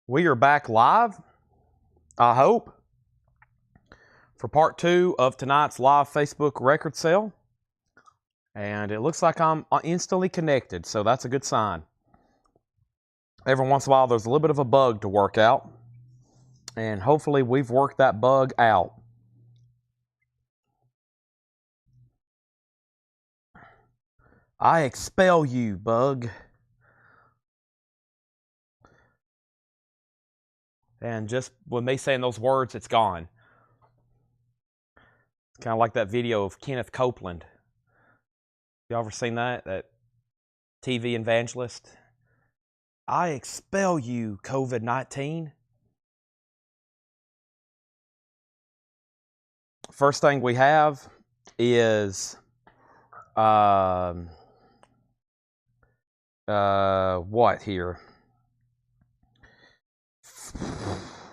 We are back live, I hope, for part 2 of tonight's live Facebook record sale. And it looks like I'm instantly connected, so that's a good sign. Every once in a while, there's a little bit of a bug to work out. And hopefully, we've worked that bug out. I expel you, bug. And just with me saying those words, it's gone. It's kind of like that video of Kenneth Copeland. Y'all ever seen that? That TV evangelist? I expel you, COVID-19. First thing we have is what here?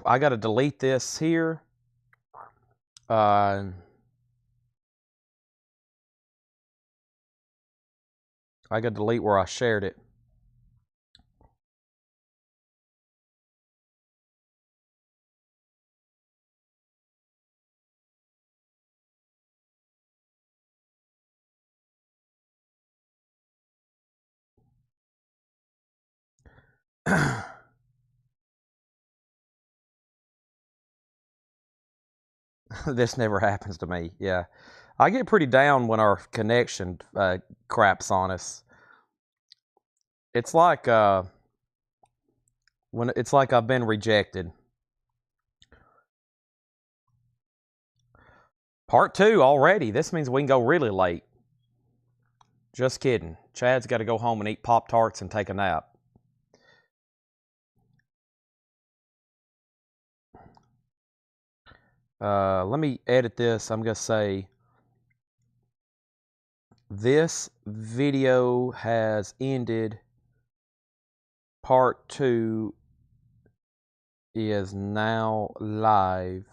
I got to delete this here. I got to delete where I shared it. This never happens to me. Yeah, I get pretty down when our connection craps on us. It's like when it's like I've been rejected. Part 2 already. This means we can go really late. Just kidding. Chad's got to go home and eat Pop-Tarts and take a nap. Let me edit this. I'm going to say, this video has ended. Part 2 is now live.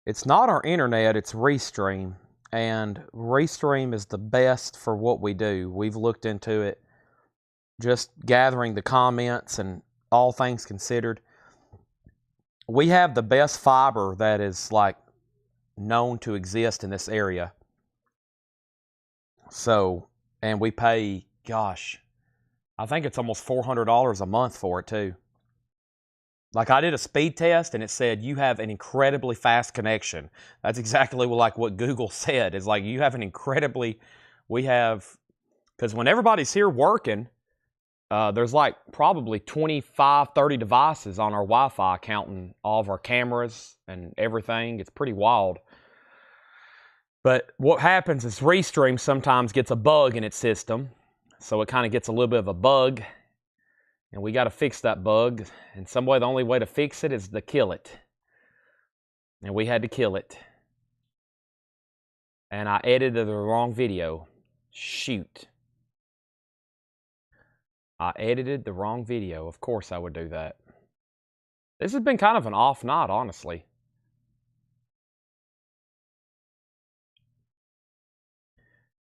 It's not our internet, it's Restream. And Restream is the best for what we do. We've looked into it. Just gathering the comments and all things considered. We have the best fiber that is like known to exist in this area. So, and we pay, gosh, I think it's almost $400 a month for it too. Like I did a speed test and it said you have an incredibly fast connection. That's exactly like what Google said. It's like you have an incredibly, because when everybody's here working, there's like probably 25, 30 devices on our Wi-Fi counting all of our cameras and everything. It's pretty wild. But what happens is Restream sometimes gets a bug in its system. So it kind of gets a little bit of a bug. And we got to fix that bug. And some way, the only way to fix it is to kill it. And we had to kill it. And I edited the wrong video. Shoot. I edited the wrong video. Of course I would do that. This has been kind of an off night, honestly.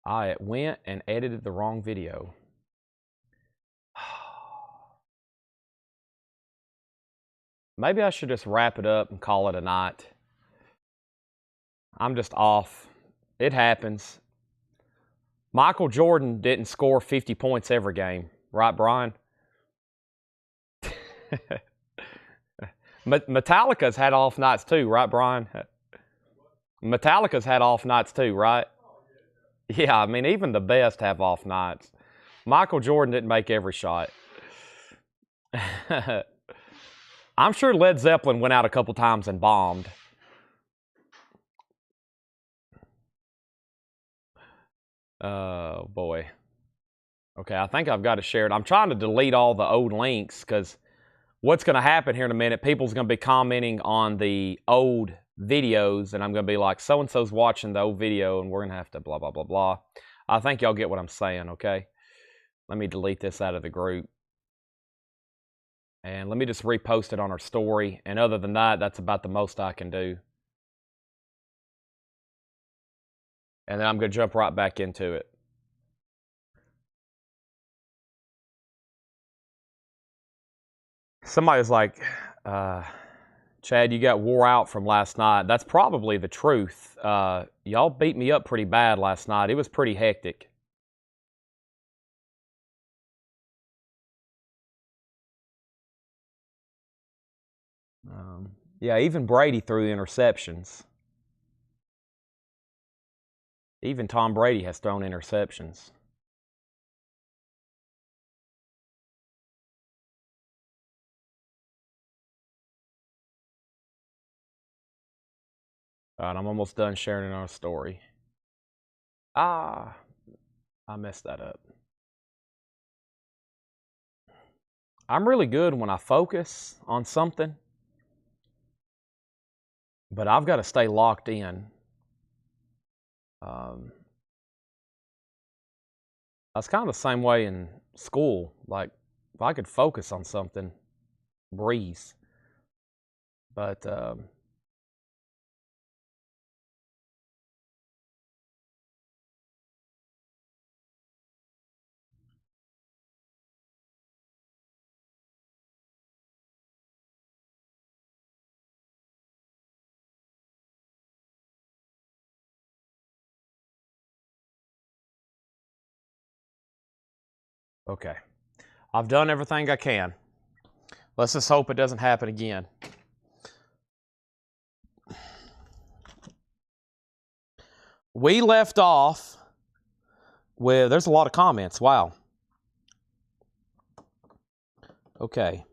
I went and edited the wrong video. Maybe I should just wrap it up and call it a night. I'm just off. It happens. Michael Jordan didn't score 50 points every game. Right, Brian? Metallica's had off nights too, right, Brian? Metallica's had off nights too, right? Yeah, I mean, even the best have off nights. Michael Jordan didn't make every shot. I'm sure Led Zeppelin went out a couple times and bombed. Oh, boy. Okay, I think I've got to share it. I'm trying to delete all the old links because what's going to happen here in a minute, people's going to be commenting on the old videos, and I'm going to be like, so-and-so's watching the old video, and we're going to have to blah, blah, blah, blah. I think y'all get what I'm saying, okay? Let me delete this out of the group. And let me just repost it on our story. And other than that, that's about the most I can do. And then I'm going to jump right back into it. Somebody's like, Chad, you got wore out from last night. That's probably the truth. Y'all beat me up pretty bad last night. It was pretty hectic. Yeah, even Brady threw interceptions. Even Tom Brady has thrown interceptions. All right, I'm almost done sharing our story. I messed that up. I'm really good when I focus on something, but I've got to stay locked in. That's kind of the same way in school. Like, if I could focus on something, breeze. But okay. I've done everything I can. Let's just hope it doesn't happen again. We left off with, there's a lot of comments. Wow. Okay.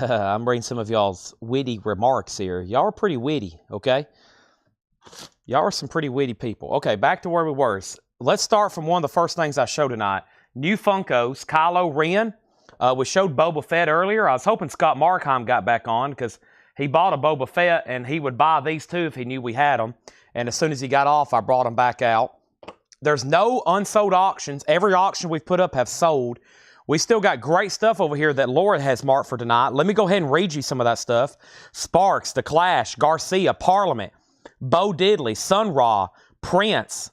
I'm reading some of y'all's witty remarks here. Y'all are pretty witty, okay? Y'all are some pretty witty people. Okay, back to where we were. Let's start from one of the first things I showed tonight. New Funkos, Kylo Ren. We showed Boba Fett earlier. I was hoping Scott Markheim got back on because he bought a Boba Fett and he would buy these too if he knew we had them. And as soon as he got off, I brought them back out. There's no unsold auctions. Every auction we've put up have sold. We still got great stuff over here that Laura has marked for tonight. Let me go ahead and read you some of that stuff. Sparks, The Clash, Garcia, Parliament, Bo Diddley, Sun Ra, Prince.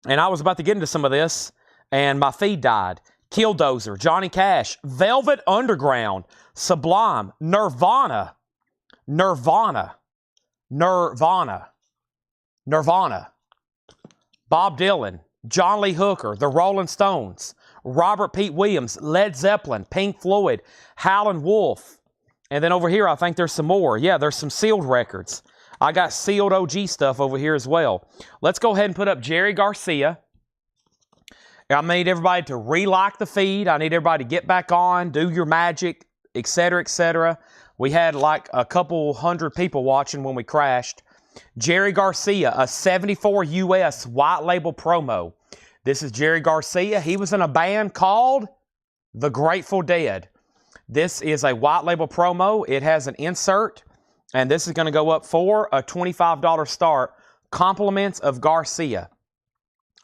And I was about to get into some of this, and my feed died. Killdozer, Johnny Cash, Velvet Underground, Sublime, Nirvana, Bob Dylan, John Lee Hooker, The Rolling Stones, Robert Pete Williams, Led Zeppelin, Pink Floyd, Howlin' Wolf. And then over here, I think there's some more. Yeah, there's some sealed records. I got sealed OG stuff over here as well. Let's go ahead and put up Jerry Garcia. I need everybody to re-like the feed. I need everybody to get back on, do your magic, etc., etc. We had like a couple hundred people watching when we crashed. Jerry Garcia, a 74 US white label promo. This is Jerry Garcia. He was in a band called The Grateful Dead. This is a white label promo. It has an insert, and this is going to go up for a $25 start. Compliments of Garcia.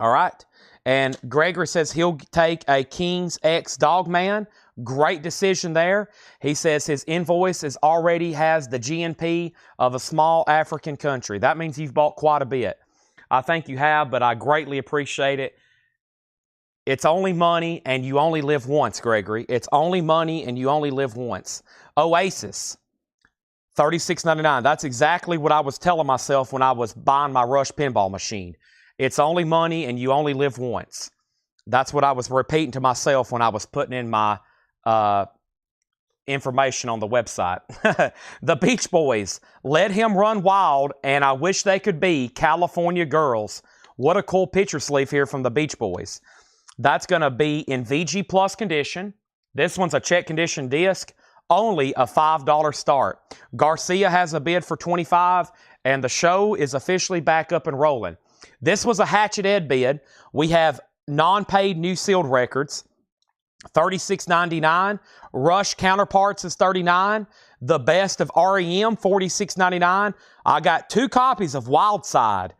All right. And Gregory says he'll take a King's X Dogman. Great decision there. He says his invoice already has the GNP of a small African country. That means you've bought quite a bit. I think you have, but I greatly appreciate it. It's only money and you only live once, Gregory. It's only money and you only live once. Oasis, $36.99. That's exactly what I was telling myself when I was buying my Rush pinball machine. It's only money and you only live once. That's what I was repeating to myself when I was putting in my information on the website. The Beach Boys, Let Him Run Wild, and I Wish They Could Be California Girls. What a cool picture sleeve here from the Beach Boys. That's going to be in VG Plus condition. This one's a check condition disc. Only a $5 start. Garcia has a bid for $25, and the show is officially back up and rolling. This was a Hatchet Ed bid. We have non-paid new sealed records. $36.99. Rush Counterparts is $39. The Best of REM, $46.99. I got 2 copies of Wild Side,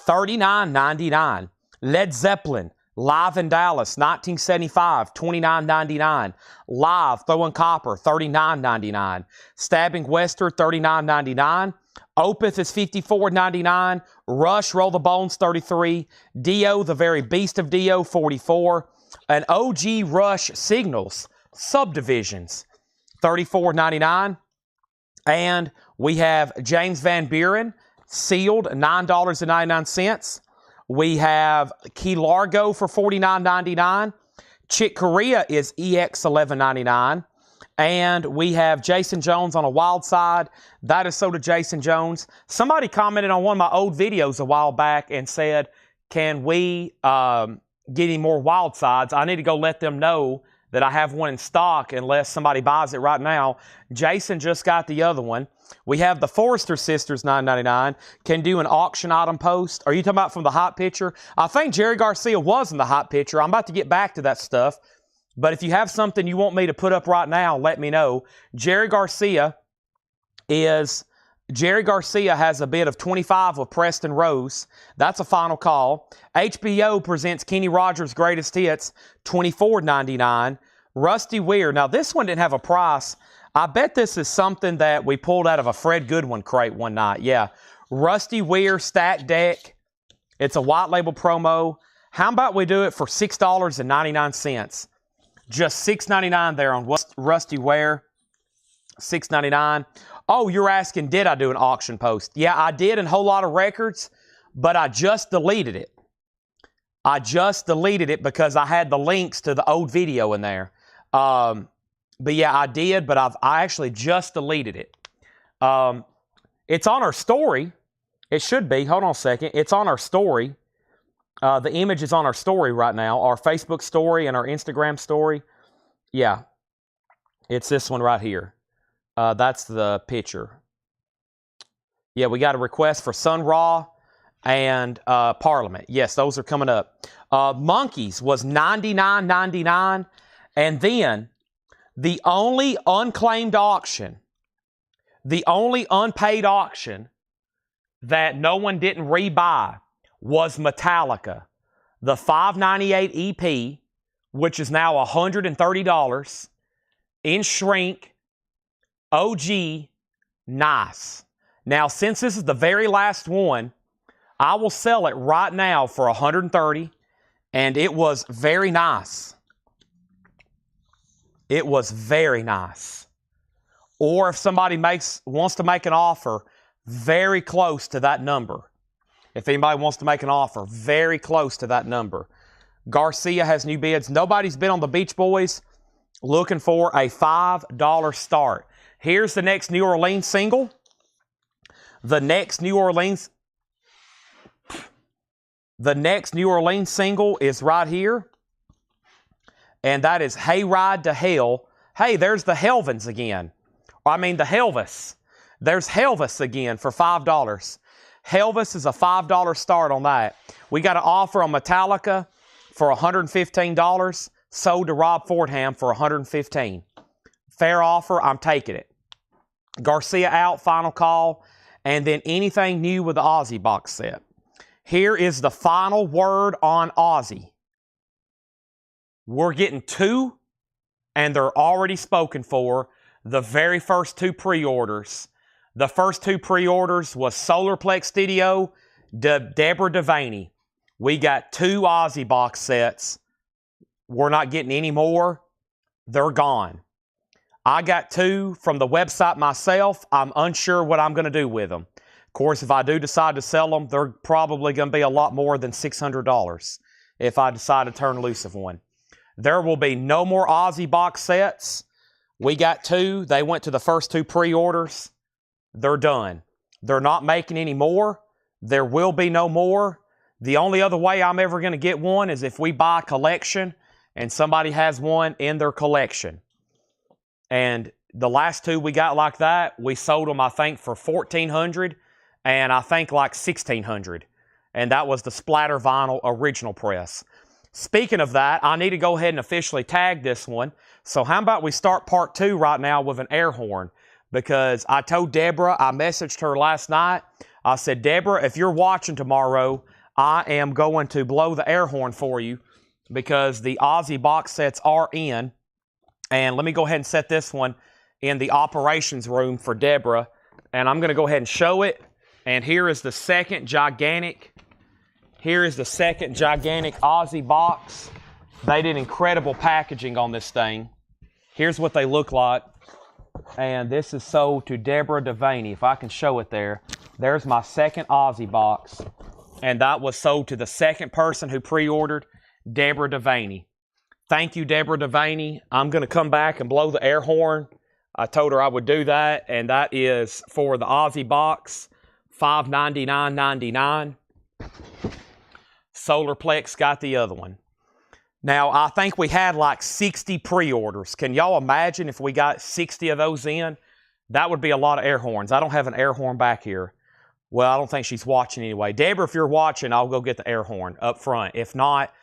$39.99. Led Zeppelin, Live in Dallas, 1975, $29.99. Live, Throwing Copper, $39.99. Stabbing Western, $39.99. Opeth is $54.99. Rush Roll the Bones, $33. Dio, the very beast of Dio, $44. And OG Rush Signals Subdivisions, $34.99. And we have James Van Buren, sealed, $9.99. We have Key Largo for $49.99. Chick Corea is EX $11.99. And we have Jason Jones on a Wild Side. That is so to Jason Jones. Somebody commented on one of my old videos a while back and said, can we get any more Wild Sides? I need to go let them know that I have one in stock unless somebody buys it right now. Jason just got the other one. We have the Forrester Sisters, $9.99. Can do an auction item post. Are you talking about from the hot picture? I think Jerry Garcia was in the hot picture. I'm about to get back to that stuff. But if you have something you want me to put up right now, let me know. Jerry Garcia has a bid of 25 with Preston Rose. That's a final call. HBO presents Kenny Rogers' Greatest Hits, $24.99. Rusty Weir. Now, this one didn't have a price. I bet this is something that we pulled out of a Fred Goodwin crate one night. Yeah. Rusty Weir Stack Deck. It's a white label promo. How about we do it for $6.99? Just $6.99 there on Rusty Weir. $6.99. Oh, you're asking, did I do an auction post? Yeah, I did in a whole lot of records, but I just deleted it. I just deleted it because I had the links to the old video in there. But yeah, I did, but I actually just deleted it. It's on our story. It should be. Hold on a second. It's on our story. The image is on our story right now, our Facebook story and our Instagram story. Yeah, it's this one right here. That's the picture. Yeah, we got a request for Sun Ra and Parliament. Yes, those are coming up. Monkeys was $99.99. And then the only unclaimed auction, the only unpaid auction that no one didn't rebuy was Metallica. The 598 EP, which is now $130 in shrink. OG, nice. Now, since this is the very last one, I will sell it right now for $130, and it was very nice. It was very nice. Or if somebody wants to make an offer very close to that number, if anybody wants to make an offer very close to that number, Garcia has new bids. Nobody's been on the Beach Boys looking for a $5 start. Here's the next New Orleans single. The next New Orleans single is right here. And that is Hey Ride to Hell. Hey, there's the Helvins again. I mean the Helvis. There's Helvis again for $5. Helvis is a $5 start on that. We got an offer on Metallica for $115. Sold to Rob Fordham for $115. Fair offer, I'm taking it. Garcia out, final call. And then anything new with the Ozzy box set. Here is the final word on Ozzy. We're getting 2, and they're already spoken for. The very first 2 pre-orders. The first 2 pre-orders was Solarplex Studio, Deborah Devaney. We got 2 Ozzy box sets. We're not getting any more. They're gone. I got 2 from the website myself. I'm unsure what I'm going to do with them. Of course, if I do decide to sell them, they're probably going to be a lot more than $600 if I decide to turn loose of one. There will be no more Ozzy box sets. We got 2. They went to the first 2 pre-orders. They're done. They're not making any more. There will be no more. The only other way I'm ever going to get one is if we buy a collection and somebody has one in their collection. And the last 2 we got like that, we sold them, I think, for $1,400 and I think like $1,600. And that was the Splatter Vinyl original press. Speaking of that, I need to go ahead and officially tag this one. So how about we start part 2 right now with an air horn? Because I told Deborah, I messaged her last night. I said, Deborah, if you're watching tomorrow, I am going to blow the air horn for you because the Ozzy box sets are in. And let me go ahead and set this one in the operations room for Deborah. And I'm going to go ahead and show it. And here is the second gigantic Aussie box. They did incredible packaging on this thing. Here's what they look like. And this is sold to Deborah Devaney. If I can show it there. There's my second Aussie box. And that was sold to the second person who pre-ordered, Deborah Devaney. Thank you, Deborah Devaney. I'm going to come back and blow the air horn. I told her I would do that. And that is for the Aussie box, $599.99. Solarplex got the other one. Now, I think we had like 60 pre-orders. Can y'all imagine if we got 60 of those in? That would be a lot of air horns. I don't have an air horn back here. Well, I don't think she's watching anyway. Deborah, if you're watching, I'll go get the air horn up front. If not,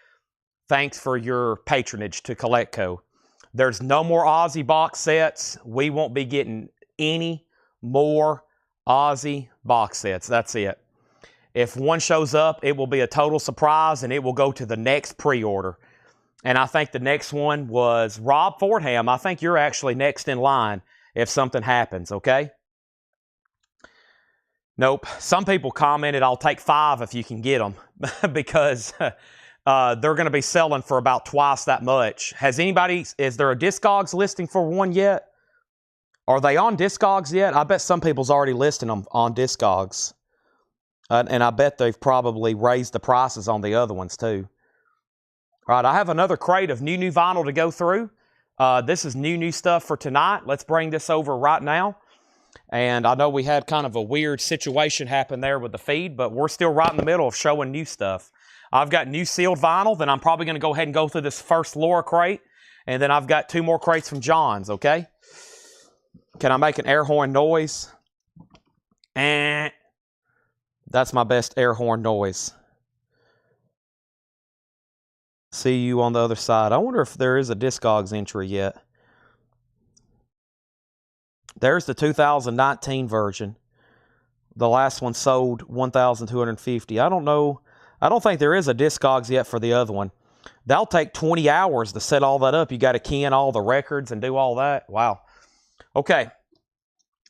thanks for your patronage to Colectco. There's no more Aussie box sets. We won't be getting any more Aussie box sets. That's it. If one shows up, it will be a total surprise, and it will go to the next pre-order. And I think the next one was Rob Fordham. I think you're actually next in line if something happens, okay? Nope. Some people commented, I'll take 5 if you can get them because they're going to be selling for about twice that much. Is there a Discogs listing for one yet? Are they on Discogs yet? I bet some people's already listing them on Discogs. And I bet they've probably raised the prices on the other ones too. All right, I have another crate of new vinyl to go through. This is new stuff for tonight. Let's bring this over right now. And I know we had kind of a weird situation happen there with the feed, but we're still right in the middle of showing new stuff. I've got new sealed vinyl, then I'm probably going to go ahead and go through this first Laura crate, and then I've got 2 more crates from John's, okay? Can I make an air horn noise? That's my best air horn noise. See you on the other side. I wonder if there is a Discogs entry yet. There's the 2019 version. The last one sold 1,250. I don't know. I don't think there is a Discogs yet for the other one. That'll take 20 hours to set all that up. You got to key in all the records and do all that. Wow. Okay.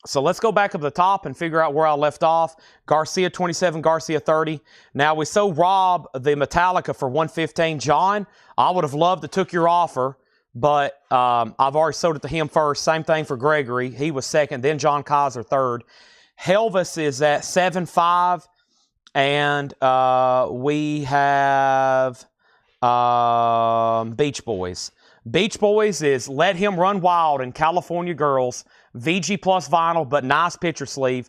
So let's go back up to the top and figure out where I left off. Garcia 27, Garcia 30. Now we sold Rob the Metallica for $115. John, I would have loved to took your offer, but I've already sold it to him first. Same thing for Gregory. He was second. Then John Kaiser third. Helvis is at 7.5, and we have Beach Boys. Beach Boys is Let Him Run Wild in California Girls. VG Plus vinyl, but nice picture sleeve.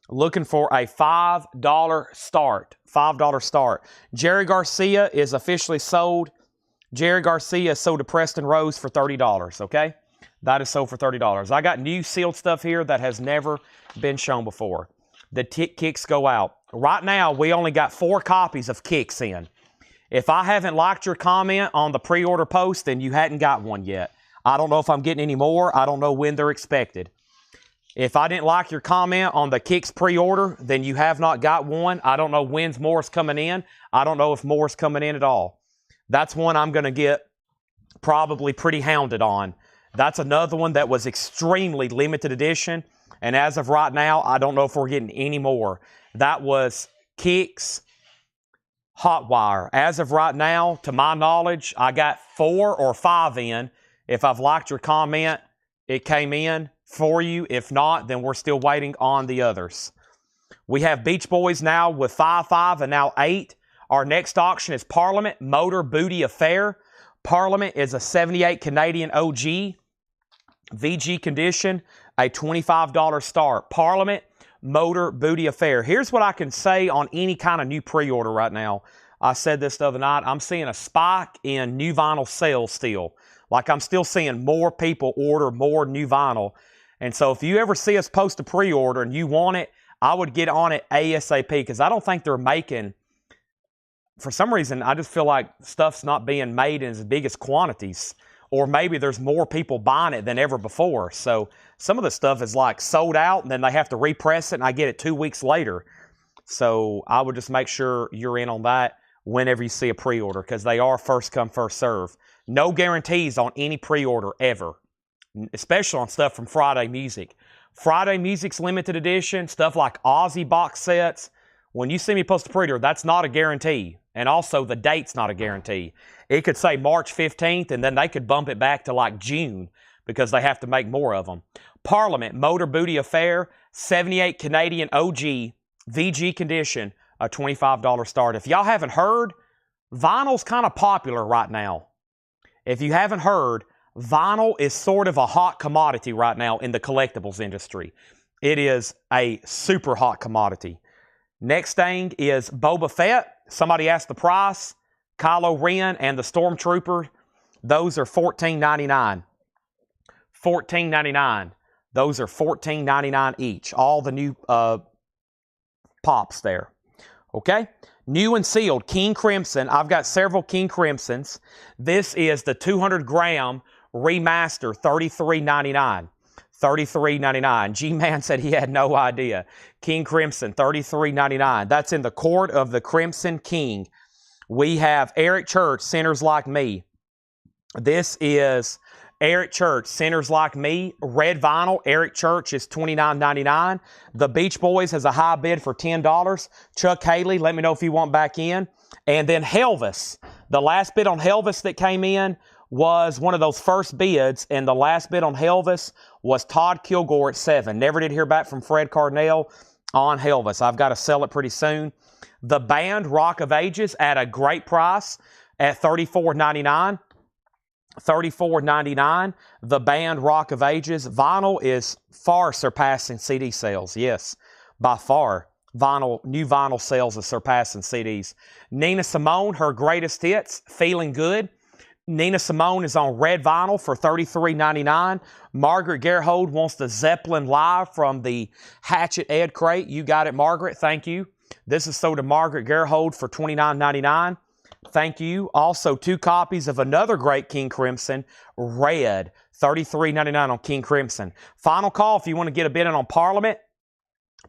Looking for a $5 start. $5 start. Jerry Garcia is officially sold. Jerry Garcia is sold to Preston Rose for $30, okay? That is sold for $30. I got new sealed stuff here that has never been shown before. The Kicks go out. Right now, we only got 4 copies of Kicks in. If I haven't liked your comment on the pre-order post, then you hadn't got one yet. I don't know if I'm getting any more. I don't know when they're expected. If I didn't like your comment on the Kicks pre-order, then you have not got one. I don't know when's more's coming in. I don't know if more's coming in at all. That's one I'm going to get probably pretty hounded on. That's another one that was extremely limited edition. And as of right now, I don't know if we're getting any more. That was Kicks Hotwire. As of right now, to my knowledge, I got 4 or 5 in. If I've liked your comment, it came in for you. If not, then we're still waiting on the others. We have Beach Boys now with 5.5 and now 8. Our next auction is Parliament Motor Booty Affair. Parliament is a 78 Canadian OG. VG condition, a $25 start. Parliament Motor Booty Affair. Here's what I can say on any kind of new pre-order right now. I said this the other night. I'm seeing a spike in new vinyl sales still. Like I'm still seeing more people order more new vinyl. And so if you ever see us post a pre-order and you want it, I would get on it ASAP because I don't think they're making, for some reason, I just feel like stuff's not being made in as big as quantities. Or maybe there's more people buying it than ever before. So some of the stuff is like sold out and then they have to repress it and I get it 2 weeks later. So I would just make sure you're in on that whenever you see a pre-order because they are first come, first serve. No guarantees on any pre-order ever, especially on stuff from Friday Music. Friday Music's limited edition, stuff like Ozzy box sets. When you see me post a pre-order, that's not a guarantee. And also, the date's not a guarantee. It could say March 15th, and then they could bump it back to like June because they have to make more of them. Parliament Motor Booty Affair, 78 Canadian OG, VG condition, a $25 start. If y'all haven't heard, vinyl's kind of popular right now. If you haven't heard, vinyl is sort of a hot commodity right now in the collectibles industry. It is a super hot commodity. Next thing is Boba Fett. Somebody asked the price. Kylo Ren and the Stormtrooper, those are $14.99. $14.99. Those are $14.99 each. All the new pops there. Okay? New and sealed, King Crimson. I've got several King Crimsons. This is the 200-gram remaster, $33.99. $33.99. G-Man said he had no idea. King Crimson, $33.99. That's in the Court of the Crimson King. We have Eric Church, Sinners Like Me. This is Eric Church, Sinners Like Me. Red vinyl, Eric Church is $29.99. The Beach Boys has a high bid for $10. Chuck Haley, let me know if you want back in. And then Elvis. The last bid on Elvis that came in was one of those first bids, and the last bid on Elvis was Todd Kilgore at $7. Never did hear back from Fred Cardinal on Elvis. I've got to sell it pretty soon. The band Rock of Ages at a great price at $34.99. $34.99. The band Rock of Ages. Vinyl is far surpassing CD sales. Yes, by far. New vinyl sales is surpassing CDs. Nina Simone, her greatest hits, Feeling Good. Nina Simone is on red vinyl for $33.99. Margaret Gerhold wants the Zeppelin Live from the Hatchet Ed crate. You got it, Margaret. Thank you. This is sold to Margaret Gerhold for $29.99. Thank you. Also, 2 copies of another great King Crimson, Red, $33.99 on King Crimson. Final call if you want to get a bid in on Parliament.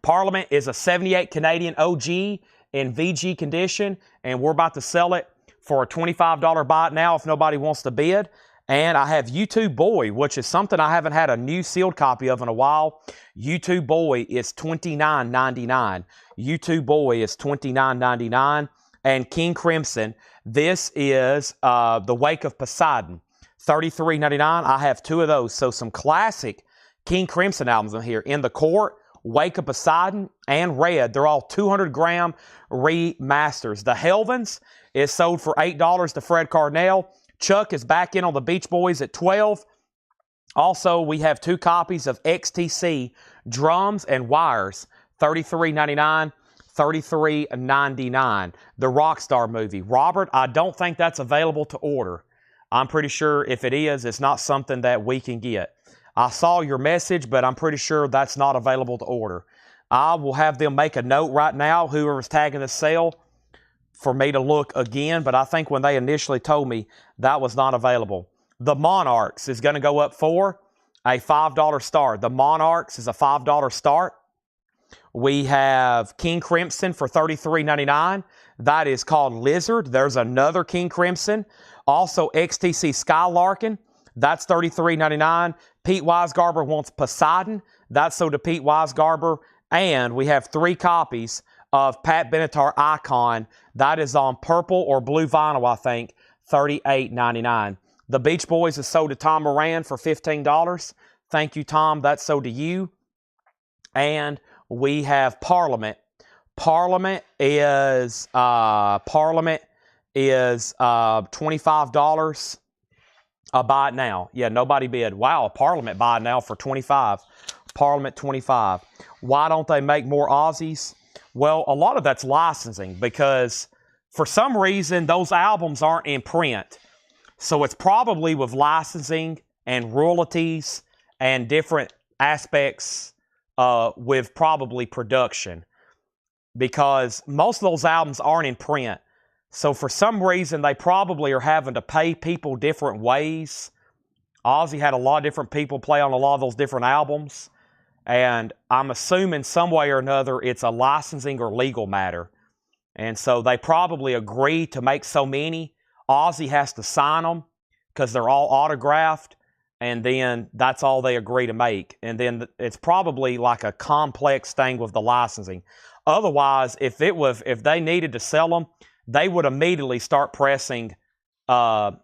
Parliament is a 78 Canadian OG in VG condition, and we're about to sell it for a $25 buy it now if nobody wants to bid. And I have YouTube Boy, which is something I haven't had a new sealed copy of in a while. YouTube Boy is $29.99. YouTube Boy is $29.99. And King Crimson, this is The Wake of Poseidon, $33.99. I have 2 of those. So some classic King Crimson albums in here. In the Court, Wake of Poseidon, and Red. They're all 200-gram remasters. The Helvins is sold for $8 to Fred Cardinal. Chuck is back in on the Beach Boys at $12. Also, we have 2 copies of XTC Drums and Wires, $33.99. $33.99. The Rockstar movie. Robert, I don't think that's available to order. I'm pretty sure if it is, it's not something that we can get. I saw your message, but I'm pretty sure that's not available to order. I will have them make a note right now, whoever's tagging the sale, for me to look again, but I think when they initially told me that was not available. The Monarchs is going to go up for a $5 start. The Monarchs is a $5 start. We have King Crimson for $33.99. That is called Lizard. There's another King Crimson. Also, XTC Skylarkin. That's $33.99. Pete Weisgarber wants Poseidon. That's sold to Pete Weisgarber. And we have 3 copies of Pat Benatar Icon. That is on purple or blue vinyl, I think, $38.99. The Beach Boys is sold to Tom Moran for $15. Thank you, Tom. That's sold to you. And we have Parliament. Parliament is $25. Buy it now. Yeah, nobody bid. Wow, Parliament buy it now for $25. Parliament $25. Why don't they make more Aussies? Well, a lot of that's licensing because for some reason those albums aren't in print. So it's probably with licensing and royalties and different aspects with probably production, because most of those albums aren't in print. So for some reason, they probably are having to pay people different ways. Ozzy had a lot of different people play on a lot of those different albums. And I'm assuming some way or another it's a licensing or legal matter. And so they probably agreed to make so many. Ozzy has to sign them because they're all autographed. and then that's all they agree to make. And then it's probably like a complex thing with the licensing. Otherwise, if they needed to sell them, they would immediately start pressing No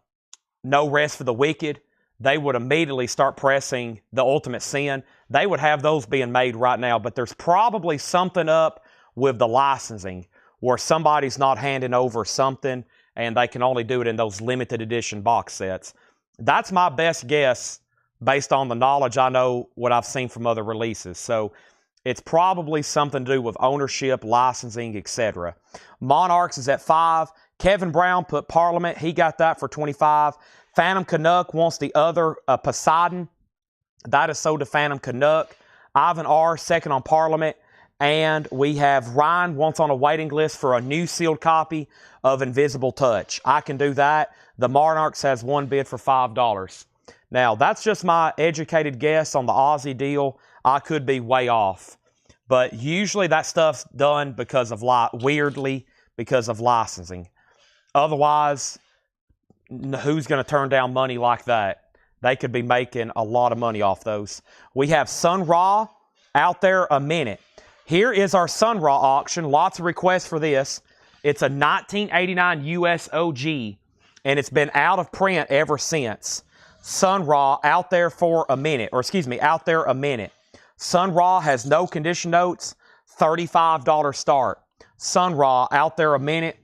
Rest for the Wicked. They would immediately start pressing The Ultimate Sin. They would have those being made right now, but there's probably something up with the licensing where somebody's not handing over something and they can only do it in those limited edition box sets. That's my best guess based on the knowledge I know what I've seen from other releases. So it's probably something to do with ownership, licensing, etc. Monarchs is at $5. Kevin Brown put Parliament. He got that for $25. Phantom Canuck wants the other Poseidon. That is sold to Phantom Canuck. Ivan R. second on Parliament. And we have Ryan wants on a waiting list for a new sealed copy of Invisible Touch. I can do that. The Monarchs has one bid for $5. Now, that's just my educated guess on the Aussie deal. I could be way off. But usually that stuff's done because of weirdly because of licensing. Otherwise, who's going to turn down money like that? They could be making a lot of money off those. We have Sun Ra out there a minute. Here is our Sun Ra auction. Lots of requests for this. It's a 1989 US OG, and it's been out of print ever since. Sun Ra out there for a minute, or excuse me, out there a minute. Sun Ra has no condition notes, $35 start. Sun Ra out there a minute.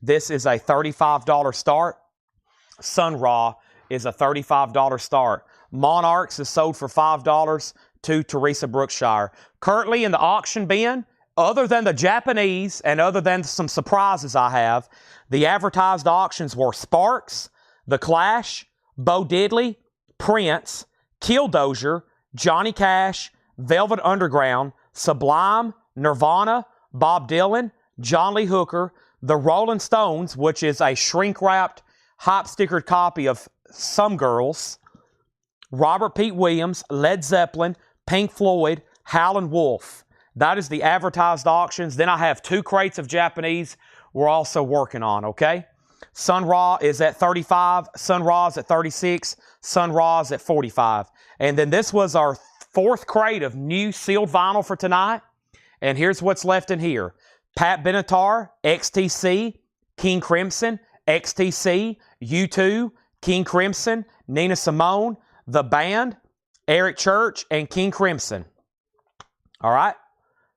This is a $35 start. Sun Ra is a $35 start. Monarchs is sold for $5 to Teresa Brookshire. Currently in the auction bin, other than the Japanese and other than some surprises I have, the advertised auctions were Sparks, The Clash, Bo Diddley, Prince, Killdozer, Johnny Cash, Velvet Underground, Sublime, Nirvana, Bob Dylan, John Lee Hooker, The Rolling Stones, which is a shrink-wrapped, hop-stickered copy of Some Girls, Robert Pete Williams, Led Zeppelin, Pink Floyd, Howlin' Wolf. That is the advertised auctions. Then I have 2 crates of Japanese we're also working on, okay? Sun Ra is at 35, Sun Ra's at 36, Sun Ra's at 45. And then this was our 4th crate of new sealed vinyl for tonight. And here's what's left in here. Pat Benatar, XTC, King Crimson, XTC, U2, King Crimson, Nina Simone, The Band, Eric Church, and King Crimson. All right.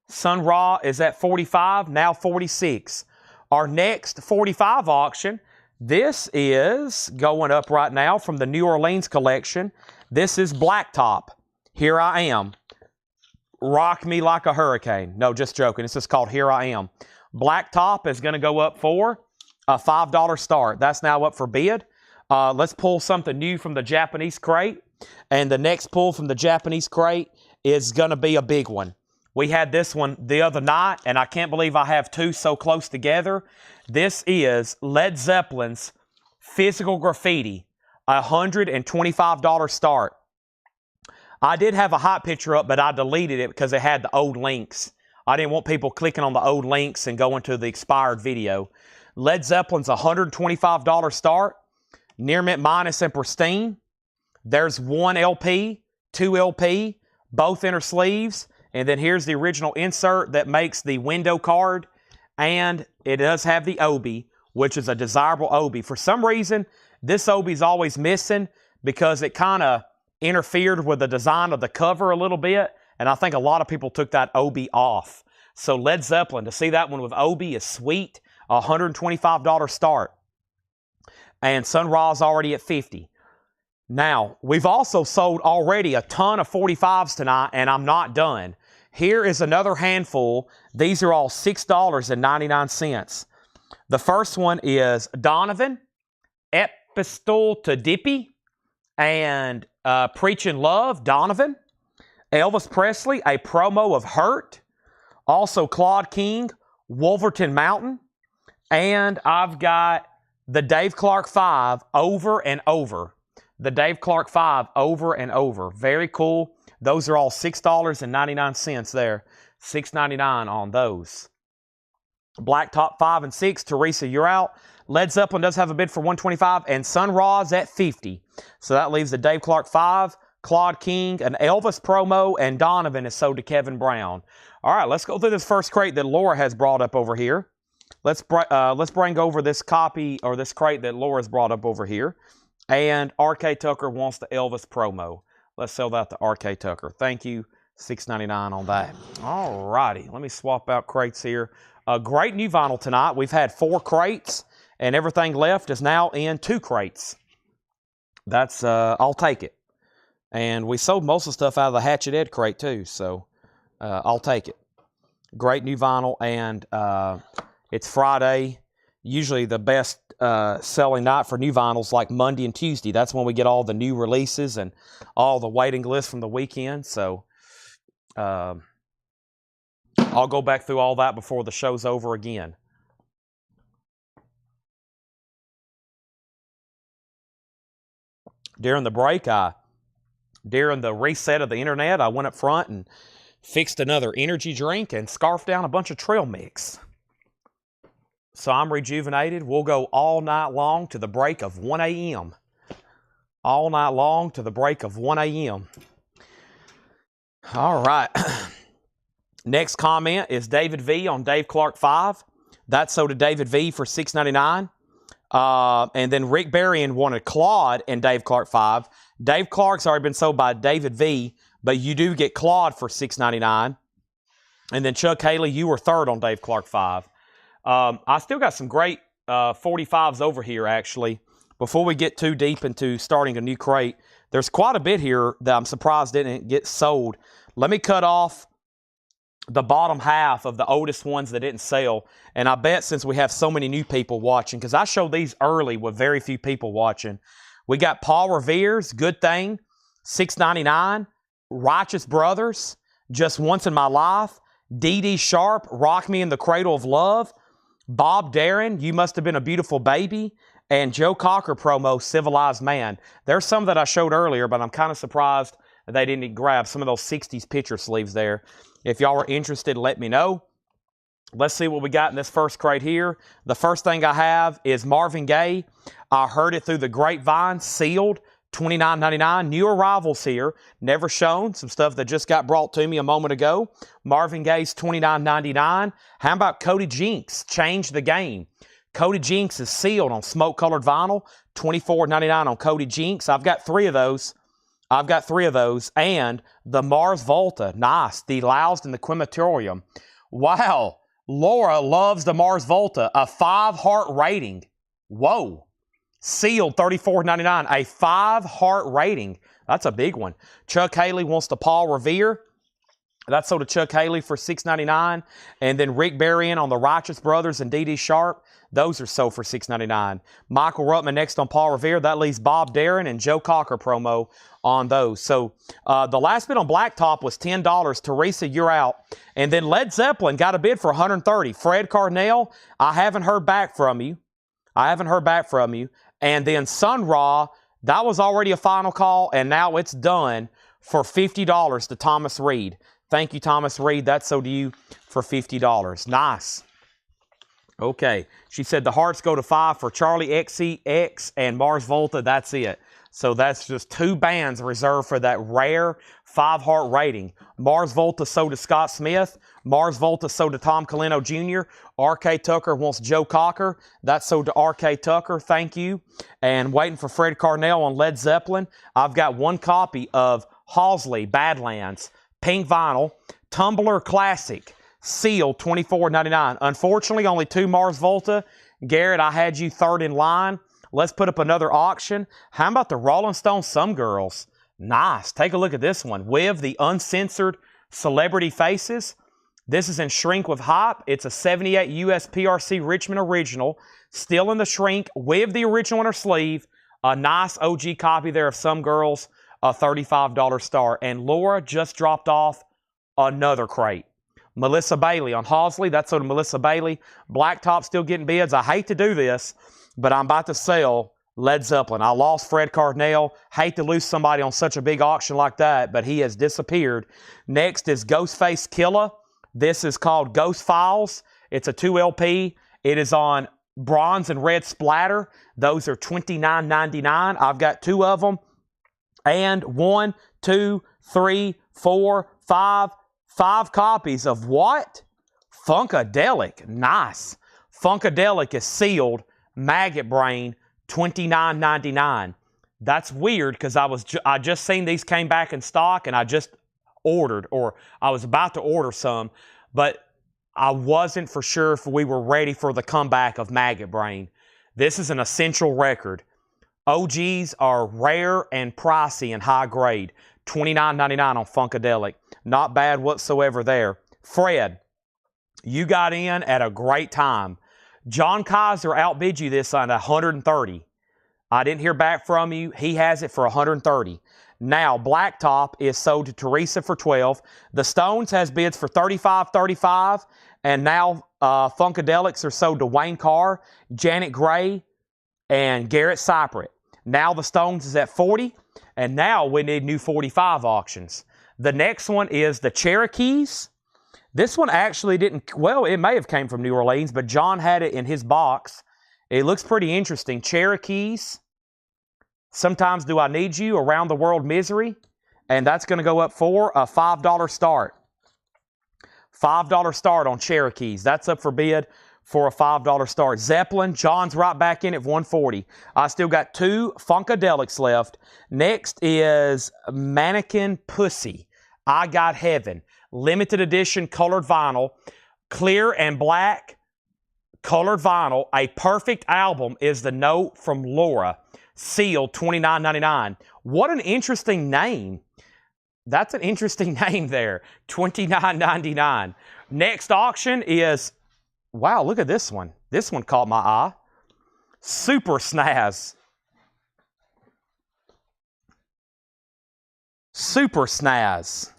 Sun Ra is at 45, now 46. Our next 45 auction, this is going up right now from the New Orleans collection. This is Blacktop. Here I Am. Rock Me Like a Hurricane. No, just joking. This is called Here I Am. Blacktop is going to go up for a $5 start. That's now up for bid. Let's pull something new from the Japanese crate. And the next pull from the Japanese crate is going to be a big one. We had this one the other night, and I can't believe I have 2 so close together. This is Led Zeppelin's Physical Graffiti, a $125 start. I did have a hot picture up, but I deleted it because it had the old links. I didn't want people clicking on the old links and going to the expired video. Led Zeppelin's a $125 start. Near Mint Minus and Pristine. There's 1 LP, 2 LP, both inner sleeves. And then here's the original insert that makes the window card. And it does have the Obi, which is a desirable Obi. For some reason, this Obi is always missing because it kind of interfered with the design of the cover a little bit. And I think a lot of people took that Obi off. So Led Zeppelin, to see that one with Obi is sweet. A $125 start. And Sun Ra's already at 50. Now, we've also sold already a ton of 45s tonight, and I'm not done. Here is another handful. These are all $6.99. The first one is Donovan, Epistle to Dippy, and Preaching Love, Donovan. Elvis Presley, a promo of Hurt. Also Claude King, Wolverton Mountain. And I've got the Dave Clark 5 over and over. The Dave Clark 5 over and over. Very cool. Those are all $6.99 there. $6.99 on those. Blacktop 5 and 6. Teresa, you're out. Led Zeppelin does have a bid for 125, and Sun Ra's at 50. So that leaves the Dave Clark 5, Claude King, an Elvis promo, and Donovan is sold to Kevin Brown. All right, let's go through this first crate that Laura has brought up over here. Let's bring over this copy or this crate that Laura's brought up over here. And RK Tucker wants the Elvis promo. Let's sell that to RK Tucker. Thank you. $6.99 on that. All righty. Let me swap out crates here. A great new vinyl tonight. We've had 4 crates, and everything left is now in 2 crates. That's, I'll take it. And we sold most of the stuff out of the Hatchet Ed crate too, so I'll take it. Great new vinyl, and it's Friday. Usually the best selling night for new vinyls, like Monday and Tuesday. That's when we get all the new releases and all the waiting lists from the weekend. So I'll go back through all that before the show's over again. During the break, during the reset of the internet, I went up front and fixed another energy drink and scarfed down a bunch of trail mix. So I'm rejuvenated. We'll go all night long to the break of 1 a.m. All night long to the break of 1 a.m. All right. Next comment is David V on Dave Clark 5. That's sold to David V for $6.99. And then Rick Berrien wanted Claude and Dave Clark 5. Dave Clark's already been sold by David V, but you do get Claude for $6.99. And then Chuck Haley, you were third on Dave Clark 5. I still got some great 45s over here, actually. Before we get too deep into starting a new crate, there's quite a bit here that I'm surprised didn't get sold. Let me cut off the bottom half of the oldest ones that didn't sell. And I bet since we have so many new people watching, because I showed these early with very few people watching, we got Paul Revere's Good Thing, $6.99. Righteous Brothers, Just Once in My Life. D.D. Sharp, Rock Me in the Cradle of Love. Bob Darren, You Must Have Been a Beautiful Baby. And Joe Cocker promo, Civilized Man. There's some that I showed earlier, but I'm kind of surprised they didn't grab some of those 60s picture sleeves there. If y'all are interested, let me know. Let's see what we got in this first crate here. The first thing I have is Marvin Gaye. I heard it through the grapevine, sealed, $29.99. New arrivals here, never shown. Some stuff that just got brought to me a moment ago. Marvin Gaye's $29.99. How about Cody Jinks? Change the Game. Cody Jinks is sealed on smoke-colored vinyl. $24.99 on Cody Jinks. I've got 3 of those. And the Mars Volta. Nice. The Loused in the Crematorium. Wow. Laura loves the Mars Volta. A 5-heart rating. Whoa. Sealed, $34.99. A 5-heart rating. That's a big one. Chuck Haley wants the Paul Revere. That's sold to Chuck Haley for $6.99. And then Rick Berrien on the Righteous Brothers and D.D. Sharp. Those are sold for $6.99. Michael Ruttman next on Paul Revere. That leaves Bob Darren and Joe Cocker promo on those. So the last bid on Blacktop was $10. Teresa, you're out. And then Led Zeppelin got a bid for $130. Fred Carnell, I haven't heard back from you. And then Sun Ra, that was already a final call, and now it's done for $50 to Thomas Reed. Thank you, Thomas Reed. That's sold to you for $50. Nice. Okay. She said the hearts go to 5 for Charlie XCX and Mars Volta. That's it. So that's just 2 bands reserved for that rare 5-heart rating. Mars Volta sold to Scott Smith. Mars Volta sold to Tom Colino Jr. RK Tucker wants Joe Cocker. That's sold to RK Tucker. Thank you. And waiting for Fred Carnell on Led Zeppelin. I've got 1 copy of Halsey Badlands. Pink vinyl. Tumbler Classic. Sealed, $24.99. Unfortunately, only 2 Mars Volta. Garrett, I had you third in line. Let's put up another auction. How about the Rolling Stone Some Girls? Nice. Take a look at this one. With the uncensored celebrity faces. This is in shrink with hype. It's a 78 US PRC Richmond original. Still in the shrink with the original inner sleeve. A nice OG copy there of Some Girls. A $35 star. And Laura just dropped off another crate. Melissa Bailey on Halsey. That's sort of Melissa Bailey. Blacktop still getting bids. I hate to do this, but I'm about to sell Led Zeppelin. I lost Fred Carnell. Hate to lose somebody on such a big auction like that, but he has disappeared. Next is Ghostface Killah. This is called Ghost Files. It's a 2 LP. It is on bronze and red splatter. Those are $29.99. I've got 2 of them. And 1, 2, 3, 4, 5 copies of what? Funkadelic. Nice. Funkadelic is sealed. Maggot Brain, $29.99. That's weird because I just seen these came back in stock and I just ordered, or I was about to order some, but I wasn't for sure if we were ready for the comeback of Maggot Brain. This is an essential record. OGs are rare and pricey and high grade. $29.99 on Funkadelic. Not bad whatsoever there. Fred, you got in at a great time. John Kaiser outbid you this on $130. I didn't hear back from you. He has it for $130. Now, Blacktop is sold to Teresa for $12. The Stones has bids for $35.35. And now Funkadelics are sold to Wayne Carr, Janet Gray, and Garrett Cypriot. Now the Stones is at $40. And now we need new 45 auctions. The next one is the Cherokees. This one actually didn't, well, it may have came from New Orleans, but John had it in his box. It looks pretty interesting. Cherokees. Sometimes Do I Need You, Around the World Misery. And that's going to go up for a $5 start. $5 start on Cherokees. That's up for bid for a $5 start. Zeppelin, John's right back in at $140. I still got 2 Funkadelics left. Next is Mannequin Pussy. I Got Heaven. Limited edition colored vinyl. Clear and black colored vinyl. A perfect album is the note from Laura. Sealed, $29.99. What an interesting name. That's an interesting name there. $29.99. Next auction is, wow, look at this one. This one caught my eye. Super Snaz. Super Snaz.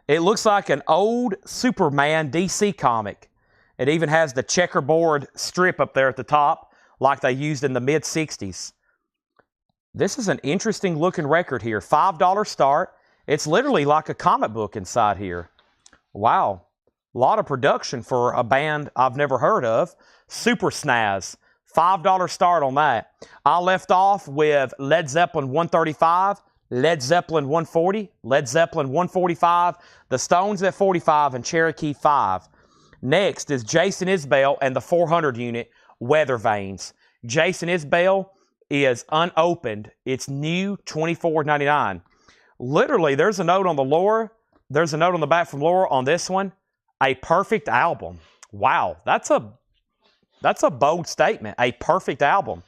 It looks like an old Superman DC comic. It even has the checkerboard strip up there at the top, like they used in the mid-60s. This is an interesting looking record here. $5 start. It's literally like a comic book inside here. Wow. A lot of production for a band I've never heard of. Super Snaz. $5 start on that. I left off with Led Zeppelin 135, Led Zeppelin 140, Led Zeppelin 145, The Stones at 45, and Cherokee 5. Next is Jason Isbell and the 400 unit, Weather Vanes. Jason Isbell is unopened. It's new, $24.99. Literally, there's a note on the Laura. There's a note on the back from Laura on this one. A perfect album. Wow, that's a bold statement. A perfect album.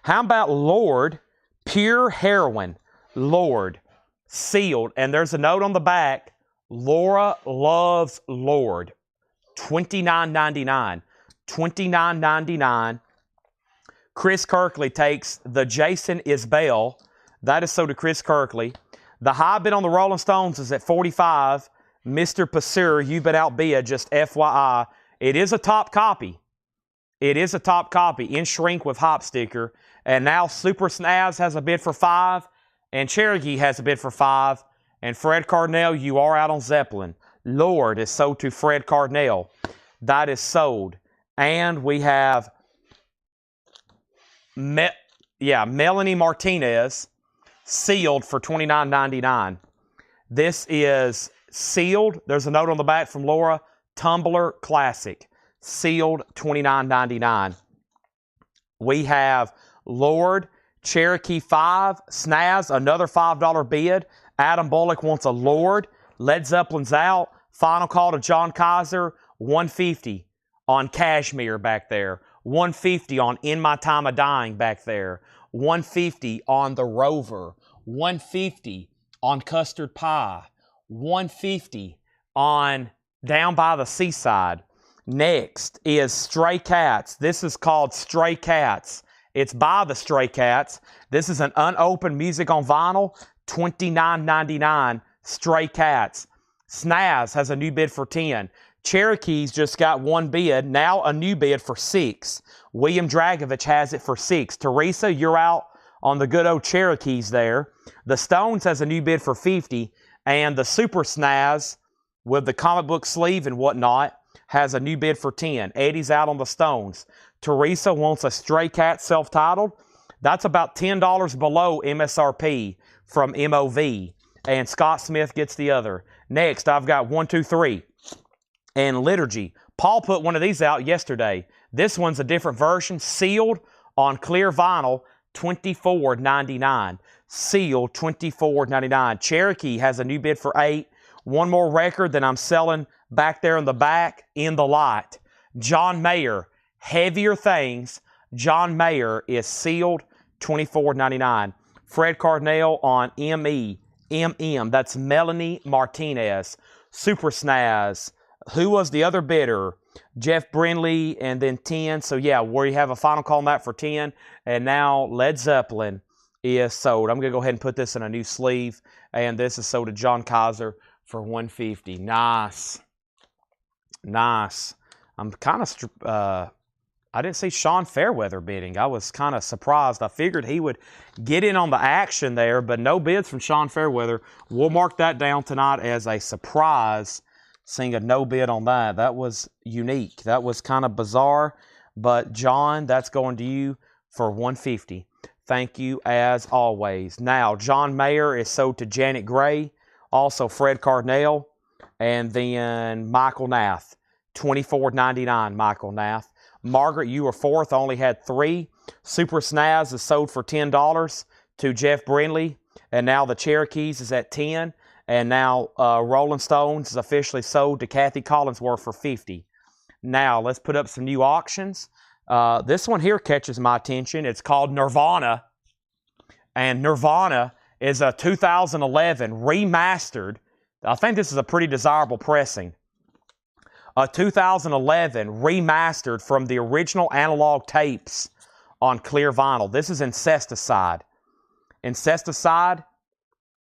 How about Lord, Pure Heroin? Lord, sealed. And there's a note on the back. Laura loves Lord. $29.99. $29.99. Chris Kirkley takes the Jason Isbell. That is so to Chris Kirkley. The high bid on the Rolling Stones is at $45. Mr. Passeur, you've been outbid, just FYI. It is a top copy. It is a top copy in shrink with hop sticker. And now Super Snaz has a bid for $5. And Cherokee has a bid for $5. And Fred Cardinal, you are out on Zeppelin. Lord is sold to Fred Cardinal. That is sold. And we have Melanie Martinez, sealed for $29.99. This is sealed. There's a note on the back from Laura. Tumbler Classic. Sealed, $29.99. We have Lord, Cherokee 5, Snaz, another $5 bid. Adam Bullock wants a Lord. Led Zeppelin's out. Final call to John Kaiser, $150 on Cashmere back there. $150 on In My Time of Dying back there. $150 on The Rover. $150 on Custard Pie. $150 on Down by the Seaside. Next is Stray Cats. This is called Stray Cats. It's by the Stray Cats. This is an unopened music on vinyl. $29.99. Stray Cats. Snaz has a new bid for $10. Cherokees just got one bid. Now a new bid for $6. William Dragovich has it for $6. Teresa, you're out on the good old Cherokees there. The Stones has a new bid for $50. And the Super Snaz with the comic book sleeve and whatnot has a new bid for $10. Eddie's out on the Stones. Teresa wants a Stray Cat self-titled. That's about $10 below MSRP from MOV. And Scott Smith gets the other. Next, I've got 1, 2, 3. And Liturgy. Paul put one of these out yesterday. This one's a different version, sealed on clear vinyl, $24.99. Sealed, $24.99. Cherokee has a new bid for 8. One more record that I'm selling back there in the back, In the Light. John Mayer, Heavier Things. John Mayer is sealed, $24.99. Fred Cardinal on ME. MM, that's Melanie Martinez. Super Snaz. Who was the other bidder? Jeff Brindley, and then 10. So yeah, we have a final call on that for 10. And now Led Zeppelin is sold. I'm going to go ahead and put this in a new sleeve. And this is sold to John Kaiser for $150. Nice. Nice. I'm kind of... I didn't see Sean Fairweather bidding. I was kind of surprised. I figured he would get in on the action there, but no bids from Sean Fairweather. We'll mark that down tonight as a surprise, seeing a no bid on that. That was unique. That was kind of bizarre. But John, that's going to you for $150. Thank you as always. Now, John Mayer is sold to Janet Gray, also Fred Cardinal, and then Michael Nath. $24.99, Michael Nath. Margaret, you were fourth, only had 3. Super Snaz is sold for $10 to Jeff Brindley. And now the Cherokees is at 10. And now Rolling Stones is officially sold to Kathy Collinsworth for $50. Now, let's put up some new auctions. This one here catches my attention. It's called Nirvana. And Nirvana is a 2011 remastered. I think this is a pretty desirable pressing. A 2011 remastered from the original analog tapes on clear vinyl. This is Incesticide. Incesticide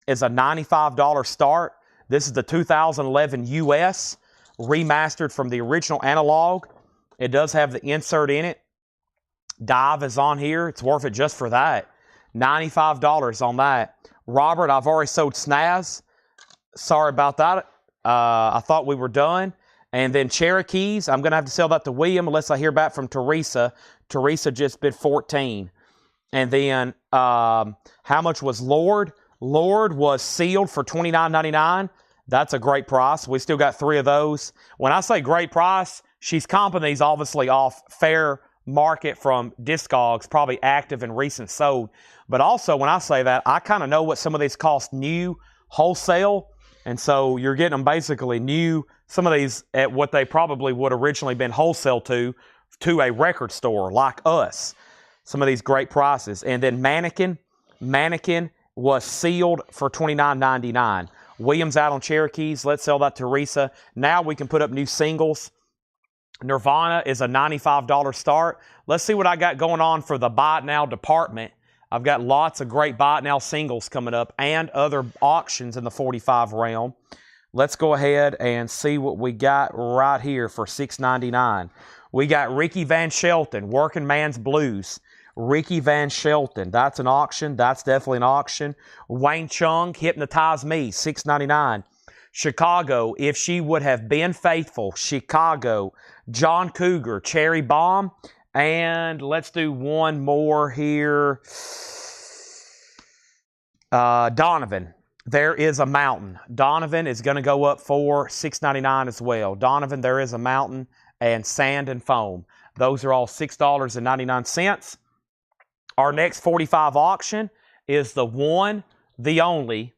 is a $95 start. This is the 2011 US, remastered from the original analog. It does have the insert in it. Dive is on here. It's worth it just for that. $95 on that. Robert, I've already sold Snaz. Sorry about that. I thought we were done. And then Cherokees, I'm going to have to sell that to William unless I hear back from Teresa. Teresa just bid 14. And then how much was Lord? Lord was sealed for $29.99. That's a great price. We still got 3 of those. When I say great price, she's comping these obviously off fair market from Discogs, probably active and recent sold. But also when I say that, I kind of know what some of these cost new wholesale. And so you're getting them basically new, some of these at what they probably would originally been wholesale to a record store like us. Some of these great prices. And then Mannequin was sealed for $29.99. Williams out on Cherokees. Let's sell that to Teresa. Now we can put up new singles. Nirvana is a $95 start. Let's see what I got going on for the Buy It Now department. I've got lots of great Buy It Now singles coming up and other auctions in the 45 realm. Let's go ahead and see what we got right here for $6.99. We got Ricky Van Shelton, Working Man's Blues. Ricky Van Shelton, that's an auction. That's definitely an auction. Wayne Chung, Hypnotize Me, $6.99. Chicago, If She Would Have Been Faithful. Chicago. John Cougar, Cherry Bomb. And let's do one more here. Donovan, There Is a Mountain. Donovan is going to go up for $6.99 as well. Donovan, There Is a Mountain, and Sand and Foam. Those are all $6.99. Our next 45 auction is the one, the only,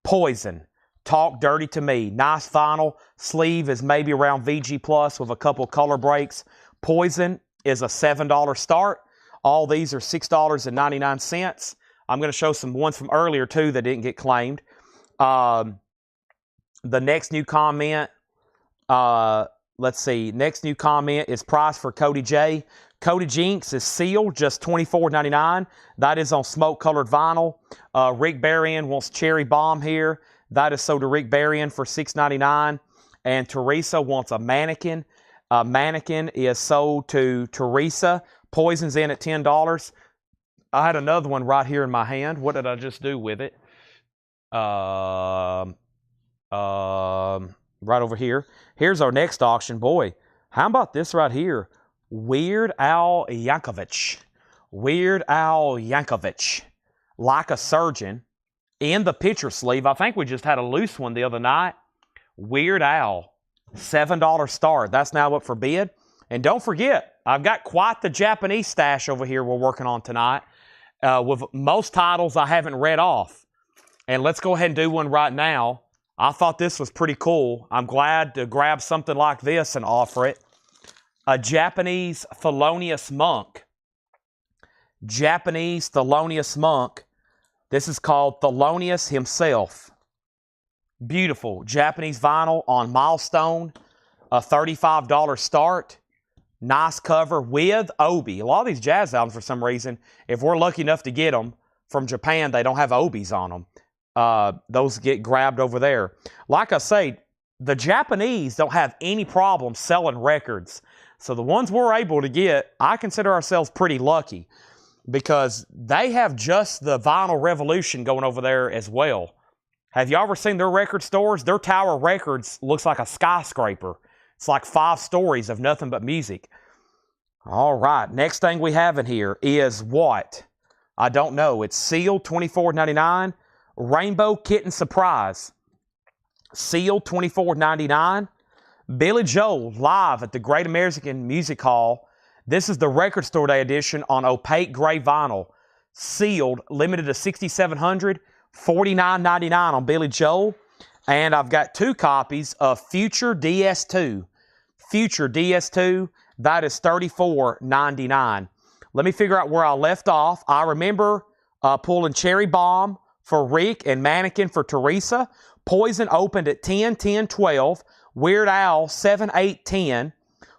Poison. Talk Dirty to Me. Nice vinyl. Sleeve is maybe around VG Plus with a couple color breaks. Poison is a $7 start. All these are $6.99. I'm going to show some ones from earlier too that didn't get claimed. The next new comment, let's see. Next new comment is price for Cody J. Cody Jinks is sealed, just $24.99. That is on smoke colored vinyl. Rick Berrien wants Cherry Bomb here. That is sold to Rick Berrien for $6.99. And Teresa wants a Mannequin. Mannequin is sold to Teresa. Poison's in at $10. I had another one right here in my hand. What did I just do with it? Right over here. Here's our next auction. Boy, how about this right here? Weird Al Yankovic. Weird Al Yankovic. Like a Surgeon. In the picture sleeve. I think we just had a loose one the other night. Weird Al. $7 start. That's now up for bid. And don't forget, I've got quite the Japanese stash over here we're working on tonight. With most titles I haven't read off. And let's go ahead and do one right now. I thought this was pretty cool. I'm glad to grab something like this and offer it. A Japanese Thelonious Monk. Japanese Thelonious Monk. This is called Thelonious himself. Beautiful. Japanese vinyl on Milestone. A $35 start. Nice cover with Obi. A lot of these jazz albums, for some reason, if we're lucky enough to get them from Japan, they don't have Obis on them. Those get grabbed over there. Like I say, the Japanese don't have any problem selling records. So the ones we're able to get, I consider ourselves pretty lucky because they have just the vinyl revolution going over there as well. Have you ever seen their record stores? Their Tower Records looks like a skyscraper. It's like 5 stories of nothing but music. All right, next thing we have in here is what? I don't know. It's sealed, $24.99. Rainbow Kitten Surprise. Sealed, $24.99. Billy Joel live at the Great American Music Hall. This is the Record Store Day edition on opaque gray vinyl. Sealed, limited to 6,700, $49.99 on Billy Joel. And I've got 2 copies of Future DS2. Future DS2, that is $34.99. Let me figure out where I left off. I remember pulling Cherry Bomb for Rick and Mannequin for Teresa. Poison opened at 10, 10, 12. Weird Al, 7, 8, 10.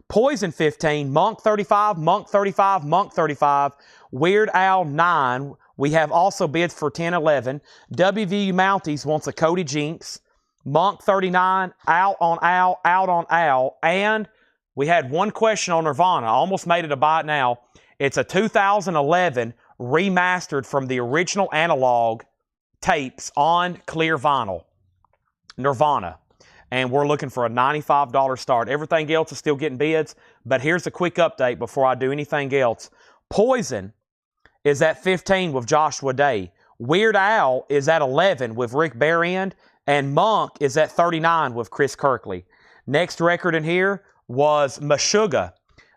Poison 15. Monk 35, Monk 35, Monk 35. Weird Al 9. We have also bids for 10, 11. WVU Mounties wants a Cody Jinks. Monk 39, out on Al, out on Al. And we had one question on Nirvana. I almost made it a buy it now. It's a 2011 remastered from the original analog tapes on clear vinyl. Nirvana. And we're looking for a $95 start. Everything else is still getting bids. But here's a quick update before I do anything else. Poison is at 15 with Joshua Day. Weird Al is at 11 with Rick Barrend. And Monk is at 39 with Chris Kirkley. Next record in here was Meshuggah.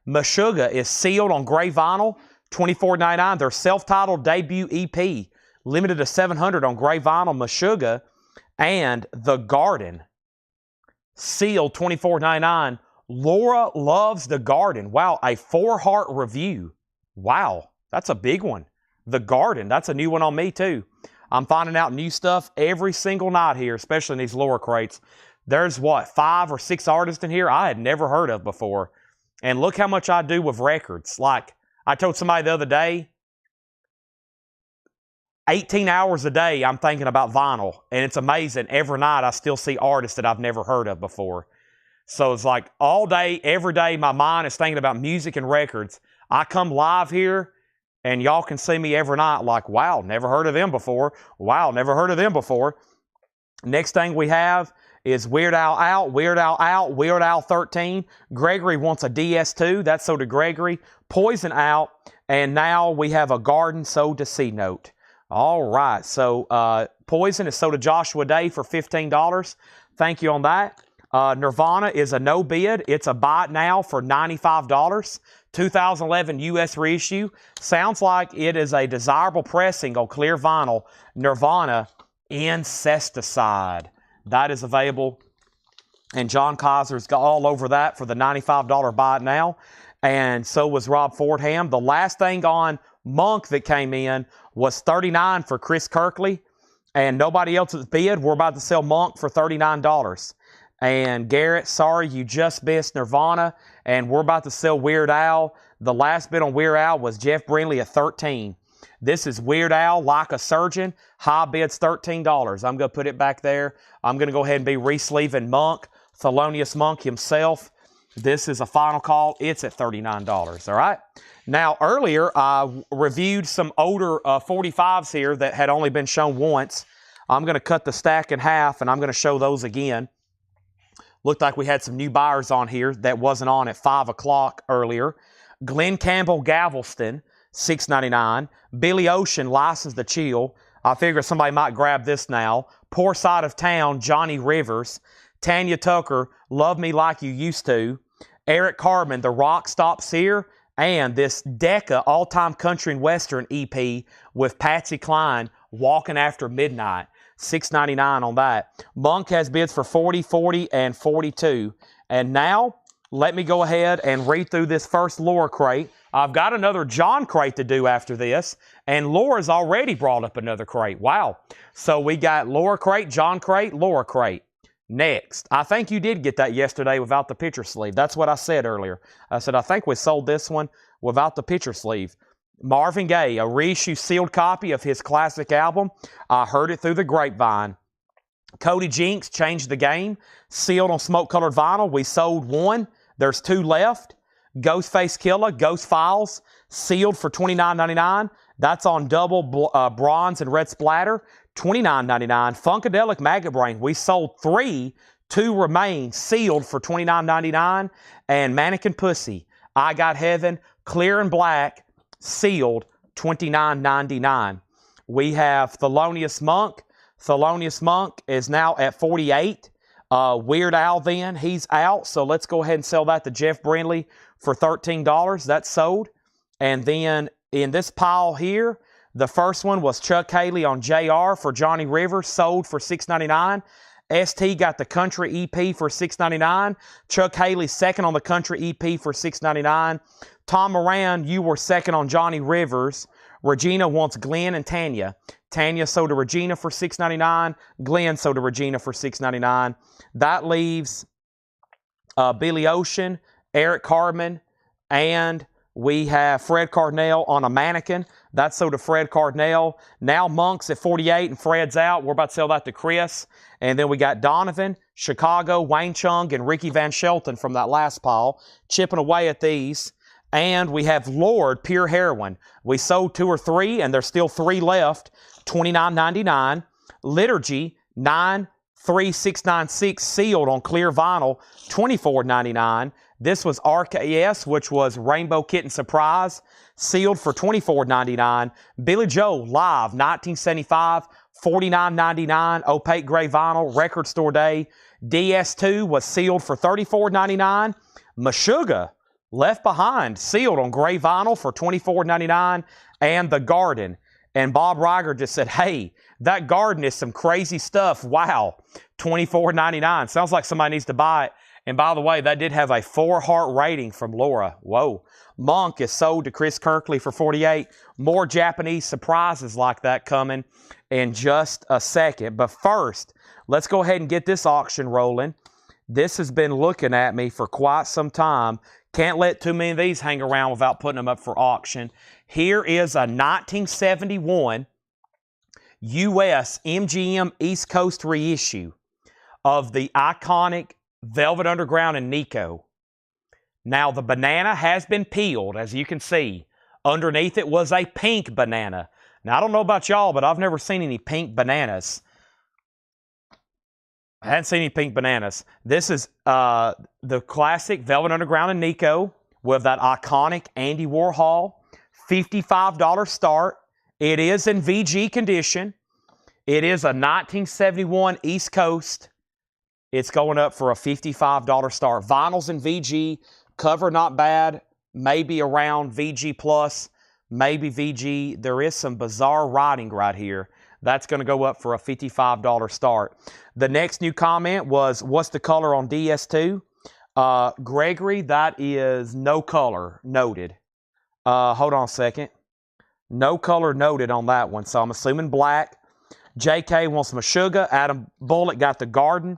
Meshuggah is sealed on gray vinyl, $24.99. Their self-titled debut EP, limited to 700 on gray vinyl, Meshuggah. And The Garden, sealed, $24.99. Laura Loves the Garden. Wow, a 4-heart review. Wow, that's a big one. The Garden, that's a new one on me too. I'm finding out new stuff every single night here, especially in these lower crates. There's what, 5 or 6 artists in here I had never heard of before. And look how much I do with records. Like, I told somebody the other day, 18 hours a day I'm thinking about vinyl. And it's amazing. Every night I still see artists that I've never heard of before. So it's like all day, every day, my mind is thinking about music and records. I come live here, and y'all can see me every night like, wow, never heard of them before. Wow, never heard of them before. Next thing we have is Weird Al out, Weird Al out, Weird Al 13. Gregory wants a DS2. That's so to Gregory. Poison out. And now we have a Garden sold to C Note. All right. So Poison is sold to Joshua Day for $15. Thank you on that. Nirvana is a no bid. It's a buy it now for $95. 2011 U.S. reissue. Sounds like it is a desirable pressing on clear vinyl. Nirvana Incesticide. That is available. And John Kaiser's got all over that for the $95 buy it now. And so was Rob Fordham. The last thing on Monk that came in was $39 for Chris Kirkley. And nobody else's bid. We're about to sell Monk for $39. And Garrett, sorry, you just missed Nirvana. And we're about to sell Weird Al. The last bid on Weird Al was Jeff Brindley at $13. This is Weird Al, Like a Surgeon. High bid's $13. I'm going to put it back there. I'm going to go ahead and be re-sleeving Monk, Thelonious Monk himself. This is a final call. It's at $39. All right. Now, earlier, I reviewed some older 45s here that had only been shown once. I'm going to cut the stack in half, and I'm going to show those again. Looked like we had some new buyers on here that wasn't on at 5 o'clock earlier. Glenn Campbell Galveston, $6.99. Billy Ocean, License to Chill. I figure somebody might grab this now. Poor Side of Town, Johnny Rivers. Tanya Tucker, Love Me Like You Used To. Eric Carmen, The Rock Stops Here. And this Decca All-Time Country and Western EP with Patsy Cline, Walking After Midnight. $6.99 on that. Monk has bids for 40, 40, and 42. And now, let me go ahead and read through this first Laura crate. I've got another John crate to do after this, and Laura's already brought up another crate. Wow. So we got Laura crate, John crate, Laura crate. Next, I think you did get that yesterday without the picture sleeve. That's what I said earlier. I said, I think we sold this one without the picture sleeve. Marvin Gaye, a reissue sealed copy of his classic album, I Heard It Through the Grapevine. Cody Jinks, Changed the Game, sealed on smoke-colored vinyl. We sold one. There's two left. Ghostface Killah, Ghost Files, sealed for $29.99. That's on double bronze and red splatter, $29.99. Funkadelic Maggot Brain, we sold three. Two remain, sealed for $29.99. And Mannequin Pussy, I Got Heaven, clear and black, sealed, $29.99. We have Thelonious Monk. Thelonious Monk is now at 48. Weird Al then, he's out. So let's go ahead and sell that to Jeff Brindley for $13. That's sold. And then in this pile here, the first one was Chuck Haley on JR for Johnny Rivers, sold for $6.99. ST got the country EP for $6.99. Chuck Haley second on the country EP for $6.99. Tom Moran, you were second on Johnny Rivers. Regina wants Glenn and Tanya. Tanya sold to Regina for $6.99. Glenn sold to Regina for $6.99. That leaves Billy Ocean, Eric Carmen, and we have Fred Cardinale on a mannequin. That's sold to Fred Cardinale. Now Monk's at 48 and Fred's out. We're about to sell that to Chris. And then we got Donovan, Chicago, Wayne Chung, and Ricky Van Shelton from that last pile, chipping away at these. And we have Lord, Pure Heroin. We sold two or three, and there's still three left, $29.99. Liturgy, 93696, sealed on clear vinyl, $24.99. This was RKS, which was Rainbow Kitten Surprise, sealed for $24.99. Billy Joe, live, 1975, $49.99, opaque gray vinyl, record store day. DS2 was sealed for $34.99. Meshuggah, Left Behind, sealed on gray vinyl for $24.99. And The Garden. And Bob Riger just said, hey, that Garden is some crazy stuff. Wow, $24.99. Sounds like somebody needs to buy it. And by the way, that did have a 4-heart rating from Laura. Whoa. Monk is sold to Chris Kirkley for $48. More Japanese surprises like that coming in just a second. But first, let's go ahead and get this auction rolling. This has been looking at me for quite some time. Can't let too many of these hang around without putting them up for auction. Here is a 1971 U.S. MGM East Coast reissue of the iconic Velvet Underground and Nico. Now, the banana has been peeled, as you can see. Underneath it was a pink banana. Now, I don't know about y'all, but I've never seen any pink bananas. I hadn't seen any pink bananas. This is the classic Velvet Underground and Nico with that iconic Andy Warhol. $55 start. It is in VG condition. It is a 1971 East Coast. It's going up for a $55 start. Vinyls in VG. Cover not bad. Maybe around VG plus. Maybe VG. There is some bizarre writing right here. That's going to go up for a $55 start. The next new comment was, what's the color on DS2? Gregory, that is no color noted. Hold on a second. No color noted on that one, so I'm assuming black. JK wants Meshuggah. Adam Bullock got The Garden.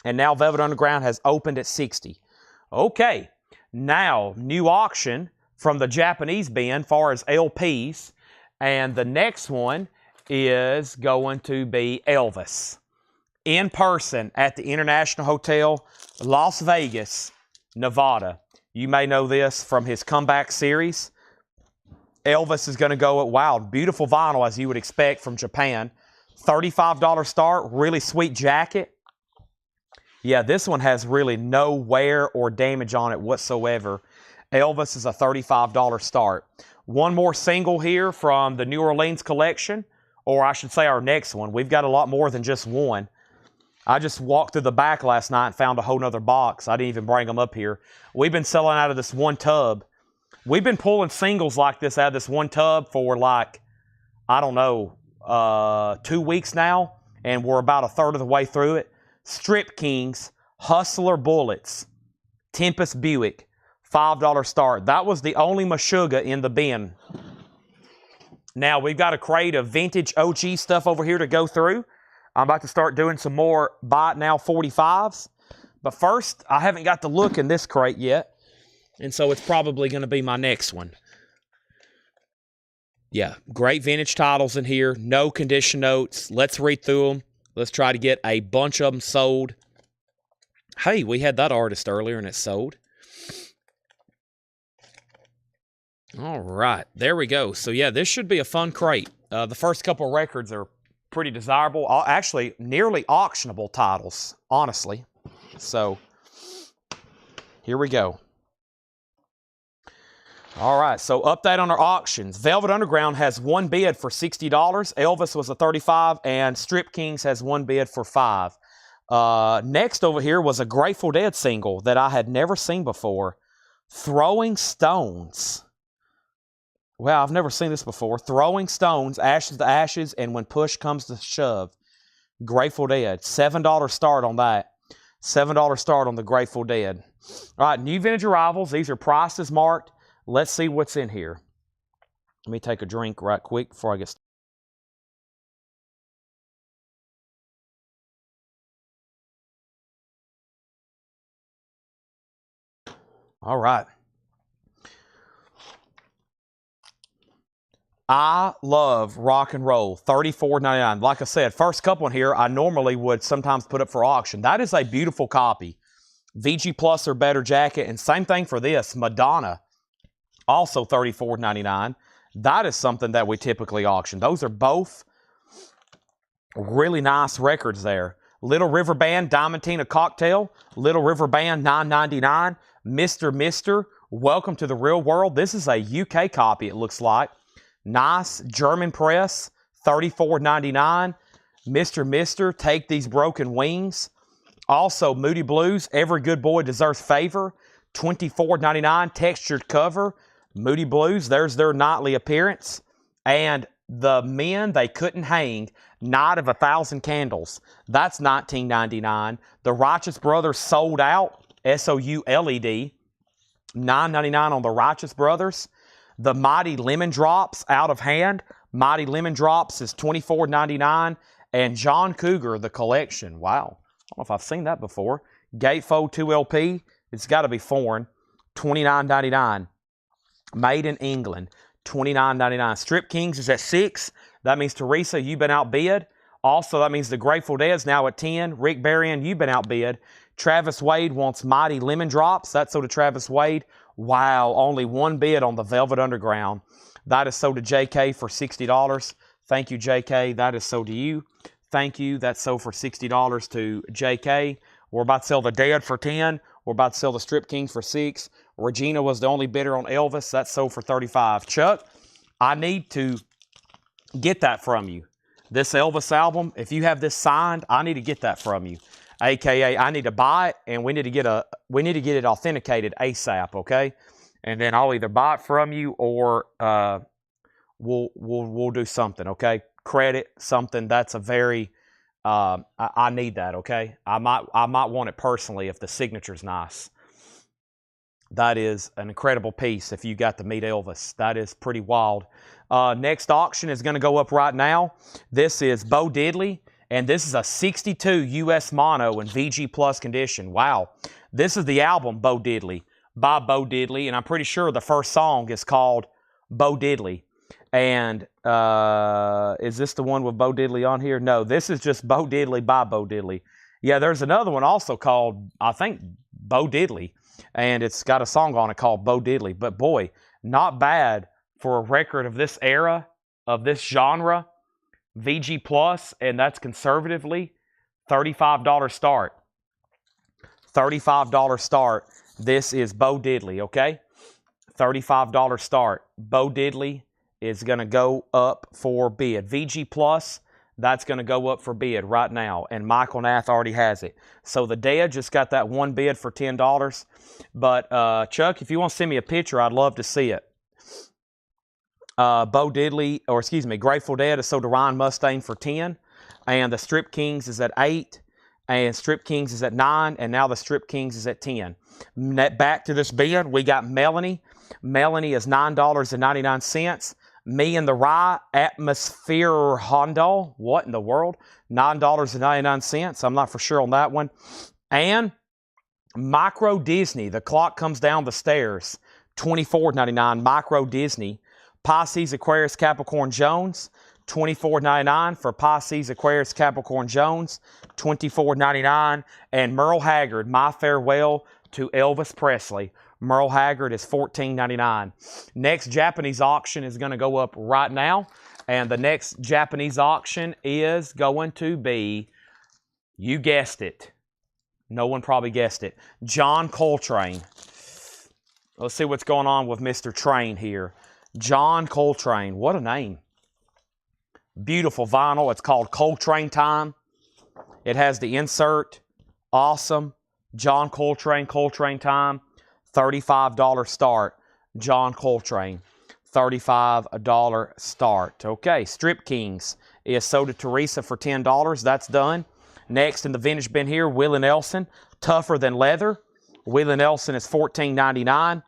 And now Velvet Underground has opened at 60. Okay, now new auction from the Japanese bin far as LPs. And the next one is going to be Elvis. In person at the International Hotel, Las Vegas, Nevada. You may know this from his comeback series. Elvis is going to go at, wow, beautiful vinyl as you would expect from Japan. $35 start, really sweet jacket. Yeah, this one has really no wear or damage on it whatsoever. Elvis is a $35 start. One more single here from the New Orleans collection, or I should say our next one. We've got a lot more than just one. I just walked through the back last night and found a whole nother box. I didn't even bring them up here. We've been selling out of this one tub. We've been pulling singles like this out of this one tub for like, I don't know, 2 weeks now, and we're about a third of the way through it. Strip Kings, Hustler Bullets, Tempest Buick, $5 start. That was the only Meshuggah in the bin. Now, we've got a crate of vintage OG stuff over here to go through. I'm about to start doing some more Buy It Now 45s. But first, I haven't got to look in this crate yet, and so it's probably going to be my next one. Yeah, great vintage titles in here. No condition notes. Let's read through them. Let's try to get a bunch of them sold. Hey, we had that artist earlier and it sold. All right, there we go. So yeah, this should be a fun crate. The first couple of records are pretty desirable. Actually, nearly auctionable titles, honestly. So here we go. All right, so update on our auctions. Velvet Underground has one bid for $60. Elvis was a $35, and Strip Kings has one bid for $5. Next over here was a Grateful Dead single that I had never seen before. Throwing Stones. Wow, I've never seen this before. Throwing Stones, Ashes to Ashes, and When Push Comes to Shove. Grateful Dead. $7 start on that. $7 start on the Grateful Dead. All right, new vintage arrivals. These are prices marked. Let's see what's in here. Let me take a drink right quick before I get started. All right. I love rock and roll, $34.99. Like I said, first couple in here, I normally would sometimes put up for auction. That is a beautiful copy. VG Plus or better jacket, and same thing for this, Madonna. Also $34.99. That is something that we typically auction. Those are both really nice records there. Little River Band, Diamantina Cocktail. Little River Band, $9.99. Mr. Mister, Welcome to the Real World. This is a UK copy, it looks like. Nice German press, $34.99. Mr. Mister, Take These Broken Wings. Also, Moody Blues, Every Good Boy Deserves Favor, $24.99. Textured cover. Moody Blues, there's their nightly appearance. And the Men They Couldn't Hang, Night of 1,000 Candles. That's $19.99. The Righteous Brothers Sold Out, SOULED, $9.99 on the Righteous Brothers. The Mighty Lemon Drops, Out of Hand. Mighty Lemon Drops is $24.99. And John Cougar, The Collection. Wow. I don't know if I've seen that before. Gatefold 2LP. It's got to be foreign. $29.99. Made in England, $29.99. Strip Kings is at $6. That means, Teresa, you've been outbid. Also, that means the Grateful Dead's now at $10. Rick Berrien, you've been outbid. Travis Wade wants Mighty Lemon Drops. That's sold to Travis Wade. Wow, only one bid on the Velvet Underground. That is sold to JK for $60. Thank you, JK. That is sold to you. Thank you. That's sold for $60 to JK. We're about to sell the Dead for $10. We're about to sell the Strip Kings for $6. Regina was the only bidder on Elvis. That's sold for $35. Chuck, I need to get that from you. This Elvis album, if you have this signed, I need to get that from you. AKA, I need to buy it, and we need to get it authenticated ASAP, okay? And then I'll either buy it from you or we'll do something, okay? Credit something. That's a very I need that, okay? I might want it personally if the signature's nice. That is an incredible piece if you got to meet Elvis. That is pretty wild. Next auction is going to go up right now. This is Bo Diddley, and this is a 62 US mono in VG Plus condition. Wow. This is the album Bo Diddley by Bo Diddley, and I'm pretty sure the first song is called Bo Diddley. And is this the one with Bo Diddley on here? No, this is just Bo Diddley by Bo Diddley. Yeah, there's another one also called, I think, Bo Diddley. And it's got a song on it called Bo Diddley. But boy, not bad for a record of this era, of this genre. VG Plus, and that's conservatively $35 start. $35 start. This is Bo Diddley, okay? $35 start. Bo Diddley is going to go up for bid. VG Plus, that's going to go up for bid right now. And Michael Nath already has it. So the Dead just got that one bid for $10. But Chuck, if you want to send me a picture, I'd love to see it. Bo Diddley, or excuse me, Grateful Dead is sold to Ryan Mustaine for 10. And the Strip Kings is at 8. And Strip Kings is at 9. And now the Strip Kings is at 10. Back to this bid, we got Melanie. Melanie is $9.99. Me and the Rye, Atmosphere Honda. What in the world? $9.99. I'm not for sure on that one. And Micro Disney. The clock comes down the stairs. $24.99. Micro Disney. Pisces Aquarius Capricorn Jones. $24.99 for Pisces Aquarius Capricorn Jones. $24.99. And Merle Haggard, My Farewell to Elvis Presley. Merle Haggard is $14.99. Next Japanese auction is going to go up right now. And the next Japanese auction is going to be, you guessed it. No one probably guessed it. John Coltrane. Let's see what's going on with Mr. Train here. John Coltrane. What a name. Beautiful vinyl. It's called Coltrane Time. It has the insert. Awesome. John Coltrane, Coltrane Time. $35 start. John Coltrane. $35 start. Okay, Strip Kings is sold to Teresa for $10. That's done. Next in the vintage bin here, Willie Nelson. Tougher Than Leather. Willie Nelson is $14.99.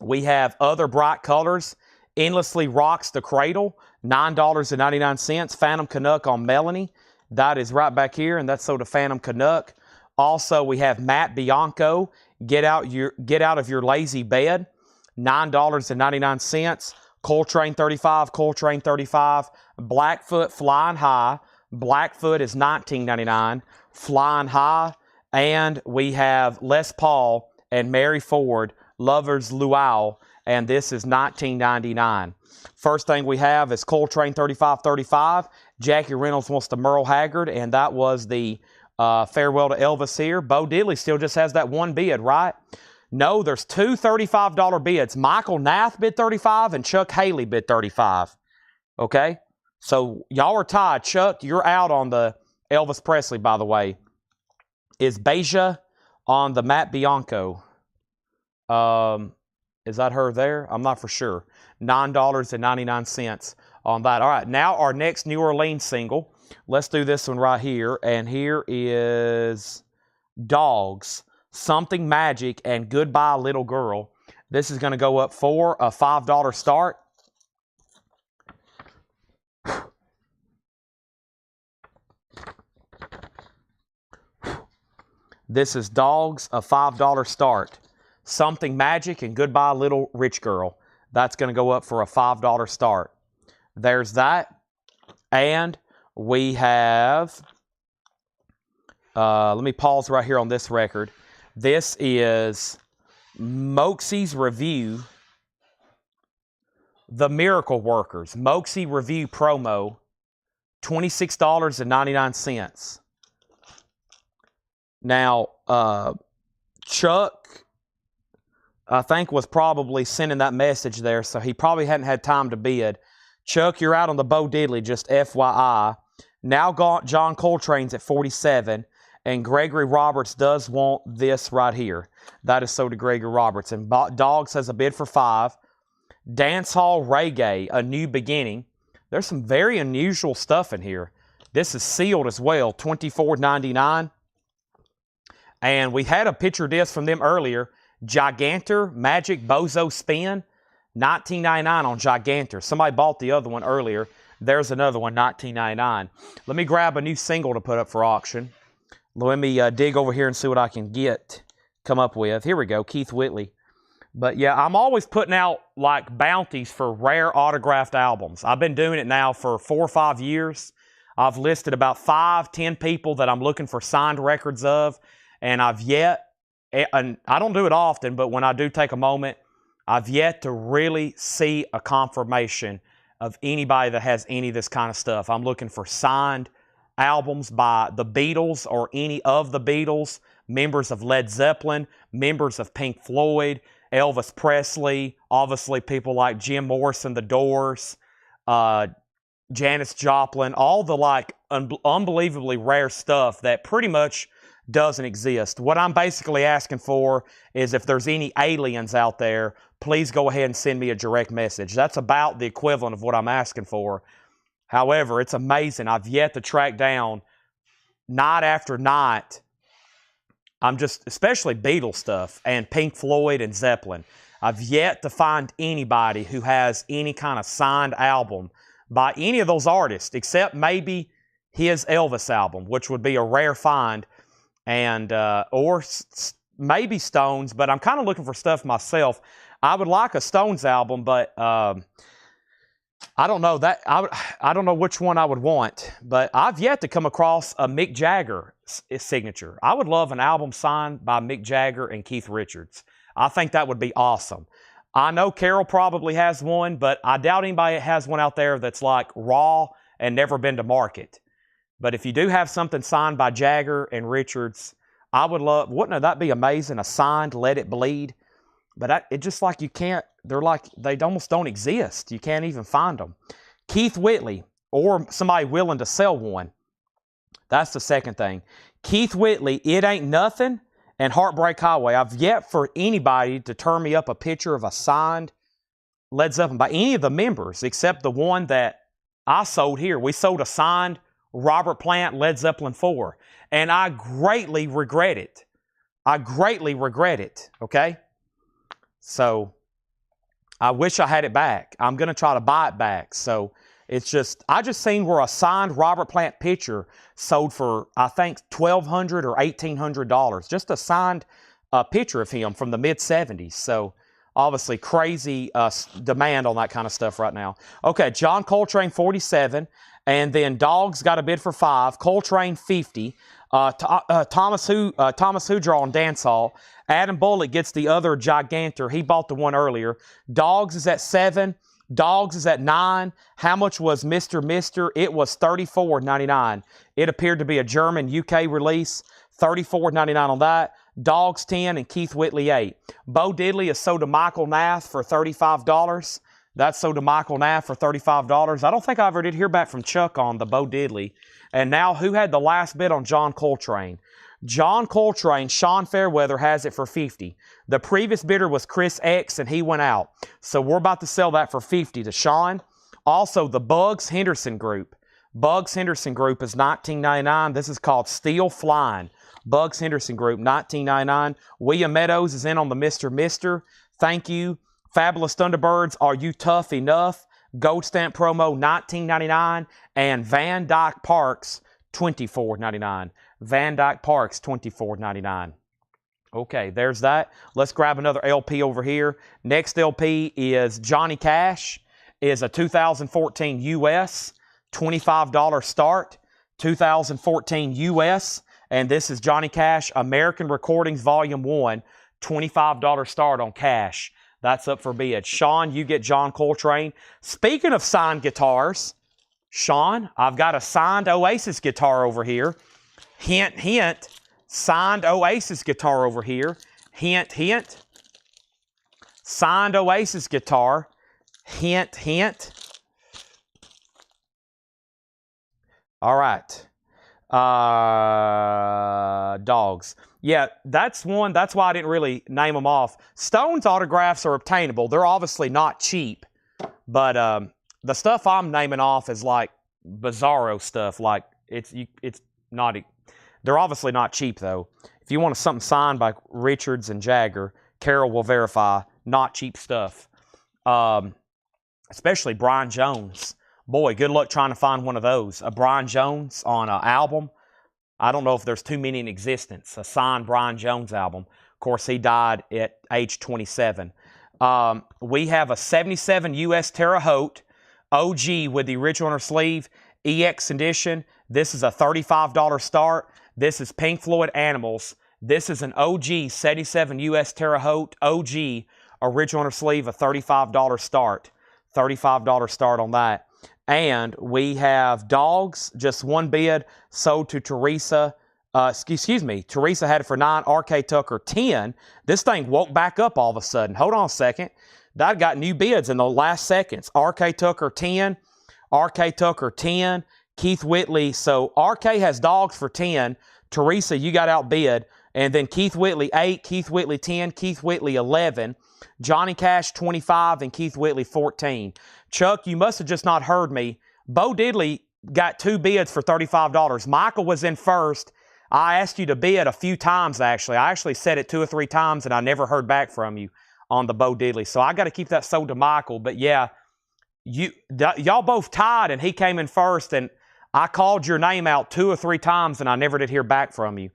We have Other Bright Colors. Endlessly Rocks the Cradle. $9.99. Phantom Canuck on Melanie. That is right back here, and that's sold to Phantom Canuck. Also, we have Matt Bianco. Get out of your lazy bed. $9.99. Coltrane 35, Coltrane 35. Blackfoot Flying High. Blackfoot is $19.99. Flying High. And we have Les Paul and Mary Ford, Lovers Luau, and this is $19.99. First thing we have is Coltrane 3535. Jackie Reynolds wants the Merle Haggard, and that was the Farewell to Elvis here. Bo Diddley still just has that one bid, right? No, there's two $35 bids. Michael Nath bid $35 and Chuck Haley bid $35. Okay? So y'all are tied. Chuck, you're out on the Elvis Presley, by the way. Is Beja on the Matt Bianco? Is that her there? I'm not for sure. $9.99 on that. All right, now our next New Orleans single. Let's do this one right here. And here is Dogs, Something Magic, and Goodbye Little Girl. This is going to go up for a $5 start. This is Dogs, a $5 start. Something Magic and Goodbye Little Rich Girl. That's going to go up for a $5 start. There's that. And we have, let me pause right here on this record. This is Moxie's Review, The Miracle Workers. Moxie Review promo, $26.99. Now, Chuck, I think, was probably sending that message there, so he probably hadn't had time to bid. Chuck, you're out on the Bo Diddley, just FYI. Now John Coltrane's at 47, and Gregory Roberts does want this right here. That is sold to Gregory Roberts. And Dogs has a bid for 5. Dancehall Reggae, A New Beginning. There's some very unusual stuff in here. This is sealed as well, $24.99. And we had a picture disc from them earlier. Gigantor Magic Bozo Spin, $19.99 on Gigantor. Somebody bought the other one earlier. There's another one, $19.99. Let me grab a new single to put up for auction. Let me dig over here and see what I can come up with. Here we go, Keith Whitley. But yeah, I'm always putting out like bounties for rare autographed albums. I've been doing it now for 4 or 5 years. I've listed about 5, 10 people that I'm looking for signed records of, and and I don't do it often, but when I do take a moment, I've yet to really see a confirmation of anybody that has any of this kind of stuff. I'm looking for signed albums by the Beatles or any of the Beatles, members of Led Zeppelin, members of Pink Floyd, Elvis Presley, obviously people like Jim Morrison, The Doors, Janis Joplin, all the like unbelievably rare stuff that pretty much doesn't exist. What I'm basically asking for is if there's any aliens out there, please go ahead and send me a direct message. That's about the equivalent of what I'm asking for. However, it's amazing. I've yet to track down night after night. I'm just, especially Beatles stuff and Pink Floyd and Zeppelin. I've yet to find anybody who has any kind of signed album by any of those artists, except maybe his Elvis album, which would be a rare find, and or maybe Stones. But I'm kind of looking for stuff myself. I would like a Stones album, but I don't know that I don't know which one I would want. But I've yet to come across a Mick Jagger signature. I would love an album signed by Mick Jagger and Keith Richards. I think that would be awesome. I know Carol probably has one, but I doubt anybody has one out there that's like raw and never been to market. But if you do have something signed by Jagger and Richards, I would love, wouldn't that be amazing? A signed Let It Bleed. But it just like you can't, they're like, they almost don't exist. You can't even find them. Keith Whitley, or somebody willing to sell one. That's the second thing. Keith Whitley, It Ain't Nothing, and Heartbreak Highway. I've yet for anybody to turn me up a picture of a signed Led Zeppelin by any of the members, except the one that I sold here. We sold a signed Robert Plant Led Zeppelin 4, and I greatly regret it. I greatly regret it, okay? So I wish I had it back. I'm going to try to buy it back. So it's just, I just seen where a signed Robert Plant picture sold for, I think, $1,200 or $1,800. Just a signed picture of him from the mid-'70s. So obviously crazy demand on that kind of stuff right now. Okay, John Coltrane, 47. And then Dogs got a bid for 5. Coltrane, 50. Thomas Hoodra on Dancehall. Adam Bullock gets the other Gigantor. He bought the one earlier. Dogs is at 7. Dogs is at 9. How much was Mr. Mister? It was $34.99. It appeared to be a German UK release. $34.99 on that. Dogs 10 and Keith Whitley 8. Bo Diddley is sold to Michael Nath for $35. That's sold to Michael Nath for $35. I don't think I ever did hear back from Chuck on the Bo Diddley. And now, who had the last bid on John Coltrane? John Coltrane, Sean Fairweather has it for $50. The previous bidder was Chris X, and he went out. So we're about to sell that for $50 to Sean. Also, the Bugs Henderson Group. Bugs Henderson Group is $19.99. This is called Steel Flying. Bugs Henderson Group, $19.99. William Meadows is in on the Mr. Mister. Thank you. Fabulous Thunderbirds, Are You Tough Enough? Gold Stamp promo, $19.99. And Van Dyke Parks, $24.99. Van Dyke Parks, $24.99. Okay, there's that. Let's grab another LP over here. Next LP is Johnny Cash. Is a 2014 US, $25 start. 2014 US. And this is Johnny Cash, American Recordings Volume 1, $25 start on Cash. That's up for bid. Sean, you get John Coltrane. Speaking of signed guitars, Sean, I've got a signed Oasis guitar over here. Hint, hint. Signed Oasis guitar over here. Hint, hint. Signed Oasis guitar. Hint, hint. All right. Dogs. Yeah, that's one. That's why I didn't really name them off. Stones autographs are obtainable. They're obviously not cheap, but the stuff I'm naming off is like bizarro stuff. Like it's not. They're obviously not cheap though. If you want something signed by Richards and Jagger, Carol will verify. Not cheap stuff. Especially Brian Jones. Boy, good luck trying to find one of those. A Brian Jones on an album. I don't know if there's too many in existence. A signed Brian Jones album. Of course, he died at age 27. We have a 77 US Terre Haute OG with the original inner sleeve EX edition. This is a $35 start. This is Pink Floyd Animals. This is an OG 77 US Terre Haute OG original inner sleeve, a $35 start. $35 start on that. And we have Dogs, just one bid, sold to Teresa Excuse me. Teresa had it for 9. RK Tucker 10. This thing woke back up all of a sudden. Hold on a second. That got new bids in the last seconds. RK Tucker 10. RK Tucker 10. Keith Whitley. So RK has dogs for 10. Teresa, you got outbid. And then Keith Whitley 8. Keith Whitley 10. Keith Whitley 11. Johnny Cash 25. And Keith Whitley 14. Chuck, you must have just not heard me. Bo Diddley got 2 bids for $35. Michael was in first. I asked you to bid a few times, actually. I actually said it 2 or 3 times, and I never heard back from you on the Bo Diddley. So I got to keep that sold to Michael. But, yeah, y'all both tied, and he came in first, and I called your name out 2 or 3 times, and I never did hear back from you.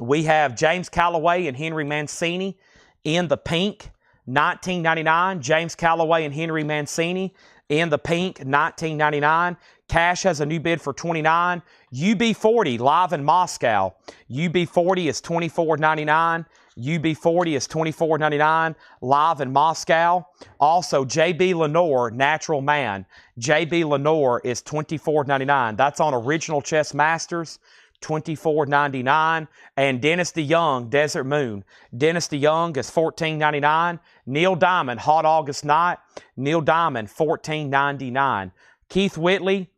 We have James Callaway and Henry Mancini in the pink, $19.99. James Callaway and Henry Mancini in the pink, $19.99. Cash has a new bid for $29. UB40 live in Moscow. UB40 is $24.99. UB40 is $24.99 live in Moscow. Also, JB Lenore, Natural Man. JB Lenore is $24.99. That's on Original Chess Masters. $24.99. And Dennis DeYoung, Desert Moon. Dennis DeYoung is $14.99. Neil Diamond, Hot August Night. Neil Diamond, $14.99. Keith Whitley,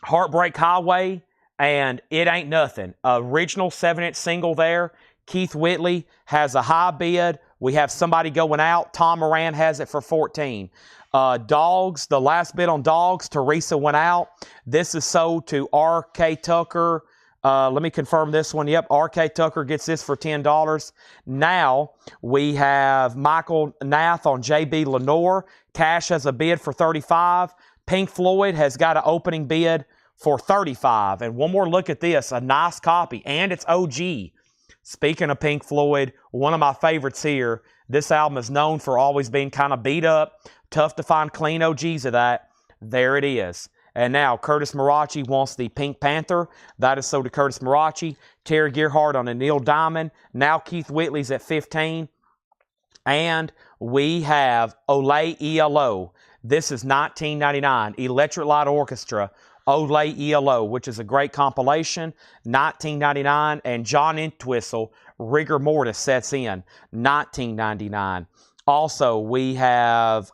Heartbreak Highway, and It Ain't Nothing. Original 7-inch single there. Keith Whitley has a high bid. We have somebody going out. Tom Moran has it for $14. Dogs, the last bid on Dogs, Teresa went out. This is sold to RK Tucker. Let me confirm this one. Yep, RK Tucker gets this for $10. Now we have Michael Nath on JB Lenore. Cash has a bid for $35. Pink Floyd has got an opening bid for $35. And one more look at this, a nice copy, and it's OG. Speaking of Pink Floyd, one of my favorites here. This album is known for always being kind of beat up. Tough to find clean OGs of that. There it is. And now Curtis Marachi wants the Pink Panther. That is sold to Curtis Marachi. Terry Gearhart on a Neil Diamond. Now Keith Whitley's at $15. And we have Olay ELO. This is $19.99. Electric Light Orchestra, Olay ELO, which is a great compilation, $19.99. And John Entwistle, Rigor Mortis sets in, $19.99. Also, we have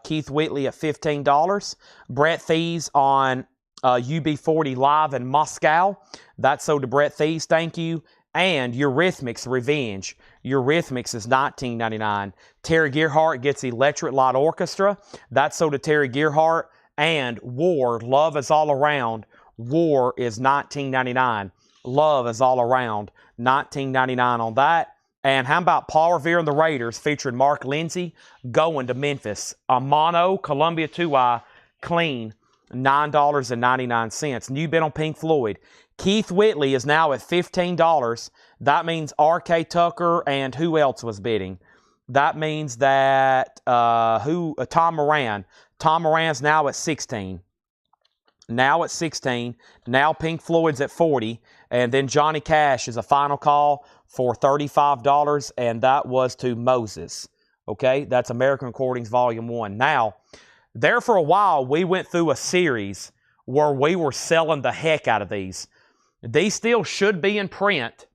Keith Whitley at $15. Brett Thies on UB40 live in Moscow. That's sold to Brett Thies. Thank you. And Eurythmics Revenge. Eurythmics is $19.99. Terry Gearhart gets Electric Light Orchestra. That's sold to Terry Gearhart. And War, Love is All Around. War is $19.99. Love is All Around. $19.99 on that. And how about Paul Revere and the Raiders featuring Mark Lindsay going to Memphis? A mono Columbia 2i clean, $9.99. New bid on Pink Floyd. Keith Whitley is now at $15. That means RK Tucker and who else was bidding? That means that Tom Moran. Tom Moran's now at $16. Now at $16. Now Pink Floyd's at $40. And then Johnny Cash is a final call for $35, and that was to Moses. Okay, that's American Recordings Volume 1. Now, there for a while, we went through a series where we were selling the heck out of these. These still should be in print,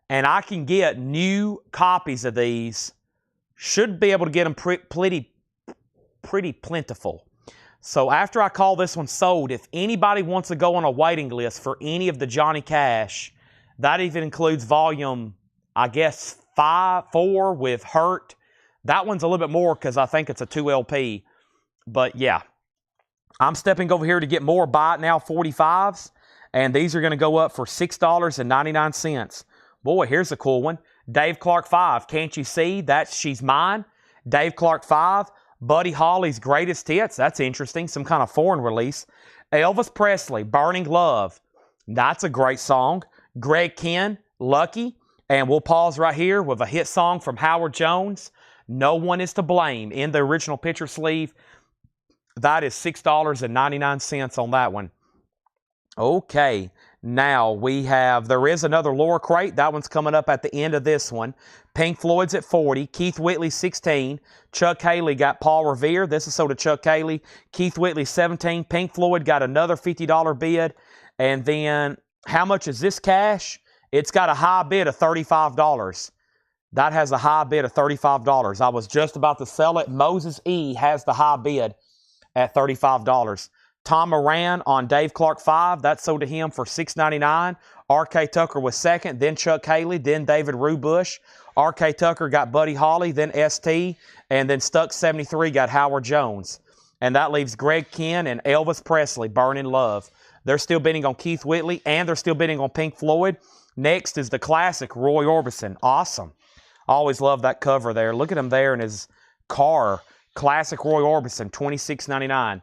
and I can get new copies of these. Should be able to get them pretty plentiful. So after I call this one sold, if anybody wants to go on a waiting list for any of the Johnny Cash, that even includes volume, I guess, 4 with Hurt. That one's a little bit more because I think it's a 2 LP. But yeah, I'm stepping over here to get more Buy It Now 45s. And these are going to go up for $6.99. Boy, here's a cool one. Dave Clark 5. Can't you see? That's She's Mine. Dave Clark 5. Buddy Holly's Greatest Hits. That's interesting. Some kind of foreign release. Elvis Presley, Burning Love. That's a great song. Greg Kihn, Lucky. And we'll pause right here with a hit song from Howard Jones, No One Is to Blame, in the original picture sleeve. That is $6.99 on that one. Okay, now we have, there is another Laura crate. That one's coming up at the end of this one. Pink Floyd's at $40. Keith Whitley, $16. Chuck Haley got Paul Revere. This is sold to Chuck Haley. Keith Whitley, $17. Pink Floyd got another $50 bid. And then How much is this cash? It's got a high bid of $35. That has a high bid of $35. I was just about to sell it. Moses E has the high bid at $35. Tom Moran on Dave Clark 5, that sold to him for $6.99. R.K. Tucker was second, then Chuck Haley, then David Rubush. R.K. Tucker got Buddy Holly, then S.T., and then Stuck 73 got Howard Jones. And that leaves Greg Kihn and Elvis Presley, Burning Love. They're still bidding on Keith Whitley, and they're still bidding on Pink Floyd. Next is the classic Roy Orbison. Awesome. I always love that cover there. Look at him there in his car. Classic Roy Orbison, $26.99.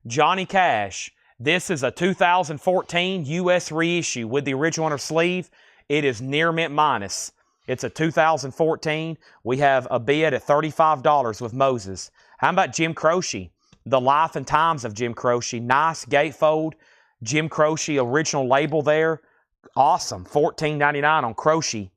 Johnny Cash. This is a 2014 U.S. reissue with the original on her sleeve. It is near mint minus. It's a 2014. We have a bid at $35 with Moses. How about Jim Croce? The Life and Times of Jim Croce. Nice gatefold. Jim Croce original label there. Awesome. $14.99 on Croce.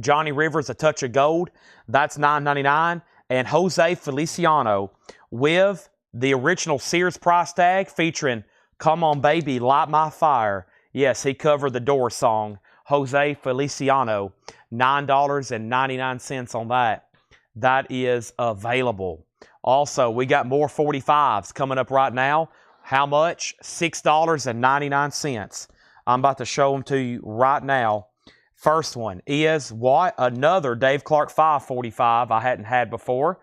Johnny Rivers, A Touch of Gold. That's $9.99. And Jose Feliciano with the original Sears price tag featuring Come On Baby, Light My Fire. Yes, he covered the Doors song. Jose Feliciano, $9.99 on that. That is available. Also, we got more 45s coming up right now. How much? $6.99. I'm about to show them to you right now. First one is what? Another Dave Clark 545 I hadn't had before.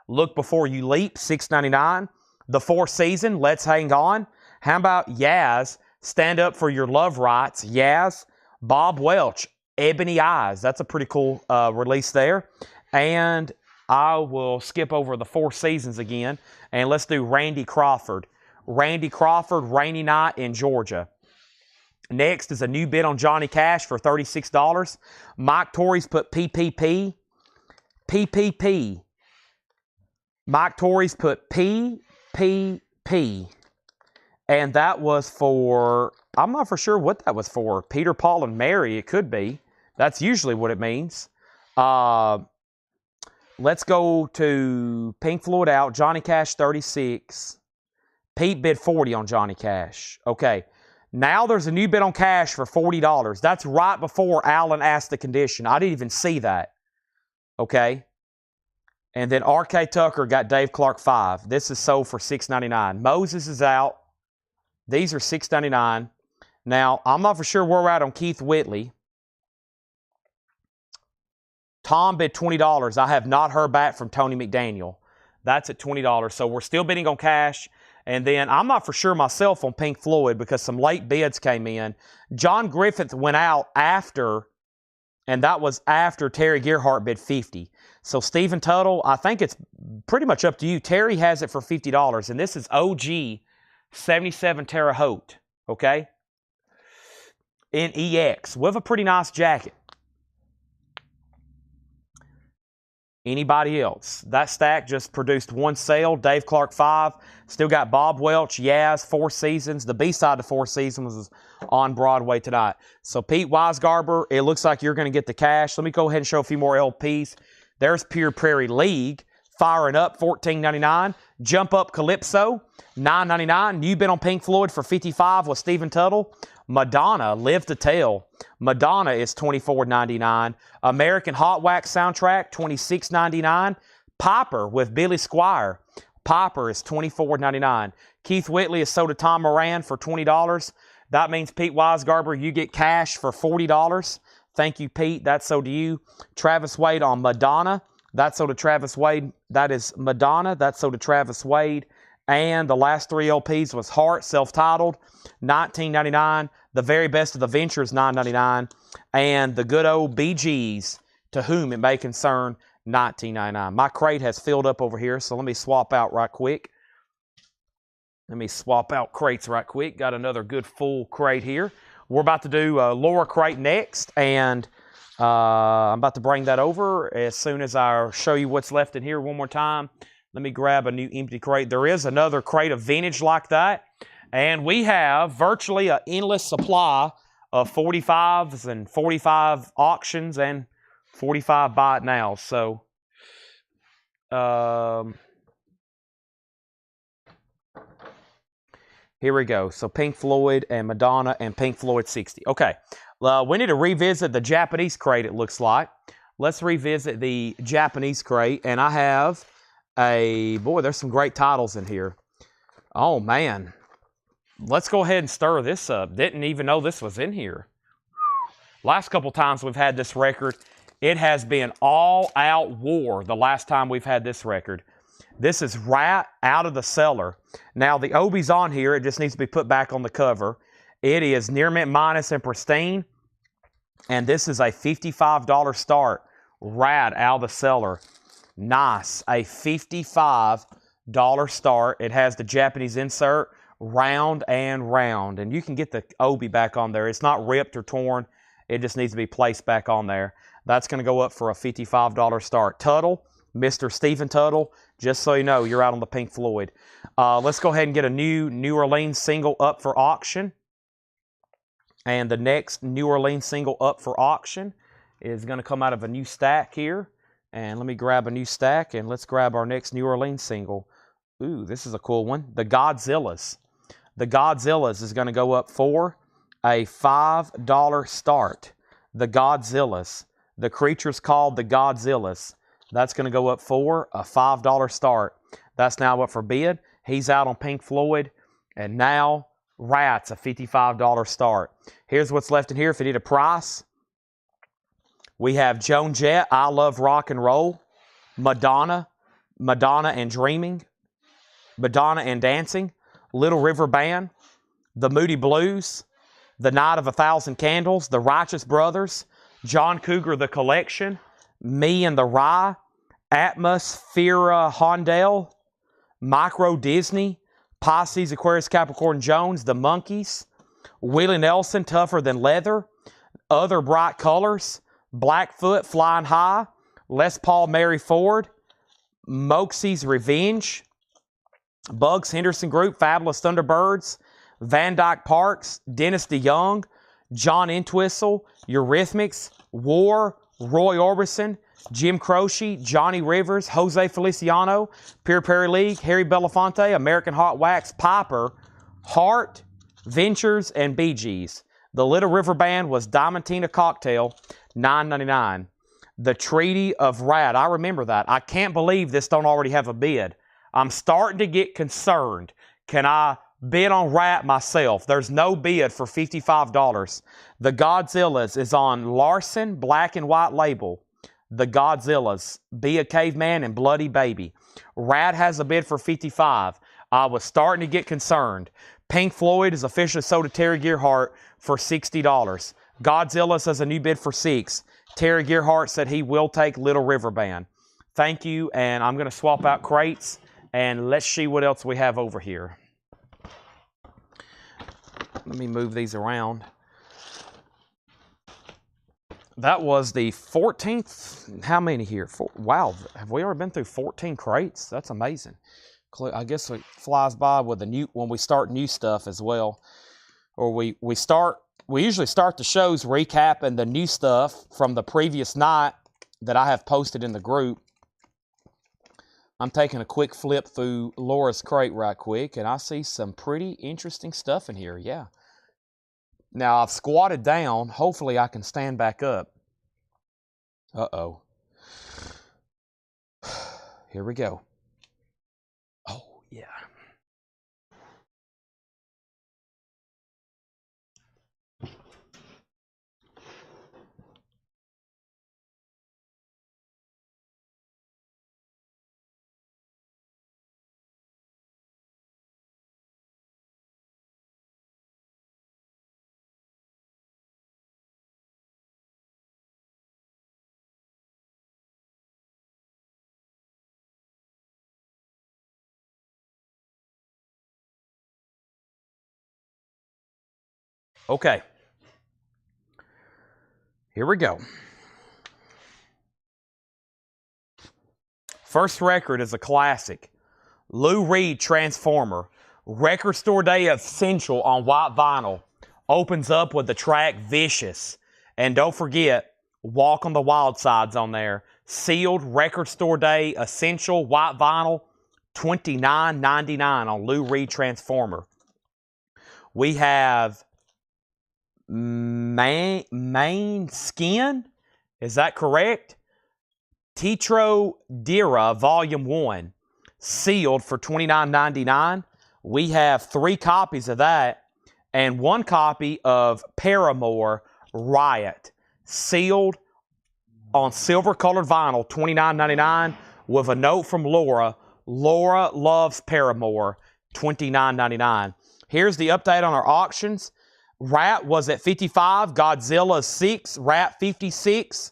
Look Before You Leap, $6.99. The Four Season, Let's Hang On. How about Yaz, Stand Up for Your Love Rights? Yaz. Bob Welch, Ebony Eyes. That's a pretty cool release there. And I will skip over the Four Seasons again, and let's do Randy Crawford. Randy Crawford, Rainy Night in Georgia. Next is a new bid on Johnny Cash for $36. Mike Torres put PPP. PPP. Mike Torres put PPP. And that was for, I'm not for sure what that was for. Peter, Paul, and Mary, it could be. That's usually what it means. Let's go to Pink Floyd out. Johnny Cash, 36. Pete bid 40 on Johnny Cash. Okay. Now there's a new bid on Cash for $40. That's right before Alan asked the condition. I didn't even see that. Okay. And then R.K. Tucker got Dave Clark 5. This is sold for $6.99. Moses is out. These are $6.99. Now, I'm not for sure where we're at on Keith Whitley. Tom bid $20. I have not heard back from Tony McDaniel. That's at $20. So we're still bidding on Cash. And then I'm not for sure myself on Pink Floyd because some late bids came in. John Griffith went out after, and that was after Terry Gerhart bid $50. So Stephen Tuttle, I think it's pretty much up to you. Terry has it for $50, and this is OG 77 Terre Haute, okay? In EX with a pretty nice jacket. Anybody else? That stack just produced one sale. Dave Clark 5. Still got Bob Welch, Yaz, Four Seasons. The B-side to Four Seasons was on Broadway tonight. So Pete Weisgarber, it looks like you're going to get the cash. Let me go ahead and show a few more LPs. There's Pure Prairie League, firing up, $14.99. Jump Up Calypso, $9.99. New bid on Pink Floyd for $55 with Stephen Tuttle. Madonna, Live to Tell. Madonna is $24.99. American Hot Wax soundtrack, $26.99. Piper with Billy Squier. Piper is $24.99. Keith Whitley is sold to Tom Moran for $20. That means Pete Weisgarber, you get cash for $40. Thank you, Pete. That's sold to you. Travis Wade on Madonna. That's sold to Travis Wade. That is Madonna. That's sold to Travis Wade. And the last three LPs was Heart, self-titled, $19.99. The Very Best of the Ventures, $9.99. And the good old Bee Gees, To Whom It May Concern, $19.99. My crate has filled up over here, so let me swap out right quick. Let me swap out crates right quick. Got another good full crate here. We're about to do Laura crate next, and I'm about to bring that over as soon as I show you what's left in here one more time. Let me grab a new empty crate. There is another crate of vintage like that, and we have virtually an endless supply of 45s and 45 auctions and 45 buy it now. So, Here we go. So Pink Floyd and Madonna and Pink Floyd 60. Okay. We need to revisit the Japanese crate, it looks like. Let's revisit the Japanese crate. And I have boy, there's some great titles in here. Oh, man. Let's go ahead and stir this up. Didn't even know this was in here. Last couple times we've had this record, it has been all-out war the last time we've had this record. This is right out of the cellar. Now, the Obi's on here. It just needs to be put back on the cover. It is near mint minus and pristine. And this is a $55 start right out of the cellar. Nice. A $55 start. It has the Japanese insert, round and round. And you can get the Obi back on there. It's not ripped or torn. It just needs to be placed back on there. That's going to go up for a $55 start. Tuttle, Mr. Stephen Tuttle, just so you know, you're out on the Pink Floyd. Let's go ahead and get a New Orleans single up for auction. And the next New Orleans single up for auction is going to come out of a new stack here. And let me grab a new stack, and let's grab our next New Orleans single. Ooh, this is a cool one. The Godzillas. The Godzillas is going to go up for a $5 start. The Godzillas. The creature's called the Godzillas. That's going to go up for a $5 start. That's now up for bid. He's out on Pink Floyd. And now, Rat's a $55 start. Here's what's left in here if you need a price. We have Joan Jett, I Love Rock and Roll. Madonna, Madonna and Dreaming. Madonna and Dancing. Little River Band. The Moody Blues. The Night of a Thousand Candles. The Righteous Brothers. John Cougar, The Collection. Me and the Rye. Atmosphera Hondell. Micro Disney. Pisces, Aquarius, Capricorn, Jones. The Monkees. Willie Nelson, Tougher Than Leather. Other Bright Colors. Blackfoot, Flying High. Les Paul, Mary Ford. Moxie's Revenge. Bugs Henderson Group, Fabulous Thunderbirds. Van Dyke Parks, Dennis DeYoung. John Entwistle, Eurythmics. War, Roy Orbison. Jim Croce, Johnny Rivers, Jose Feliciano, Pure Perry League, Harry Belafonte, American Hot Wax, Piper, Hart, Ventures, and Bee Gees. The Little River Band was Diamantina Cocktail, $9.99. The Treaty of Rat, I remember that. I can't believe this don't already have a bid. I'm starting to get concerned. Can I bid on Rat myself? There's no bid for $55. The Godzillas is on Larson Black and White label. The Godzillas, Be a Caveman and Bloody Baby. Rat has a bid for $55. I was starting to get concerned. Pink Floyd is officially sold to Terry Gearhart for $60. Godzillas has a new bid for $6. Terry Gearhart said he will take Little River Band. Thank you, and I'm going to swap out crates, and let's see what else we have over here. Let me move these around. That was the 14th. How many here? Wow, have we already been through 14 crates? That's amazing. I guess it flies by with when we start new stuff as well. Or we usually start the shows recapping the new stuff from the previous night that I have posted in the group. I'm taking a quick flip through Laura's crate right quick, and I see some pretty interesting stuff in here, yeah. Now, I've squatted down. Hopefully, I can stand back up. Uh-oh. Here we go. Oh, yeah. Okay. Here we go. First record is a classic. Lou Reed, Transformer. Record Store Day Essential on white vinyl. Opens up with the track Vicious. And don't forget, Walk on the Wild Side's on there. Sealed Record Store Day Essential white vinyl, $29.99 on Lou Reed Transformer. We have Main Skin. Is that correct? Tetro Dira Volume 1, sealed for $29.99. We have 3 copies of that and 1 copy of Paramore Riot, sealed on silver-colored vinyl, $29.99, with a note from Laura. Laura loves Paramore, $29.99. Here's the update on our auctions. Rat was at 55, Godzilla 6, Rat 56.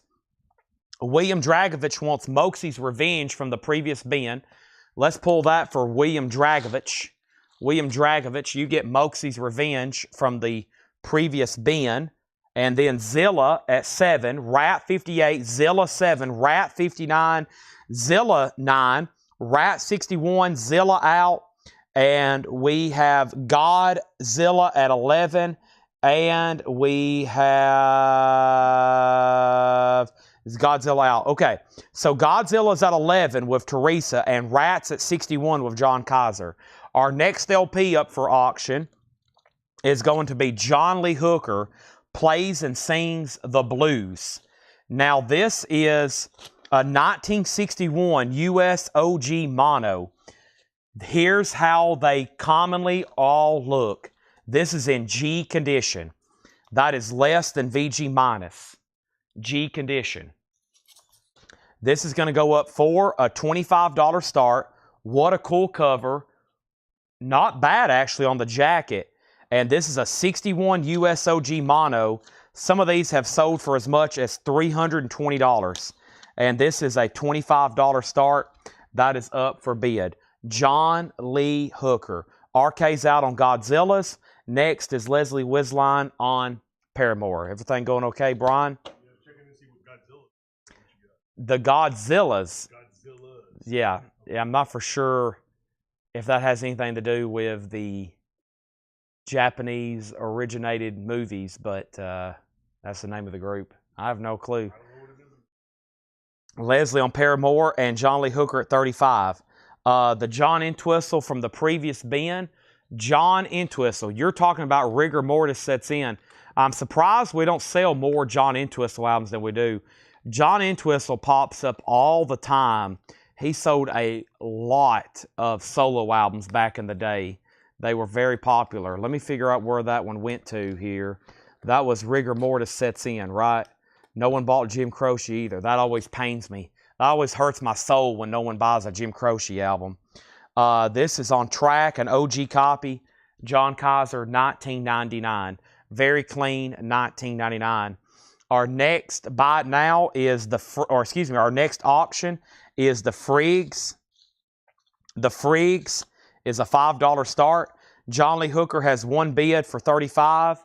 William Dragovich wants Moxie's Revenge from the previous bin. Let's pull that for William Dragovich. William Dragovich, you get Moxie's Revenge from the previous bin. And then Zilla at 7, Rat 58, Zilla 7, Rat 59, Zilla 9, Rat 61, Zilla out. And we have Godzilla at 11. And we have Godzilla out. Okay, so Godzilla's at 11 with Teresa, and Rat's at 61 with John Kaiser. Our next LP up for auction is going to be John Lee Hooker Plays and Sings the Blues. Now, this is a 1961 US OG mono. Here's how they commonly all look. This is in G condition. That is less than VG minus. G condition. This is going to go up for a $25 start. What a cool cover. Not bad, actually, on the jacket. And this is a 61 US OG mono. Some of these have sold for as much as $320. And this is a $25 start. That is up for bid. John Lee Hooker. RK's out on Godzilla's. Next is Leslie Wisline on Paramore. Everything going okay, Brian? Yeah, checking to see what Godzilla. The Godzillas. Yeah, I'm not for sure if that has anything to do with the Japanese originated movies, but that's the name of the group. I have no clue. Leslie on Paramore and John Lee Hooker at 35. The John Entwistle from the previous bin. John Entwistle, you're talking about rigor mortis sets in. I'm surprised we don't sell more John Entwistle albums than we do. John Entwistle pops up all the time. He sold a lot of solo albums back in the day. They were very popular. Let me figure out where that one went to here. That was rigor mortis sets in, right? No one bought Jim Croce either. That always pains me. That always hurts my soul when no one buys a Jim Croce album. This is on track, an OG copy. John Kaiser, $19.99. Very clean, $19.99. Our next buy it now is our next auction is the Friggs. The Friggs is a $5 start. John Lee Hooker has 1 bid for $35,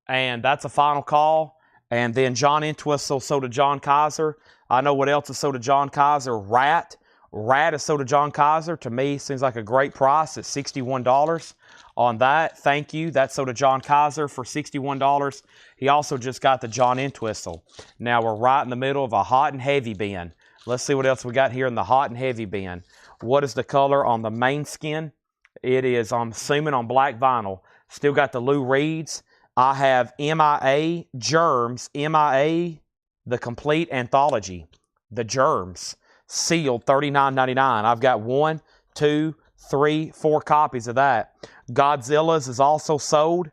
and that's a final call. And then John Entwistle sold to John Kaiser. I know what else is sold to John Kaiser. Rat. Rat is sold to John Kaiser. To me, seems like a great price at $61 on that. Thank you. That's sold to John Kaiser for $61. He also just got the John Entwistle. Now we're right in the middle of a hot and heavy bin. Let's see what else we got here in the hot and heavy bin. What is the color on the Main Skin? It is, I'm assuming, on black vinyl. Still got the Lou Reeds. I have MIA Germs, MIA, the complete anthology, the Germs, sealed $39.99. I've got 1, 2, 3, 4 copies of that. Godzilla's is also sold.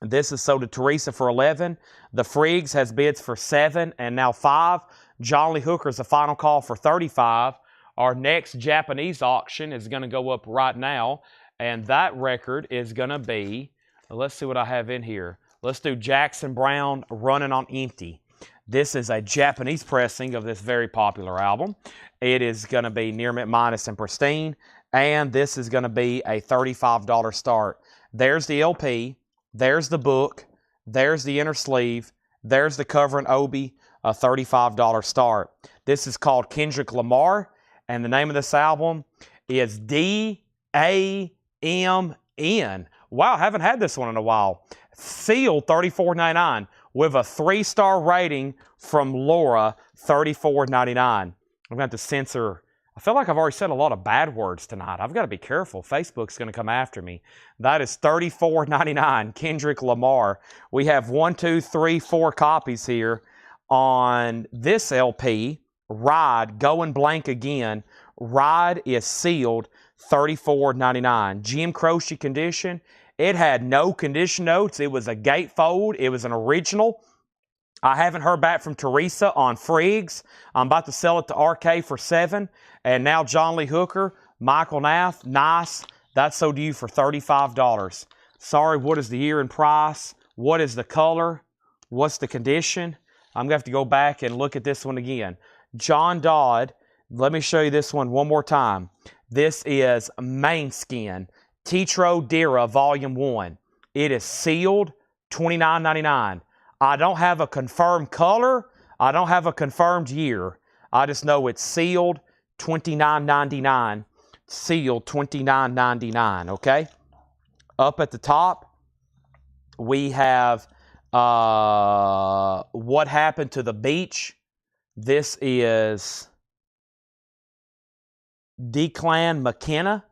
This is sold to Teresa for $11. The Friggs has bids for $7 and now $5. John Lee Hooker's the final call for $35. Our next Japanese auction is going to go up right now, and that record is going to be, let's see what I have in here. Let's do Jackson Browne, Running on Empty. This is a Japanese pressing of this very popular album. It is going to be near mint minus and pristine, and this is going to be a $35 start. There's the LP, there's the book, there's the inner sleeve, there's the cover and obi, a $35 start. This is called Kendrick Lamar, and the name of this album is D-A-M-N. Wow, haven't had this one in a while. Sealed $34.99 with a 3-star rating from Laura, $34.99. I'm going to have to censor I feel like I've already said a lot of bad words tonight. I've got to be careful. Facebook's going to come after me. That is $34.99, Kendrick Lamar. We have 1, 2, 3, 4 copies here on this LP, Ride, Going Blank Again. Ride is sealed, $34.99. Jim Croce condition. It had no condition notes. It was a gatefold. It was an original. I haven't heard back from Teresa on Friggs. I'm about to sell it to RK for $7. And now John Lee Hooker, Michael Nath, nice. That's sold to you for $35. Sorry, what is the year and price? What is the color? What's the condition? I'm going to have to go back and look at this one again. John Dodd, let me show you this one more time. This is Main Skin, Tetro Dira Volume 1. It is sealed, $29.99. I don't have a confirmed color. I don't have a confirmed year. I just know it's sealed, $29.99. Sealed, $29.99, okay? Up at the top, we have What Happened to the Beach. This is Declan McKenna.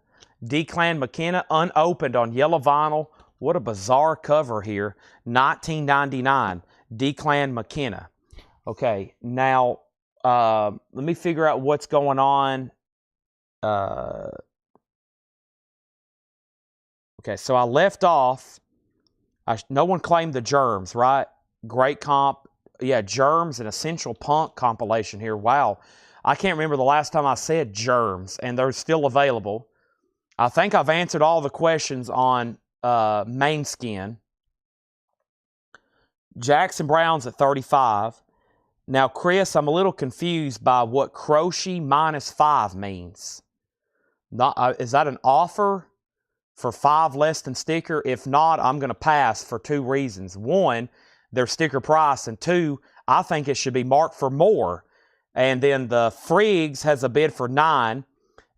Declan McKenna, unopened on yellow vinyl. What a bizarre cover here. $19.99. Declan McKenna. Okay, now let me figure out what's going on. Okay, so I left off. No one claimed the Germs, right? Great comp. Yeah, Germs and Essential Punk compilation here. Wow. I can't remember the last time I said Germs, and they're still available. I think I've answered all the questions on Main Skin. Jackson Browne's at $35. Now, Chris, I'm a little confused by what Croce -5 means. Is that an offer for 5 less than sticker? If not, I'm going to pass for 2 reasons. 1, their sticker price, and 2, I think it should be marked for more. And then the Friggs has a bid for 9,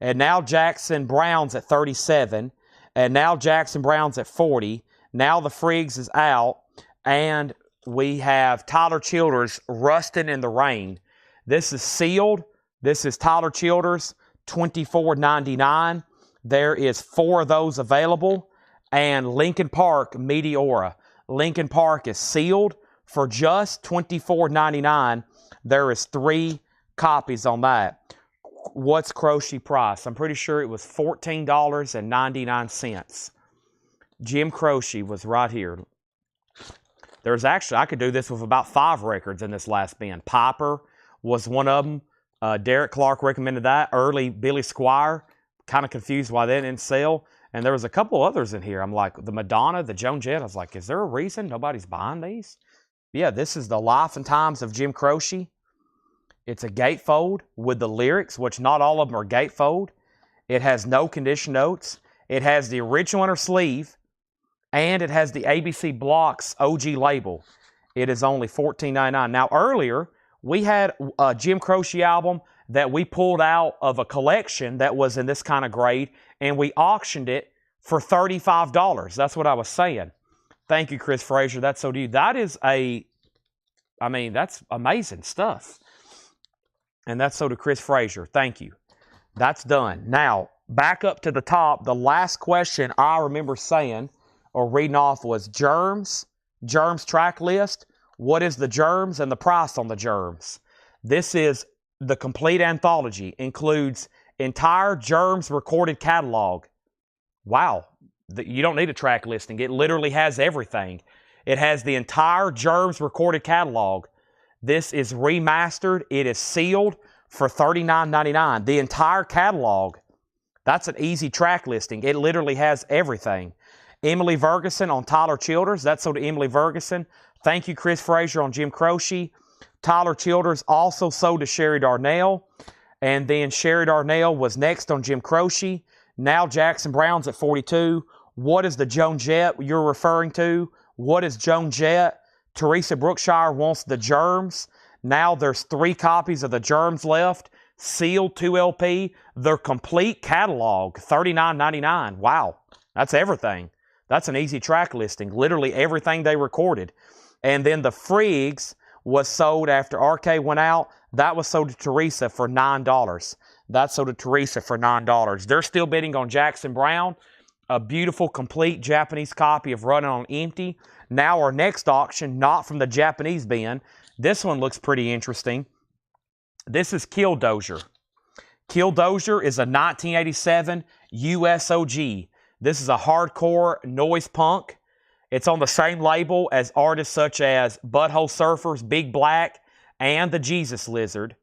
and now Jackson Browne's at 37, and now Jackson Browne's at 40. Now the Friggs is out, and we have Tyler Childers, Rustin' in the Rain. This is sealed. This is Tyler Childers, $24.99. There is 4 of those available. And Linkin Park, Meteora. Linkin Park is sealed for just $24.99. There is 3 copies on that. What's Croce price? I'm pretty sure it was $14.99. Jim Croce was right here. There's actually, I could do this with about 5 records in this last bin. Piper was one of them. Derek Clark recommended that. Early Billy Squire. Kind of confused why they didn't sell. And there was a couple others in here. I'm like, the Madonna, the Joan Jett. I was like, is there a reason nobody's buying these? Yeah, this is the Life and Times of Jim Croce. It's a gatefold with the lyrics, which not all of them are gatefold. It has no condition notes. It has the original inner sleeve. And it has the ABC Blocks OG label. It is only $14.99. Now, earlier, we had a Jim Croce album that we pulled out of a collection that was in this kind of grade, and we auctioned it for $35. That's what I was saying. Thank you, Chris Frazier. That's so deep. That is that's amazing stuff. And that's so to Chris Frazier. Thank you. That's done. Now, back up to the top. The last question I remember saying or reading off was Germs track list. What is the Germs and the price on the Germs? This is the complete anthology. Includes entire Germs recorded catalog. Wow. You don't need a track listing. It literally has everything. It has the entire Germs recorded catalog. This is remastered. It is sealed for $39.99. The entire catalog. That's an easy track listing. It literally has everything. Emily Ferguson on Tyler Childers. That's sold to Emily Ferguson. Thank you, Chris Frazier on Jim Croce. Tyler Childers also sold to Sherry Darnell. And then Sherry Darnell was next on Jim Croce. Now Jackson Browne's at 42. What is the Joan Jett you're referring to? What is Joan Jett? Teresa Brookshire wants the Germs. Now there's 3 copies of the Germs left. Sealed 2 LP. Their complete catalog, $39.99. Wow, that's everything. That's an easy track listing. Literally everything they recorded. And then the Friggs was sold after RK went out. That was sold to Teresa for $9. That's sold to Teresa for $9. They're still bidding on Jackson Brown, a beautiful, complete Japanese copy of Running on Empty. Now our next auction, not from the Japanese bin. This one looks pretty interesting. This is Killdozer. Killdozer is a 1987 USOG. This is a hardcore noise punk. It's on the same label as artists such as Butthole Surfers, Big Black, and the Jesus Lizard.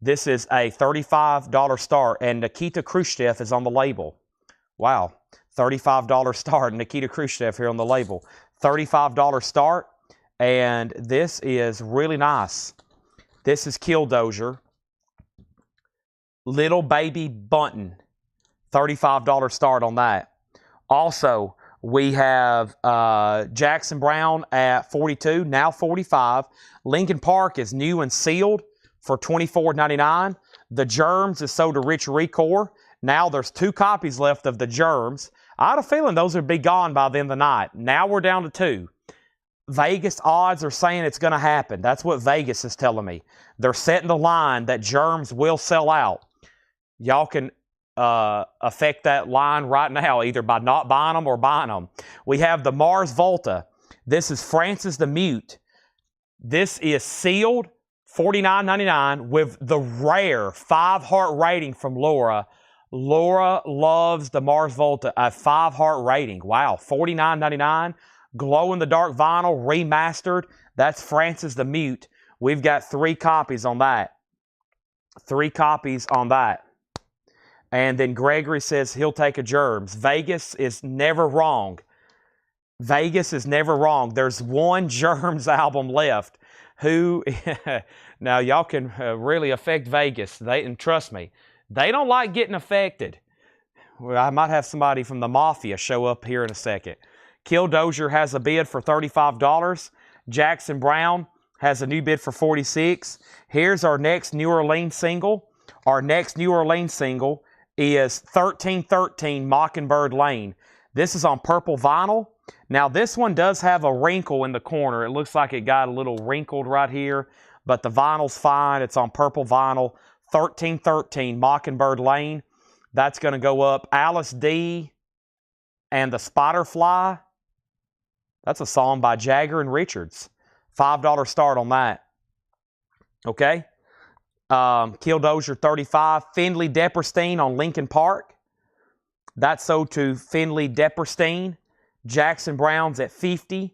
This is a $35 start, and Nikita Khrushchev is on the label. Wow, $35 start, Nikita Khrushchev here on the label. $35 start, and this is really nice. This is Killdozer. Little Baby Bunton, $35 start on that. Also, we have Jackson Brown at $42, now $45. Lincoln Park is new and sealed for $24.99. The Germs is sold to Rich Recore. Now there's 2 copies left of the Germs. I had a feeling those would be gone by the end of the night. Now we're down to 2. Vegas odds are saying it's going to happen. That's what Vegas is telling me. They're setting the line that Germs will sell out. Y'all can affect that line right now, either by not buying them or buying them. We have the Mars Volta. This is Francis the Mute. This is sealed, $49.99, with the rare 5-heart rating from Laura. Laura loves the Mars Volta, a 5-heart rating. Wow, $49.99. Glow-in-the-dark vinyl, remastered. That's Francis the Mute. We've got 3 copies on that. 3 copies on that. And then Gregory says he'll take a Germs. Vegas is never wrong. Vegas is never wrong. There's one Germs album left. Who, now y'all can really affect Vegas. And trust me, they don't like getting affected. Well, I might have somebody from the Mafia show up here in a second. Killdozer has a bid for $35. Jackson Brown has a new bid for $46. Here's our next New Orleans single. Our next New Orleans single is 1313 Mockingbird Lane. This is on purple vinyl. Now this one does have a wrinkle in the corner. It looks like it got a little wrinkled right here, but the vinyl's fine. It's on purple vinyl. 1313 Mockingbird Lane. That's going to go up. Alice D and the Spiderfly. That's a song by Jagger and Richards. $5 start on that. Okay. Killdozer, $35. Finley Depperstein on Lincoln Park. That's sold to Finley Depperstein. Jackson Brown's at $50.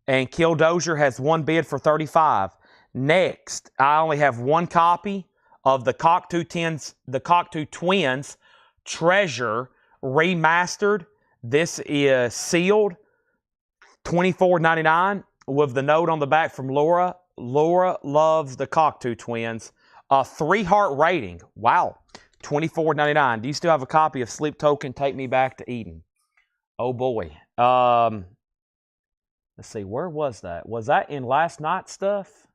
And Killdozer has 1 bid for $35. Next, I only have 1 copy of the Cocteau Twins Treasure Remastered. This is sealed, $24.99, with the note on the back from Laura. Laura loves the Cocteau Twins. A 3-heart rating. Wow. $24.99. Do you still have a copy of Sleep Token, Take Me Back to Eden? Oh, boy. Let's see. Where was that? Was that in last night's stuff?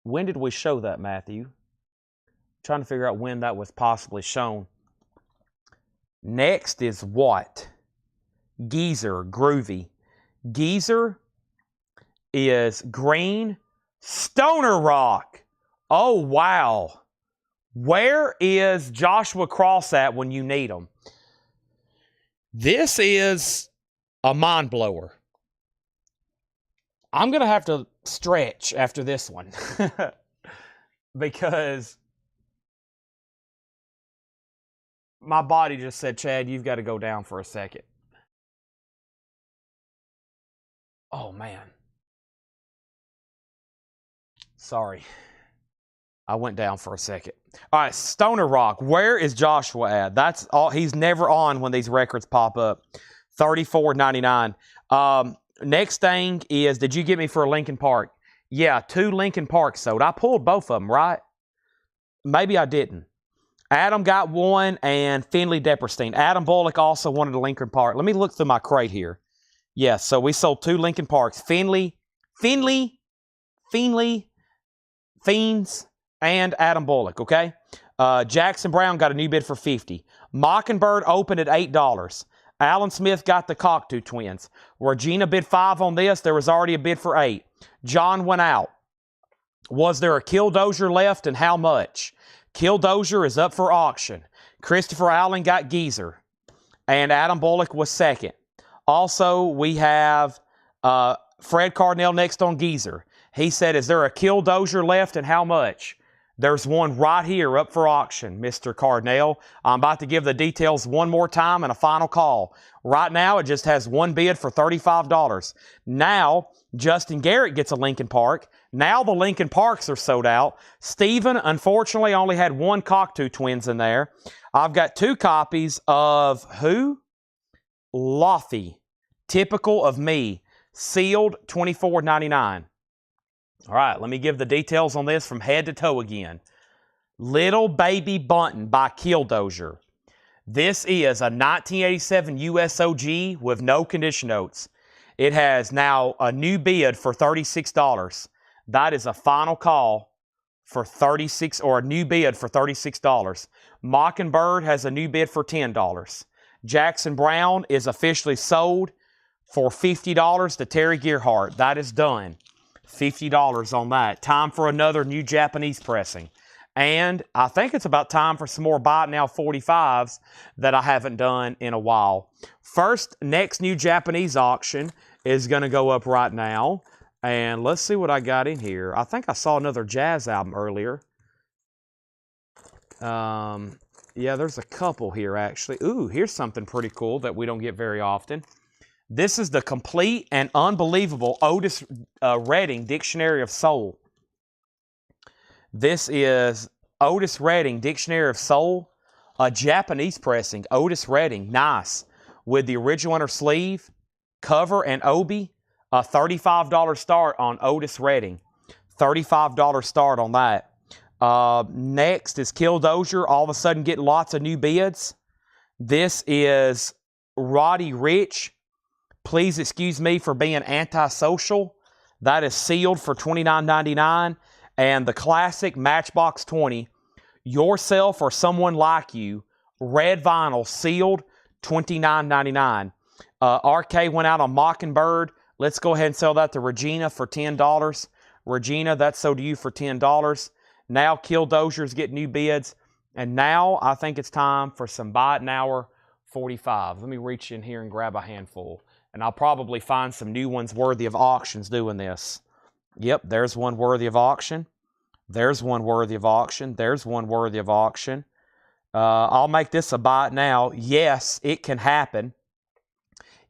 When did we show that, Matthew? Trying to figure out when that was possibly shown. Next is what? Geezer, Groovy. Geezer is green. Stoner Rock. Oh, wow. Where is Joshua Cross at when you need him? This is a mind blower. I'm going to have to stretch after this one. Because my body just said, Chad, you've got to go down for a second. Oh, man. Sorry. I went down for a second. All right, Stoner Rock. Where is Joshua at? That's all. He's never on when these records pop up. $34.99. Next thing is, did you get me for a Lincoln Park? Yeah, 2 Lincoln Parks sold. I pulled both of them, right? Maybe I didn't. Adam got 1 and Finley Depperstein. Adam Bullock also wanted a Lincoln Park. Let me look through my crate here. Yes, so we sold 2 Lincoln Parks. Fiends, and Adam Bullock, okay? Jackson Brown got a new bid for $50. Mockingbird opened at $8. Alan Smith got the Cocteau Twins. Regina bid $5 on this. There was already a bid for $8. John went out. Was there a Killdozer left, and how much? Killdozer is up for auction. Christopher Allen got Geezer. And Adam Bullock was second. Also, we have Fred Cardinal next on Geezer. He said, is there a Killdozer left and how much? There's one right here up for auction, Mr. Cardinal. I'm about to give the details one more time and a final call. Right now, it just has one bid for $35. Now, Justin Garrett gets a Lincoln Park. Now the Lincoln Parks are sold out. Steven, unfortunately, only had one Cockatoo Twins in there. I've got 2 copies of who? Lothy. Typical of me. Sealed, $24.99. All right, let me give the details on this from head to toe again. Little Baby Bunting by Killdozer. This is a 1987 USOG with no condition notes. It has now a new bid for $36. That is a final call for $36, or a new bid for $36. Mockingbird has a new bid for $10. Jackson Brown is officially sold for $50 to Terry Gearhart. That is done. $50 on that. Time for another new Japanese pressing. And I think it's about time for some more Buy It Now 45s that I haven't done in a while. First, next new Japanese auction is going to go up right now. And let's see what I got in here. I think I saw another jazz album earlier. Yeah, there's a couple here actually. Ooh, here's something pretty cool that we don't get very often. This is the complete and unbelievable Otis Redding Dictionary of Soul. This is Otis Redding Dictionary of Soul, a Japanese pressing. Otis Redding, nice. With the original inner sleeve, cover, and obi. A $35 start on Otis Redding. $35 start on that. Next is Killdozer, all of a sudden getting lots of new bids. This is Roddy Ricch. Please excuse me for being antisocial. That is sealed for $29.99. And the classic Matchbox 20, Yourself or Someone Like You, red vinyl, sealed, $29.99. RK went out on Mockingbird. Let's go ahead and sell that to Regina for $10. Regina, that's sold to you for $10. Now Killdozer's getting new bids. And now I think it's time for some Buy It Now 45. Let me reach in here and grab a handful. And I'll probably find some new ones worthy of auctions doing this. Yep, there's one worthy of auction. There's one worthy of auction. There's one worthy of auction. I'll make this a Buy It Now. Yes, it can happen.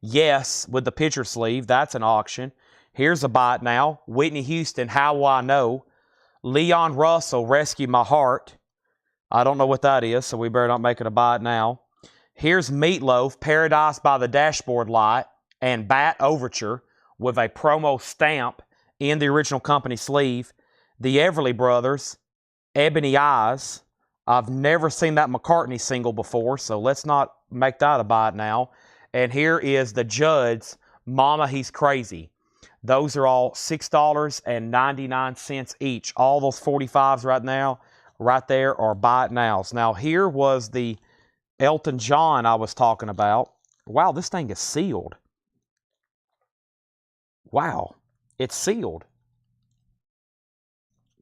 Yes, with the picture sleeve, that's an auction. Here's a Buy It Now. Whitney Houston, How Will I Know? Leon Russell, Rescue My Heart. I don't know what that is, so we better not make it a Buy It Now. Here's Meatloaf, Paradise by the Dashboard Light, and Bat Overture with a promo stamp in the original company sleeve. The Everly Brothers, Ebony Eyes. I've never seen that McCartney single before, so let's not make that a Buy It Now. And here is the Judds, Mama He's Crazy. Those are all $6.99 each. All those 45s right now, right there, are Buy It Nows. Now, here was the Elton John I was talking about. Wow, this thing is sealed. Wow, it's sealed.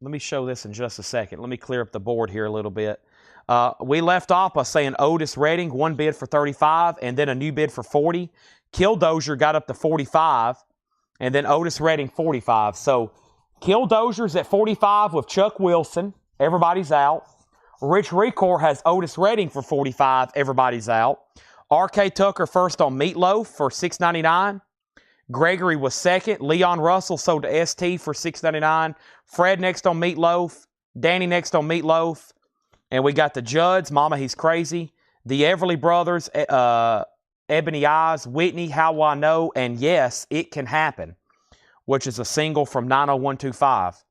Let me show this in just a second. Let me clear up the board here a little bit. We left off by saying Otis Redding, one bid for $35, and then a new bid for $40. Killdozer got up to $45, and then Otis Redding $45. So Killdozer's at $45 with Chuck Wilson. Everybody's out. Rich Record has Otis Redding for $45. Everybody's out. RK Tucker first on Meatloaf for $6.99. Gregory was second. Leon Russell sold to ST for $6.99. Fred next on Meatloaf. Danny next on Meatloaf. And we got the Judds, Mama He's Crazy. The Everly Brothers, Ebony Eyes, Whitney, How Will I Know, and Yes, It Can Happen, which is a single from 90125.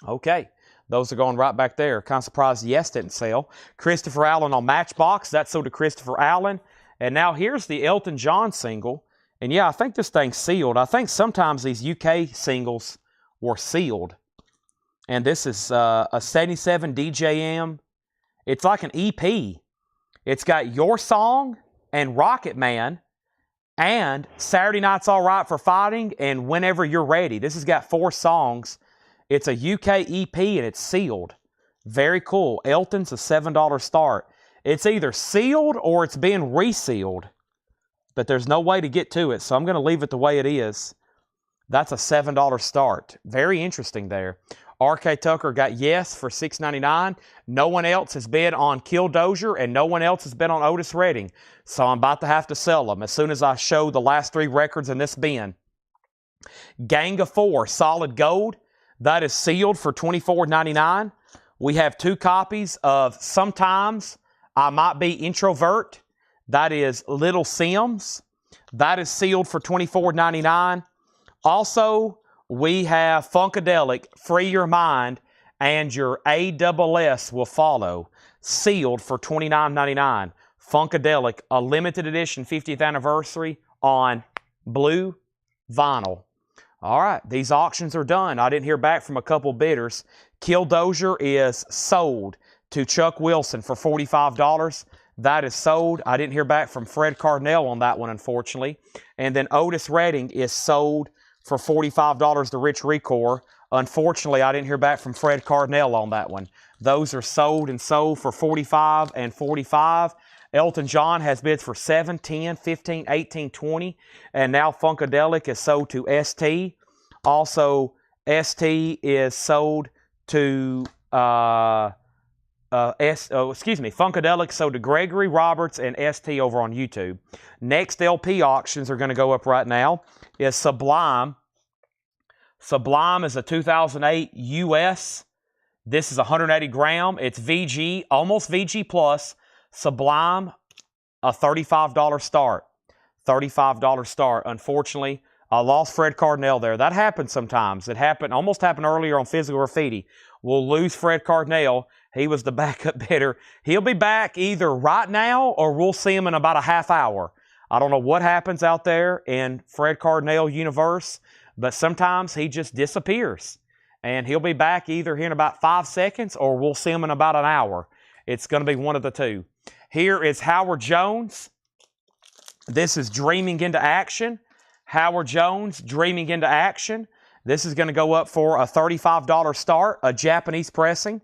Okay, those are going right back there. Kind of surprised Yes didn't sell. Christopher Allen on Matchbox. That's sold to Christopher Allen. And now here's the Elton John single. And yeah, I think this thing's sealed. I think sometimes these UK singles were sealed. And this is a 77 DJM. It's like an EP. It's got Your Song and Rocket Man and Saturday Night's All Right for Fighting and Whenever You're Ready. This has got 4 songs. It's a UK EP and it's sealed. Very cool. Elton's a $7 start. It's either sealed or it's being resealed, but there's no way to get to it, so I'm going to leave it the way it is. That's a $7 start. Very interesting there. R.K. Tucker got yes for $6.99. No one else has bid on Killdozer, and no one else has bid on Otis Redding. So I'm about to have to sell them as soon as I show the last 3 records in this bin. Gang of 4, solid gold. That is sealed for $24.99. We have 2 copies of Sometimes I Might Be Introvert. That is Little Sims. That is sealed for $24.99. Also, we have Funkadelic, Free Your Mind, and your ASS will follow, sealed for $29.99. Funkadelic, a limited edition 50th anniversary on blue vinyl. All right, these auctions are done. I didn't hear back from a couple bidders. Killdozer is sold to Chuck Wilson for $45. That is sold. I didn't hear back from Fred Cardinal on that one, unfortunately. And then Otis Redding is sold for $45 to Rich Recor. Unfortunately, I didn't hear back from Fred Cardinal on that one. Those are sold and sold for $45 and $45. Elton John has bids for $7, $10, $15, $18, $20. And now Funkadelic is sold to ST. Also, ST is sold to Funkadelic sold to Gregory Roberts and ST over on YouTube. Next LP auctions are going to go up right now is Sublime. Sublime is a 2008 US. This is 180 gram. It's VG, almost VG plus. Sublime, a $35 start. $35 start. Unfortunately, I lost Fred Cardinal there. That happens sometimes. It happened, almost happened earlier on Physical Graffiti. We'll lose Fred Cardinal. He was the backup bidder. He'll be back either right now or we'll see him in about a half hour. I don't know what happens out there in Fred Cardinal universe, but sometimes he just disappears. And he'll be back either here in about 5 seconds or we'll see him in about an hour. It's going to be one of the two. Here is Howard Jones. This is Dreaming into Action. Howard Jones, Dreaming into Action. This is going to go up for a $35 start, a Japanese pressing.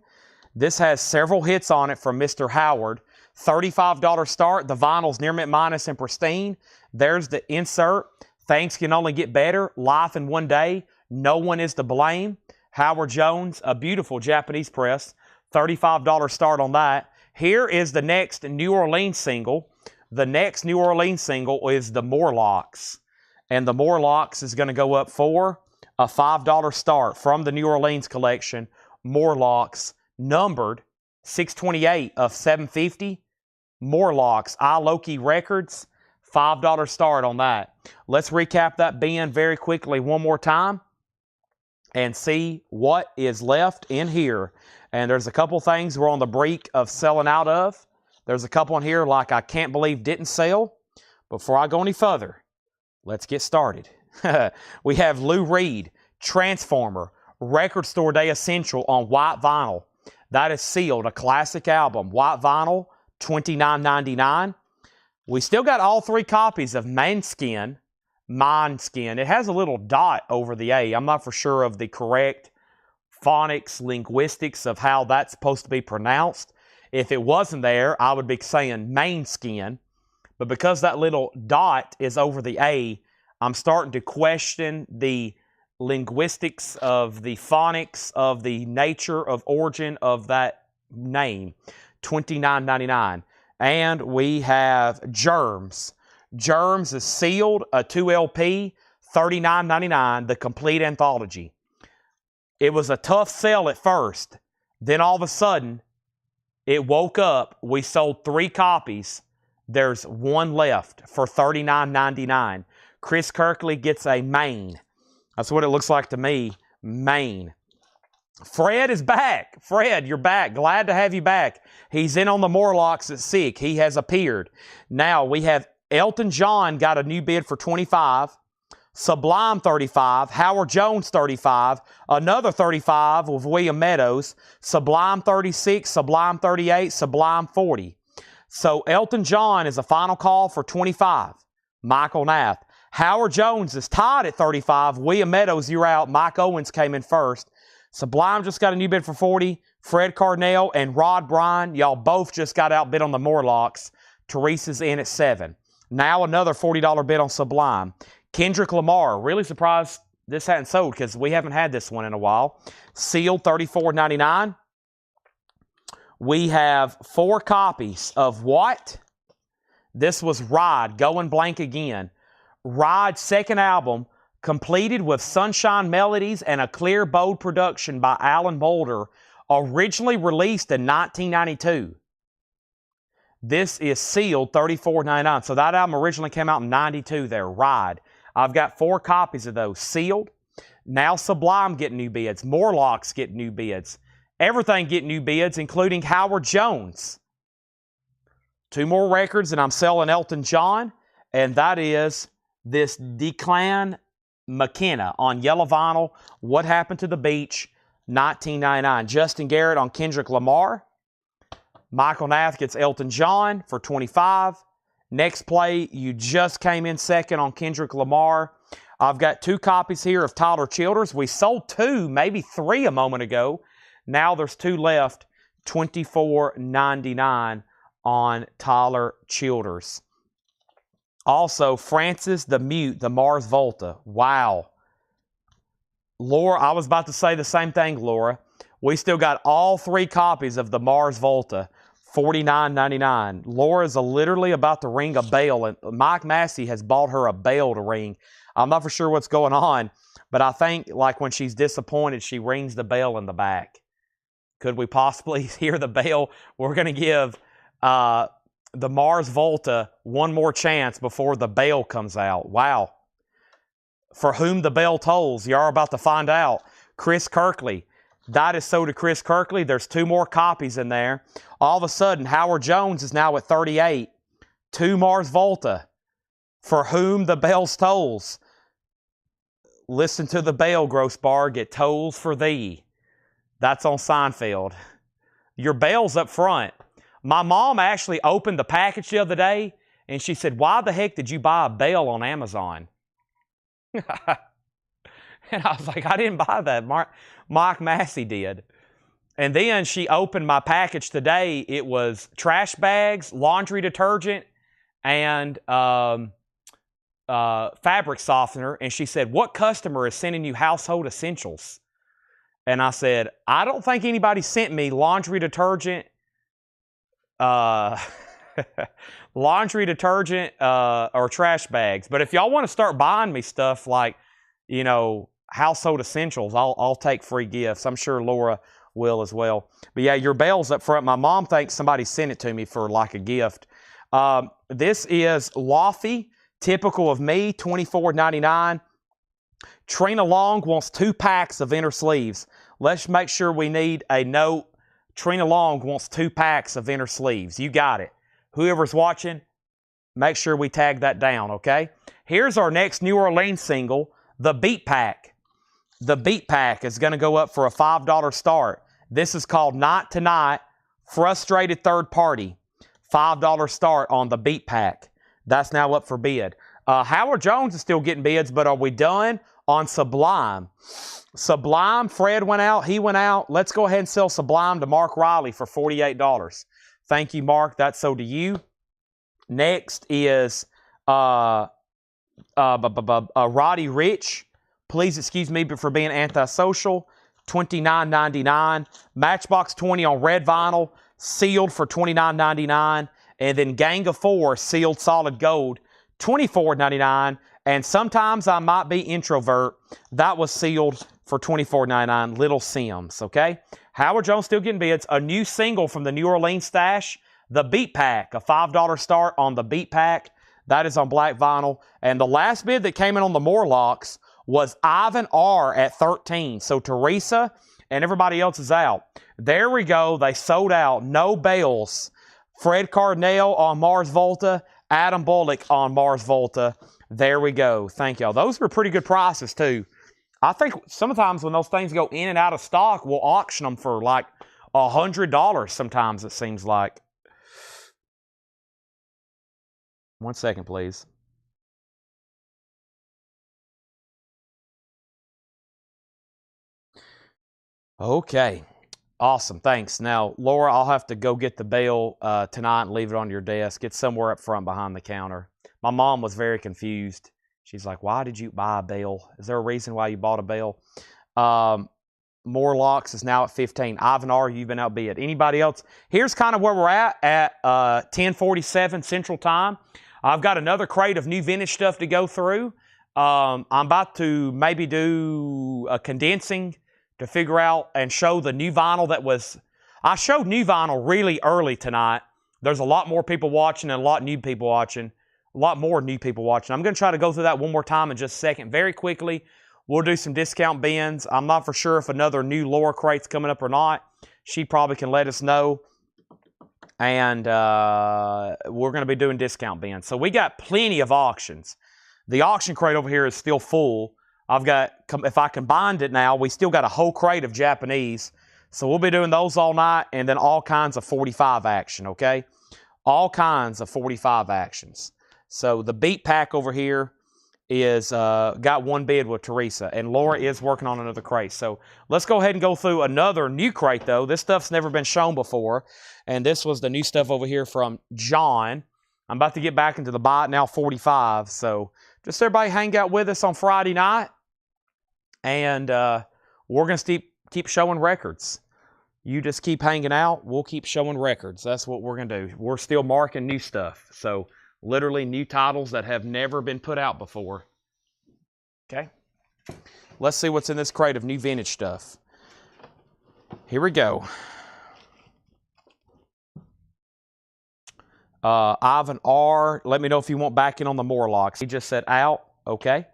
This has several hits on it from Mr. Howard. $35 start. The vinyl's near mint minus and pristine. There's the insert. Things can only get better. Life in one day. No one is to blame. Howard Jones, a beautiful Japanese press. $35 start on that. Here is the next New Orleans single. The next New Orleans single is the Morlocks. And the Morlocks is going to go up for a $5 start from the New Orleans collection. Morlocks, numbered 628 of 750. Morlocks, iLoki Records, $5 start on that. Let's recap that bin very quickly one more time and see what is left in here. And there's a couple things we're on the brink of selling out of. There's a couple in here like I can't believe didn't sell. Before I go any further, let's get started. We have Lou Reed, Transformer, Record Store Day Essential on white vinyl. That is sealed, a classic album. White vinyl, $29.99. We still got all 3 copies of Måneskin. It has a little dot over the A. I'm not for sure of the correct phonics, linguistics of how that's supposed to be pronounced. If it wasn't there, I would be saying Måneskin. But because that little dot is over the A, I'm starting to question the linguistics of the phonics of the nature of origin of that name. $29.99. And we have Germs. Germs is sealed, a 2LP, $39.99, the complete anthology. It was a tough sell at first. Then all of a sudden, it woke up. We sold 3 copies. There's 1 left for $39.99. Chris Kirkley gets a Maine. That's what it looks like to me. Maine. Fred is back. Fred, you're back. Glad to have you back. He's in on the Morlocks at SICK. He has appeared. Now we have Elton John got a new bid for $25. Sublime $35. Howard Jones $35. Another $35 with William Meadows. Sublime $36. Sublime $38. Sublime $40. So Elton John is a final call for $25. Michael Nath. Howard Jones is tied at $35. William Meadows, you're out. Mike Owens came in first. Sublime just got a new bid for 40. Fred Cardinale and Rod Bryan, y'all both just got outbid on the Morlocks. Teresa's in at 7. Now another $40 bid on Sublime. Kendrick Lamar, really surprised this hadn't sold because we haven't had this one in a while. Sealed $34.99. We have 4 copies of what? This was Ride, Going Blank Again. Ride's second album, completed with Sunshine Melodies and a clear, bold production by Alan Moulder, originally released in 1992. This is sealed $34.99. So that album originally came out in 92 there, Ride. I've got 4 copies of those sealed. Now Sublime getting new bids. Morlocks get new bids. Everything get new bids, including Howard Jones. 2 more records, and I'm selling Elton John, and that is this Declan McKenna on yellow vinyl, What Happened to the Beach, 1999. Justin Garrett on Kendrick Lamar. Michael Nath gets Elton John for $25. Next play, you just came in second on Kendrick Lamar. I've got 2 copies here of Tyler Childers. We sold 2, maybe 3 a moment ago. Now there's 2 left, $24.99 on Tyler Childers. Also, Francis the Mute, the Mars Volta. Wow. Laura, I was about to say the same thing, Laura. We still got all 3 copies of the Mars Volta, $49.99. Laura's literally about to ring a bell, and Mike Massey has bought her a bell to ring. I'm not for sure what's going on, but I think like when she's disappointed, she rings the bell in the back. Could we possibly hear the bell? We're going to give the Mars Volta one more chance before the bell comes out. Wow. For whom the bell tolls, you're about to find out. Chris Kirkley. That is so to Chris Kirkley. There's 2 more copies in there. All of a sudden, Howard Jones is now at 38. 2 Mars Volta. For whom the bell tolls. Listen to the bell, Grossbarg. It tolls for thee. That's on Seinfeld. Your bell's up front. My mom actually opened the package the other day, and she said, why the heck did you buy a bell on Amazon? And I was like, I didn't buy that. Mike Massey did. And then she opened my package today. It was trash bags, laundry detergent, and fabric softener. And she said, what customer is sending you household essentials? And I said, I don't think anybody sent me laundry detergent, or trash bags. But if y'all want to start buying me stuff like, you know, household essentials, I'll take free gifts. I'm sure Laura will as well. But yeah, your bell's up front. My mom thinks somebody sent it to me for like a gift. This is Laffy, typical of me, $24.99. Trina Long wants 2 packs of inner sleeves. Let's make sure we need a note. Trina Long wants 2 packs of inner sleeves. You got it. Whoever's watching, make sure we tag that down, okay? Here's our next New Orleans single, The Beat Pack. The Beat Pack is going to go up for a $5 start. This is called Night to Night, Frustrated Third Party. $5 start on The Beat Pack. That's now up for bid. Howard Jones is still getting bids, but are we done on Sublime? Sublime, Fred went out, he went out. Let's go ahead and sell Sublime to Mark Riley for $48. Thank you, Mark. That's so to you. Next is Roddy Rich. Please excuse me for being antisocial. $29.99. Matchbox 20 on red vinyl, sealed for $29.99. And then Gang of 4, sealed solid gold, $24.99. And Sometimes I Might Be Introvert, that was sealed for $24.99. Little Sims, okay? Howard Jones still getting bids. A new single from the New Orleans stash, The Beat Pack, a $5 start on The Beat Pack. That is on black vinyl. And the last bid that came in on the Morlocks was Ivan R at 13. So Teresa and everybody else is out. There we go. They sold out. No bells. Fred Cardinale on Mars Volta. Adam Bullock on Mars Volta. There we go. Thank y'all. Those were pretty good prices too. I think sometimes when those things go in and out of stock, we'll auction them for like $100 sometimes, it seems like. 1 second, please. Okay. Awesome. Thanks. Now, Laura, I'll have to go get the bail tonight and leave it on your desk. It's somewhere up front behind the counter. My mom was very confused. She's like, why did you buy a bail? Is there a reason why you bought a bail? Morlocks is now at 15. Ivan R., you've been outbid. Anybody else? Here's kind of where we're at 10:47 Central Time. I've got another crate of new vintage stuff to go through. I'm about to maybe do a condensing to figure out and show the new vinyl that was... I showed new vinyl really early tonight. There's a lot more people watching and a lot new people watching. A lot more new people watching. I'm going to try to go through that one more time in just a second. Very quickly, we'll do some discount bins. I'm not for sure if another new Laura crate's coming up or not. She probably can let us know. And we're going to be doing discount bins. So we got plenty of auctions. The auction crate over here is still full. I've got, if I combined it now, we still got a whole crate of Japanese. So we'll be doing those all night and then all kinds of 45 action, okay? All kinds of 45 actions. So the beat pack over here is got one bid with Teresa, and Laura is working on another crate. So let's go ahead and go through another new crate, though. This stuff's never been shown before, and this was the new stuff over here from John. I'm about to get back into the Buy It Now 45, so just everybody hang out with us on Friday night, and we're going to keep showing records. You just keep hanging out, we'll keep showing records. That's what we're going to do. We're still marking new stuff, so literally new titles that have never been put out before. Okay? Let's see what's in this crate of new vintage stuff. Here we go. Ivan R., let me know if you want back in on the Morlocks. He just said out. Okay.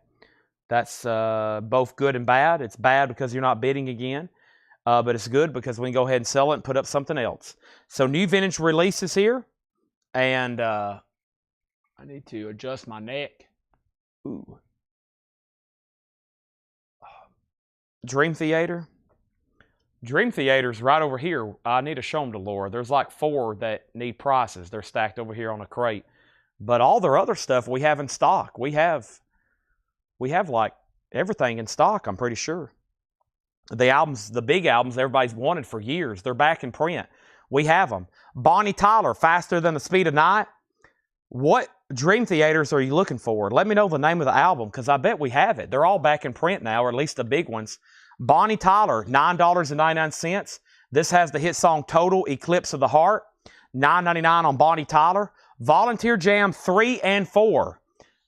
That's both good and bad. It's bad because you're not bidding again. But it's good because we can go ahead and sell it and put up something else. So new vintage releases here. And I need to adjust my neck. Ooh. Dream Theater. Dream Theater's right over here. I need to show them to Laura. There's like 4 that need prices. They're stacked over here on a crate. But all their other stuff we have in stock. We have like everything in stock, I'm pretty sure. The albums, the big albums everybody's wanted for years. They're back in print. We have them. Bonnie Tyler, Faster Than the Speed of Night. What Dream Theaters are you looking for? Let me know the name of the album, because I bet we have it. They're all back in print now, or at least the big ones. Bonnie Tyler, $9.99. This has the hit song Total Eclipse of the Heart. $9.99 on Bonnie Tyler. Volunteer Jam 3 and 4.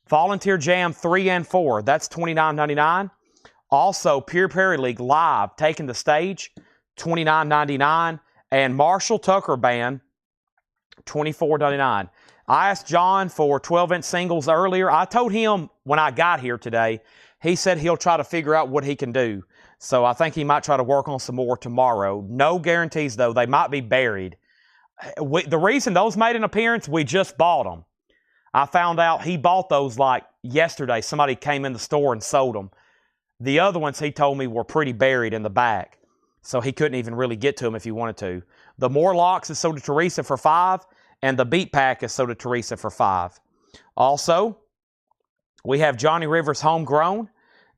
Volunteer Jam 3 and 4. That's $29.99. Also, Pure Prairie League Live, Taking the Stage, $29.99. And Marshall Tucker Band, $24.99. I asked John for 12-inch singles earlier. I told him when I got here today, he said he'll try to figure out what he can do. So I think he might try to work on some more tomorrow. No guarantees, though. They might be buried. The reason those made an appearance, we just bought them. I found out he bought those like yesterday. Somebody came in the store and sold them. The other ones, he told me, were pretty buried in the back. So he couldn't even really get to them if he wanted to. The Morlocks is sold to Teresa for $5. And the Beat Pack is sold to Teresa for $5. Also, we have Johnny Rivers Homegrown.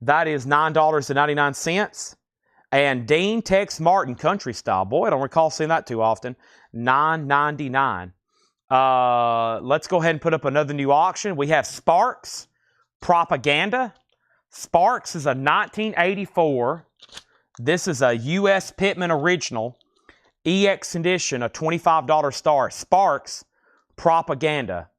That is $9.99. And Dean Tex Martin Country Style. Boy, I don't recall seeing that too often. $9.99. Let's go ahead and put up another new auction. We have Sparks Propaganda. Sparks is a 1984. This is a U.S. Pittman original. EX edition, a $25 start. Sparks Propaganda,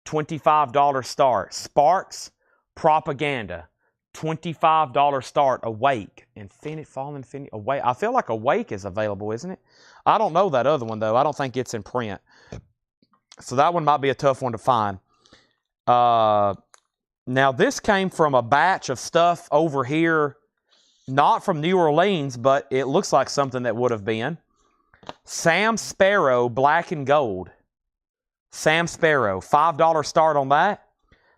$25 start. Sparks Propaganda, $25 start. Awake, Infinite, Fall Infinite, Awake. I feel like Awake is available, isn't it? I don't know that other one, though. I don't think it's in print. So that one might be a tough one to find. Now, this came from a batch of stuff over here, not from New Orleans, but it looks like something that would have been. Sam Sparrow Black and Gold. Sam Sparrow, $5 start on that.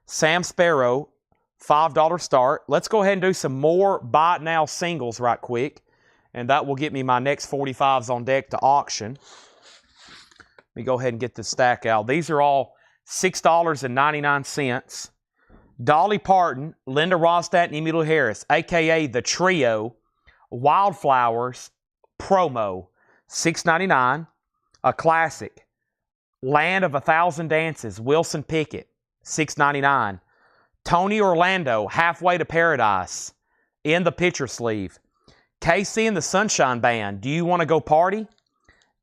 Sam Sparrow, $5 start. Let's go ahead and do some more Buy It Now singles right quick. And that will get me my next 45s on deck to auction. Let me go ahead and get this stack out. These are all $6.99. Dolly Parton, Linda Ronstadt, and Emmylou Harris, a.k.a. The Trio, Wildflowers promo, $6.99. A classic, Land of a Thousand Dances, Wilson Pickett, $6.99. Tony Orlando, Halfway to Paradise, in the picture sleeve. KC and the Sunshine Band, Do You Want to Go Party?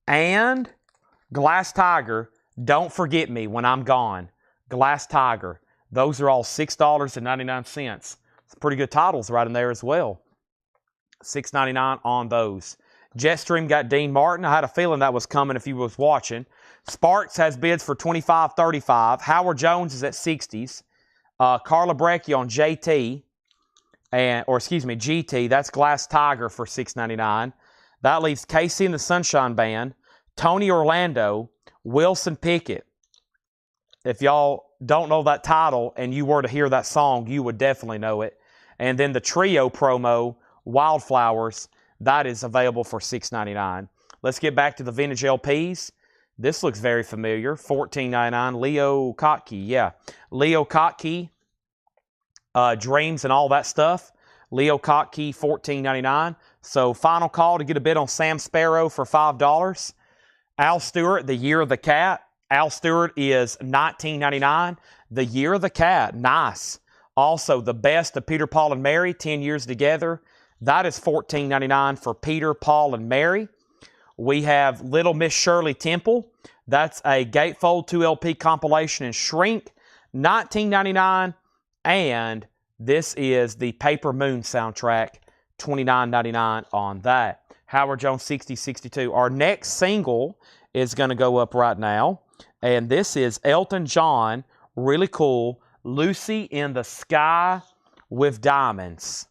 And Glass Tiger, Don't Forget Me When I'm Gone. Glass Tiger. Those are all $6.99. It's pretty good titles right in there as well. $6.99 on those. Jetstream got Dean Martin. I had a feeling that was coming if you was watching. Sparks has bids for $25, $35. Howard Jones is at 60s. Carla Breccia on JT, GT. That's Glass Tiger for $6.99. That leaves KC and the Sunshine Band, Tony Orlando, Wilson Pickett. If y'all don't know that title and you were to hear that song, you would definitely know it. And then the trio promo, Wildflowers, that is available for $6.99. Let's get back to the vintage LPs. This looks very familiar. $14.99. Leo Kottke. Yeah. Leo Kottke. Dreams and all that stuff. Leo Kottke, $14.99. So final call to get a bid on Sam Sparrow for $5. Al Stewart, The Year of the Cat. Al Stewart is $19.99. The Year of the Cat. Nice. Also, The Best of Peter, Paul, and Mary, 10 Years Together. That is $14.99 for Peter, Paul, and Mary. We have Little Miss Shirley Temple. That's a Gatefold 2LP compilation in shrink, $19.99. And this is the Paper Moon soundtrack, $29.99 on that. Howard Jones 6062. Our next single is going to go up right now. And this is Elton John, really cool, Lucy in the Sky with Diamonds.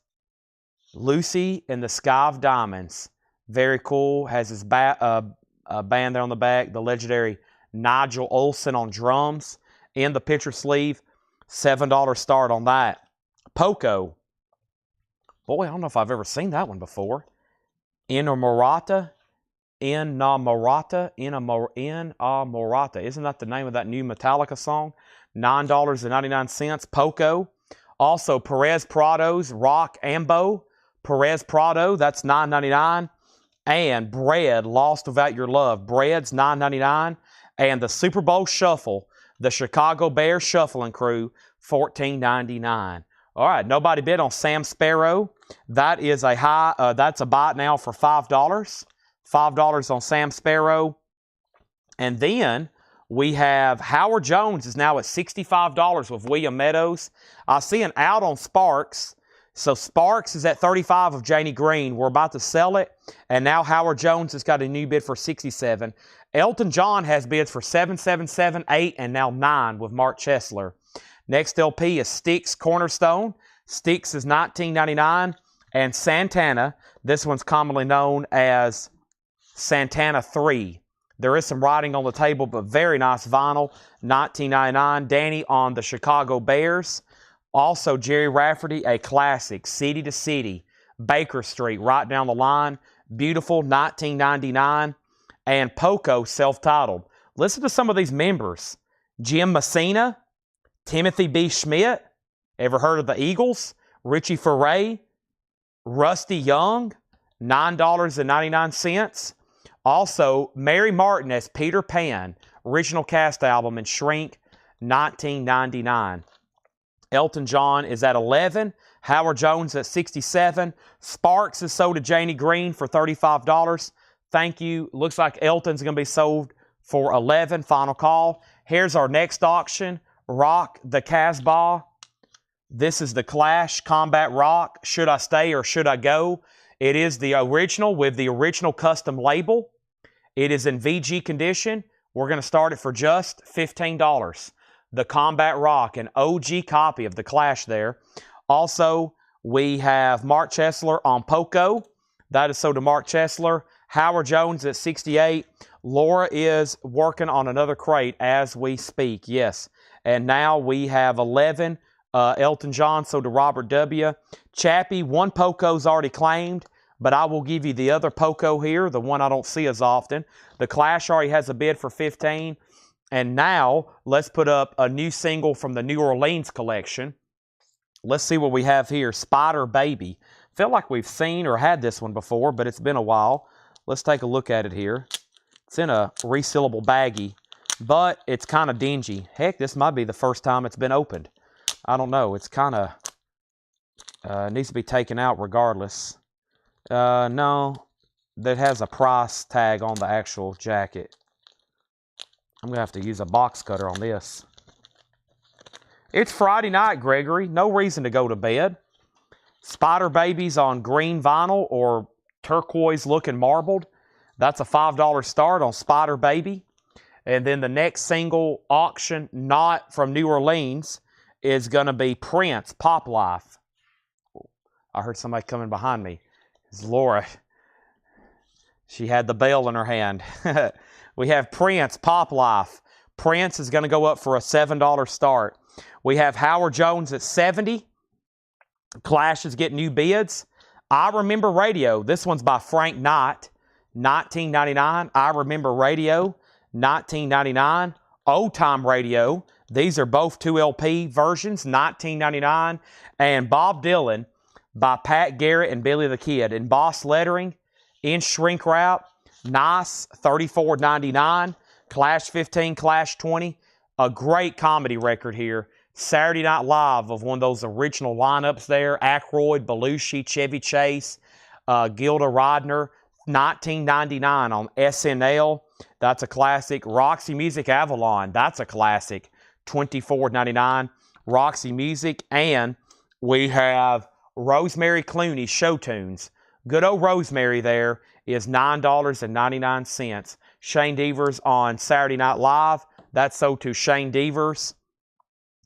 Lucy in the Sky of Diamonds. Very cool. Has his band there on the back. The legendary Nigel Olsson on drums. In the picture sleeve. $7 start on that. Poco. Boy, I don't know if I've ever seen that one before. Inamorata. Isn't that the name of that new Metallica song? $9.99. Poco. Also, Perez Prado's Rock Ambo. Perez Prado, that's $9.99. And Bread, Lost Without Your Love. Bread's $9.99. And the Super Bowl Shuffle, the Chicago Bears Shuffling Crew, $14.99. All right, nobody bid on Sam Sparrow. That is a that's a buy now for $5. $5 on Sam Sparrow. And then we have Howard Jones is now at $65 with William Meadows. I see an out on Sparks. So Sparks is at $35 of Janie Green. We're about to sell it. And now Howard Jones has got a new bid for $67. Elton John has bids for $7, $7, $7, $8, and now $9 with Mark Chesler. Next LP is Styx Cornerstone. Styx is $19.99. And Santana, this one's commonly known as Santana 3. There is some writing on the table, but very nice vinyl. $19.99. Danny on the Chicago Bears. Also, Jerry Rafferty, a classic, City to City, Baker Street, right down the line. Beautiful, $19.99. And Poco, self-titled. Listen to some of these members. Jim Messina, Timothy B. Schmidt. Ever heard of the Eagles? Richie Furay, Rusty Young, $9.99. Also, Mary Martin as Peter Pan, original cast album in shrink, $19.99. Elton John is at $11. Howard Jones at $67. Sparks is sold to Janie Green for $35. Thank you. Looks like Elton's going to be sold for $11. Final call. Here's our next auction. Rock the Casbah. This is the Clash Combat Rock. Should I stay or should I go? It is the original with the original custom label. It is in VG condition. We're going to start it for just $15. The Combat Rock, an OG copy of the Clash there. Also, we have Mark Chesler on Poco. That is sold to Mark Chesler. Howard Jones at $68. Laura is working on another crate as we speak. Yes. And now we have 11. Elton John sold to Robert W. Chappie, one Poco's already claimed, but I will give you the other Poco here, the one I don't see as often. The Clash already has a bid for $15. And now, let's put up a new single from the New Orleans collection. Let's see what we have here. Spider Baby feel like we've seen or had this one before, but it's been a while. Let's take a look at it here. It's in a resealable baggie, but it's kind of dingy. Heck, this might be the first time it's been opened. I don't know. It's kind of needs to be taken out regardless. No, that has a price tag on the actual jacket. I'm going to have to use a box cutter on this. It's Friday night, Gregory. No reason to go to bed. Spider Babies on green vinyl or turquoise looking marbled. That's a $5 start on Spider Baby. And then the next single auction, not from New Orleans, is going to be Prince, Pop Life. I heard somebody coming behind me. It's Laura. She had the bell in her hand. We have Prince, Pop Life. Prince is going to go up for a $7 start. We have Howard Jones at $70. Clash is getting new bids. I Remember Radio. This one's by Frank Knight. $19.99. I Remember Radio. $19.99. Old Time Radio. These are both 2 LP versions. $19.99. And Bob Dylan by Pat Garrett and Billy the Kid. Embossed lettering. In shrink wrap. Nice. $34.99. Clash 15. Clash 20. A great comedy record here. Saturday Night Live of one of those original lineups there. Aykroyd, Belushi, Chevy Chase, Gilda Radner. $19.99 on SNL. That's a classic. Roxy Music Avalon. That's a classic. $24.99. Roxy Music. And we have Rosemary Clooney Show Tunes. Good old Rosemary there is $9.99. Shane Devers on Saturday Night Live. That's sold to Shane Devers.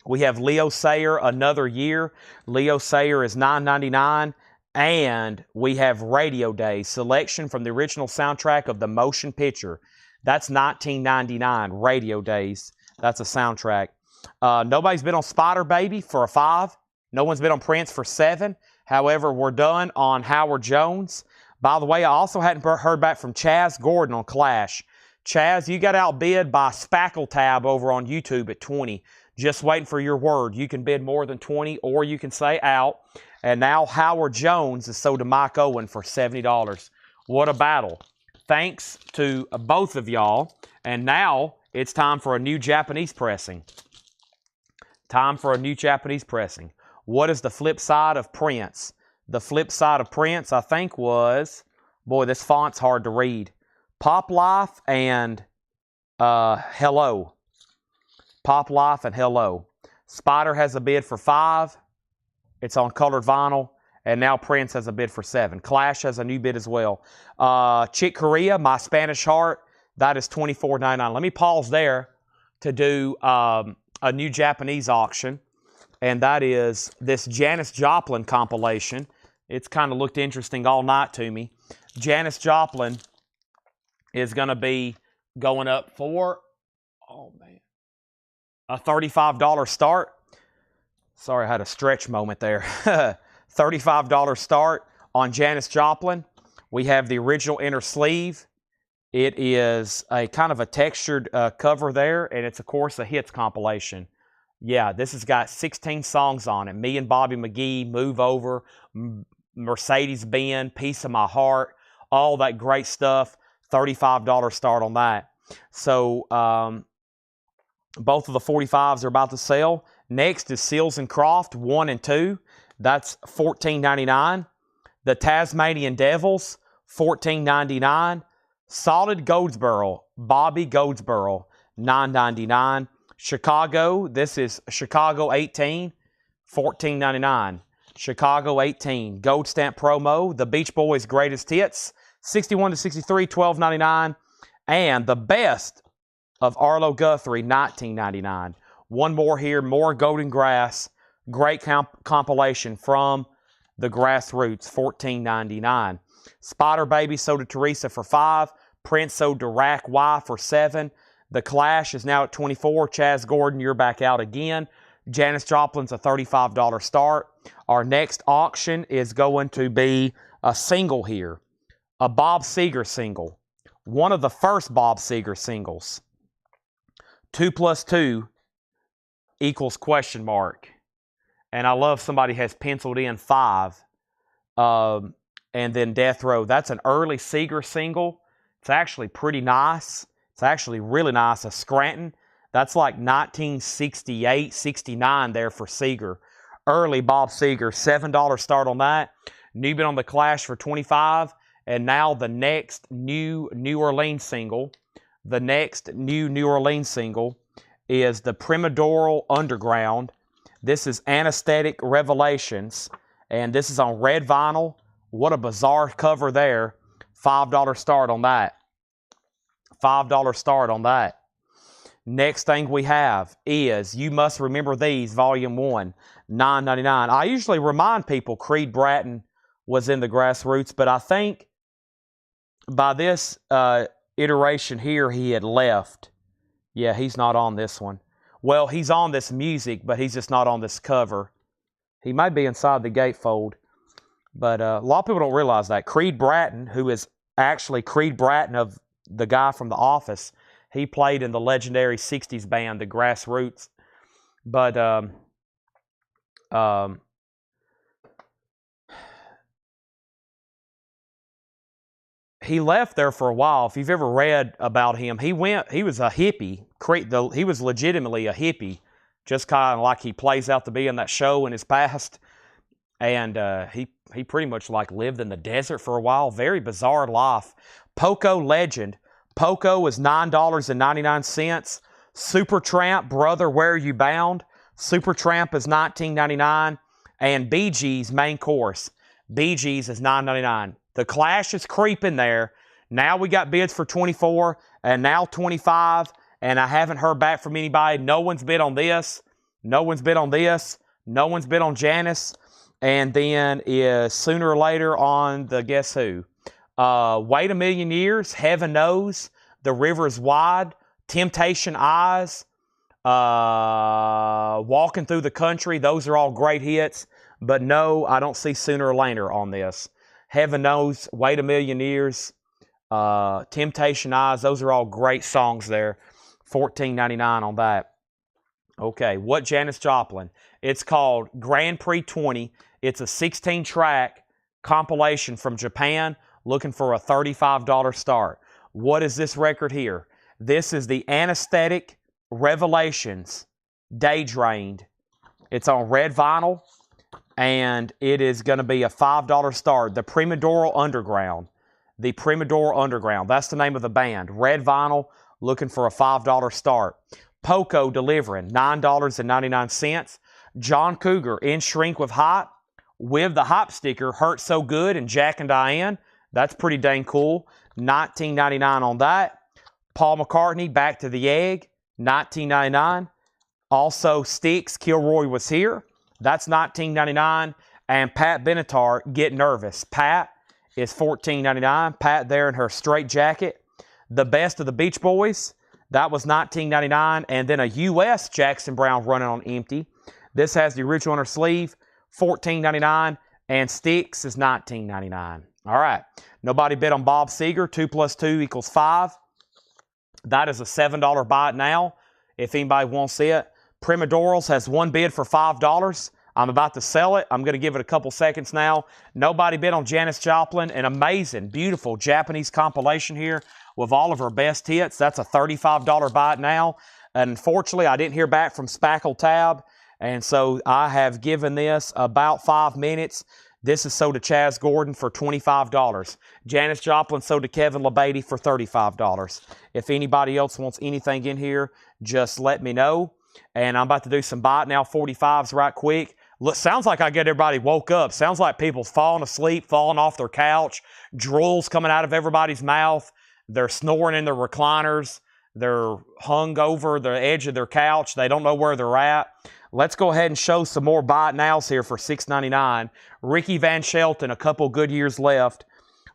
We have Leo Sayer, Another Year. Leo Sayer is $9.99. And we have Radio Days, selection from the original soundtrack of the motion picture. That's $19.99. Radio Days. That's a soundtrack. Nobody's been on Spider Baby for a $5. No one's been on Prince for $7. However, we're done on Howard Jones. By the way, I also hadn't heard back from Chaz Gordon on Clash. Chaz, you got outbid by Spackle Tab over on YouTube at $20. Just waiting for your word. You can bid more than $20 or you can say out. And now Howard Jones is sold to Mike Owen for $70. What a battle. Thanks to both of y'all. And now it's time for a new Japanese pressing. Time for a new Japanese pressing. What is the flip side of Prince? The flip side of Prince, I think, was, boy, this font's hard to read. Pop Life and Hello. Pop Life and Hello. Spider has a bid for $5. It's on colored vinyl. And now Prince has a bid for $7. Clash has a new bid as well. Chick Corea, My Spanish Heart, that is $24.99. Let me pause there to do a new Japanese auction. And that is this Janis Joplin compilation. It's kind of looked interesting all night to me. Janis Joplin is going to be going up for, oh man, a $35 start. Sorry, I had a stretch moment there. $35 start on Janis Joplin. We have the original inner sleeve. It is a kind of a textured cover there, and it's, of course, a hits compilation. Yeah, this has got 16 songs on it. Me and Bobby McGee, Move Over, Mercedes-Benz, Piece of My Heart, all that great stuff. $35 start on that. So both of the 45s are about to sell. Next is Seals and Croft 1 and 2. That's $14.99. The Tasmanian Devils, $14.99. Solid Goldsboro, Bobby Goldsboro, $9.99. Chicago, this is Chicago 18, $14.99. Chicago 18, Gold Stamp Promo, The Beach Boys Greatest Hits, 61 to 63, $12.99. And the best of Arlo Guthrie, $19.99. One more here, more Golden Grass, great compilation from the Grassroots, $14.99. Spider Baby sold to Teresa for $5. Prince sold to Rack Y for $7. The Clash is now at $24. Chaz Gordon, you're back out again. Janis Joplin's a $35 start. Our next auction is going to be a single here. A Bob Seger single. One of the first Bob Seger singles. 2 plus 2 equals question mark. And I love somebody has penciled in 5. And then Death Row. That's an early Seeger single. It's actually pretty nice. It's actually really nice. A Scranton. That's like 1968, 69 there for Seeger. Early Bob Seger, $7 start on that. New Been on the Clash for $25. And now the next new New Orleans single. The next new New Orleans single is the Primadoral Underground. This is Anesthetic Revelations. And this is on red vinyl. What a bizarre cover there. $5 start on that. $5 start on that. Next thing we have is You Must Remember These, Volume 1, $9.99. I usually remind people Creed Bratton was in the Grassroots, but I think by this iteration here, he had left. Yeah, he's not on this one. Well, he's on this music, but he's just not on this cover. He might be inside the gatefold, but a lot of people don't realize that. Creed Bratton, who is actually Creed Bratton of the guy from The Office, he played in the legendary 60s band, the Grassroots. But he left there for a while. If you've ever read about him, he was a hippie. He was legitimately a hippie, just kind of like he plays out to be in that show in his past. And he pretty much like lived in the desert for a while. Very bizarre life. Poco legend. Poco is $9.99. Supertramp, Brother, Where Are You Bound? Supertramp is $19.99. And Bee Gees, Main Course. Bee Gees is $9.99. The Clash is creeping there. Now we got bids for $24 and now $25. And I haven't heard back from anybody. No one's bid on this. No one's bid on this. No one's bid on Janice. And then is Sooner or Later on the Guess Who. Wait a Million Years, Heaven Knows, The River is Wide, Temptation Eyes, Walking Through the Country. Those are all great hits. But no, I don't see Sooner or Later on this. Heaven Knows, Wait a Million Years, Temptation Eyes. Those are all great songs there. $14.99 on that. Okay, what Janis Joplin? It's called Grand Prix 20. It's a 16-track compilation from Japan, looking for a $35 start. What is this record here? This is the Anesthetic Revelations Day Drained. It's on red vinyl, and it is going to be a $5 start. The Primadoral Underground. The Primadoral Underground. That's the name of the band. Red vinyl, looking for a $5 start. Poco delivering $9.99. John Cougar in Shrink with Hype, with the Hype sticker, Hurt So Good, and Jack and Diane. That's pretty dang cool. $19.99 on that. Paul McCartney, Back to the Egg, $19.99. Also, Styx, Kilroy Was Here. That's $19.99. And Pat Benatar, Get Nervous. Pat is $14.99. Pat there in her straight jacket. The Best of the Beach Boys. That was $19.99. And then a U.S. Jackson Browne Running on Empty. This has the original on her sleeve. $14.99. And Styx is $19.99. All right. Nobody bid on Bob Seger. 2 + 2 = 5. That is a $7 buy it now, if anybody wants it. Primadorals has one bid for $5. I'm about to sell it. I'm going to give it a couple seconds now. Nobody bid on Janis Joplin. An amazing, beautiful Japanese compilation here with all of her best hits. That's a $35 buy it now. And unfortunately, I didn't hear back from Spackle Tab. And so I have given this about 5 minutes. This is sold to Chaz Gordon for $25. Janis Joplin sold to Kevin LeBeatty for $35. If anybody else wants anything in here, just let me know. And I'm about to do some buy it now 45s right quick. Look, sounds like I get everybody woke up. Sounds like people's falling asleep, falling off their couch, drool's coming out of everybody's mouth. They're snoring in their recliners. They're hung over the edge of their couch. They don't know where they're at. Let's go ahead and show some more buy it nows here for $6.99. Ricky Van Shelton, a couple good years left.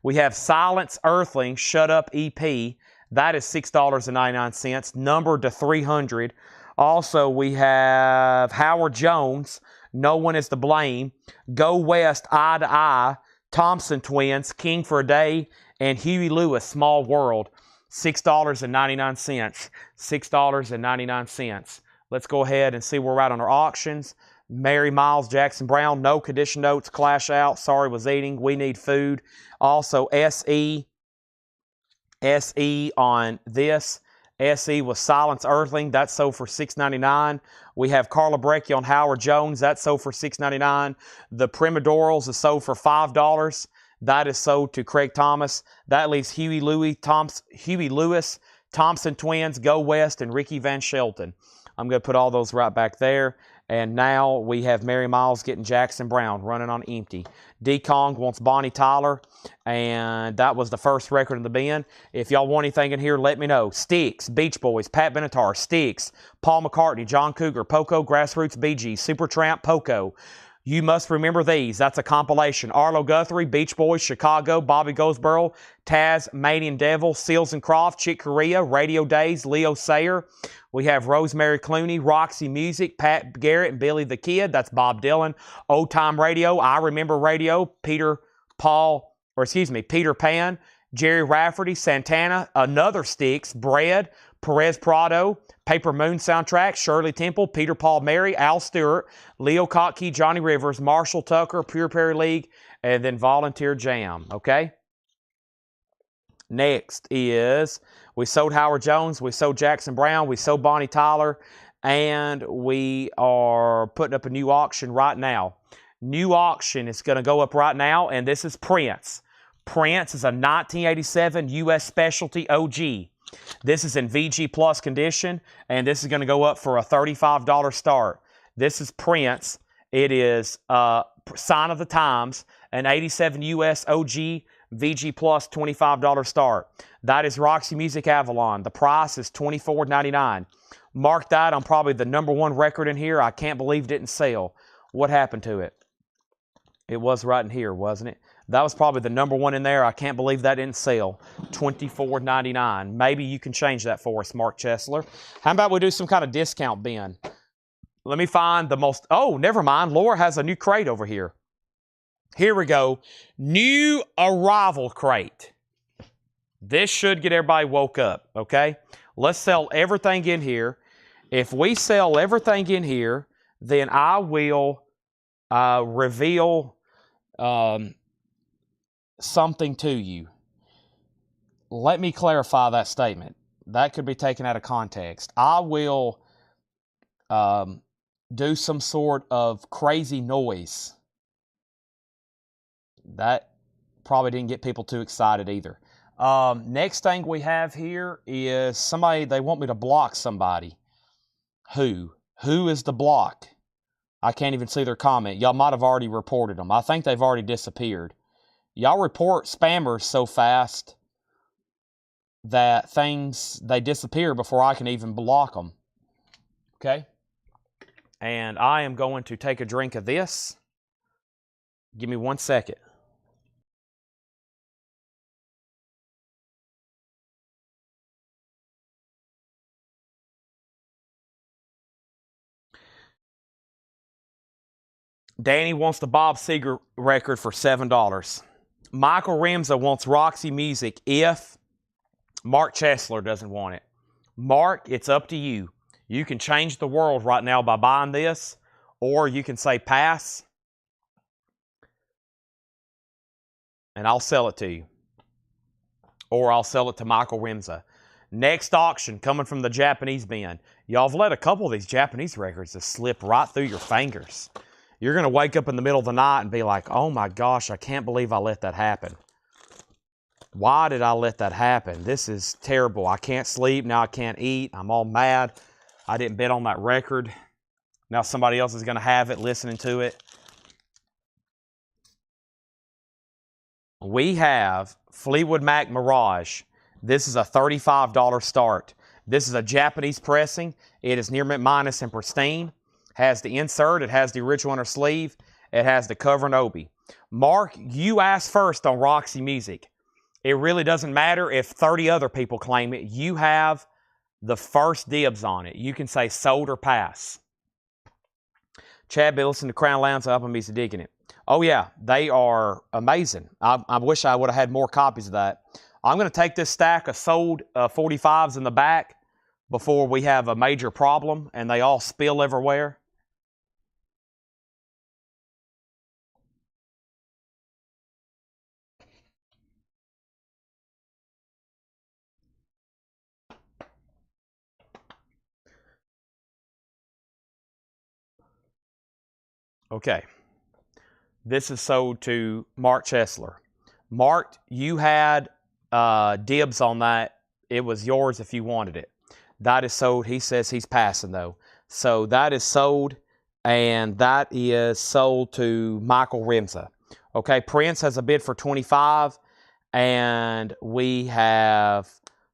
We have Silence Earthling, Shut Up EP. That is $6.99, numbered to 300. Also, we have Howard Jones, No One Is to Blame. Go West, Eye to Eye. Thompson Twins, King for a Day. And Huey Lewis, Small World. $6.99. $6.99. Let's go ahead and see where we're at on our auctions. Mary Miles, Jackson Brown, no condition notes, clash out, sorry was eating, we need food. Also SE on this. SE was Silence Earthling, that's sold for $6.99. We have Carla Breccia on Howard Jones, that's sold for $6.99. The Primidorals is sold for $5. That is sold to Craig Thomas. That leaves Huey Lewis, Thompson Twins, Go West, and Ricky Van Shelton. I'm going to put all those right back there. And now we have Mary Miles getting Jackson Brown running on empty. D. Kong wants Bonnie Tyler, and that was the first record in the bin. If y'all want anything in here, let me know. Styx, Beach Boys, Pat Benatar, Styx, Paul McCartney, John Cougar, Poco, Grassroots, Bee Gees, Supertramp, Poco. You Must Remember These. That's a compilation. Arlo Guthrie, Beach Boys, Chicago, Bobby Goldsboro, Taz, Manian Devil, Seals and Croft, Chick Corea, Radio Days, Leo Sayer. We have Rosemary Clooney, Roxy Music, Pat Garrett, and Billy the Kid. That's Bob Dylan. Old Time Radio, I Remember Radio, Peter Pan, Jerry Rafferty, Santana, Another Styx, Bread, Perez Prado, Paper Moon Soundtrack, Shirley Temple, Peter Paul Mary, Al Stewart, Leo Kottke, Johnny Rivers, Marshall Tucker, Pure Perry League, and then Volunteer Jam, okay? Next is, we sold Howard Jones, we sold Jackson Brown, we sold Bonnie Tyler, and we are putting up a new auction right now. New auction is going to go up right now, and this is Prince. Prince is a 1987 U.S. Specialty OG. This is in VG Plus condition, and this is going to go up for a $35 start. This is Prince. It is Sign of the Times, an 87 U.S. OG, VG Plus, $25 start. That is Roxy Music Avalon. The price is $24.99. Mark that on probably the #1 record in here. I can't believe it didn't sell. What happened to it? It was right in here, wasn't it? That was probably the #1 in there. I can't believe that didn't sell. $24.99. Maybe you can change that for us, Mark Chesler. How about we do some kind of discount bin? Let me find the most... Oh, never mind. Laura has a new crate over here. Here we go. New arrival crate. This should get everybody woke up, okay? Let's sell everything in here. If we sell everything in here, then I will reveal... something to you. Let me clarify that statement. That could be taken out of context. I will do some sort of crazy noise. That probably didn't get people too excited either. Next thing we have here is somebody, they want me to block somebody. Who? Who is the block? I can't even see their comment. Y'all might have already reported them. I think they've already disappeared. Y'all report spammers so fast that they disappear before I can even block them. Okay? And I am going to take a drink of this. Give me 1 second. Danny wants the Bob Seger record for $7. Michael Remza wants Roxy Music if Mark Chesler doesn't want it. Mark, it's up to you. You can change the world right now by buying this, or you can say pass, and I'll sell it to you. Or I'll sell it to Michael Remza. Next auction coming from the Japanese bin. Y'all have let a couple of these Japanese records just slip right through your fingers. You're going to wake up in the middle of the night and be like, oh my gosh, I can't believe I let that happen. Why did I let that happen? This is terrible. I can't sleep. Now I can't eat. I'm all mad. I didn't bet on that record. Now somebody else is going to have it, listening to it. We have Fleetwood Mac Mirage. This is a $35 start. This is a Japanese pressing. It is near mint minus and pristine. Has the insert, it has the original inner sleeve, it has the cover and obi. Mark, you asked first on Roxy Music. It really doesn't matter if 30 other people claim it. You have the first dibs on it. You can say sold or pass. Chad Billson, the Crown Lounge, Applebee's digging it. Oh yeah, they are amazing. I wish I would have had more copies of that. I'm going to take this stack of sold 45s in the back before we have a major problem and they all spill everywhere. Okay. This is sold to Mark Chesler. Mark, you had dibs on that. It was yours if you wanted it. That is sold. He says he's passing, though. So that is sold, and that is sold to Michael Rimza. Okay, Prince has a bid for 25, and we have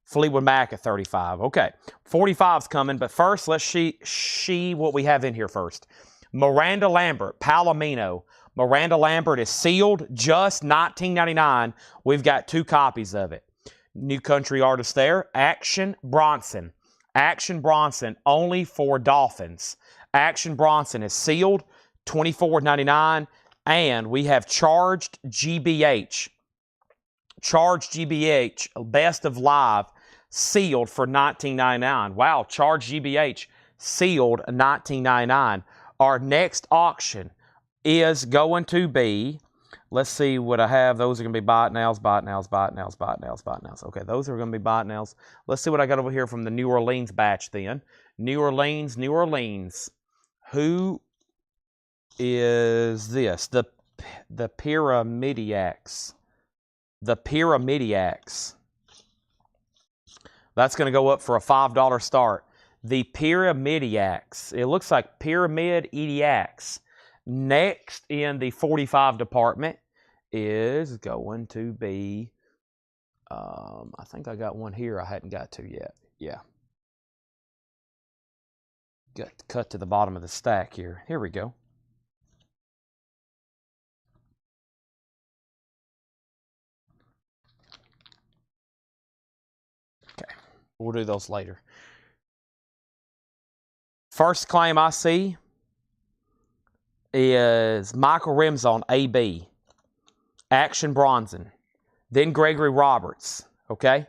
Fleetwood Mac at 35. Okay, 45's coming, but first, let's see what we have in here first. Miranda Lambert, Palomino. Miranda Lambert is sealed, just $19.99. We've got 2 copies of it. New country artist there, Action Bronson. Action Bronson, only for Dolphins. Action Bronson is sealed, $24.99. And we have Charged GBH. Charged GBH, Best of Live, sealed for $19.99. Wow, Charged GBH, sealed $19.99. Our next auction is going to be, let's see what I have. Those are going to be bot nails, bot nails, bot nails, bot nails, bot nails. Okay, those are going to be bot nails. Let's see what I got over here from the New Orleans batch then. New Orleans, New Orleans. Who is this? The Pyramidiacs. The Pyramidiacs. That's going to go up for a $5 start. The Pyramidiacs. It looks like Pyramid Ediacs. Next in the 45 department is going to be, I think I got one here I hadn't got to yet. Yeah. Got cut to the bottom of the stack here. Here we go. Okay, we'll do those later. First claim I see is Michael Rimza on AB. Action Bronson. Then Gregory Roberts. Okay?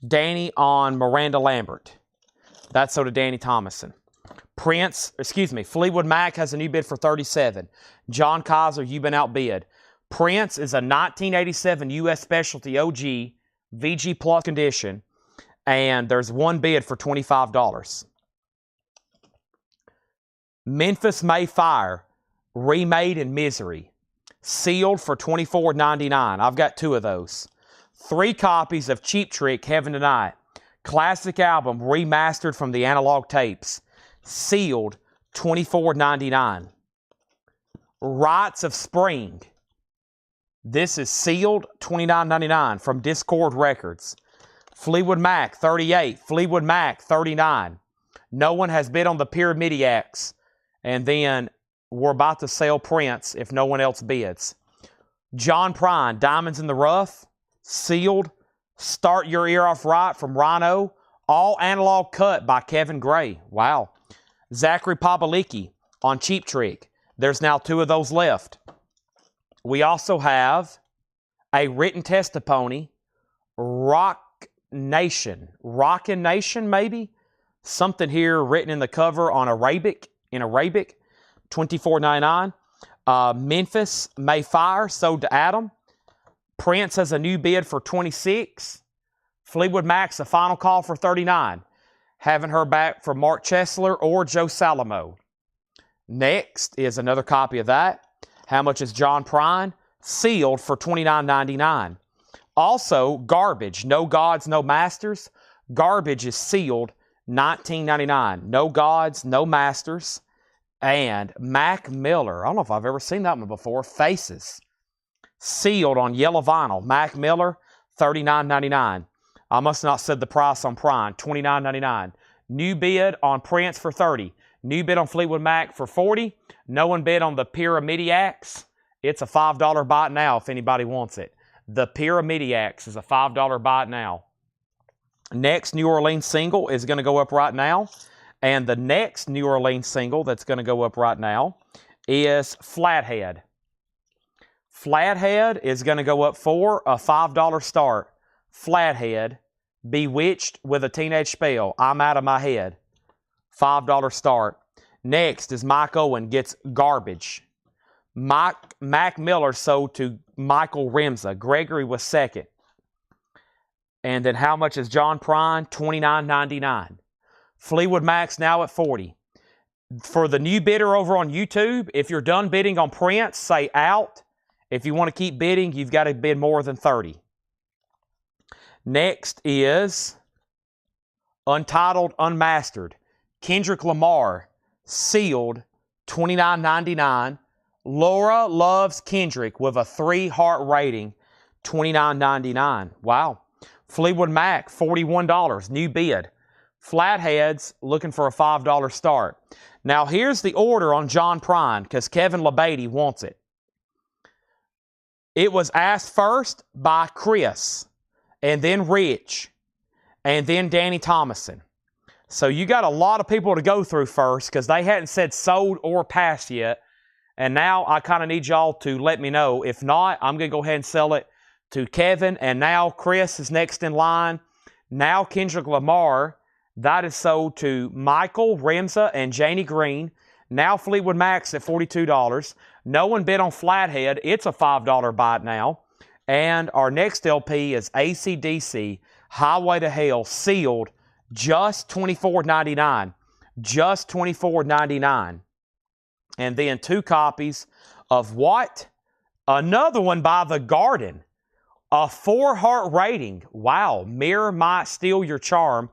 Danny on Miranda Lambert. That's so to Danny Thomason. Fleetwood Mac has a new bid for 37. John Kaiser, you've been outbid. Prince is a 1987 U.S. Specialty OG, VG Plus condition, and there's one bid for $25. Memphis May Fire, remade in Misery, sealed for $24.99. I've got 2 of those. 3 copies of Cheap Trick, Heaven Tonight. Classic album, remastered from the analog tapes. Sealed, $24.99. Rites of Spring. This is sealed, $29.99 from Discord Records. Fleetwood Mac, 38. Fleetwood Mac, 39. No one has bid on the Pyramidiacs. And then we're about to sell Prince if no one else bids. John Prine, Diamonds in the Rough, sealed. Start Your Ear Off Right from Rhino. All analog cut by Kevin Gray. Wow. Zachary Pabalicki on Cheap Trick. There's now 2 of those left. We also have a written testimony, Rock Nation. Rockin' Nation, maybe? Something here written in the cover on Arabic. In Arabic, $24.99. Memphis May Fire, sold to Adam. Prince has a new bid for 26. Fleetwood Mac's a final call for 39. Haven't heard back from Mark Chesler or Joe Salamo. Next is another copy of that. How much is John Prine? Sealed for $29.99. Also, Garbage, No Gods, No Masters. Garbage is sealed, $19.99. No Gods, No Masters. And Mac Miller. I don't know if I've ever seen that one before. Faces. Sealed on yellow vinyl. Mac Miller, $39.99. I must not said the price on Prime. $29.99. New bid on Prince for $30. New bid on Fleetwood Mac for $40. No one bid on the Pyramidiacs. It's a $5 bot now if anybody wants it. The Pyramidiacs is a $5 bot now. Next New Orleans single is going to go up right now. And the next New Orleans single that's going to go up right now is Flathead. Flathead is going to go up for a $5 start. Flathead, Bewitched with a Teenage Spell, I'm Out of My Head. $5 start. Next is Mike Owen gets Garbage. Mac Miller sold to Michael Rimza. Gregory was second. And then how much is John Prine? $29.99. Fleetwood Mac's now at $40. For the new bidder over on YouTube, if you're done bidding on Prince, say out. If you want to keep bidding, you've got to bid more than 30. Next is Untitled Unmastered. Kendrick Lamar, sealed, $29.99. Laura loves Kendrick with a 3-heart rating, $29.99. Wow. Fleetwood Mac, $41, new bid. Flatheads, looking for a $5 start. Now, here's the order on John Prine, because Kevin LeBeatty wants it. It was asked first by Chris, and then Rich, and then Danny Thomason. So you got a lot of people to go through first, because they hadn't said sold or passed yet. And now I kind of need y'all to let me know. If not, I'm going to go ahead and sell it to Kevin. And now Chris is next in line. Now Kendrick Lamar. That is sold to Michael, Remza, and Janie Green. Now Fleetwood Mac's at $42. No one bid on Flathead. It's a $5 buy now. And our next LP is AC/DC, Highway to Hell, sealed, just $24.99. Just $24.99. And then 2 copies of what? Another one by The Garden. A 4-heart rating. Wow. Mirror Might Steal Your Charm.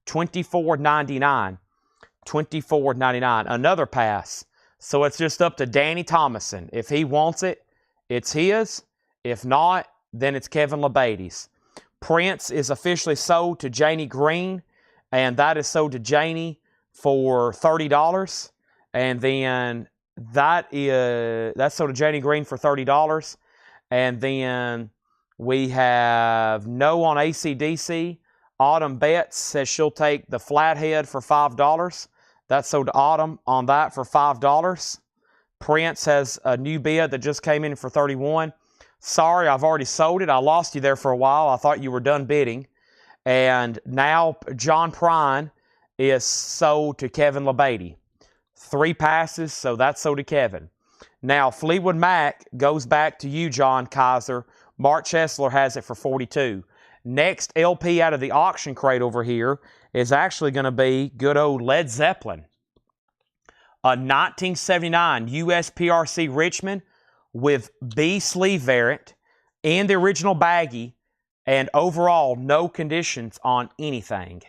$24.99. $24.99. Another pass. So it's just up to Danny Thomason. If he wants it, it's his. If not, then it's Kevin LeBeatty's. Prince is officially sold to Janie Green, and that is sold to Janie for $30. And then that's sold to Janie Green for $30. And then we have no on AC/DC. Autumn Betts says she'll take the Flathead for $5. That's sold to Autumn on that for $5. Prince has a new bid that just came in for $31. Sorry, I've already sold it. I lost you there for a while. I thought you were done bidding. And now John Prine is sold to Kevin LeBeatty. 3 passes, so that's sold to Kevin. Now Fleetwood Mac goes back to you, John Kaiser. Mark Chesler has it for $42. Next LP out of the auction crate over here is actually going to be good old Led Zeppelin. A 1979 USPRC Richmond with B sleeve variant in the original baggie, and overall no conditions on anything.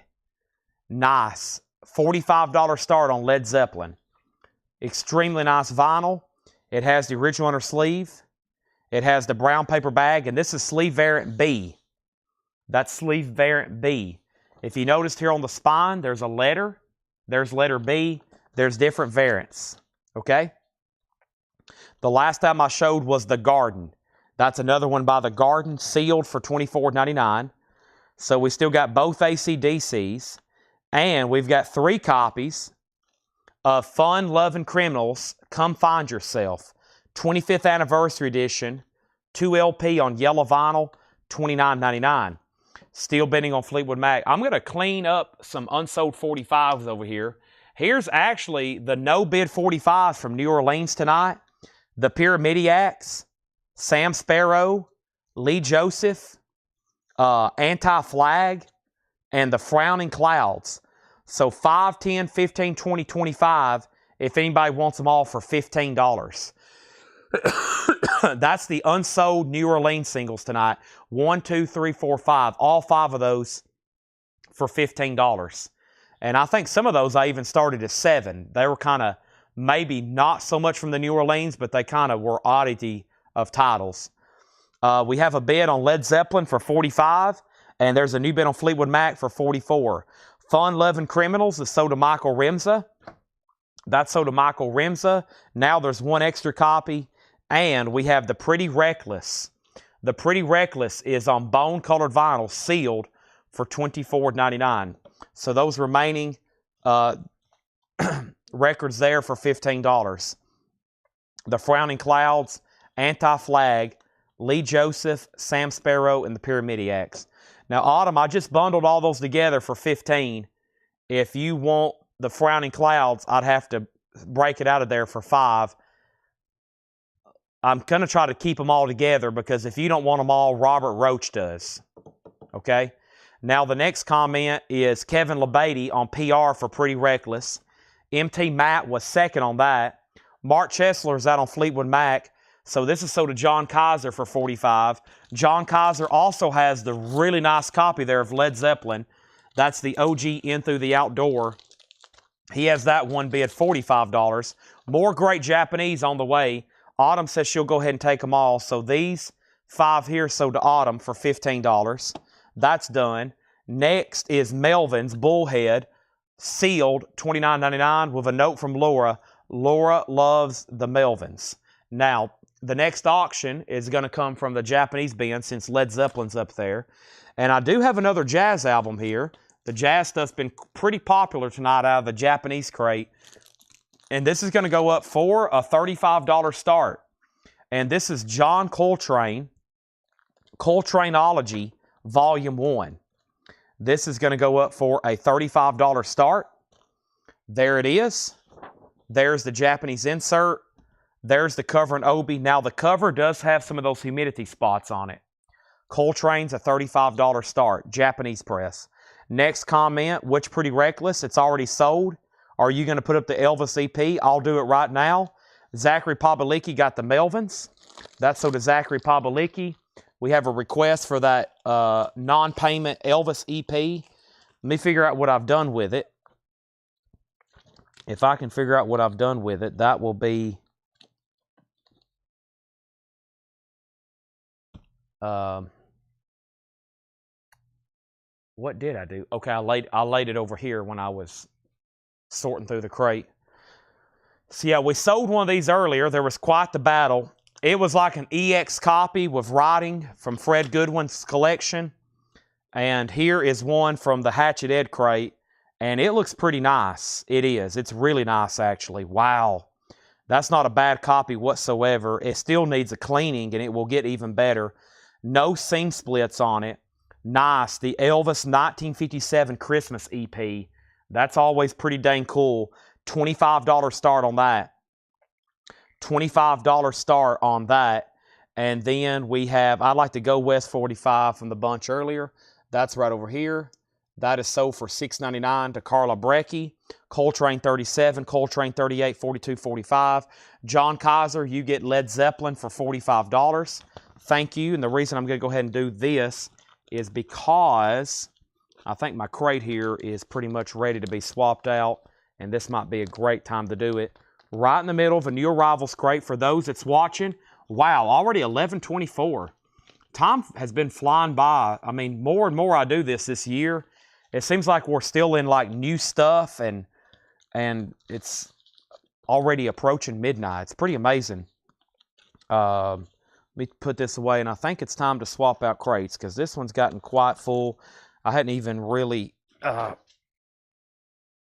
Nice. $45 start on Led Zeppelin. Extremely nice vinyl. It has the original inner sleeve. It has the brown paper bag, and this is sleeve variant B. That's sleeve variant B. If you noticed here on the spine, there's a letter. There's letter B. There's different variants. Okay? The last time I showed was The Garden. That's another one by The Garden, sealed for $24.99. So we still got both AC/DCs. And we've got 3 copies of Fun Loving Criminals, Come Find Yourself. 25th Anniversary Edition. 2 LP on yellow vinyl, $29.99. Still bidding on Fleetwood Mac. I'm going to clean up some unsold 45s over here. Here's actually the no-bid 45s from New Orleans tonight. The Pyramidiacs, Sam Sparrow, Lee Joseph, Anti-Flag, and the Frowning Clouds. So 5, 10, 15, 20, 25, if anybody wants them all for $15. That's the unsold New Orleans singles tonight. 1, 2, 3, 4, 5. All 5 of those for $15. And I think some of those I even started at $7. They were kind of maybe not so much from the New Orleans, but they kind of were oddity of titles. We have a bid on Led Zeppelin for $45, and there's a new bid on Fleetwood Mac for $44. Fun Loving Criminals is sold to Michael Remza. That's sold to Michael Remza. Now there's 1 extra copy. And we have the Pretty Reckless. The Pretty Reckless is on bone-colored vinyl, sealed for $24.99. So those remaining records there for $15. The Frowning Clouds, Anti-Flag, Lee Joseph, Sam Sparrow, and the Pyramidiacs. Now, Autumn, I just bundled all those together for $15. If you want the Frowning Clouds, I'd have to break it out of there for $5. I'm going to try to keep them all together because if you don't want them all, Robert Roach does. Okay? Now, the next comment is Kevin LeBeatty on PR for Pretty Reckless. MT Matt was second on that. Mark Chesler's out on Fleetwood Mac. So this is sold to John Kaiser for $45. John Kaiser also has the really nice copy there of Led Zeppelin. That's the OG In Through the Outdoor. He has that one bid $45. More great Japanese on the way. Autumn says she'll go ahead and take them all. So these 5 here sold to Autumn for $15. That's done. Next is Melvin's Bullhead, sealed $29.99 with a note from Laura. Laura loves the Melvins. Now, the next auction is going to come from the Japanese bin since Led Zeppelin's up there. And I do have another jazz album here. The jazz stuff's been pretty popular tonight out of the Japanese crate. And this is going to go up for a $35 start. And this is John Coltrane, Coltraneology, Volume 1. This is going to go up for a $35 start. There it is. There's the Japanese insert. There's the cover and obi. Now, the cover does have some of those humidity spots on it. Coltrane's a $35 start, Japanese press. Next comment, which Pretty Reckless? It's already sold. Are you going to put up the Elvis EP? I'll do it right now. Zachary Pabalicki got the Melvins. That's sold to Zachary Pabalicki. We have a request for that non-payment Elvis EP. Let me figure out what I've done with it. If I can figure out what I've done with it, that will be... what did I do? Okay, I laid it over here when I was sorting through the crate. So yeah, we sold one of these earlier. There was quite the battle. It was like an EX copy with writing from Fred Goodwin's collection. And here is one from the Hatchet Ed crate. And it looks pretty nice. It is. It's really nice, actually. Wow. That's not a bad copy whatsoever. It still needs a cleaning, and it will get even better. No seam splits on it. Nice. The Elvis 1957 Christmas EP. That's always pretty dang cool. $25 start on that. $25 start on that. And then we have, I like to go West 45 from the bunch earlier. That's right over here. That is sold for $6.99 to Carla Brecky. Coltrane 37, Coltrane 38, 42, 45. John Kaiser, you get Led Zeppelin for $45. Thank you. And the reason I'm going to go ahead and do this is because I think my crate here is pretty much ready to be swapped out. And this might be a great time to do it. Right in the middle of a new arrivals crate for those that's watching. Wow, already 11:24. Time has been flying by. I mean, more and more I do this year. It seems like we're still in like new stuff and it's already approaching midnight. It's pretty amazing. Let me put this away, and I think it's time to swap out crates because this one's gotten quite full. I hadn't even really had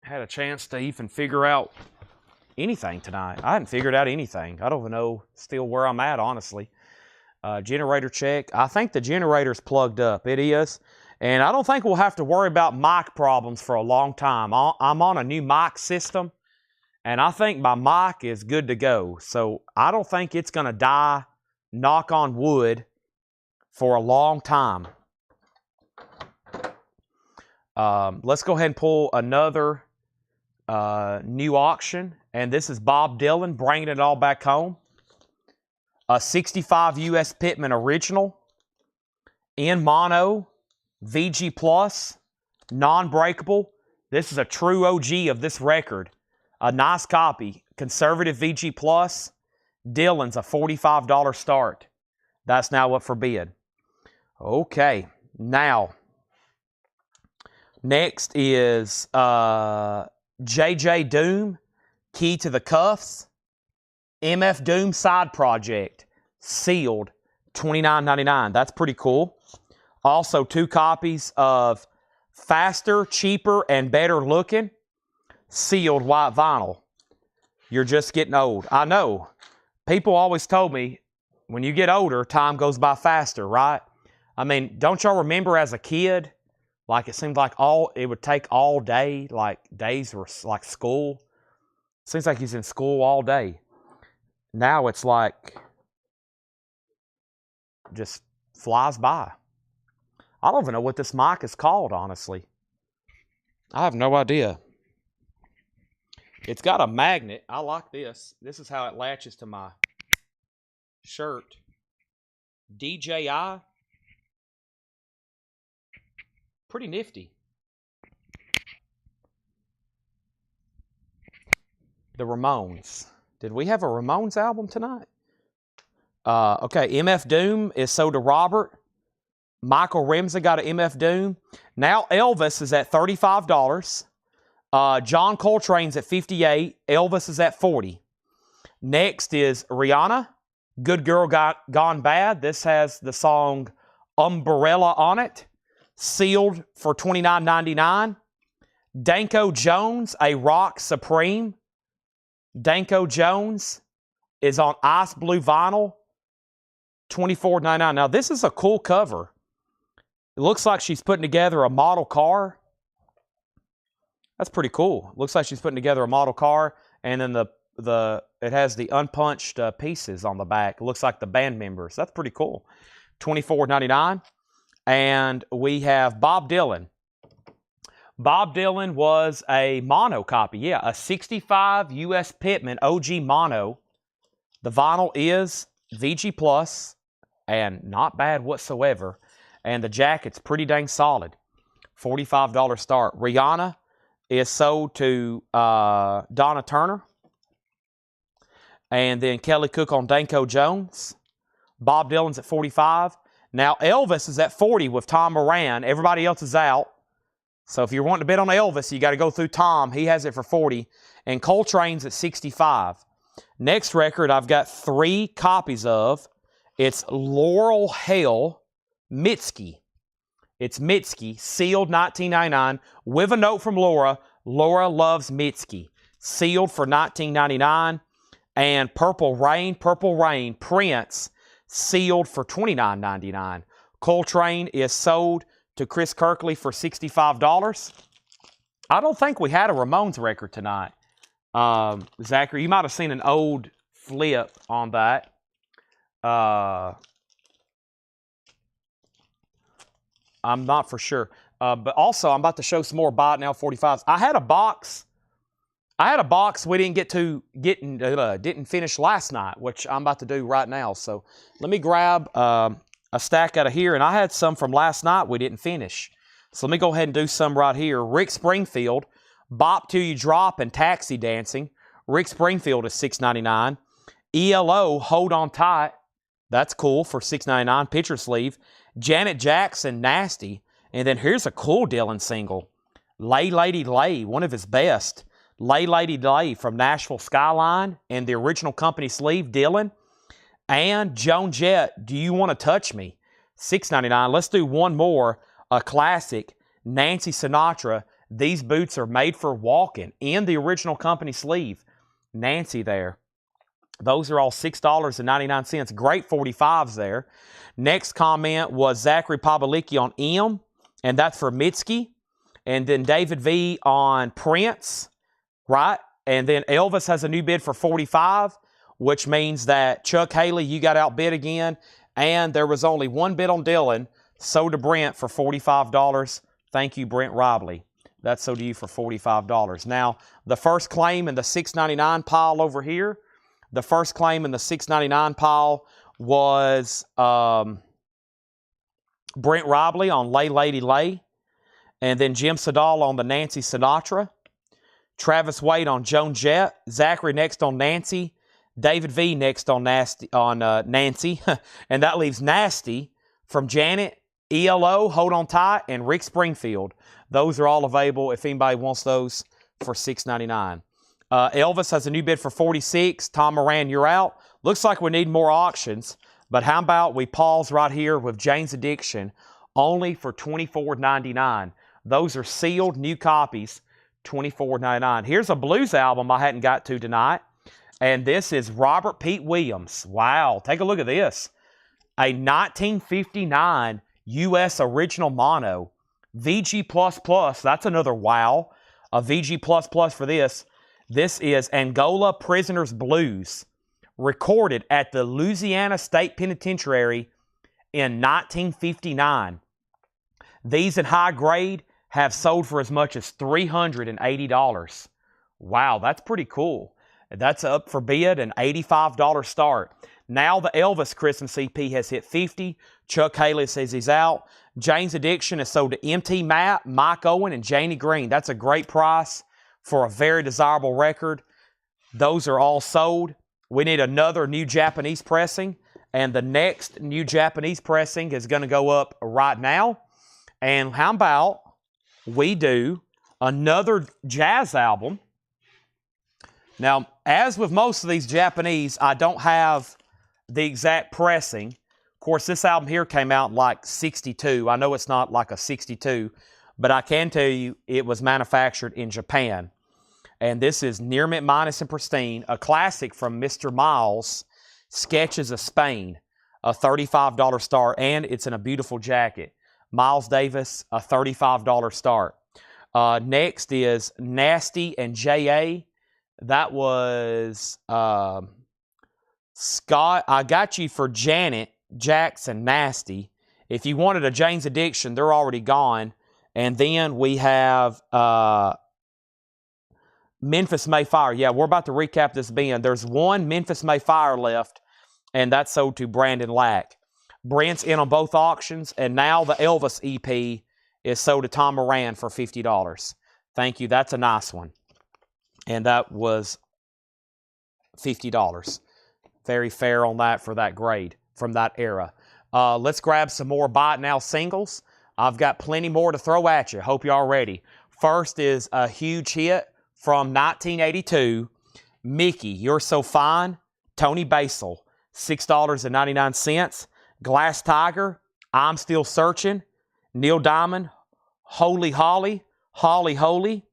a chance to even figure out anything tonight. I hadn't figured out anything. I don't even know still where I'm at, honestly. Generator check. I think the generator's plugged up. It is. And I don't think we'll have to worry about mic problems for a long time. I'm on a new mic system, and I think my mic is good to go. So I don't think it's going to die, knock on wood, for a long time. Let's go ahead and pull another new auction. And this is Bob Dylan bringing it all back home. A 65 U.S. Pittman original in mono. VG Plus, non-breakable. This is a true OG of this record. A nice copy. Conservative VG Plus. Dylan's a $45 start. That's now up for bid. Okay, now, next is JJ Doom, Key to the Cuffs. MF Doom Side Project, sealed, $29.99. That's pretty cool. Also, 2 copies of Faster, Cheaper, and Better Looking, sealed white vinyl. You're just getting old. I know. People always told me, when you get older, time goes by faster, right? I mean, don't y'all remember as a kid, like it seemed like it would take all day, like days were like school. Seems like he's in school all day. Now it's like, just flies by. I don't even know what this mic is called, honestly. I have no idea. It's got a magnet. I like this. This is how it latches to my shirt. DJI. Pretty nifty. The Ramones. Did we have a Ramones album tonight? Okay, MF Doom is sold to Robert. Michael Ramsey got an MF Doom. Now Elvis is at $35. John Coltrane's at $58. Elvis is at $40. Next is Rihanna. Good Girl Gone Bad. This has the song Umbrella on it. Sealed for $29.99. Danko Jones, A Rock Supreme. Danko Jones is on ice blue vinyl. $24.99. Now, this is a cool cover. It looks like she's putting together a model car. That's pretty cool. Looks like she's putting together a model car, and then it has the unpunched pieces on the back. It looks like the band members. That's pretty cool. $24.99. And we have Bob Dylan. Bob Dylan was a mono copy. Yeah, a 65 U.S. Pitman OG mono. The vinyl is VG Plus, and not bad whatsoever. And the jacket's pretty dang solid. $45 start. Rihanna is sold to Donna Turner. And then Kelly Cook on Danko Jones. Bob Dylan's at $45. Now Elvis is at $40 with Tom Moran. Everybody else is out. So if you're wanting to bet on Elvis, you got to go through Tom. He has it for $40. And Coltrane's at $65. Next record I've got 3 copies of. It's Laurel Hale Mitski. It's Mitski, sealed $19.99 with a note from Laura. Laura loves Mitski. Sealed for $19.99. And Purple Rain, Prince, sealed for $29.99. Coltrane is sold to Chris Kirkley for $65. I don't think we had a Ramones record tonight. Zachary, you might have seen an old flip on that. I'm not for sure. But also, I'm about to show some more Buy It Now 45s. I had a box we didn't finish last night, which I'm about to do right now. So let me grab a stack out of here, and I had some from last night we didn't finish. So let me go ahead and do some right here. Rick Springfield, Bop Till You Drop and Taxi Dancing. Rick Springfield is $6.99. ELO, Hold On Tight. That's cool for $6.99. Picture sleeve. Janet Jackson, Nasty. And then here's a cool Dylan single. Lay Lady Lay, one of his best. Lay Lady Lay from Nashville Skyline and the original company sleeve, Dylan. And Joan Jett, Do You Want to Touch Me? $6.99. Let's do one more, a classic, Nancy Sinatra. These boots are made for walking in the original company sleeve. Nancy there. Those are all $6.99. Great 45s there. Next comment was Zachary Pavlicki on M, and that's for Mitski. And then David V on Prince, right? And then Elvis has a new bid for $45, which means that Chuck Haley, you got outbid again. And there was only one bid on Dylan, sold to Brent for $45. Thank you, Brent Robley. That's sold to you for $45. Now, the first claim in the $6.99 pile over here, the first claim in the $6.99 pile was Brent Robley on Lay Lady Lay. And then Jim Sedal on the Nancy Sinatra. Travis Wade on Joan Jett. Zachary next on Nancy. David V next on Nancy. And that leaves Nasty from Janet, ELO, Hold On Tight, and Rick Springfield. Those are all available if anybody wants those for $6.99. Elvis has a new bid for $46. Tom Moran, you're out. Looks like we need more auctions, but how about we pause right here with Jane's Addiction only for $24.99. Those are sealed new copies, $24.99. Here's a blues album I hadn't got to tonight, and this is Robert Pete Williams. Wow, take a look at this. A 1959 U.S. original mono. VG++, that's another wow. A VG++ for this. This is Angola Prisoners Blues, recorded at the Louisiana State Penitentiary in 1959. These in high grade have sold for as much as $380. Wow, that's pretty cool. That's up for bid, an $85 start. Now the Elvis Christmas EP has hit 50. Chuck Haley says he's out. Jane's Addiction is sold to MT Matt, Mike Owen, and Janie Green. That's a great price for a very desirable record. Those are all sold. We need another new Japanese pressing, and the next new Japanese pressing is going to go up right now. And how about we do another jazz album? Now, as with most of these Japanese, I don't have the exact pressing. Of course, this album here came out like 62. I know it's not like a 62, but I can tell you it was manufactured in Japan. And this is Near Mint Minus and Pristine, a classic from Mr. Miles, Sketches of Spain, a $35 start, and it's in a beautiful jacket. Miles Davis, a $35 start. Next is Nasty and J.A. That was Scott. I got you for Janet Jackson, Nasty. If you wanted a Jane's Addiction, they're already gone. And then we have Memphis Mayfire. Yeah, we're about to recap this band. There's one Memphis Mayfire left, and that's sold to Brandon Lack. Brent's in on both auctions, and now the Elvis EP is sold to Tom Moran for $50. Thank you. That's a nice one. And that was $50. Very fair on that for that grade from that era. Let's grab some more Buy It Now singles. I've got plenty more to throw at you. Hope y'all ready. First is a huge hit from 1982. Mickey, You're So Fine. Tony Basil, $6.99. Glass Tiger, I'm Still Searching. Neil Diamond, Holy Holly, Holly Holy.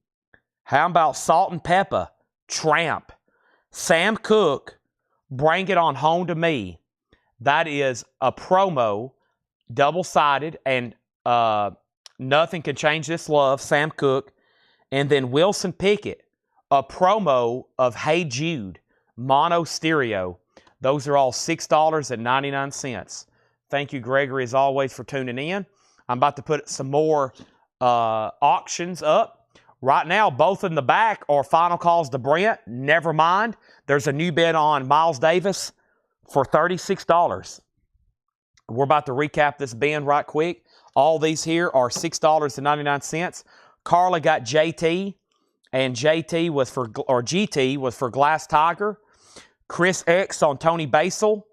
How about Salt and Pepper, Tramp. Sam Cooke, Bring It On Home to Me. That is a promo, double-sided, and Nothing Can Change This Love, Sam Cooke. And then Wilson Pickett, a promo of Hey Jude, mono stereo. Those are all $6.99. Thank you, Gregory, as always, for tuning in. I'm about to put some more auctions up. Right now, both in the back are final calls to Brent. Never mind. There's a new bid on Miles Davis for $36. We're about to recap this band right quick. All these here are $6.99. Carla got JT, and GT was for Glass Tiger. Chris X on Tony Basil.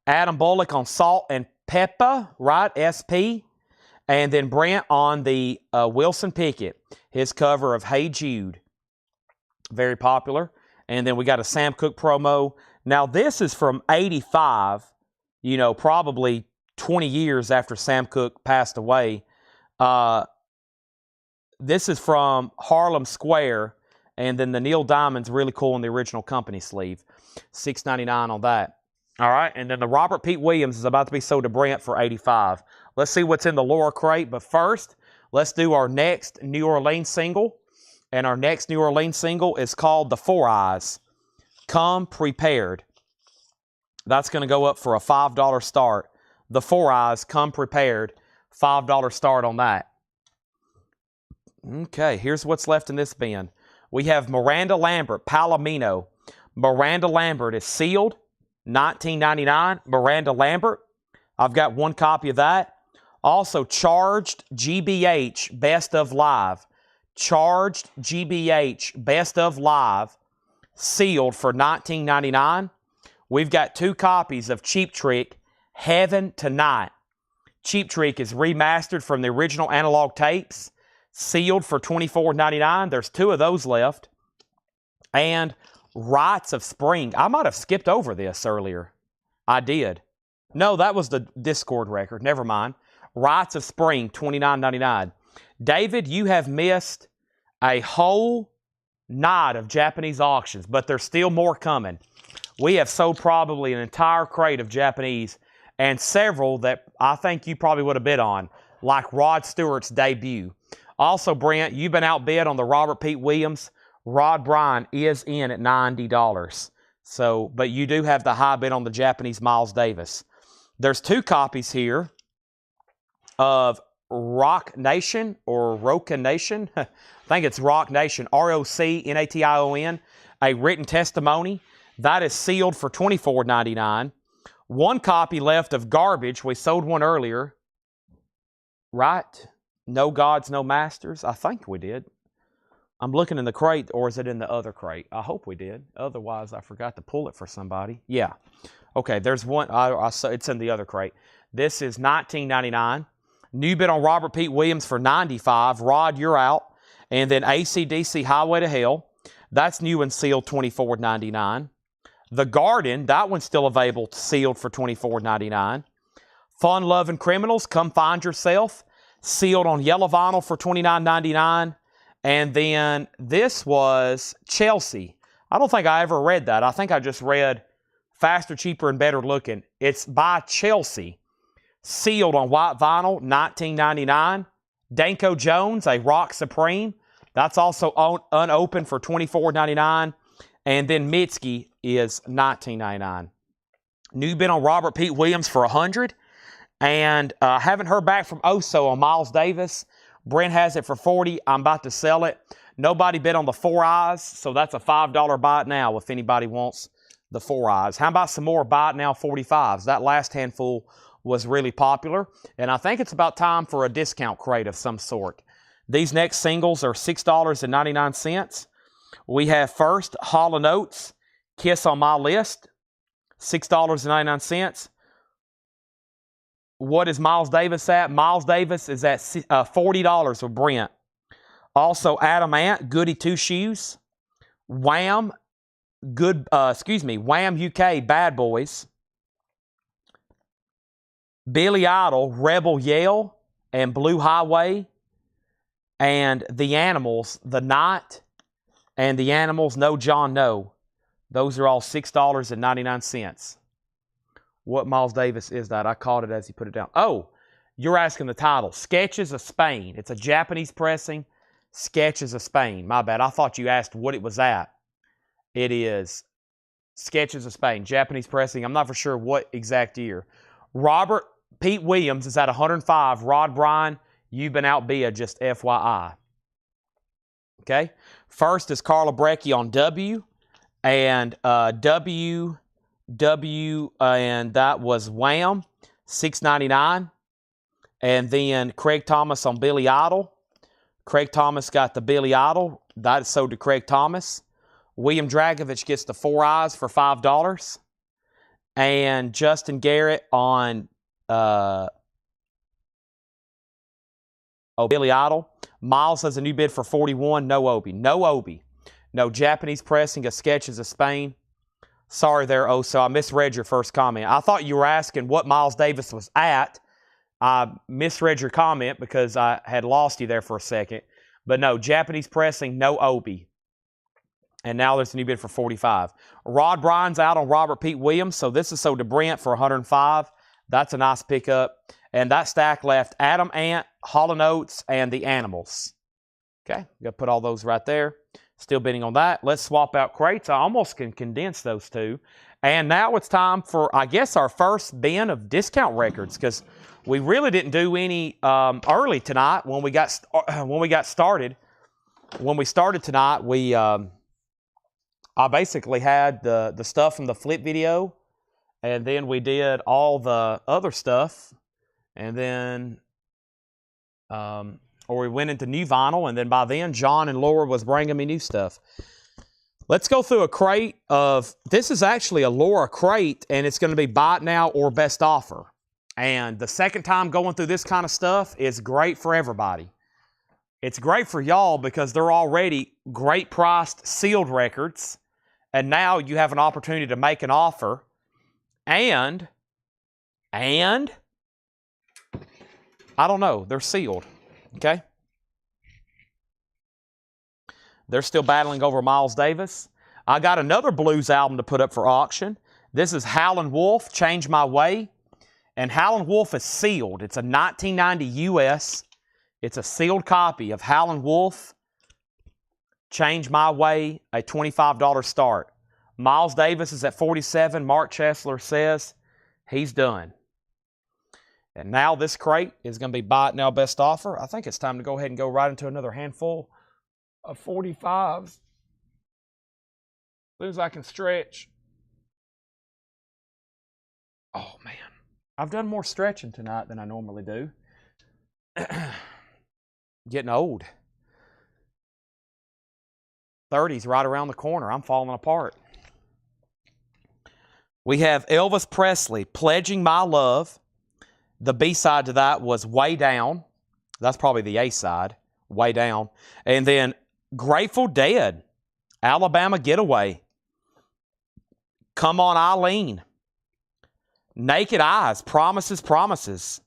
Adam Bullock on Salt and Pepper, right? SP. And then Brent on the Wilson Pickett, his cover of Hey Jude. Very popular. And then we got a Sam Cooke promo. Now, this is from 85, probably 20 years after Sam Cooke passed away. This is from Harlem Square. And then the Neil Diamond's really cool in the original company sleeve. $6.99 on that. All right, and then the Robert Pete Williams is about to be sold to Brent for $85. Let's see what's in the Laura crate, but first, let's do our next New Orleans single. And our next New Orleans single is called The Four Eyes, Come Prepared. That's going to go up for a $5 start. The Four Eyes, Come Prepared, $5 start on that. Okay, here's what's left in this bin. We have Miranda Lambert, Palomino. Miranda Lambert is sealed. $19.99, Miranda Lambert. I've got one copy of that. Also, Charged GBH Best of Live. Charged GBH Best of Live, sealed for $19.99. We've got two copies of Cheap Trick, Heaven Tonight. Cheap Trick is remastered from the original analog tapes, sealed for $24.99. There's two of those left. And Rites of Spring. I might have skipped over this earlier. I did. No, that was the Discord record. Never mind. Rites of Spring, $29.99. David, you have missed a whole night of Japanese auctions, but there's still more coming. We have sold probably an entire crate of Japanese and several that I think you probably would have bid on, like Rod Stewart's debut. Also, Brent, you've been outbid on the Robert Pete Williams. Rod Bryan is in at $90. So, but you do have the high bid on the Japanese Miles Davis. There's two copies here of Rock Nation or Roca Nation. I think it's Rock Nation, ROCNATION, a written testimony. That is sealed for $24.99. One copy left of Garbage. We sold one earlier. Right? No Gods, No Masters. I think we did. I'm looking in the crate, or is it in the other crate? I hope we did. Otherwise, I forgot to pull it for somebody. Yeah. Okay, there's one. It's in the other crate. This is $19.99. New bid on Robert Pete Williams for $95. Rod, you're out. And then AC/DC Highway to Hell. That's new and sealed, $24.99. The Garden, that one's still available, sealed for $24.99. Fun Loving Criminals, Come Find Yourself, sealed on yellow vinyl for $29.99. And then this was Chelsea. I don't think I ever read that. I think I just read Faster, Cheaper, and Better Looking. It's by Chelsea, sealed on white vinyl, $19.99. Danko Jones, a Rock Supreme. That's also unopened for $24.99. And then Mitski is $19.99. New bid on Robert Pete Williams for $100. And haven't heard back from Oso on Miles Davis. Brent has it for $40. I'm about to sell it. Nobody bid on the Four Eyes, so that's a $5 buy it now if anybody wants the Four Eyes. How about some more buy it now 45s? That last handful was really popular, and I think it's about time for a discount crate of some sort. These next singles are $6.99. We have first Hall & Oates, Kiss on My List, $6.99. What is Miles Davis at? Miles Davis is at $40 with Brent. Also, Adam Ant, Goody Two Shoes. Wham, Wham UK, Bad Boys. Billy Idol, Rebel Yell, and Blue Highway. And The Animals, The Night, and The Animals, No John No. Those are all $6.99. What Miles Davis is that? I caught it as he put it down. Oh, you're asking the title. Sketches of Spain. It's a Japanese pressing. Sketches of Spain. My bad. I thought you asked what it was at. It is Sketches of Spain. Japanese pressing. I'm not for sure what exact year. Robert Pete Williams is at 105. Rod Bryan, you've been outbid, just FYI. Okay. First is Carla Brecchi on W. And and that was Wham, $6.99. And then Craig Thomas on Billy Idol. Craig Thomas got the Billy Idol. That is sold to Craig Thomas. William Dragovich gets the Four Eyes for $5. And Justin Garrett on Billy Idol. Miles has a new bid for $41. No Obi. No Obi. No Japanese pressing of Sketches of Spain. Sorry there, Oso. I misread your first comment. I thought you were asking what Miles Davis was at. I misread your comment because I had lost you there for a second. But no, Japanese pressing, no Obi. And now there's a new bid for $45. Rod Bryan's out on Robert Pete Williams, so this is sold to Brent for $105. That's a nice pickup. And that stack left Adam Ant, Hall & Oates, and The Animals. Okay, got to put all those right there. Still bidding on that. Let's swap out crates. I almost can condense those two. And now it's time for, I guess, our first bin of discount records, because we really didn't do any early tonight when we got started. When we started tonight, I basically had the stuff from the flip video, and then we did all the other stuff, and then or we went into new vinyl, and then by then, John and Laura was bringing me new stuff. Let's go through a crate of, this is actually a Laura crate, and it's going to be buy it now or best offer. And the second time going through this kind of stuff is great for everybody. It's great for y'all because they're already great priced sealed records, and now you have an opportunity to make an offer, and I don't know, they're sealed. Okay? They're still battling over Miles Davis. I got another blues album to put up for auction. This is Howlin' Wolf, Change My Way. And Howlin' Wolf is sealed. It's a 1990 US. It's a sealed copy of Howlin' Wolf, Change My Way, a $25 start. Miles Davis is at $47. Mark Chesler says he's done. And now this crate is going to be buy it now best offer. I think it's time to go ahead and go right into another handful of 45s. As soon as I can stretch. Oh, man. I've done more stretching tonight than I normally do. Getting old. 30's right around the corner. I'm falling apart. We have Elvis Presley, Pledging My Love. The B-side to that was Way Down. That's probably the A-side, Way Down. And then Grateful Dead, Alabama Getaway. Come On Eileen. Naked Eyes, Promises, Promises.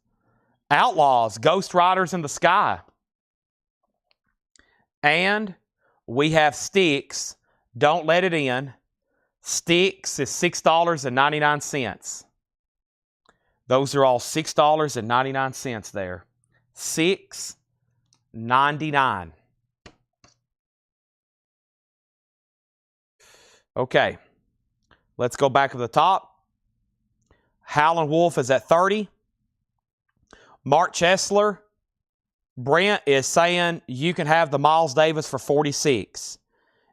Outlaws, Ghost Riders in the Sky. And we have Styx, Don't Let It In. Styx is $6.99. Those are all $6.99 there. $6.99. Okay. Let's go back to the top. Howlin' Wolf is at 30. Mark Chesler. Brent is saying you can have the Miles Davis for 46.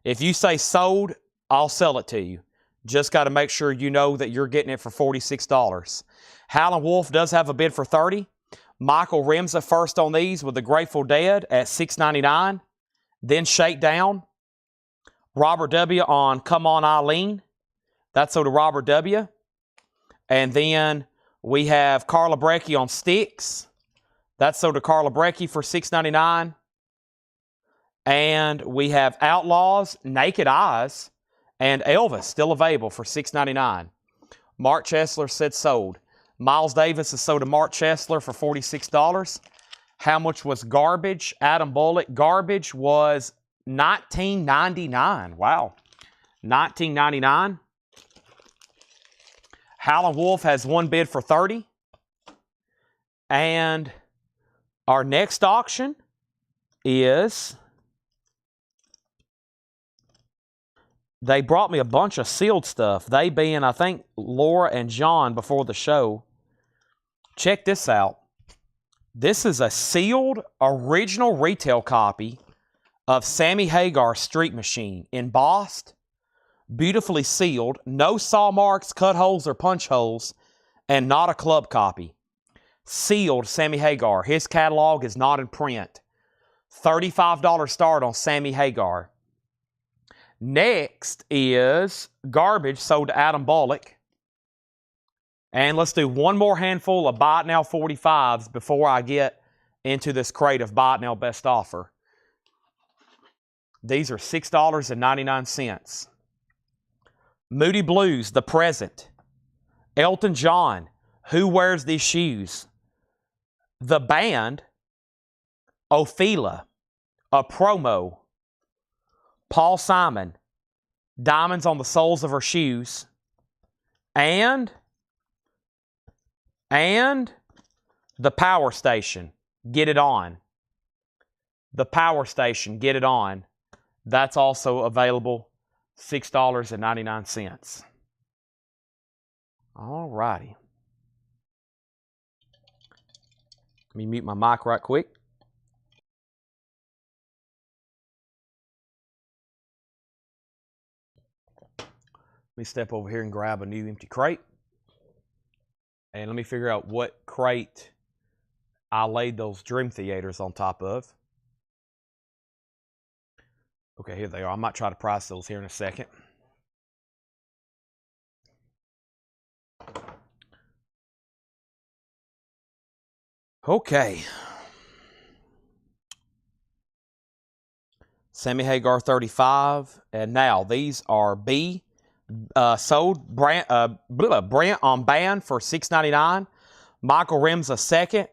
If you say sold, I'll sell it to you. Just got to make sure you know that you're getting it for $46. Howlin' Wolf does have a bid for 30. Michael Remza first on these with the Grateful Dead at $6.99. Then Shakedown. Robert W. on Come On Eileen. That's so to Robert W. And then we have Carla Breckie on Styx. That's so to Carla Breckie for $6.99. And we have Outlaws, Naked Eyes, and Elvis still available for $6.99. Mark Chesler said sold. Miles Davis is sold to Mark Chesler for $46. How much was Garbage? Adam Bullock. Garbage was $19.99. Wow. $19.99. Howlin' Wolf has one bid for $30. And our next auction is... They brought me a bunch of sealed stuff. They being, I think, Laura and John before the show. Check this out. This is a sealed original retail copy of Sammy Hagar Street Machine. Embossed, beautifully sealed, no saw marks, cut holes, or punch holes, and not a club copy. Sealed Sammy Hagar. His catalog is not in print. $35 start on Sammy Hagar. Next is Garbage, sold to Adam Bullock. And let's do one more handful of Buy It Now 45s before I get into this crate of Buy It Now Best Offer. These are $6.99. Moody Blues, The Present. Elton John, Who Wears These Shoes? The Band, Ophelia, A Promo. Paul Simon, Diamonds on the Soles of Her Shoes. And The Power Station, Get It On. The Power Station, Get It On. That's also available, $6.99. All righty. Let me mute my mic right quick. Let me step over here and grab a new empty crate. And let me figure out what crate I laid those Dream Theaters on top of. Okay, here they are. I might try to price those here in a second. Okay. Sammy Hagar 35. And now these are sold Brent on Band for $6.99. Michael Remza second.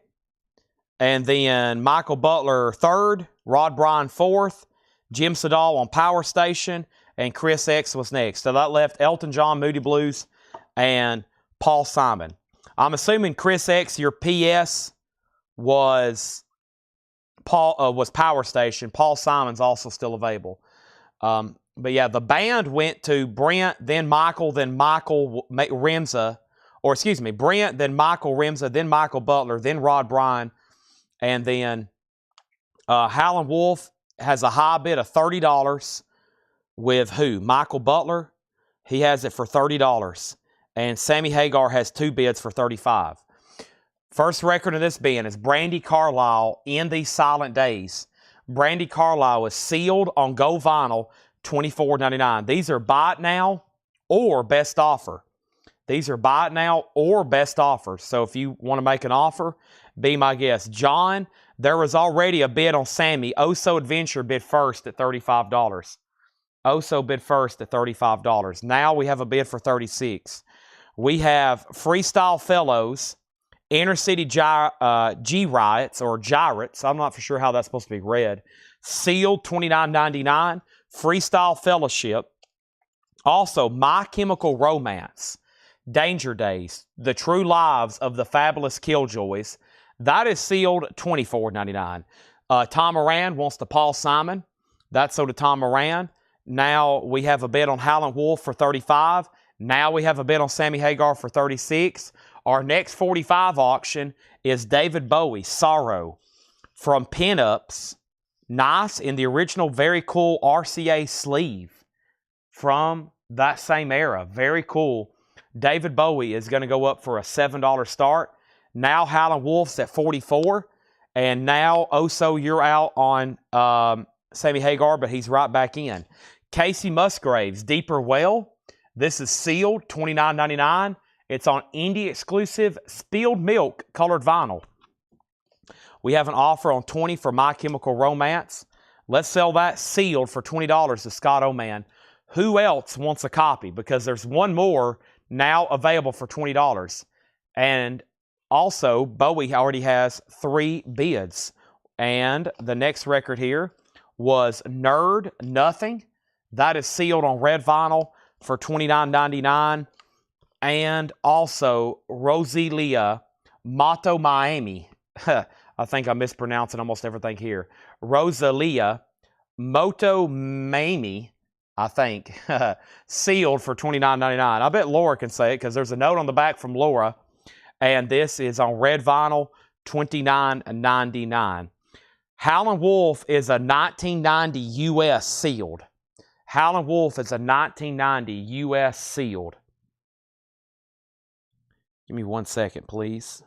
And then Michael Butler third. Rod Bryan fourth. Jim Sedal on Power Station. And Chris X was next. So that left Elton John, Moody Blues, and Paul Simon. I'm assuming Chris X, your PS was Power Station. Paul Simon's also still available. But yeah, the Band went to Brent, then Michael Remza or excuse me, Brent, then Michael Remza, then Michael Butler, then Rod Bryan, and then Howlin' Wolf has a high bid of $30 with who? Michael Butler. He has it for $30. And Sammy Hagar has 2 bids for $35. First record of this bin is Brandi Carlile, In These Silent Days. Brandi Carlile is sealed on gold vinyl, $24.99. These are buy it now or best offer. These are buy it now or best offer. So if you want to make an offer, be my guest. John, there was already a bid on Sammy. Oso Adventure bid first at $35. Oso bid first at $35. Now we have a bid for $36. We have Freestyle Fellows, Inner City G-Riots or Gyrates. I'm not for sure how that's supposed to be read. Sealed, $29.99. Freestyle Fellowship. Also, My Chemical Romance, Danger Days, The True Lives of the Fabulous Killjoys. That is sealed, $24.99. Tom Moran wants the Paul Simon. That's sold to Tom Moran. Now we have a bid on Howlin' Wolf for $35. Now we have a bid on Sammy Hagar for $36. Our next 45 auction is David Bowie, Sorrow, from Pinups. Nice in the original, very cool RCA sleeve from that same era. Very cool. David Bowie is going to go up for a $7 start. Now Howlin' Wolf's at $44. And now Oso, you're out on Sammy Hagar, but he's right back in. Casey Musgraves, Deeper Well. This is sealed, $29.99. It's on indie exclusive Spilled Milk colored vinyl. We have an offer on $20 for My Chemical Romance. Let's sell that sealed for $20 to Scott Oman. Who else wants a copy? Because there's one more now available for $20. And also, Bowie already has 3 bids. And the next record here was Nerd Nothing. That is sealed on red vinyl for $29.99. And also Rosalia Moto Miami. I think I'm mispronouncing almost everything here. Rosalia Moto Miami, I think, sealed for $29.99. I bet Laura can say it because there's a note on the back from Laura. And this is on red vinyl, $29.99. Howlin' Wolf is a 1990 US sealed. Howlin' Wolf is a 1990 US sealed. Give me 1 second, please.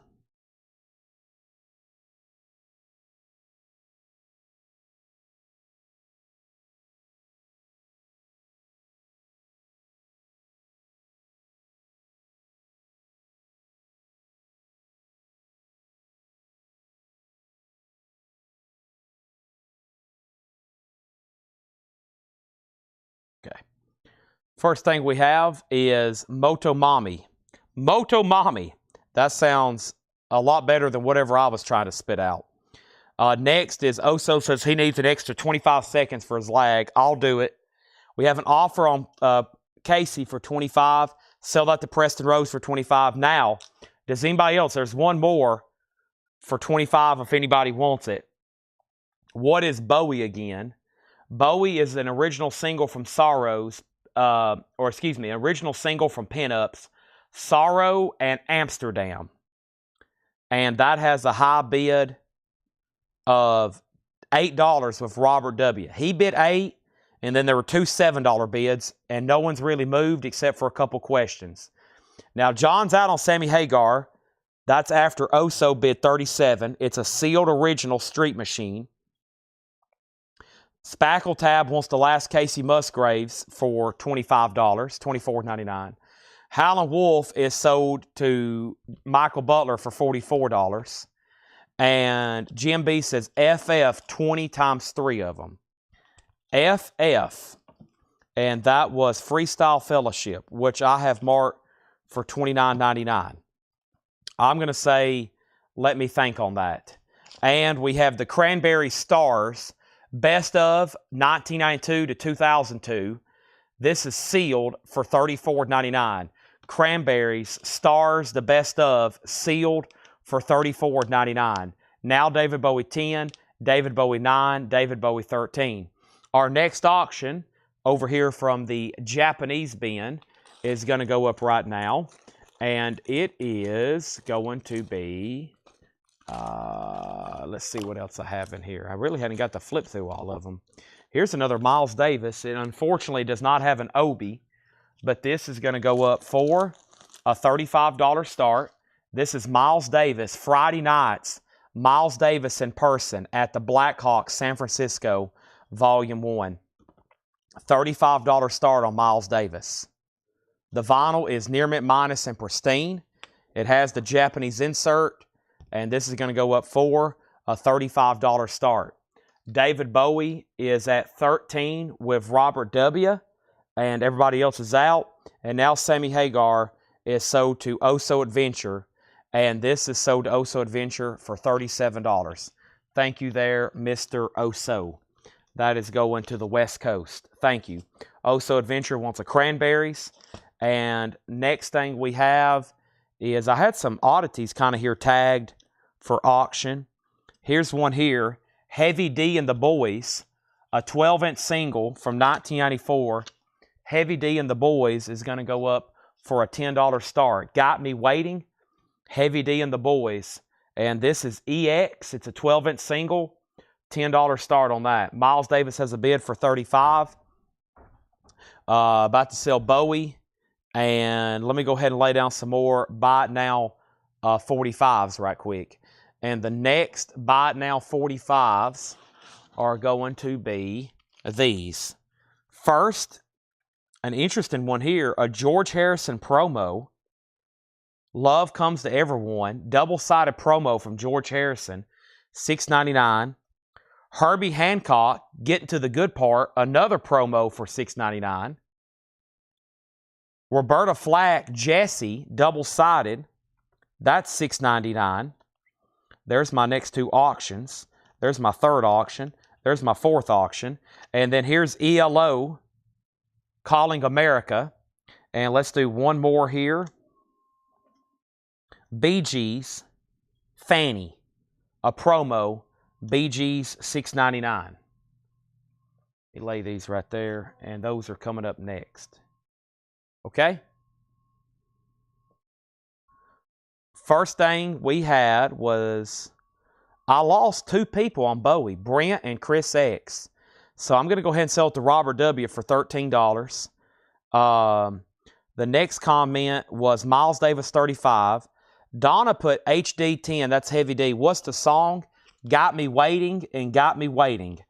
Okay. First thing we have is Motomami. Motomami. That sounds a lot better than whatever I was trying to spit out. Next is Oso says he needs an extra 25 seconds for his lag. I'll do it. We have an offer on Casey for $25. Sell that to Preston Rose for $25. Now, does anybody else? There's one more for $25 if anybody wants it. What is Bowie again? Bowie is an original single from Sorrows, original single from Pinups, Sorrow and Amsterdam. And that has a high bid of $8 with Robert W. He bid $8, and then there were 2 $7 bids, and no one's really moved except for a couple questions. Now, John's out on Sammy Hagar. That's after Oso bid $37. It's a sealed original Street Machine. Spackle Tab wants the last Casey Musgraves for $25, $24.99. Howlin' Wolf is sold to Michael Butler for $44. And Jim B says FF 20 times 3 of them. FF. And that was Freestyle Fellowship, which I have marked for $29.99. I'm going to say, let me think on that. And we have the Cranberry Stars, Best of 1992 to 2002. This is sealed for $34.99. Cranberries, Stars, the Best of, sealed for $34.99. Now David Bowie 10, David Bowie 9, David Bowie 13. Our next auction over here from the Japanese bin is going to go up right now. And it is going to be, let's see what else I have in here. I really hadn't got to flip through all of them. Here's another Miles Davis. It unfortunately does not have an Obi, but this is going to go up for a $35 start. This is Miles Davis, Friday nights, Miles Davis in person at the Blackhawks San Francisco, Volume 1. $35 start on Miles Davis. The vinyl is near mint minus and pristine. It has the Japanese insert, and this is going to go up for a $35 start. David Bowie is at 13 with Robert W., and everybody else is out. And now Sammy Hagar is sold to Oso Adventure, and this is sold to Oso Adventure for $37. Thank you there, Mr. Oso. That is going to the West Coast. Thank you. Oso Adventure wants a Cranberries. And next thing we have is, I had some oddities kind of here tagged for auction. Here's one here, Heavy D and the Boys, a 12-inch single from 1994. Heavy D and the Boys is going to go up for a $10 start. Got Me Waiting, Heavy D and the Boys. And this is EX. It's a 12-inch single, $10 start on that. Miles Davis has a bid for $35. About to sell Bowie. And let me go ahead and lay down some more Buy It Now 45s right quick. And the next Buy It Now 45s are going to be these. First, an interesting one here, a George Harrison promo. Love Comes to Everyone, double-sided promo from George Harrison, $6.99. Herbie Hancock, Getting to the Good Part, another promo for $6.99. Roberta Flack, Jesse, double-sided, that's $6.99. There's my next two auctions. There's my third auction. There's my fourth auction. And then here's ELO, Calling America. And let's do one more here. Bee Gees, Fanny, a promo, Bee Gees, $6.99. Let me lay these right there, and those are coming up next. Okay? First thing we had was, I lost two people on Bowie, Brent and Chris X. So I'm going to go ahead and sell it to Robert W. for $13. The next comment was Miles Davis, $35. Donna put HD 10, that's Heavy D. What's the song? Got Me Waiting and Got Me Waiting.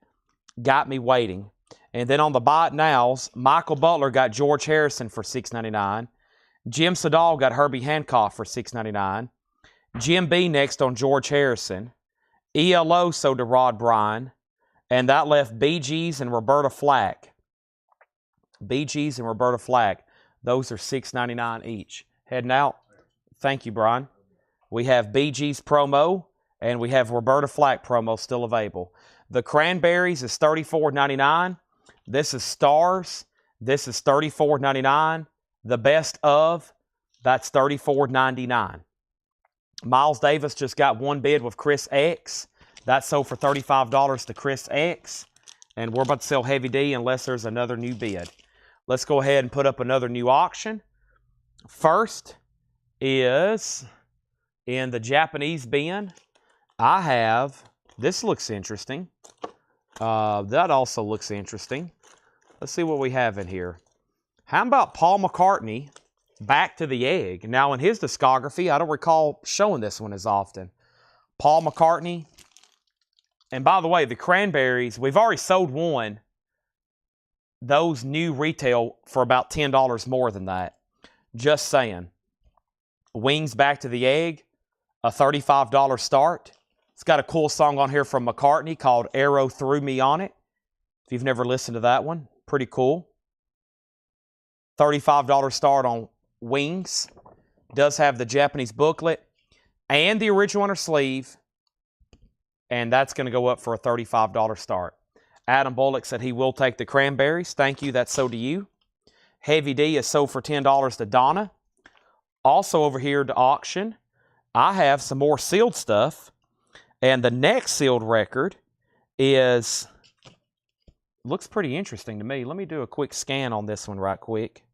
Got Me Waiting. And then on the Buy It Nows, Michael Butler got George Harrison for $6.99. Jim Sedal got Herbie Hancock for $6.99. Jim B next on George Harrison. ELO sold to Rod Bryan. And that left Bee Gees and Roberta Flack. Bee Gees and Roberta Flack. Those are $6.99 each. Heading out. Thank you, Brian. We have Bee Gees promo, and we have Roberta Flack promo still available. The Cranberries is $34.99. This is Stars. This is $34.99. The Best Of, that's $34.99. Miles Davis just got one bid with Chris X. That sold for $35 to Chris X. And we're about to sell Heavy D unless there's another new bid. Let's go ahead and put up another new auction. First is in the Japanese bin. I have, this looks interesting. That also looks interesting. Let's see what we have in here. How about Paul McCartney, Back to the Egg? Now in his discography, I don't recall showing this one as often. Paul McCartney. And by the way, the Cranberries, we've already sold one. Those new retail for about $10 more than that. Just saying. Wings, Back to the Egg, a $35 start. It's got a cool song on here from McCartney called Arrow Threw Me on It. If you've never listened to that one, pretty cool. $35 start on Wings. Does have the Japanese booklet and the original inner sleeve. And that's going to go up for a $35 start. Adam Bullock said he will take the Cranberries. Thank you. That's so to you. Heavy D is sold for $10 to Donna. Also over here to auction, I have some more sealed stuff. And the next sealed record is, looks pretty interesting to me. Let me do a quick scan on this one right quick.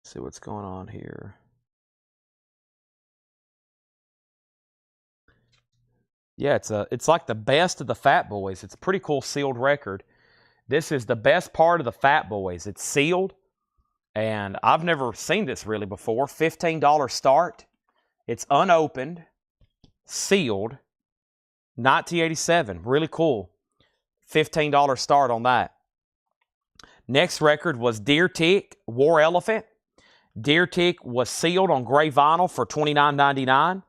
See what's going on here. Yeah, it's like the best of the Fat Boys. It's a pretty cool sealed record. This is the best part of the Fat Boys. It's sealed, and I've never seen this really before. $15 start. It's unopened, sealed, 1987. Really cool. $15 start on that. Next record was Deer Tick, War Elephant. Deer Tick was sealed on gray vinyl for $29.99.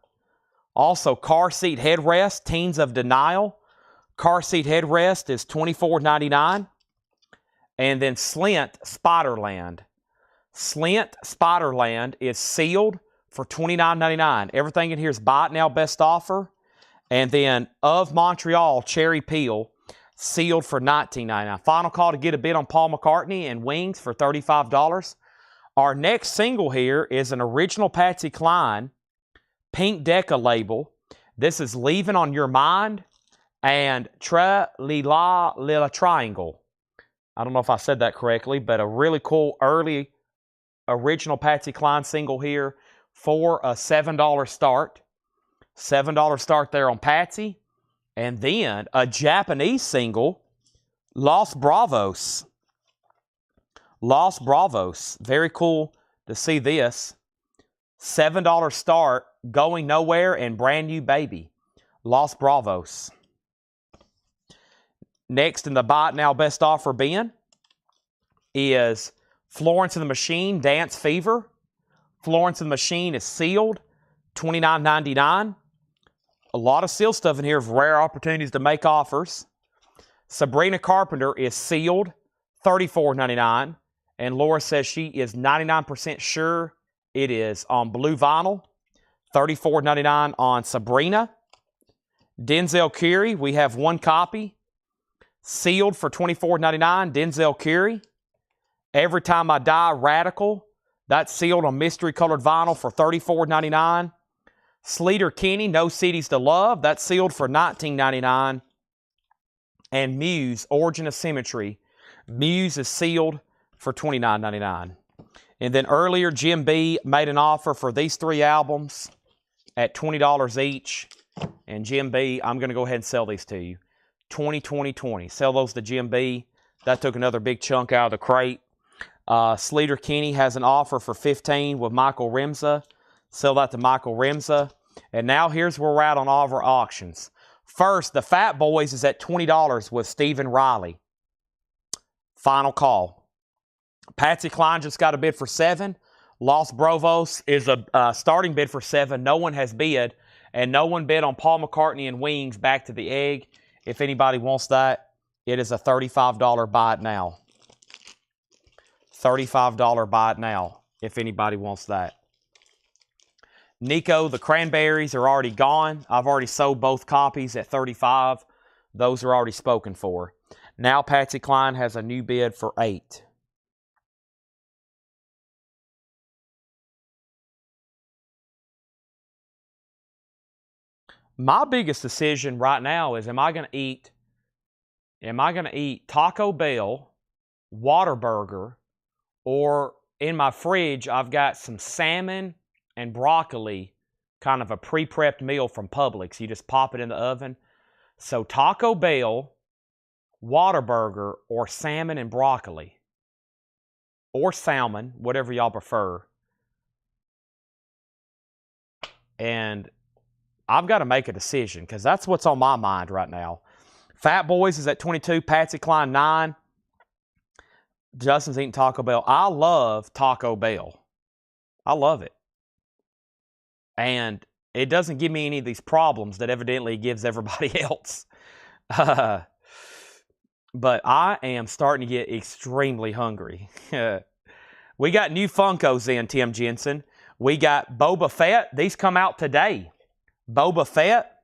Also, Car Seat Headrest, Teens of Denial. Car Seat Headrest is $24.99. And then Slint, Spiderland. Slint, Spiderland is sealed for $29.99. Everything in here is buy it now, best offer. And then Of Montreal, Cherry Peel, sealed for $19.99. Final call to get a bid on Paul McCartney and Wings for $35. Our next single here is an original Patsy Cline Pink Decca label. This is Leaving on Your Mind and Tra-Li-La Triangle. I don't know if I said that correctly, but a really cool early original Patsy Cline single here for a $7 start. $7 start there on Patsy. And then a Japanese single, Los Bravos. Los Bravos. Very cool to see this. $7 start, Going Nowhere, and Brand New Baby. Los Bravos. Next in the Buy It Now Best Offer bin is Florence and the Machine, Dance Fever. Florence and the Machine is sealed, $29.99. A lot of sealed stuff in here of rare opportunities to make offers. Sabrina Carpenter is sealed, $34.99. And Laura says she is 99% sure it is on blue vinyl, $34.99 on Sabrina. Denzel Curry, we have one copy, sealed for $24.99, Denzel Curry. Every Time I Die, Radical, that's sealed on mystery colored vinyl for $34.99. Sleater Kinney, No Cities to Love, that's sealed for $19.99. And Muse, Origin of Symmetry, Muse is sealed for $29.99. And then earlier, Jim B made an offer for these three albums at $20 each. And Jim B, I'm going to go ahead and sell these to you. 20. Sell those to Jim B. That took another big chunk out of the crate. Sleater Kinney has an offer for $15 with Michael Remza. Sell that to Michael Remza. And now here's where we're at on all of our auctions. First, the Fat Boys is at $20 with Stephen Riley. Final call. Patsy Cline just got a bid for $7. Los Bravos is a starting bid for $7. No one has bid. And no one bid on Paul McCartney and Wings, Back to the Egg. If anybody wants that, it is a $35 buy it now. $35 buy it now, if anybody wants that. Nico, the Cranberries are already gone. I've already sold both copies at $35. Those are already spoken for. Now Patsy Cline has a new bid for $8. My biggest decision right now is, am I going to eat Taco Bell, Whataburger, or in my fridge I've got some salmon and broccoli, kind of a pre-prepped meal from Publix. You just pop it in the oven. So Taco Bell, Whataburger, or salmon and broccoli. Or salmon, whatever y'all prefer. And I've got to make a decision because that's what's on my mind right now. Fat Boys is at 22, Patsy Cline 9. Justin's eating Taco Bell. I love Taco Bell. I love it. And it doesn't give me any of these problems that evidently it gives everybody else. But I am starting to get extremely hungry. We got new Funkos in, Tim Jensen. We got Boba Fett. These come out today. Boba Fett.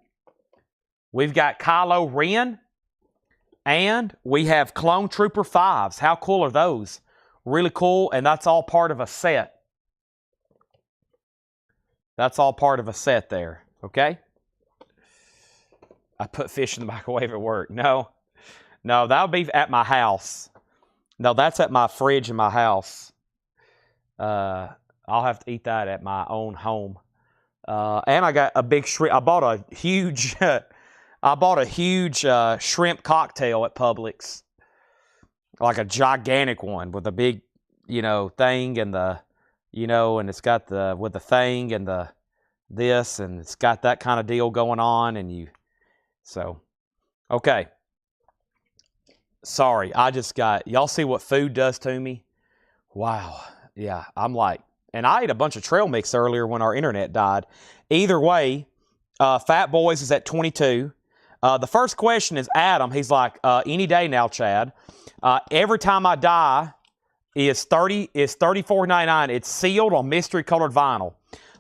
We've got Kylo Ren. And we have Clone Trooper 5s. How cool are those? Really cool, and that's all part of a set. That's all part of a set there, okay? I put fish in the microwave at work. No. No, that would be at my house. No, that's at my fridge in my house. I'll have to eat that at my own home. And I got a big shrimp. I bought a huge shrimp cocktail at Publix, like a gigantic one with a big, thing and and it's got with the thing and this, and it's got that kind of deal going on, and okay. Sorry, I just got, y'all see what food does to me? Wow. Yeah, I'm like, and I ate a bunch of trail mix earlier when our internet died. Either way, Fat Boys is at 22. The first question is Adam. He's like, any day now, Chad. Every Time I Die is $34.99. It's sealed on mystery colored vinyl.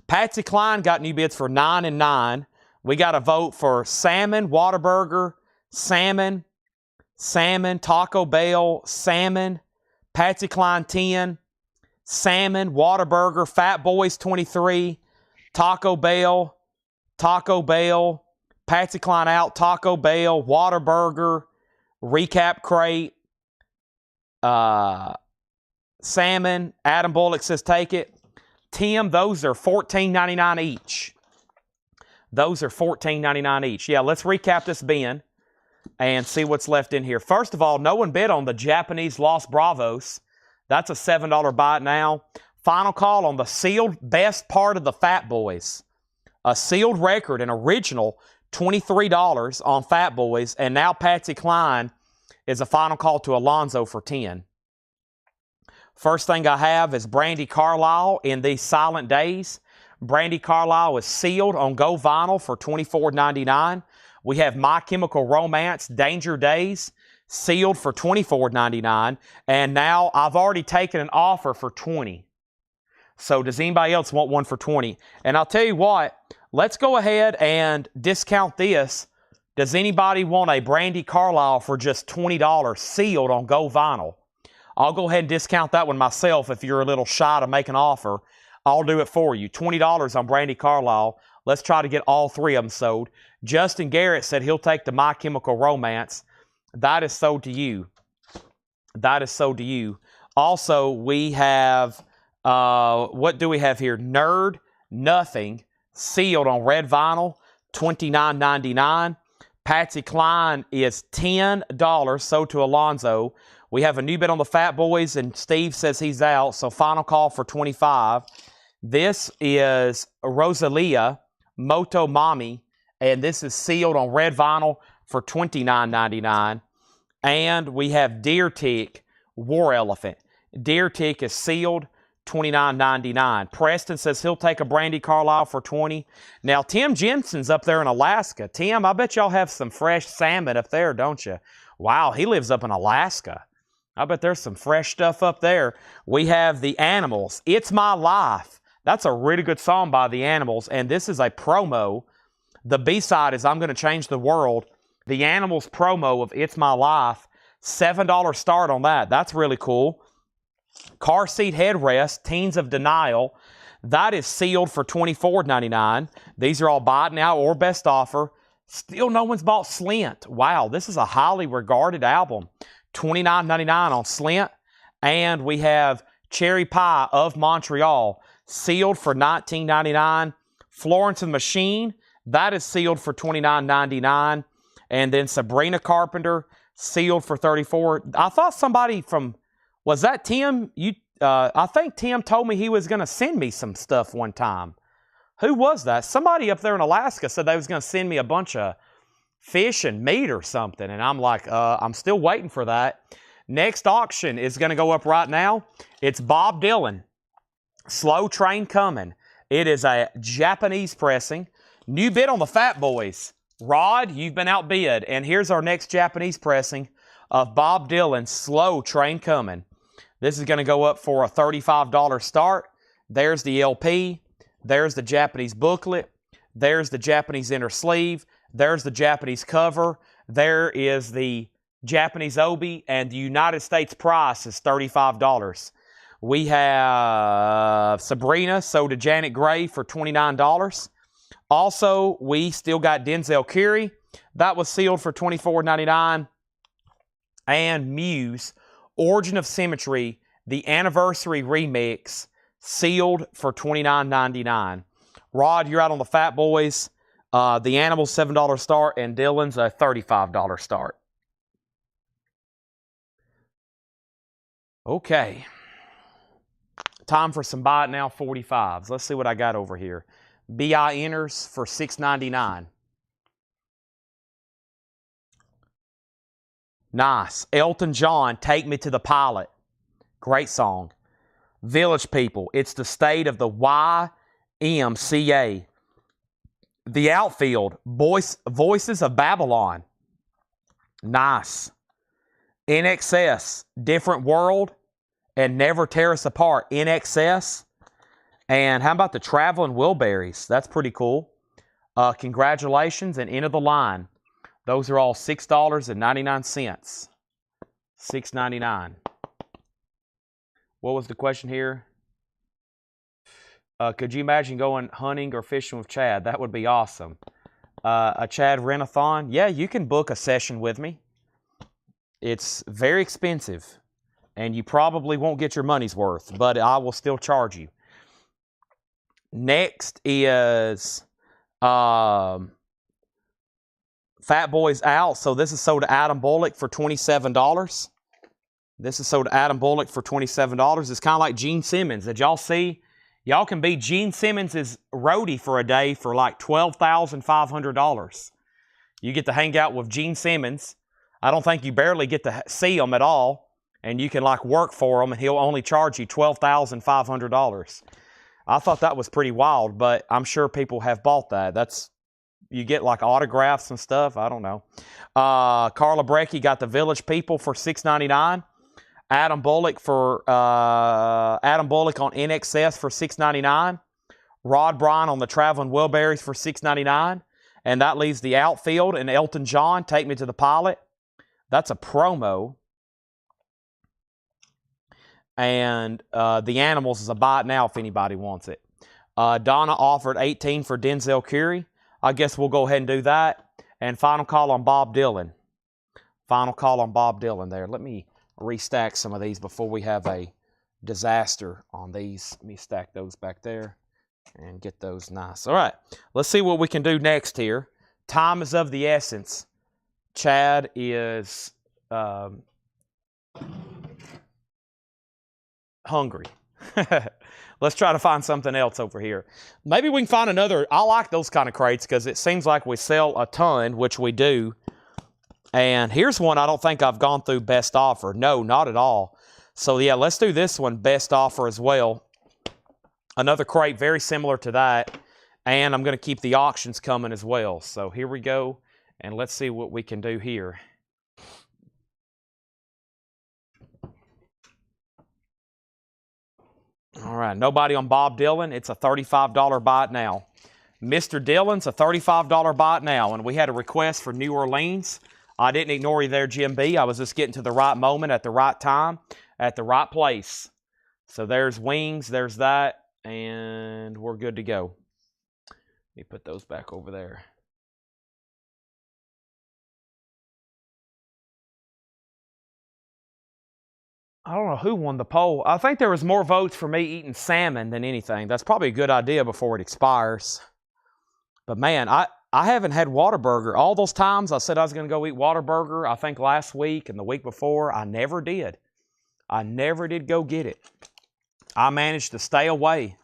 Patsy Cline got new bids for $9 and $9. We got a vote for salmon, Whataburger, salmon, Taco Bell, salmon, Patsy Cline 10, salmon, Whataburger, Fat Boys 23, Taco Bell, Patsy Cline out, Taco Bell, Whataburger, Recap Crate, salmon. Adam Bullock says take it. Tim, those are $14.99 each. Those are $14.99 each. Yeah, let's recap this bin and see what's left in here. First of all, no one bid on the Japanese Los Bravos. That's a $7 buy now. Final call on the sealed best part of the Fat Boys. A sealed record, an original, $23 on Fat Boys. And now Patsy Cline is a final call to Alonzo for $10. First thing I have is Brandi Carlile in these silent days. Brandi Carlile is sealed on Go Vinyl for $24.99. We have My Chemical Romance, Danger Days, sealed for $24.99. And now I've already taken an offer for $20. So does anybody else want one for $20? And I'll tell you what, let's go ahead and discount this. Does anybody want a Brandi Carlile for just $20 sealed on Go Vinyl? I'll go ahead and discount that one myself if you're a little shy to make an offer. I'll do it for you. $20 on Brandi Carlile. Let's try to get all three of them sold. Justin Garrett said he'll take the My Chemical Romance. That is sold to you. That is sold to you. Also, we have, what do we have here? Nerd Nothing, sealed on red vinyl, $29.99. Patsy Cline is $10, sold to Alonzo. We have a new bid on the Fat Boys, and Steve says he's out, so final call for $25. This is Rosalia, Moto Mommy, and this is sealed on red vinyl for $29.99. And we have Deer Tick, War Elephant. Deer Tick is sealed, $29.99. Preston says he'll take a Brandi Carlile for $20. Now, Tim Jensen's up there in Alaska. Tim, I bet y'all have some fresh salmon up there, don't you? Wow, he lives up in Alaska. I bet there's some fresh stuff up there. We have The Animals, It's My Life. That's a really good song by The Animals, and this is a promo. The B-side is I'm Gonna Change the World. The Animals promo of It's My Life, $7 start on that. That's really cool. Car Seat Headrest, Teens of Denial. That is sealed for $24.99. These are all buy it now or best offer. Still no one's bought Slint. Wow, this is a highly regarded album. $29.99 on Slint. And we have Cherry Pie of Montreal, sealed for $19.99. Florence and the Machine, that is sealed for $29.99. And then Sabrina Carpenter, sealed for $34. I thought somebody from, was that Tim? I think Tim told me he was going to send me some stuff one time. Who was that? Somebody up there in Alaska said they was going to send me a bunch of fish and meat or something. And I'm like, I'm still waiting for that. Next auction is going to go up right now. It's Bob Dylan, Slow Train Coming. It is a Japanese pressing. New bid on the Fat Boys. Rod, you've been outbid. And here's our next Japanese pressing of Bob Dylan, Slow Train Coming. This is going to go up for a $35 start. There's the LP. There's the Japanese booklet. There's the Japanese inner sleeve. There's the Japanese cover. There is the Japanese obi, and the United States price is $35. We have Sabrina, sold to Janet Gray for $29. Also, we still got Denzel Curry. That was sealed for $24.99. and Muse, Origin of Symmetry, the Anniversary Remix, sealed for $29.99. Rod, you're out on the Fat Boys. The Animals, $7 start, and Dylan's a $35 start. Okay. Time for some buy it now 45s. Let's see what I got over here. BI enters for $6.99. Nice. Elton John, Take Me to the Pilot. Great song. Village People, It's the State of the YMCA. The Outfield, Voices of Babylon. Nice. INXS, Different World, and Never Tear Us Apart. INXS. And how about the Traveling Wilburys? That's pretty cool. Congratulations, and End of the Line. Those are all $6.99. $6.99. What was the question here? Could you imagine going hunting or fishing with Chad? That would be awesome. A Chad Rent-a-thon? Yeah, you can book a session with me. It's very expensive, and you probably won't get your money's worth, but I will still charge you. Next is Fat Boys Out. So this is sold to Adam Bullock for $27. This is sold to Adam Bullock for $27. It's kind of like Gene Simmons. Did y'all see? Y'all can be Gene Simmons' roadie for a day for like $12,500. You get to hang out with Gene Simmons. I don't think you barely get to see him at all. And you can like work for him, and he'll only charge you $12,500. I thought that was pretty wild, but I'm sure people have bought that. You get like autographs and stuff. I don't know. Carla Brecky got the Village People for $6.99. Adam Bullock on INXS for $6.99. Rod Bryan on the Traveling Wilburys for $6.99. And that leaves the Outfield and Elton John, Take Me to the Pilot. That's a promo. And the Animals is a buy it now if anybody wants it. Donna offered 18 for Denzel Curry. I guess we'll go ahead and do that. And final call on Bob Dylan. Final call on Bob Dylan there. Let me restack some of these before we have a disaster on these. Let me stack those back there and get those nice. All right, let's see what we can do next here. Time is of the essence. Chad is hungry. Let's try to find something else over here. Maybe we can find another. I like those kind of crates because it seems like we sell a ton, which we do. And here's one I don't think I've gone through best offer. No, not at all. So yeah, let's do this one best offer as well. Another crate very similar to that. And I'm going to keep the auctions coming as well. So here we go. And let's see what we can do here. All right, nobody on Bob Dylan. It's a $35 buy it now. Mr. Dylan's a $35 buy it now. And we had a request for New Orleans. I didn't ignore you there, Jim B. I was just getting to the right moment at the right time, at the right place. So there's wings, there's that, and we're good to go. Let me put those back over there. I don't know who won the poll. I think there was more votes for me eating salmon than anything. That's probably a good idea before it expires. But man, I haven't had Whataburger. All those times I said I was going to go eat Whataburger, I think last week and the week before, I never did. I never did go get it. I managed to stay away.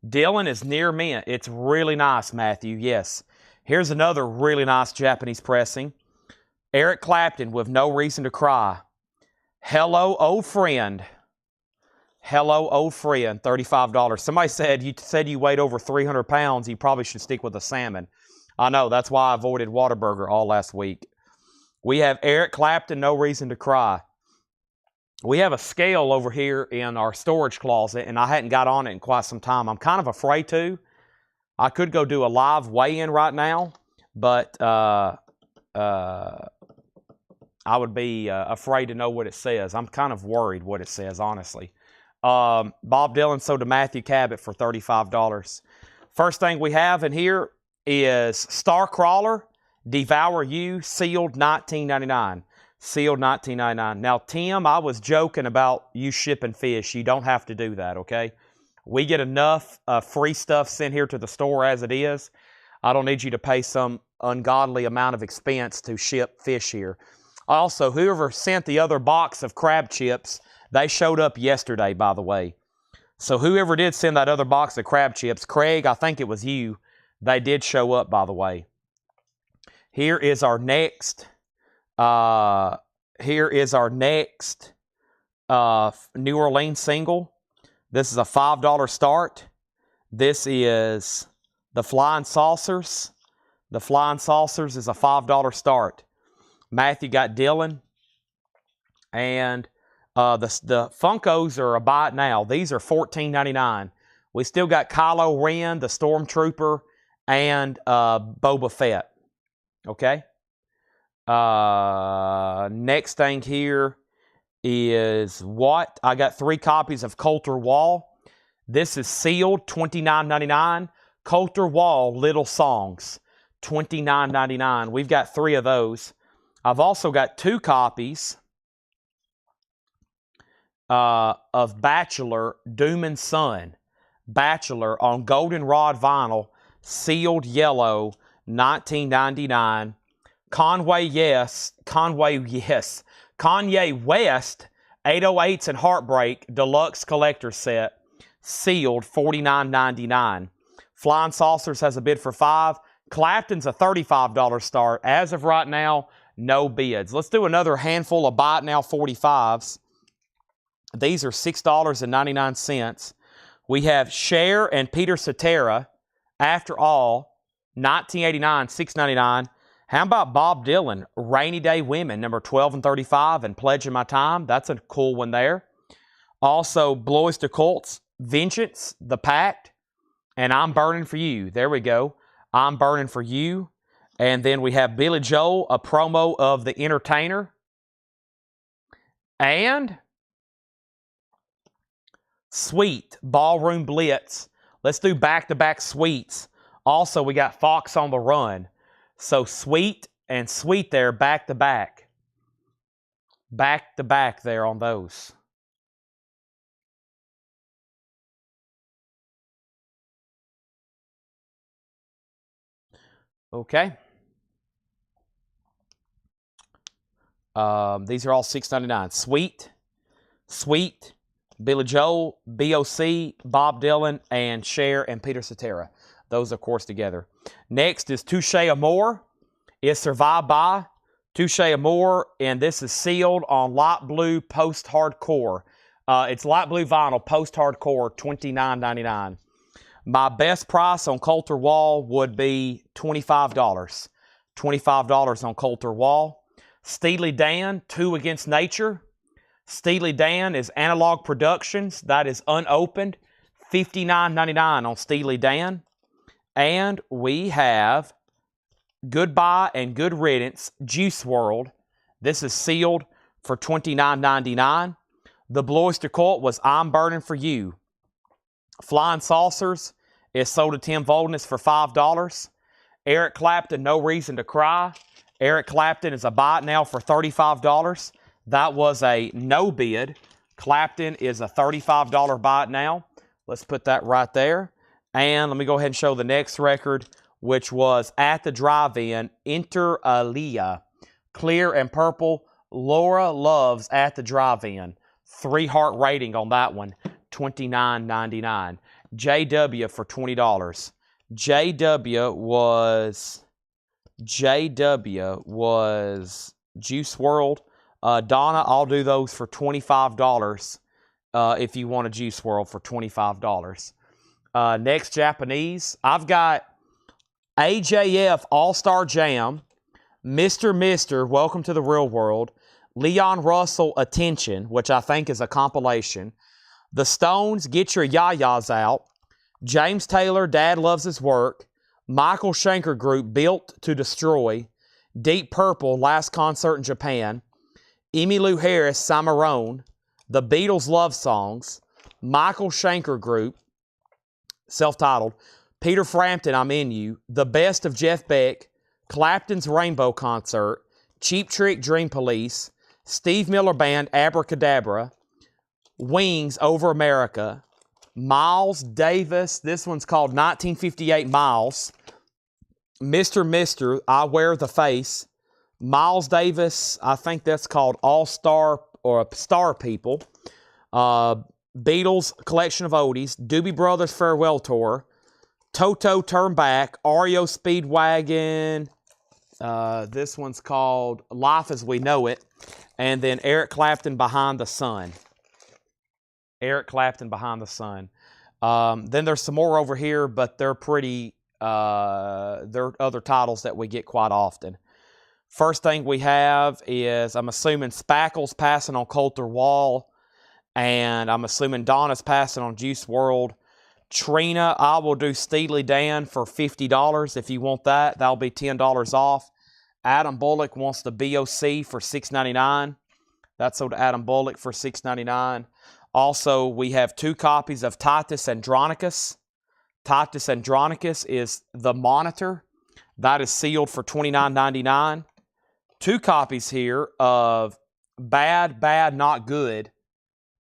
Dylan is near mint. It's really nice, Matthew. Yes. Here's another really nice Japanese pressing. Eric Clapton with No Reason to Cry. Hello, old friend. Hello, old friend. $35. Somebody said you weighed over 300 pounds. You probably should stick with a salmon. I know. That's why I avoided Whataburger all last week. We have Eric Clapton, No Reason to Cry. We have a scale over here in our storage closet, and I hadn't got on it in quite some time. I'm kind of afraid to. I could go do a live weigh-in right now, but I would be afraid to know what it says. I'm kind of worried what it says, honestly. Bob Dylan sold to Matthew Cabot for $35. First thing we have in here is Starcrawler, Devour You, sealed $19.99. Sealed $19.99. Now, Tim, I was joking about you shipping fish. You don't have to do that, okay? We get enough free stuff sent here to the store as it is. I don't need you to pay some ungodly amount of expense to ship fish here. Also, whoever sent the other box of crab chips, they showed up yesterday, by the way. So whoever did send that other box of crab chips, Craig, I think it was you, they did show up, by the way. Here is our next, New Orleans single. This is a $5 start. This is the Flying Saucers. The Flying Saucers is a $5 start. Matthew got Dylan. And the Funkos are a buy it now. These are $14.99. We still got Kylo Ren, the Stormtrooper, and Boba Fett. Okay? Next thing here is what? I got 3 copies of Colter Wall. This is sealed, $29.99. Colter Wall, Little Songs, $29.99. We've got 3 of those. I've also got 2 copies of Bachelor, Doom and Son. Bachelor on goldenrod vinyl, sealed yellow, $19.99. Kanye West, 808s and Heartbreak, Deluxe Collector Set, sealed, $49.99. Flying Saucers has a bid for $5. Clapton's a $35 start. As of right now, no bids. Let's do another handful of Buy It Now 45s. These are $6.99. We have Cher and Peter Cetera, After All, 1989, $6.99. How about Bob Dylan, Rainy Day Women, number 12 and 35, and Pledging My Time? That's a cool one there. Also, Blois de Colts, Vengeance, The Pact, and I'm Burning for You. There we go. I'm Burning for You. And then we have Billy Joel, a promo of The Entertainer. And Sweet, Ballroom Blitz. Let's do back-to-back Sweets. Also, we got Fox on the Run. So Sweet and Sweet there, back-to-back. Back-to-back there on those. Okay. These are all $6.99. Sweet, Billy Joel, B.O.C., Bob Dylan, and Cher and Peter Cetera. Those, of course, together. Next is Touche Amore. It's Survived By. Touche Amore, and this is sealed on light blue post-hardcore. It's light blue vinyl, post-hardcore, $29.99. My best price on Colter Wall would be $25. $25 on Colter Wall. Steely Dan, Two Against Nature. Steely Dan is Analog Productions. That is unopened. $59.99 on Steely Dan. And we have Goodbye and Good Riddance, Juice WRLD. This is sealed for $29.99. The Blois de Colt was I'm Burning for You. Flying Saucers is sold to Tim Voldness for $5. Eric Clapton, No Reason to Cry. Eric Clapton is a buy it now for $35. That was a no bid. Clapton is a $35 buy it now. Let's put that right there. And let me go ahead and show the next record, which was At the Drive-In, Inter Alia. Clear and Purple, Laura Loves At the Drive-In. 3-heart rating on that one, $29.99. JW for $20. JW was Juice WRLD. Donna, I'll do those for $25 if you want a Juice WRLD for $25. Next, Japanese. I've got AJF All-Star Jam, Mr. Welcome to the Real World, Leon Russell Attention, which I think is a compilation, The Stones Get Your Yayas Out, James Taylor Dad Loves His Work, Michael Schenker Group Built to Destroy, Deep Purple Last Concert in Japan, Emmylou Harris Cimarron, The Beatles Love Songs, Michael Schenker Group, self-titled, Peter Frampton, I'm In You, The Best of Jeff Beck, Clapton's Rainbow Concert, Cheap Trick, Dream Police, Steve Miller Band, Abracadabra, Wings, Over America, Miles Davis, this one's called 1958 Miles, Mr. Mister, I Wear the Face, Miles Davis, I think that's called All-Star or Star People, Beatles Collection of Oldies, Doobie Brothers Farewell Tour, Toto Turn Back, REO Speedwagon, this one's called Life as We Know It, and then Eric Clapton Behind the Sun. Eric Clapton Behind the Sun. Then there's some more over here, but they're pretty, they're other titles that we get quite often. First thing we have is, I'm assuming Spackle's passing on Colter Wall, and I'm assuming Donna's passing on Juice WRLD. Trina, I will do Steely Dan for $50. If you want that, that'll be $10 off. Adam Bullock wants the BOC for $6.99. That's sold to Adam Bullock for $6.99. Also, we have 2 copies of Titus Andronicus. Titus Andronicus is The Monitor. That is sealed for $29.99. 2 copies here of Bad, Bad, Not Good.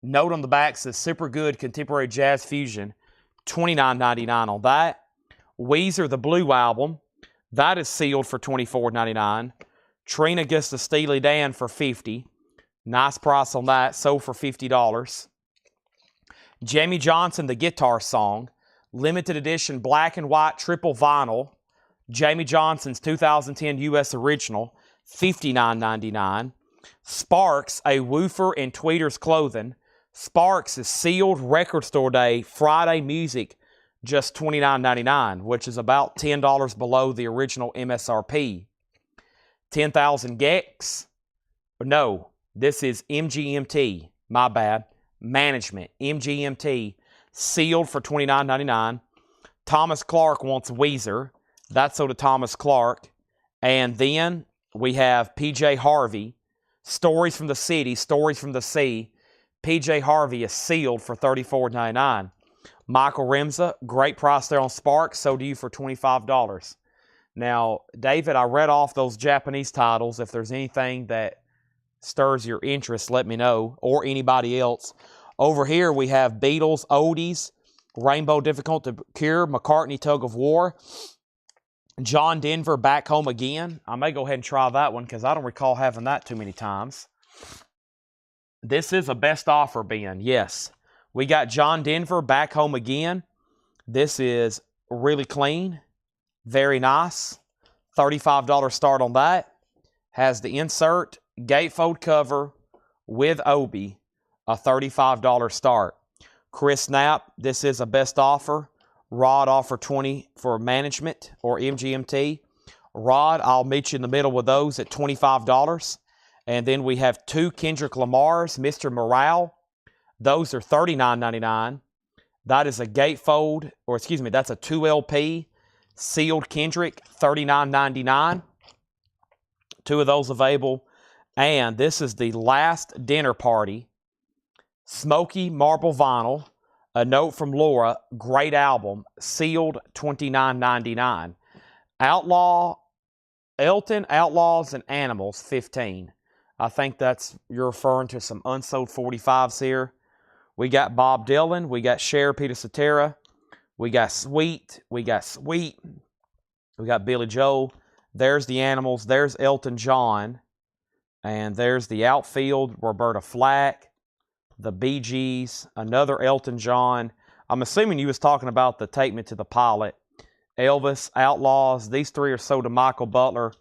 Note on the back says Super Good Contemporary Jazz Fusion. $29.99 on that. Weezer, the Blue Album. That is sealed for $24.99. Trina gets the Steely Dan for $50. Nice price on that. Sold for $50. Jamie Johnson, the Guitar Song. Limited edition black and white triple vinyl. Jamie Johnson's 2010 U.S. original. $59.99. Sparks, a woofer in Tweeter's clothing. Sparks is sealed record store day, Friday music, just $29.99, which is about $10 below the original MSRP. 10,000 Gex. No, this is MGMT. My bad. Management. MGMT. Sealed for $29.99. Thomas Clark wants Weezer. That's sold to Thomas Clark. And then we have PJ Harvey. Stories from the City. Stories from the Sea. PJ Harvey is sealed for $34.99. Michael Remza, great price there on Sparks, sold to you for $25. Now, David, I read off those Japanese titles. If there's anything that stirs your interest, let me know, or anybody else. Over here, we have Beatles, Oldies, Rainbow Difficult to Cure, McCartney, Tug of War, John Denver, Back Home Again. I may go ahead and try that one because I don't recall having that too many times. This is a best offer bin, yes. We got John Denver, Back Home Again. This is really clean, very nice. $35 start on that. Has the insert, gatefold cover with Obi, a $35 start. Chris Knapp, this is a best offer. Rod offer $20 for management or MGMT. Rod, I'll meet you in the middle with those at $25. And then we have 2 Kendrick Lamars, Mr. Morale. Those are $39.99. That is a gatefold, or excuse me, that's a 2LP sealed Kendrick, $39.99. 2 of those available. And this is the Last Dinner Party. Smoky Marble Vinyl. A Note from Laura, great album, sealed $29.99. Elton, Outlaws, and Animals, $15. I think that's, you're referring to some unsold 45s here. We got Bob Dylan, we got Cher, Peter Cetera, we got Sweet, we got Billy Joel. There's the Animals, there's Elton John, and there's the Outfield, Roberta Flack, the Bee Gees, another Elton John. I'm assuming you was talking about the Take Me to the Pilot. Elvis, Outlaws. These 3 are sold to Michael Butler,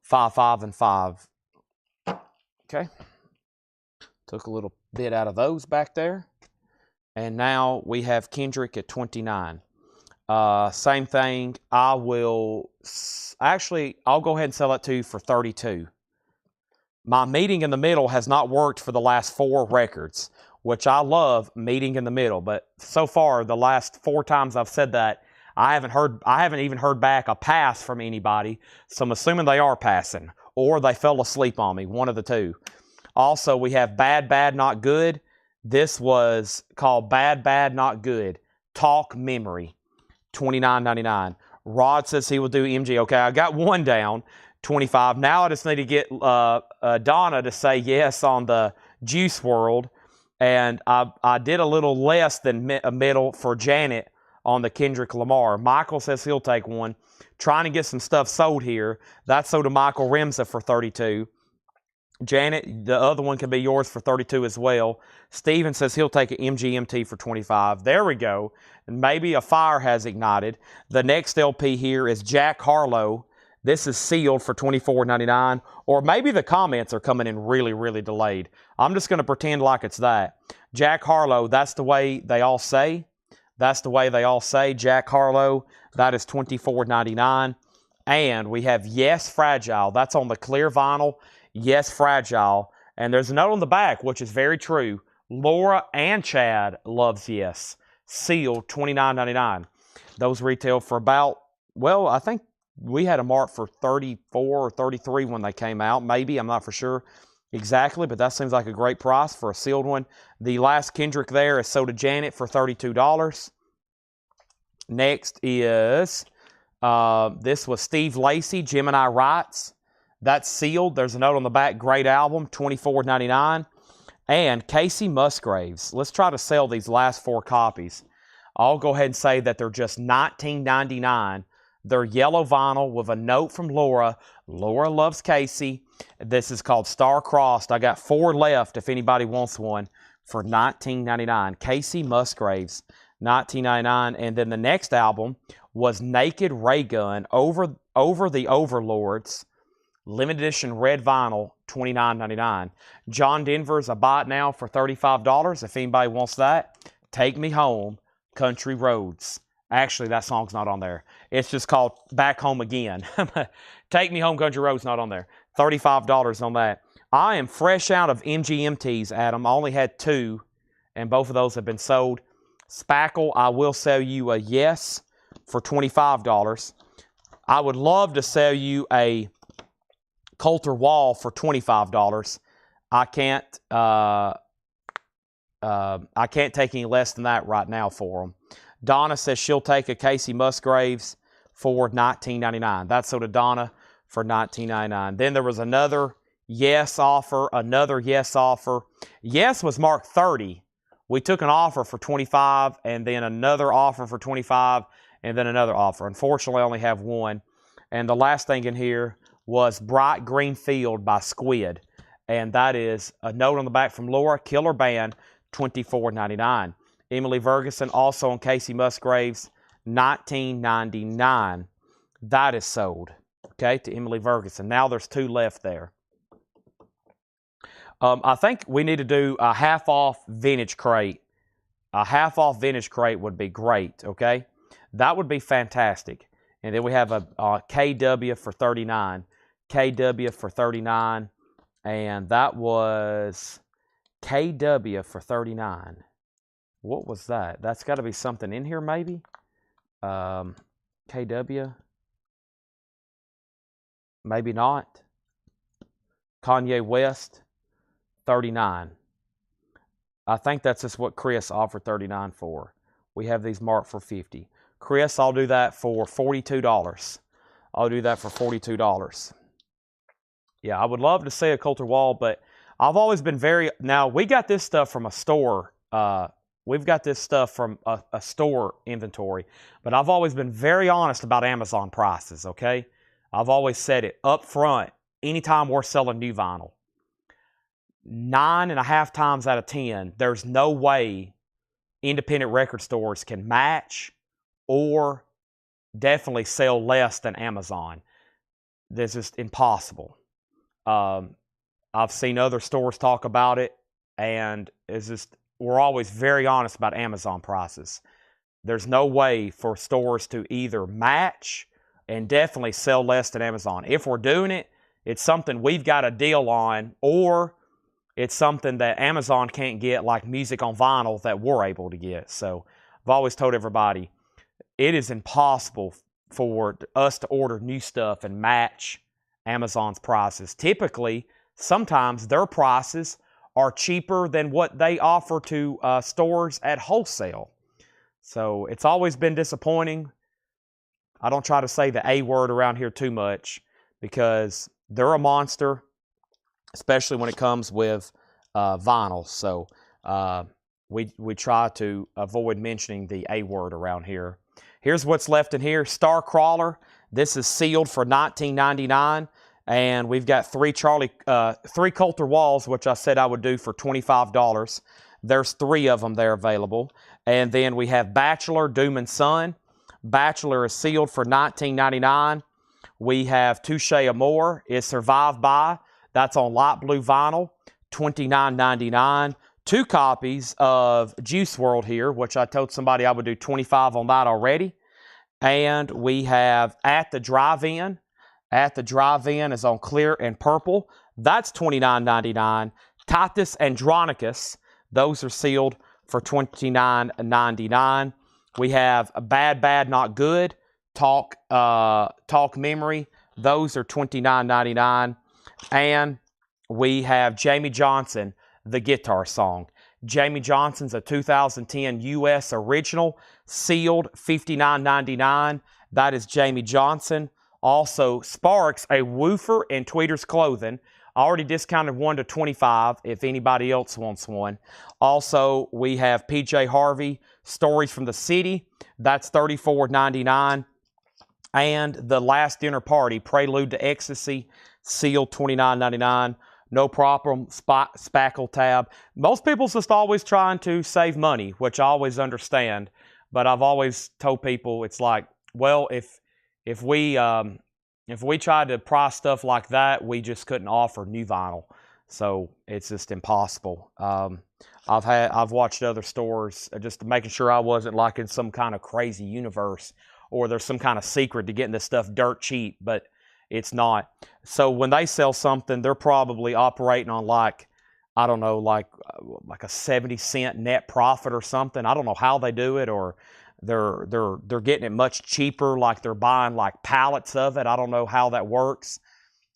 5, 5, and 5. Okay. Took a little bit out of those back there. And now we have Kendrick at $29. Same thing. I'll go ahead and sell it to you for $32. My meeting in the middle has not worked for the last 4 records, which I love meeting in the middle. But so far, the last 4 times I've said that, I haven't even heard back a pass from anybody. So I'm assuming they are passing, or they fell asleep on me, one of the 2. Also, we have Bad, Bad, Not Good. This was called Bad, Bad, Not Good. Talk Memory. $29.99. Rod says he will do MG. Okay, I got one down, $25. Now I just need to get Donna to say yes on the Juice World. And I did a little less than a middle for Janet on the Kendrick Lamar. Michael says he'll take one. Trying to get some stuff sold here. That's sold to Michael Remsa for $32. Janet, the other one can be yours for $32 as well. Steven says he'll take an MGMT for $25. There we go. And maybe a fire has ignited. The next LP here is Jack Harlow. This is sealed for $24.99. Or maybe the comments are coming in really, really delayed. I'm just going to pretend like it's that. Jack Harlow, that's the way they all say. That's the way they all say. Jack Harlow, that is $24.99. And we have Yes Fragile. That's on the clear vinyl. Yes Fragile. And there's a note on the back, which is very true. Laura and Chad loves Yes. Sealed, $29.99. Those retail for about, well, I think we had a mark for $34 or $33 when they came out. Maybe, I'm not for sure exactly, but that seems like a great price for a sealed one. The last Kendrick there is sold to Janet for $32. Next is, this was Steve Lacy, Gemini Rights. That's sealed. There's a note on the back, great album, $24.99. And Casey Musgraves. Let's try to sell these last 4 copies. I'll go ahead and say that they're just $19.99. They're yellow vinyl with a note from Laura. Laura loves Casey. This is called Star Crossed. I got 4 left if anybody wants one for $19.99. Casey Musgraves, $19.99. And then the next album was Naked Raygun, Over the Overlords. Limited edition red vinyl, $29.99. John Denver's a buy it now for $35. If anybody wants that, Take Me Home, Country Roads. Actually, that song's not on there. It's just called Back Home Again. Take Me Home, Country Roads, not on there. $35 on that. I am fresh out of MGMTs, Adam. I only had 2, and both of those have been sold. Spackle, I will sell you a Yes for $25. I would love to sell you a Coulter Wall for $25. I can't take any less than that right now for them. Donna says she'll take a Casey Musgraves for $19.99. That's sold to Donna for $19.99. Then there was another Yes offer, another Yes offer. Yes was marked 30. We took an offer for 25, and then another offer for 25, and then another offer. Unfortunately, I only have one. And the last thing in here was Bright Green Field by Squid. And that is a note on the back from Laura, Killer Band, $24.99. Emily Ferguson, also on Casey Musgraves, $19.99. That is sold, okay, to Emily Ferguson. Now there's 2 left there. I think we need to do a half-off vintage crate. A half-off vintage crate would be great, okay? That would be fantastic. And then we have a KW for $39. KW for $39. And that was KW for $39. What was that? That's got to be something in here, maybe? KW? Maybe not. Kanye West, $39. I think that's just what Chris offered $39 for. We have these marked for $50. Chris, I'll do that for $42. I'll do that for $42. Yeah, I would love to see a Coulter Wall, but I've always been very... Now, we got this stuff from a store. We've got this stuff from a store inventory, but I've always been very honest about Amazon prices, okay? I've always said it up front, anytime we're selling new vinyl. 9.5 times out of 10, there's no way independent record stores can match or definitely sell less than Amazon. This is impossible. I've seen other stores talk about it, and it's just, we're always very honest about Amazon prices. There's no way for stores to either match and definitely sell less than Amazon. If we're doing it, it's something we've got a deal on, or it's something that Amazon can't get, like music on vinyl, that we're able to get. So I've always told everybody, it is impossible for us to order new stuff and match Amazon's prices. Typically, sometimes their prices are cheaper than what they offer to stores at wholesale. So it's always been disappointing. I don't try to say the A word around here too much because they're a monster, especially when it comes with vinyl. So we try to avoid mentioning the A word around here. Here's what's left in here. Star Crawler. This is sealed for $19.99. And we've got three Colter Walls, which I said I would do for $25. There's 3 of them there available. And then we have Bachelor, Doom and Son. Bachelor is sealed for $19.99. We have Touche Amore is Survive By. That's on light blue vinyl, $29.99. 2 copies of Juice WRLD here, which I told somebody I would do $25 on that already. And we have At the Drive-In. At the Drive-In is on clear and purple. That's $29.99. Titus Andronicus. Those are sealed for $29.99. We have Bad Bad Not Good. Talk Memory. Those are $29.99. And we have Jamey Johnson, the guitar song. Jamey Johnson's a 2010 U.S. original, sealed $59.99. That is Jamey Johnson. Also, Sparks, a woofer in Tweeters Clothing. I already discounted one to $25 if anybody else wants one. Also, we have PJ Harvey, Stories from the City. That's $34.99. And The Last Dinner Party, Prelude to Ecstasy, sealed $29.99. No problem, spackle tab. Most people's just always trying to save money, which I always understand. But I've always told people, it's like, well, if we tried to price stuff like that, we just couldn't offer new vinyl. So it's just impossible. I've watched other stores just making sure I wasn't like in some kind of crazy universe or there's some kind of secret to getting this stuff dirt cheap, but it's not. So when they sell something, they're probably operating on like, I don't know, like a 70-cent net profit or something. I don't know how they do it, or they're getting it much cheaper, like they're buying like pallets of it. I don't know how that works.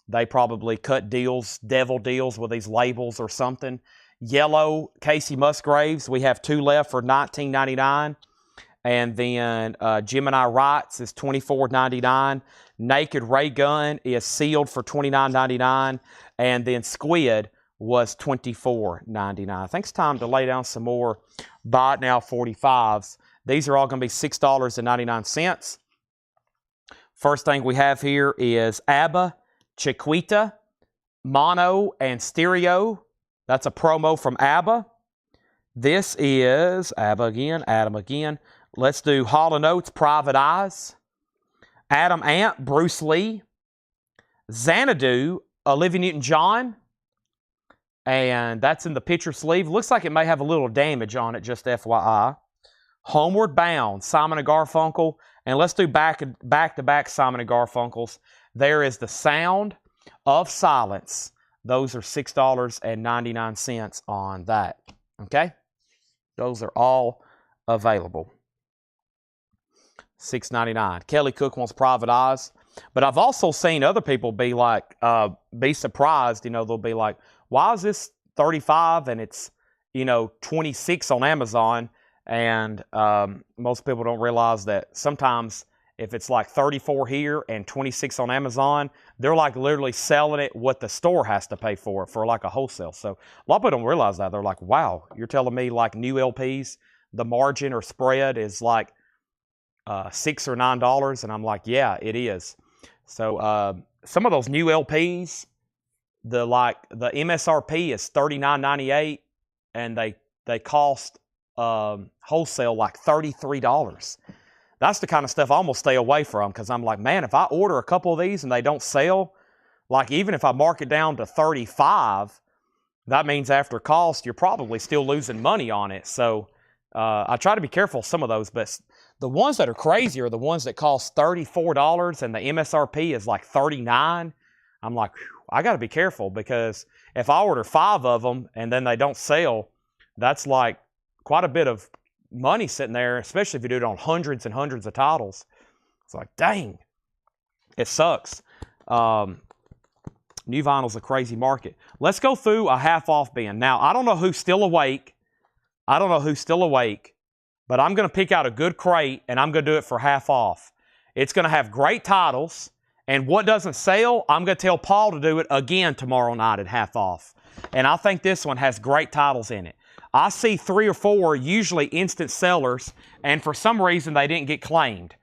They probably cut deals, devil deals with these labels or something. Yellow Casey Musgraves, we have 2 left for $19.99. And then Gemini Rights is $24.99. Naked Ray Gun is sealed for $29.99. And then Squid was $24.99. I think it's time to lay down some more Buy It Now 45s. These are all going to be $6.99. First thing we have here is ABBA, Chiquita, Mono, and Stereo. That's a promo from ABBA. This is ABBA again, Adam again. Let's do Hall & Oates, Private Eyes. Adam Ant, Bruce Lee. Xanadu, Olivia Newton-John. And that's in the picture sleeve. Looks like it may have a little damage on it, just FYI. Homeward Bound, Simon & Garfunkel. And let's do back-to-back Simon & Garfunkels. There is The Sound of Silence. Those are $6.99 on that. Okay? Those are all available. $6.99. Kelly Cook wants Private Eyes. But I've also seen other people be like, be surprised. You know, they'll be like, why is this $35 and it's, you know, $26 on Amazon? And most people don't realize that sometimes if it's like $34 here and $26 on Amazon, they're like literally selling it what the store has to pay for it for like a wholesale. So a lot of people don't realize that. They're like, wow, you're telling me like new LPs, the margin or spread is like $6 or $9? And I'm like, yeah, it is. So some of those new LPs, the MSRP is $39.98 and they cost wholesale like $33. That's the kind of stuff I almost stay away from, because I'm like, man, if I order a couple of these and they don't sell, like even if I mark it down to $35, that means after cost, you're probably still losing money on it. So I try to be careful of some of those, but the ones that are crazy are the ones that cost $34 and the MSRP is like $39. I'm like, I got to be careful, because if I order 5 of them and then they don't sell, that's like quite a bit of money sitting there, especially if you do it on hundreds and hundreds of titles. It's like, dang, it sucks. New vinyl's a crazy market. Let's go through a half-off bin. Now, I don't know who's still awake. But I'm going to pick out a good crate, and I'm going to do it for half off. It's going to have great titles. And what doesn't sell, I'm going to tell Paul to do it again tomorrow night at half off. And I think this one has great titles in it. I see 3 or 4 usually instant sellers, and for some reason they didn't get claimed.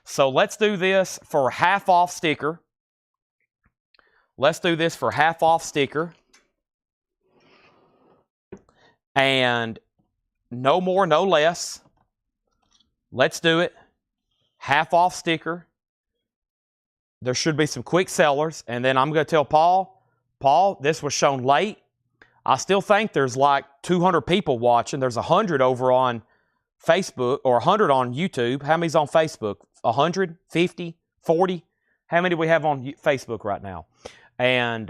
So let's do this for a half off sticker. Let's do this for half off sticker. And no more, no less. Let's do it. Half off sticker. There should be some quick sellers. And then I'm going to tell Paul, this was shown late. I still think there's like 200 people watching. There's 100 over on Facebook or 100 on YouTube. How many's on Facebook? 100? 50? 40? How many do we have on Facebook right now? And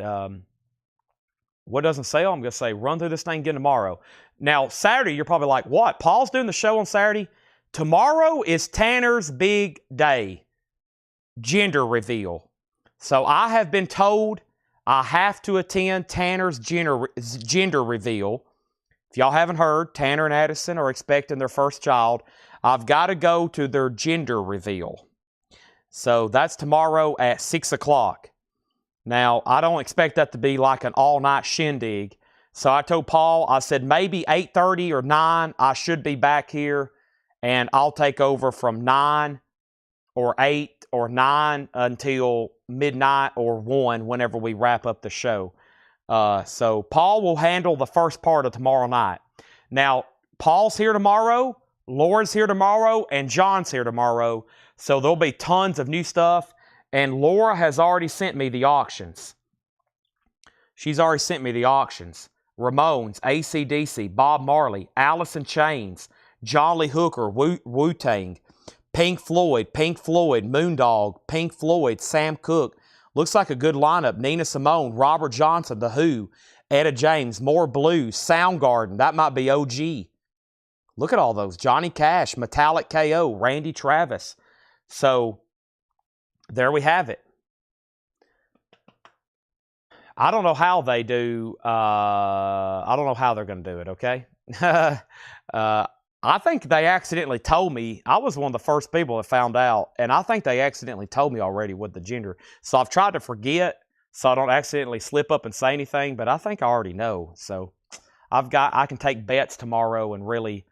what doesn't sell? I'm going to say run through this thing again tomorrow. Now, Saturday, you're probably like, what? Paul's doing the show on Saturday? Tomorrow is Tanner's big day. Gender reveal. So I have been told I have to attend Tanner's gender reveal. If y'all haven't heard, Tanner and Addison are expecting their first child. I've got to go to their gender reveal. So that's tomorrow at 6 o'clock. Now, I don't expect that to be like an all-night shindig. So I told Paul, I said maybe 8:30 or 9, I should be back here, and I'll take over from 9 or 8 or 9 until midnight or 1 whenever we wrap up the show. So Paul will handle the first part of tomorrow night. Now, Paul's here tomorrow, Laura's here tomorrow, and John's here tomorrow. So there'll be tons of new stuff. And Laura has already sent me the auctions. She's already sent me the auctions. Ramones, AC/DC, Bob Marley, Alice in Chains, John Lee Hooker, Wu-Tang, Pink Floyd, Moondog, Pink Floyd, Sam Cooke. Looks like a good lineup. Nina Simone, Robert Johnson, The Who, Etta James, More Blues, Soundgarden. That might be OG. Look at all those. Johnny Cash, Metallic KO, Randy Travis. So there we have it. I don't know how they do. I don't know how they're going to do it, okay? I think they accidentally told me. I was one of the first people that found out, and I think they accidentally told me already what the gender. So I've tried to forget so I don't accidentally slip up and say anything, but I think I already know. So I can take bets tomorrow and really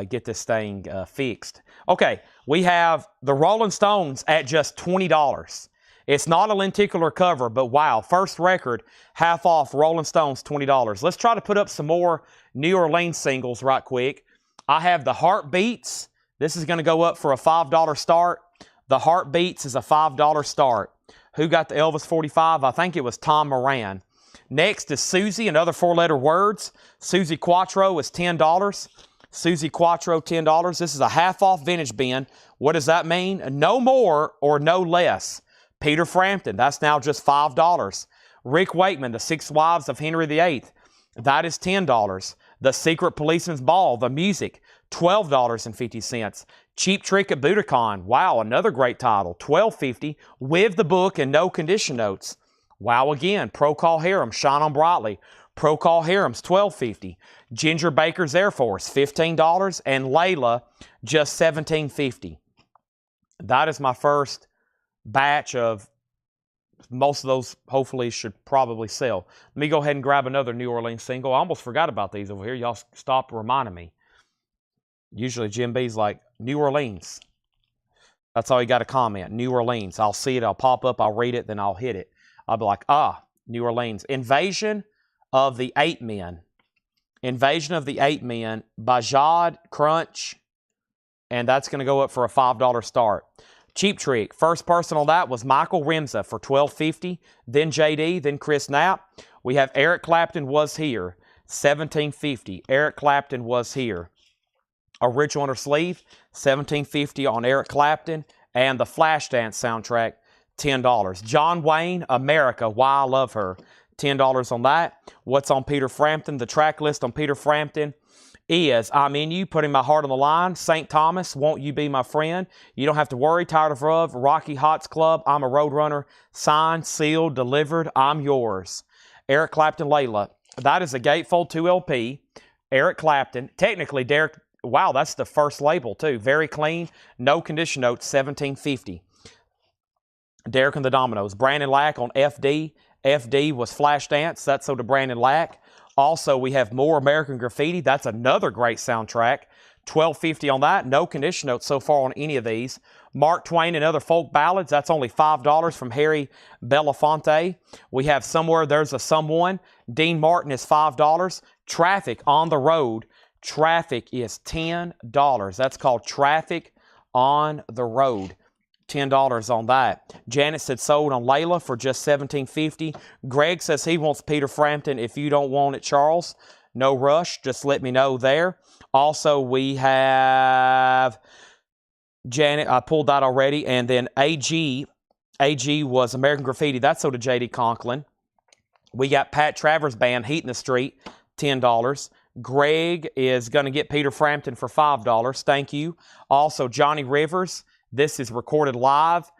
get this thing fixed. Okay, we have the Rolling Stones at just $20. It's not a lenticular cover, but wow, first record, half off, Rolling Stones, $20. Let's try to put up some more New Orleans singles right quick. I have the Heartbeats. This is going to go up for a $5 start. The Heartbeats is a $5 start. Who got the Elvis 45? I think it was Tom Moran. Next is Susie, another 4-letter words. Susie Quattro is $10. Susie Quattro, $10. This is a half-off vintage bin. What does that mean? No more or no less. Peter Frampton, that's now just $5. Rick Wakeman, The Six Wives of Henry VIII, that is $10. The Secret Policeman's Ball, the music, $12.50. Cheap Trick at Budokan, wow, another great title, $12.50, with the book and no condition notes. Wow, again, Procol Harum, Shine On Brightly. Procol Harum's $12.50. Ginger Baker's Air Force, $15. And Layla, just $17.50. That is my first batch of, most of those hopefully should probably sell. Let me go ahead and grab another New Orleans single. I almost forgot about these over here. Y'all stopped reminding me. Usually Jim B's like, New Orleans. That's all you got to comment, New Orleans. I'll see it, I'll pop up, I'll read it, then I'll hit it. I'll be like, New Orleans. Invasion of the Eight Men. Invasion of the Eight Men, Bajad Crunch, and that's going to go up for a $5 start. Cheap Trick, first person on that was Michael Remza for $12.50, then JD, then Chris Knapp. We have Eric Clapton Was Here, $17.50. Eric Clapton Was Here. Original on her sleeve, $17.50 on Eric Clapton, and the Flashdance soundtrack, $10. John Wayne, America, Why I Love Her, $10 on that. What's on Peter Frampton? The track list on Peter Frampton is I'm In You, Putting My Heart on the Line, St. Thomas, Won't You Be My Friend, You Don't Have to Worry, Tired of Love, Rocky Hots Club, I'm a Roadrunner, Signed, Sealed, Delivered, I'm Yours. Eric Clapton, Layla. That is a Gatefold 2 LP. Eric Clapton, technically Derek, wow, that's the first label too. Very clean, no condition notes, $17.50. Derek and the Dominoes. Brandon Lack on FD. FD was Flashdance. That's so to Brandon Lack. Also, we have More American Graffiti. That's another great soundtrack. $12.50 on that. No condition notes so far on any of these. Mark Twain and Other Folk Ballads. That's only $5 from Harry Belafonte. We have Somewhere There's a Someone. Dean Martin is $5. Traffic on the Road. Traffic is $10. That's called Traffic on the Road. $10 on that. Janet said sold on Layla for just $17.50. Greg says he wants Peter Frampton. If you don't want it, Charles, no rush. Just let me know there. Also, we have Janet. I pulled that already. And then AG. AG was American Graffiti. That's sold to J.D. Conklin. We got Pat Travers Band, Heat in the Street, $10. Greg is going to get Peter Frampton for $5. Thank you. Also, Johnny Rivers. This is recorded live.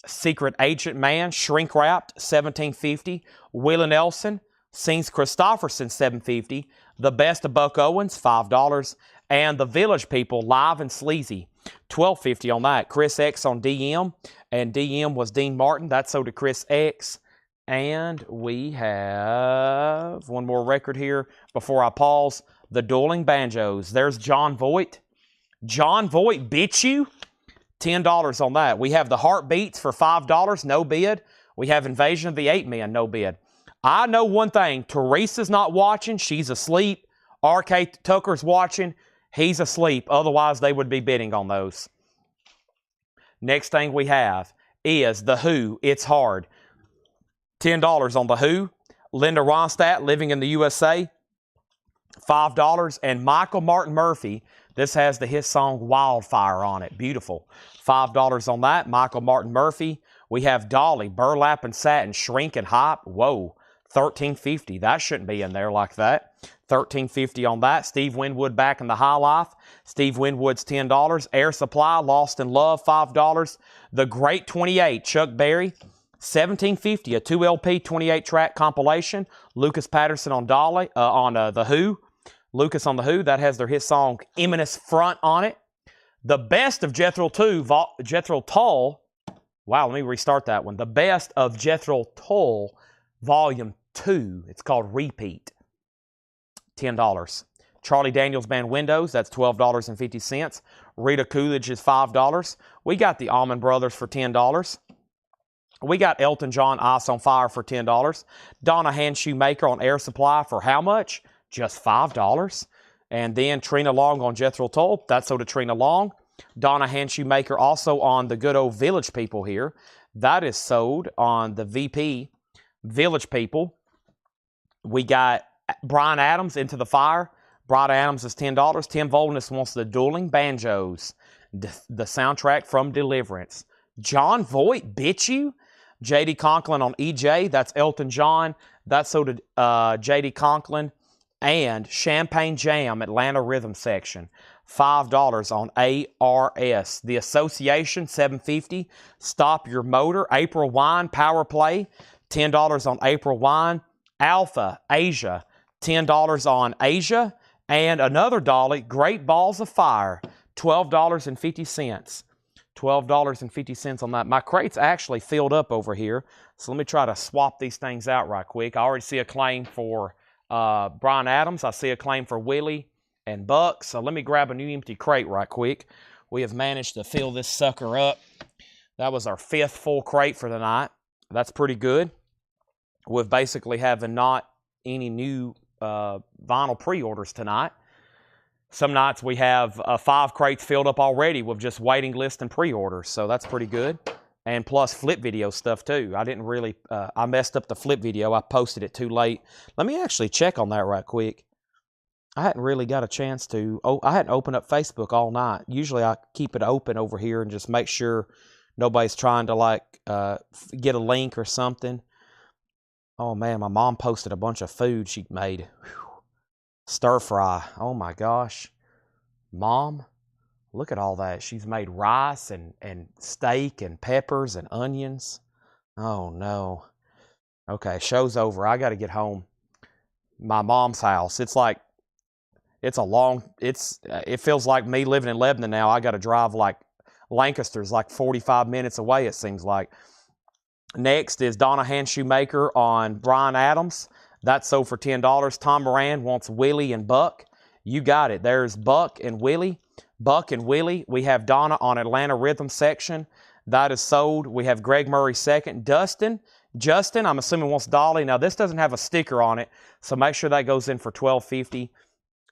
Secret Agent Man, Shrink Wrapped, $17.50. Willie Nelson, Sings Christofferson, $7.50. The Best of Buck Owens, $5. And The Village People, Live and Sleazy, $12.50 on that. Chris X on DM, and DM was Dean Martin. That's so to Chris X. And we have one more record here before I pause. The Dueling Banjos. There's John Voight. John Voight bit you? $10 on that. We have the Heartbeats for $5, no bid. We have Invasion of the Eight Men, no bid. I know one thing. Teresa's not watching. She's asleep. R.K. Tucker's watching. He's asleep. Otherwise, they would be bidding on those. Next thing we have is The Who, It's Hard. $10 on The Who. Linda Ronstadt, Living in the USA, $5. And Michael Martin Murphey, this has his song Wildfire on it. Beautiful. $5 on that. Michael Martin Murphy. We have Dolly, Burlap and Satin, Shrink and Hype. Whoa. $13.50. That shouldn't be in there like that. $13.50 on that. Steve Winwood, Back in the High Life. Steve Winwood's $10. Air Supply, Lost in Love, $5. The Great 28, Chuck Berry, $17.50. A 2LP 28-track compilation. Lucas Patterson on Dolly, The Who. Lucas on The Who, that has their hit song Eminence Front on it. The Best of Jethro Tull. Wow, let me restart that one. The Best of Jethro Tull, Volume 2. It's called Repeat. $10. Charlie Daniels Band Windows, that's $12.50. Rita Coolidge is $5. We got the Allman Brothers for $10. We got Elton John, Ice on Fire for $10. Donna Hand Shoemaker on Air Supply for how much? Just $5. And then Trina Long on Jethro Tull. That's so to Trina Long. Donna Hand Shoemaker also on the good old Village People here. That is sold on the VP Village People. We got Bryan Adams, Into the Fire. Bryan Adams is $10. Tim Voldness wants the Dueling Banjos, the soundtrack from Deliverance. John Voight, bit you? J.D. Conklin on EJ. That's Elton John. That's so to J.D. Conklin. And Champagne Jam, Atlanta Rhythm Section, $5 on ARS. The Association, $7.50. Stop Your Motor, April Wine, Power Play, $10 on April Wine. Alpha, Asia, $10 on Asia. And another dolly, Great Balls of Fire, $12.50. $12.50 on that. My crate's actually filled up over here, so let me try to swap these things out right quick. I already see a claim for Bryan Adams. I see a claim for Willie and Buck. So let me grab a new empty crate right quick. We have managed to fill this sucker up. That was our 5th full crate for the night. That's pretty good. With basically having not any new vinyl pre-orders tonight. Some nights we have 5 crates filled up already with just waiting list and pre-orders. So that's pretty good. And plus flip video stuff too. I didn't really, I messed up the flip video. I posted it too late. Let me actually check on that right quick. I hadn't really got a chance to, I hadn't opened up Facebook all night. Usually I keep it open over here and just make sure nobody's trying to like get a link or something. Oh man, my mom posted a bunch of food she made. Whew. Stir fry. Oh my gosh. Mom, look at all that. She's made rice and steak and peppers and onions. Oh, no. Okay, show's over. I got to get home. My mom's house. It feels like me living in Lebanon now. I got to drive like Lancaster's like 45 minutes away, it seems like. Next is Donna Hand Shoemaker on Brian Adams. That's sold for $10. Tom Moran wants Willie and Buck. You got it. There's Buck and Willie. Buck and Willie. We have Donna on Atlanta Rhythm section. That is sold. We have Greg Murray second. Justin, I'm assuming wants Dolly. Now, this doesn't have a sticker on it, so make sure that goes in for $12.50.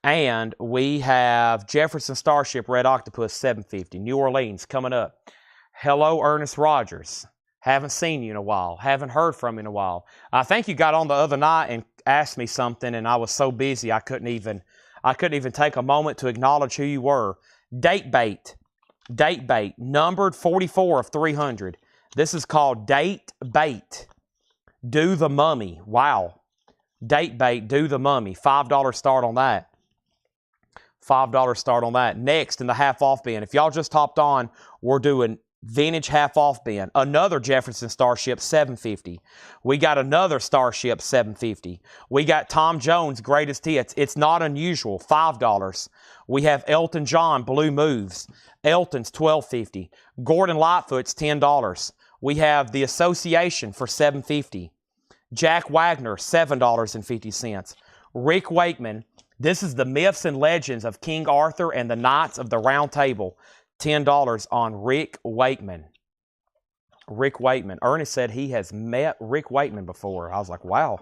And we have Jefferson Starship Red Octopus $7.50. New Orleans coming up. Hello, Ernest Rogers. Haven't seen you in a while. Haven't heard from you in a while. I think you got on the other night and asked me something, and I was so busy I couldn't even take a moment to acknowledge who you were. Date bait, numbered 44 of 300. This is called Date Bait. Do the Mummy. Wow. Date Bait, Do the Mummy. $5 start on that. $5 start on that. Next, in the half-off bin. If y'all just hopped on, we're doing vintage half-off bin. Another Jefferson Starship, $7.50. We got another Starship, $7.50. We got Tom Jones, Greatest Hits. It's not unusual, $5. We have Elton John, Blue Moves. Elton's $12.50. Gordon Lightfoot's $10. We have The Association for $7.50. Jack Wagner, $7.50. Rick Wakeman. This is the myths and legends of King Arthur and the Knights of the Round Table. $10 on Rick Wakeman. Rick Wakeman. Ernest said he has met Rick Wakeman before. I was like, wow.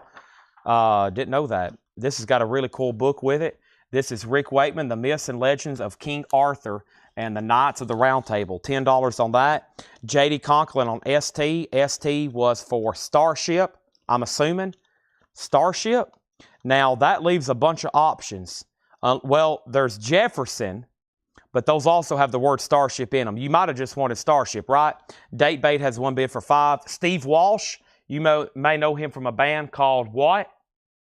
Didn't know that. This has got a really cool book with it. This is Rick Wakeman, The Myths and Legends of King Arthur and the Knights of the Round Table. $10 on that. J.D. Conklin on ST. ST was for Starship, I'm assuming. Starship? Now, that leaves a bunch of options. Well, there's Jefferson, but those also have the word Starship in them. You might have just wanted Starship, right? Date Bait has one bid for $5. Steve Walsh, you may know him from a band called what?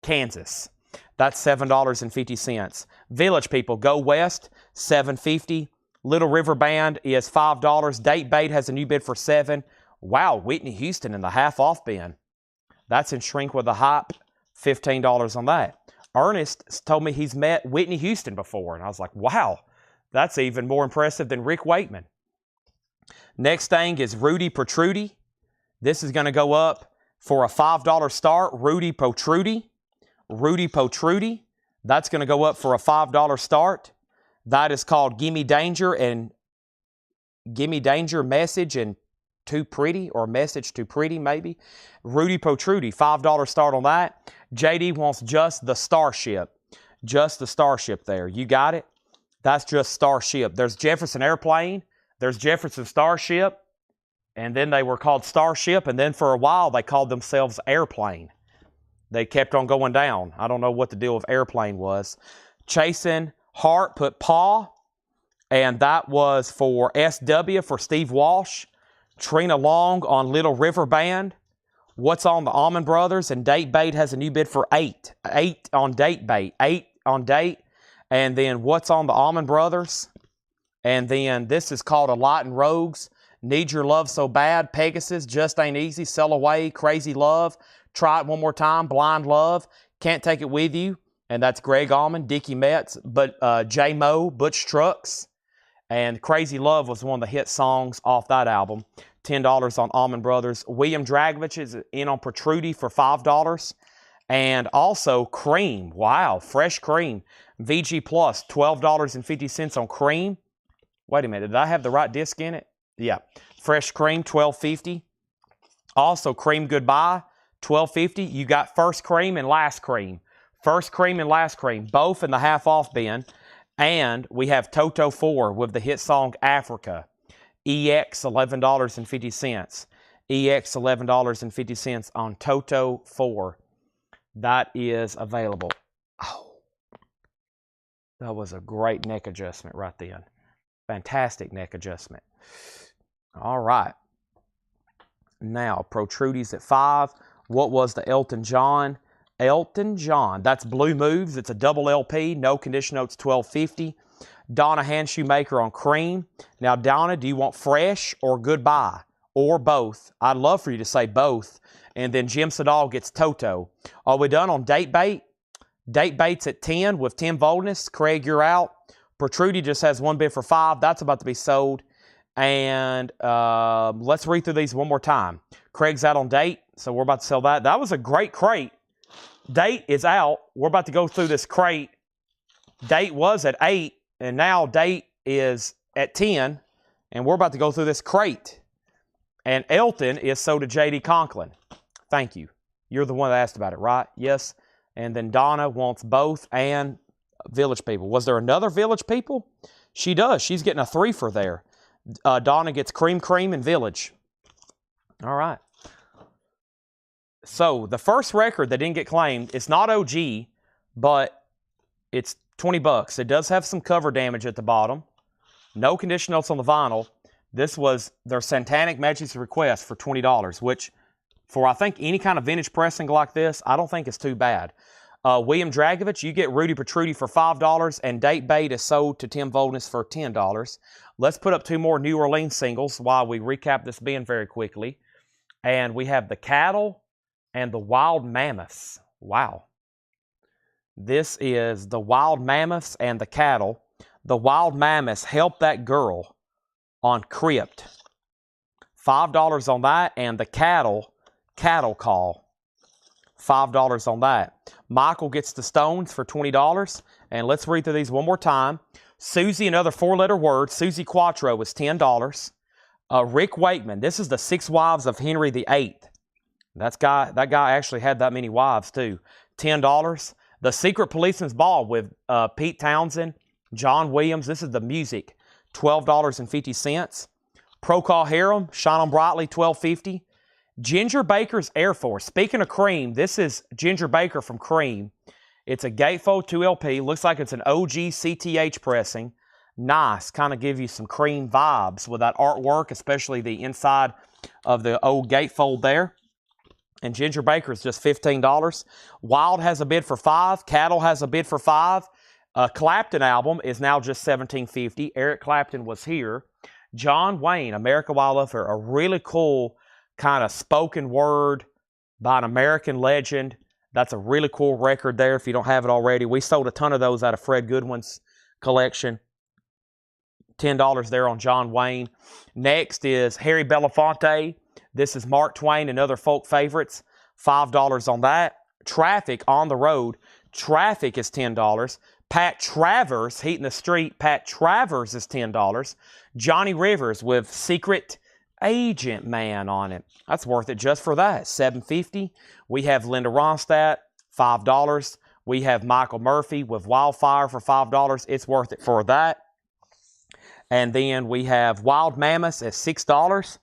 Kansas. That's $7.50. Village People, Go West, $7.50. Little River Band is $5. Date Bait has a new bid for $7. Wow, Whitney Houston in the half-off bin. That's in Shrink with a Hype, $15 on that. Ernest told me he's met Whitney Houston before, and I was like, wow, that's even more impressive than Rick Wakeman. Next thing is Rudy Protrudy. This is going to go up for a $5 start. Rudy Protrudy. That's going to go up for a $5 start. That is called Gimme Danger Message and Too Pretty, or Message Too Pretty maybe. Rudy Protrudy, $5 start on that. JD wants Just the Starship. Just the Starship there. You got it? That's just Starship. There's Jefferson Airplane. There's Jefferson Starship. And then they were called Starship. And then for a while, they called themselves Airplane. They kept on going down. I don't know what the deal with Airplane was. Chasing Hart put Paw. And that was for SW for Steve Walsh. Trina Long on Little River Band. What's on the Allman Brothers? And Date Bait has a new bid for $8. $8 on Date Bait. $8 on Date. And then What's on the Allman Brothers? And then this is called A Light in Rogues. Need Your Love So Bad. Pegasus. Just Ain't Easy. Sell Away. Crazy Love. Try It One More Time. Blind Love. Can't Take It With You. And that's Greg Allman, Dickie Metz, but J-Mo, Butch Trucks. And Crazy Love was one of the hit songs off that album. $10 on Allman Brothers. William Dragovich is in on Protrudy for $5. And also Cream. Wow, Fresh Cream. VG Plus, $12.50 on Cream. Wait a minute, did I have the right disc in it? Yeah. Fresh Cream, $12.50. Also Cream Goodbye, $12.50. You got First Cream and Last Cream. First Cream and Last Cream, both in the half-off bin. And we have Toto 4 with the hit song Africa. EX, $11.50. EX, $11.50 on Toto 4. That is available. Oh, that was a great neck adjustment right then. Fantastic neck adjustment. All right. Now, Protrudy's at $5. What was the Elton John? Elton John. That's Blue Moves. It's a double LP. No condition notes, $12.50. Donna Hand Shoemaker on Cream. Now, Donna, do you want Fresh or Goodbye? Or both? I'd love for you to say both. And then Jim Sedal gets Toto. Are we done on Date Bait? Date Bait's at 10 with Tim Voldness. Craig, you're out. Protrudy just has one bid for $5. That's about to be sold. And let's read through these one more time. Craig's out on Date, so we're about to sell that. That was a great crate. Date is out. We're about to go through this crate. Date was at 8, and now Date is at 10, and we're about to go through this crate. And Elton is sold to J.D. Conklin. Thank you. You're the one that asked about it, right? Yes. And then Donna wants both and Village People. Was there another Village People? She does. She's getting a 3 for there. Donna gets Cream and Village. All right. So the first record that didn't get claimed, it's not OG, but it's $20. It does have some cover damage at the bottom. No condition notes on the vinyl. This was their Santanic Majesty's Request for $20, which for I think any kind of vintage pressing like this, I don't think it's too bad. William Dragovich, you get Rudy Petrudi for $5, and Date Bait is sold to Tim Voldness for $10. Let's put up 2 more New Orleans singles while we recap this bin very quickly. And we have the Cattle and the Wild Mammoths. Wow. This is the Wild Mammoths and the Cattle. The Wild Mammoths Help That Girl on Crypt. $5 on that, and the Cattle Call. $5 on that. Michael gets the Stones for $20. And let's read through these one more time. Susie, another 4-letter word. Susie Quattro is $10. Rick Wakeman, this is the 6 wives of Henry VIII. That guy actually had that many wives too. $10. The Secret Policeman's Ball with Pete Townsend, John Williams. This is the music. $12.50. Procol Harum, Shine On Brightly, $12.50. Ginger Baker's Air Force. Speaking of Cream, this is Ginger Baker from Cream. It's a gatefold 2LP. Looks like it's an OG CTH pressing. Nice. Kind of give you some Cream vibes with that artwork, especially the inside of the old gatefold there. And Ginger Baker is just $15. Wild has a bid for $5. Cattle has a bid for $5. Clapton album is now just $17.50. Eric Clapton was here. John Wayne, America Wild Love Affair, a really cool kind of spoken word by an American legend. That's a really cool record there if you don't have it already. We sold a ton of those out of Fred Goodwin's collection. $10 there on John Wayne. Next is Harry Belafonte. This is Mark Twain and Other Folk Favorites. $5 on that. Traffic on the Road. Traffic is $10. Pat Travers, Heat in the Street. Pat Travers is $10. Johnny Rivers with Secret Agent Man on it. That's worth it just for that. $7.50. We have Linda Ronstadt, $5. We have Michael Murphy with Wildfire for $5. It's worth it for that. And then we have Wild Mammoths at $6.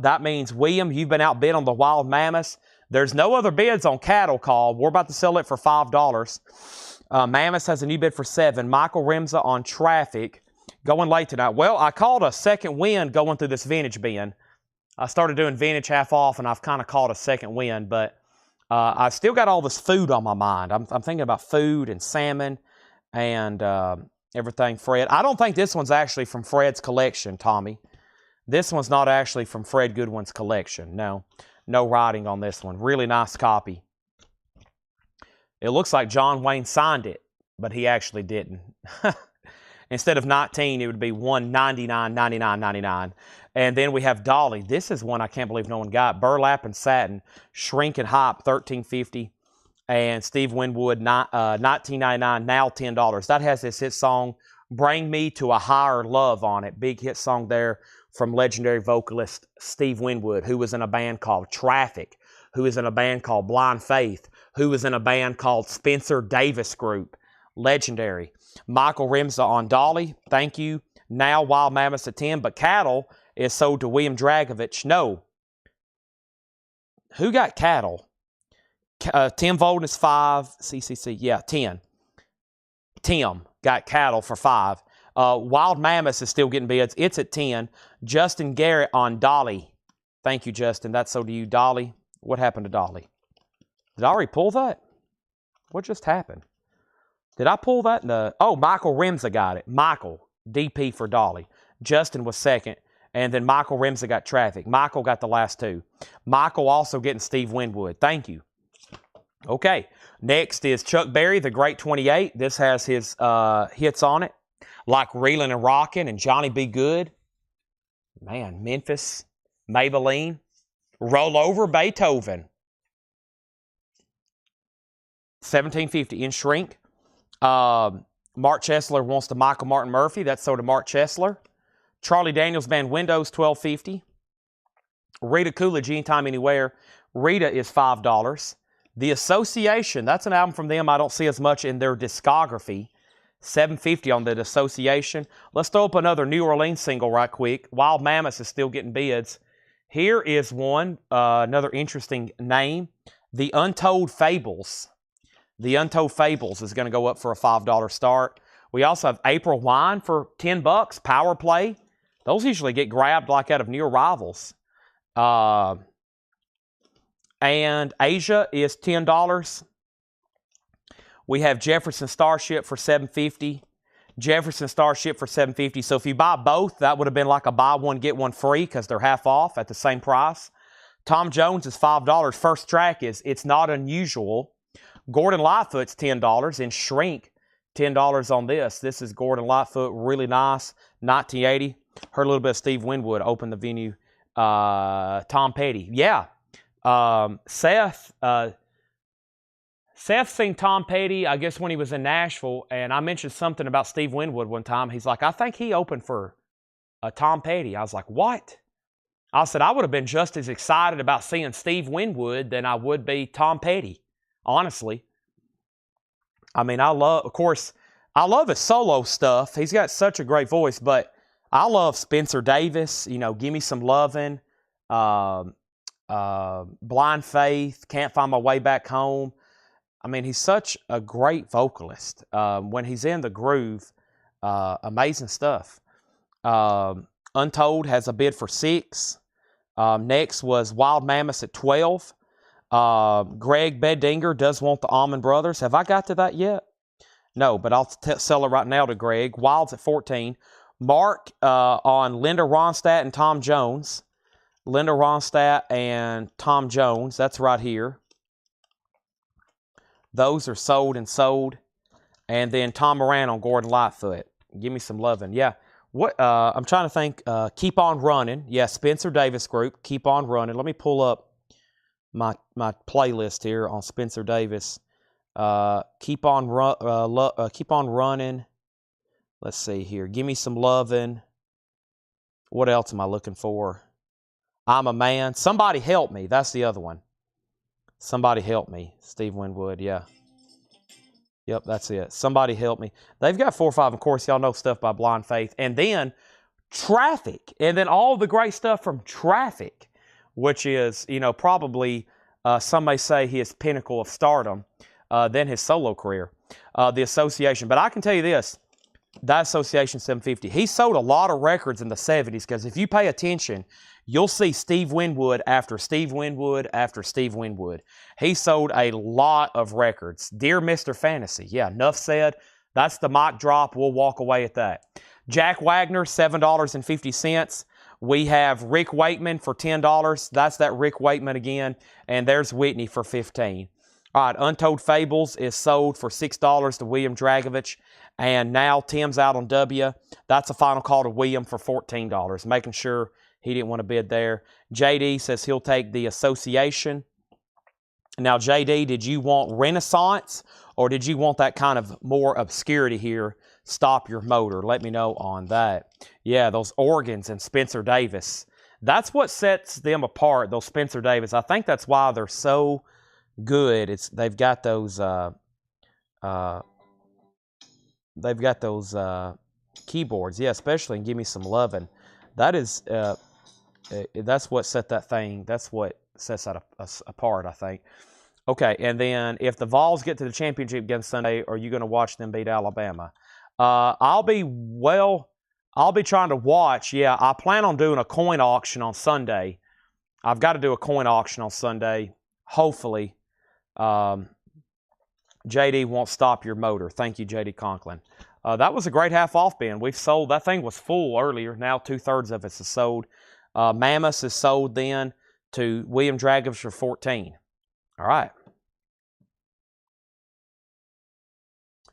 That means, William, you've been outbid on the Wild Mammoths. There's no other bids on Cattle Call. We're about to sell it for $5. Mammoths has a new bid for $7. Michael Remza on Traffic. Going late tonight. Well, I called a second wind going through this vintage bin. I started doing vintage half off, and I've kind of caught a second wind, but I still got all this food on my mind. I'm thinking about food and salmon and everything, Fred. I don't think this one's actually from Fred's collection, Tommy. This one's not actually from Fred Goodwin's collection. No writing on this one. Really nice copy. It looks like John Wayne signed it, but he actually didn't. Instead of 19, it would be $199.99.99. And then we have Dolly. This is one I can't believe no one got. Burlap and Satin, Shrink and Hop, $13.50. And Steve Winwood, $19.99, now $10. That has this hit song, Bring Me to a Higher Love on it. Big hit song there from legendary vocalist Steve Winwood, who was in a band called Traffic, who is in a band called Blind Faith, who was in a band called Spencer Davis Group. Legendary. Michael Remza on Dolly. Thank you. Now Wild Mammoths at 10, but Cattle is sold to William Dragovich. No. Who got Cattle? Tim Voldness 5. CCC. Yeah, 10. Tim got Cattle for 5. Wild Mammoths is still getting bids. It's at 10. Justin Garrett on Dolly. Thank you, Justin. That's sold to you. Dolly. What happened to Dolly? Did I already pull that? What just happened? Did I pull that? Oh, Michael Remza got it. Michael, DP for Dolly. Justin was second. And then Michael Remza got Traffic. Michael got the last 2. Michael also getting Steve Winwood. Thank you. Okay. Next is Chuck Berry, The Great 28. This has his hits on it. Like Reelin' and Rockin' and Johnny B. Good. Man, Memphis, Maybelline. Rollover Beethoven. $17.50 in shrink. Mark Chesler wants the Michael Martin Murphy. That's sold to Mark Chesler. Charlie Daniels Band Windows, $12.50. Rita Coolidge, Anytime, Anywhere. Rita is $5. The Association, that's an album from them I don't see as much in their discography. $7.50 on the Association. Let's throw up another New Orleans single right quick. Wild Mammoths is still getting bids. Here is one, another interesting name. The Untold Fables. The Untold Fables is going to go up for a $5 start. We also have April Wine for $10. Power Play. Those usually get grabbed like out of new arrivals. And Asia is $10. We have Jefferson Starship for $7.50. Jefferson Starship for $7.50. So if you buy both, that would have been like a buy one, get one free because they're half off at the same price. Tom Jones is $5. First Track is It's Not Unusual. Gordon Lightfoot's $10. And Shrink, $10 on this. This is Gordon Lightfoot, really nice. 1980. Heard a little bit of Steve Winwood open the venue. Tom Petty. Yeah. Seth seen Tom Petty, I guess, when he was in Nashville, and I mentioned something about Steve Winwood one time. He's like, I think he opened for Tom Petty. I was like, what? I said, I would have been just as excited about seeing Steve Winwood than I would be Tom Petty, honestly. I mean, I love his solo stuff. He's got such a great voice, but I love Spencer Davis, Give Me Some Lovin', Blind Faith, Can't Find My Way Back Home. I mean, he's such a great vocalist. When he's in the groove, amazing stuff. Untold has a bid for $6. Next was Wild Mammoths at $12. Greg Bedinger does want the Allman Brothers. Have I got to that yet? No, but I'll sell it right now to Greg. Wild's at $14. Mark on Linda Ronstadt and Tom Jones. Linda Ronstadt and Tom Jones. That's right here. Those are sold and sold. And then Tom Moran on Gordon Lightfoot. Give me some lovin'. Yeah. I'm trying to think. Keep On Running. Yeah, Spencer Davis Group. Keep On Running. Let me pull up my playlist here on Spencer Davis. Keep On Running. Let's see here. Give Me Some Lovin'. What else am I looking for? I'm a Man. Somebody Help Me. That's the other one. Somebody Help Me. Steve Winwood, yeah. Yep, that's it. Somebody Help Me. They've got 4 or 5. Of course, y'all know stuff by Blind Faith. And then Traffic. And then all the great stuff from Traffic, which is, probably, some may say his pinnacle of stardom, then his solo career. The Association. But I can tell you this. That Association $7.50. He sold a lot of records in the 70s because if you pay attention, you'll see Steve Winwood after Steve Winwood after Steve Winwood. He sold a lot of records. Dear Mr. Fantasy. Yeah, enough said. That's the mic drop. We'll walk away at that. Jack Wagner, $7.50. We have Rick Wakeman for $10. That's that Rick Wakeman again. And there's Whitney for $15. All right, Untold Fables is sold for $6 to William Dragovich. And now Tim's out on W. That's a final call to William for $14, making sure he didn't want to bid there. JD says he'll take the Association. Now, JD, did you want Renaissance or did you want that kind of more obscurity here? Stop Your Motor. Let me know on that. Yeah, those organs and Spencer Davis. That's what sets them apart, those Spencer Davis. I think that's why they're so good. They've got those keyboards. Yeah, especially in Give Me Some Lovin'. That is that's what set that thing. That's what sets that apart, I think. Okay, and then if the Vols get to the championship game Sunday, are you going to watch them beat Alabama? I'll be trying to watch. Yeah, I plan on doing a coin auction on Sunday. I've got to do a coin auction on Sunday. Hopefully. JD won't stop your motor. Thank you, JD Conklin. That was a great half off bin. We've sold, that thing was full earlier. Now 2/3 of it is sold. Mammoth is sold then to William Dragovich for $14. All right.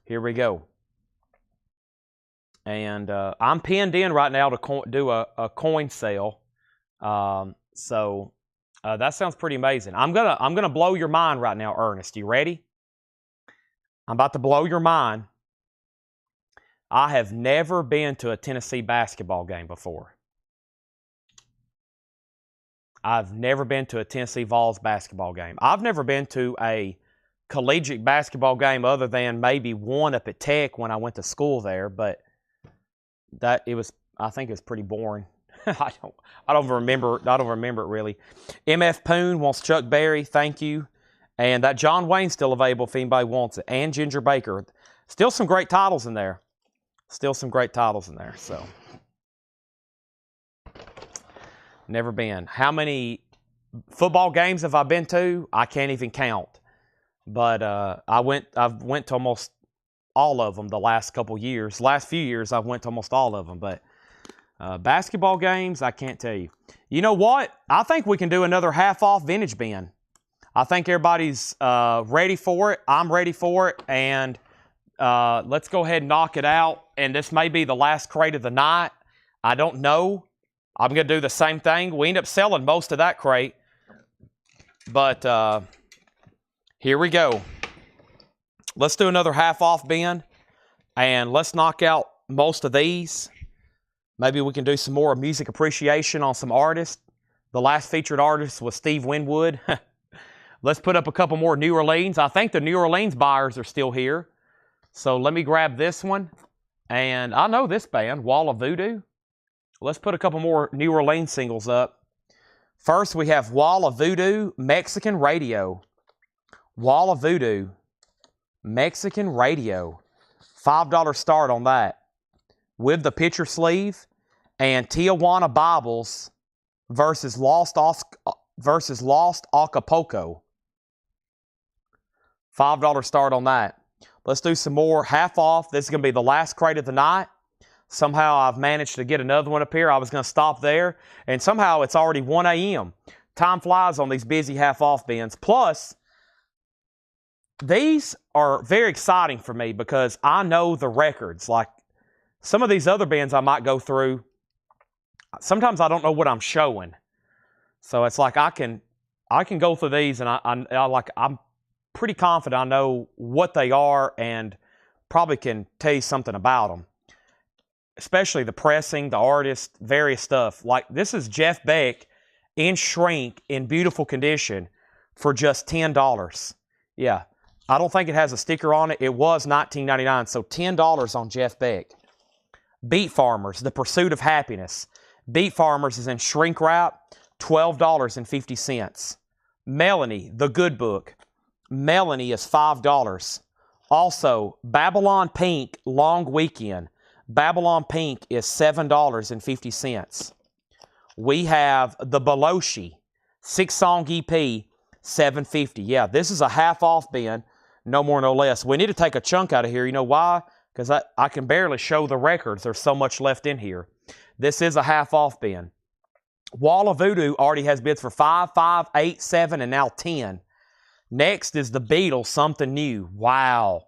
Here we go. And I'm pinned in right now to do a coin sale. So That sounds pretty amazing. I'm gonna blow your mind right now, Ernest. You ready? I'm about to blow your mind. I have never been to a Tennessee basketball game before. I've never been to a Tennessee Vols basketball game. I've never been to a collegiate basketball game other than maybe one up at Tech when I went to school there, but I think it was pretty boring. I don't remember it really. MF Poon wants Chuck Berry, thank you. And that John Wayne's still available if anybody wants it. And Ginger Baker. Still some great titles in there. So never been. How many football games have I been to? I can't even count. But I've went to almost all of them the last couple years. Last few years, I've went to almost all of them. But basketball games, I can't tell you. You know what? I think we can do another half-off vintage bin. I think everybody's ready for it. I'm ready for it. And let's go ahead and knock it out. And this may be the last crate of the night. I don't know. I'm going to do the same thing. We end up selling most of that crate. But here we go. Let's do another half-off bin. And let's knock out most of these. Maybe we can do some more music appreciation on some artists. The last featured artist was Steve Winwood. Let's put up a couple more New Orleans. I think the New Orleans buyers are still here. So let me grab this one. And I know this band, Wall of Voodoo. Let's put a couple more New Orleans singles up. First, we have Wall of Voodoo, Mexican Radio. Wall of Voodoo, Mexican Radio. $5 start on that. With the picture sleeve. And Tijuana Bibles versus Lost Acapulco. $5 start on that. Let's do some more half off. This is going to be the last crate of the night. Somehow I've managed to get another one up here. I was going to stop there. And somehow it's already 1 a.m. Time flies on these busy half off bins. Plus, these are very exciting for me because I know the records. Like some of these other bins I might go through, sometimes I don't know what I'm showing. So it's like I can go through these and I'm pretty confident I know what they are and probably can tell you something about them. Especially the pressing, the artist, various stuff. Like this is Jeff Beck in shrink in beautiful condition for just $10. Yeah. I don't think it has a sticker on it. It was $19.99, so $10 on Jeff Beck. Beat Farmers, The Pursuit of Happiness. Beat Farmers is in shrink wrap, $12.50. Melanie, The Good Book. Melanie is $5. Also, Babylon Pink, Long Weekend. Babylon Pink is $7.50. We have the Beloshi, 6-song EP, $7.50. Yeah, this is a half-off bin, no more, no less. We need to take a chunk out of here. You know why? Because I can barely show the records. There's so much left in here. This is a half-off bin. Wall of Voodoo already has bids for 5, 5, 8, 7, and now 10. Next is the Beatles, Something New. Wow,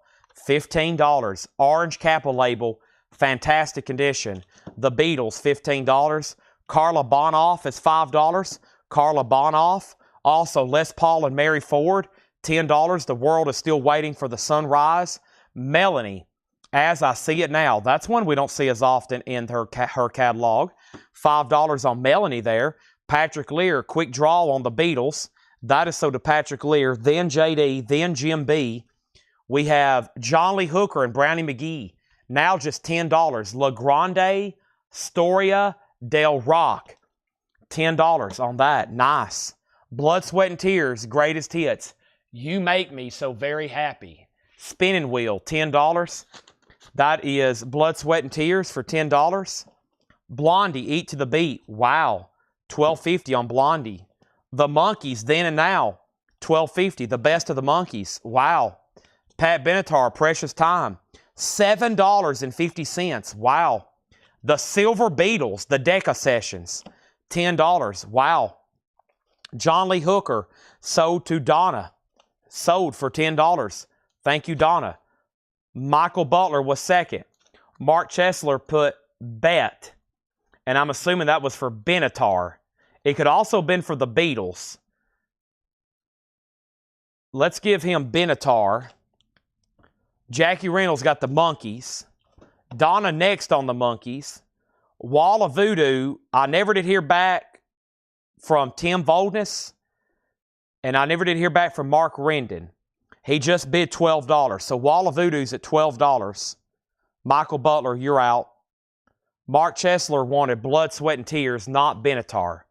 $15. Orange Kappa label, fantastic condition. The Beatles, $15. Carla Bonoff is $5. Carla Bonoff. Also, Les Paul and Mary Ford, $10. The World is Still Waiting for the Sunrise. Melanie, As I See It Now. That's one we don't see as often in her catalog. $5 on Melanie there. Patrick Lear, Quick Draw on the Beatles. That is so to Patrick Lear. Then JD, then Jim B. We have John Lee Hooker and Brownie McGee. Now just $10. La Grande, Storia del Rock. $10 on that. Nice. Blood, Sweat, and Tears, Greatest Hits. You Make Me So Very Happy. Spinning Wheel, $10. That is Blood, Sweat, and Tears for $10. Blondie, Eat to the Beat. Wow. $12.50 on Blondie. The Monkees, Then and Now. $12.50. The Best of the Monkees. Wow. Pat Benatar, Precious Time. $7.50. Wow. The Silver Beatles, The Decca Sessions. $10. Wow. John Lee Hooker, Sold to Donna. Sold for $10. Thank you, Donna. Michael Butler was second. Mark Chesler put Bet. And I'm assuming that was for Benatar. It could also have been for the Beatles. Let's give him Benatar. Jackie Reynolds got the Monkeys. Donna next on the Monkeys. Wall of Voodoo, I never did hear back from Tim Voldness, and I never did hear back from Mark Rendon. He just bid $12. So Wall of Voodoo's at $12. Michael Butler, you're out. Mark Chesler wanted Blood, Sweat, and Tears, not Benatar.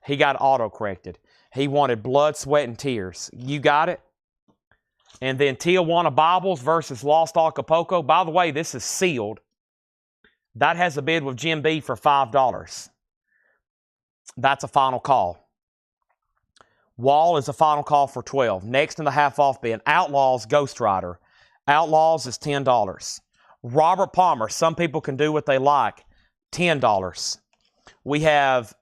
He got auto-corrected. He wanted Blood, Sweat, and Tears. You got it? And then Tijuana Bibles versus Lost Acapulco. By the way, this is sealed. That has a bid with Jim B for $5. That's a final call. Wall is a final call for $12. Next in the half-off bid, Outlaws Ghost Rider. Outlaws is $10. Robert Palmer, some people can do what they like, $10. We have,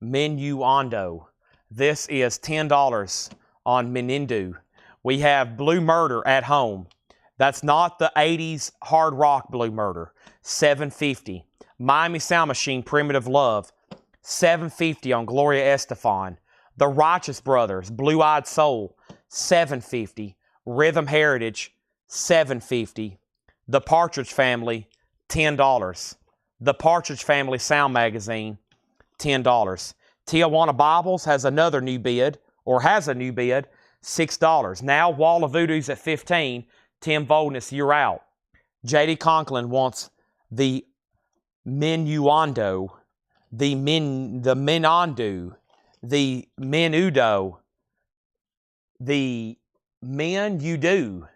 Minuando. This is $10 on Menindu. We have Blue Murder at home. That's not the 80s hard rock Blue Murder. $7.50. Miami Sound Machine, Primitive Love. $7.50 on Gloria Estefan. The Righteous Brothers, Blue Eyed Soul. $7.50. Rhythm Heritage, $7.50. The Partridge Family, $10. The Partridge Family Sound Magazine, $10. Tijuana Bibles has another new bid, or has a new bid, $6. Now Wall of Voodoo's at $15. Tim Voldness, you're out. J.D. Conklin wants the Minuando, the Minandu, the Menudo, the Menudo.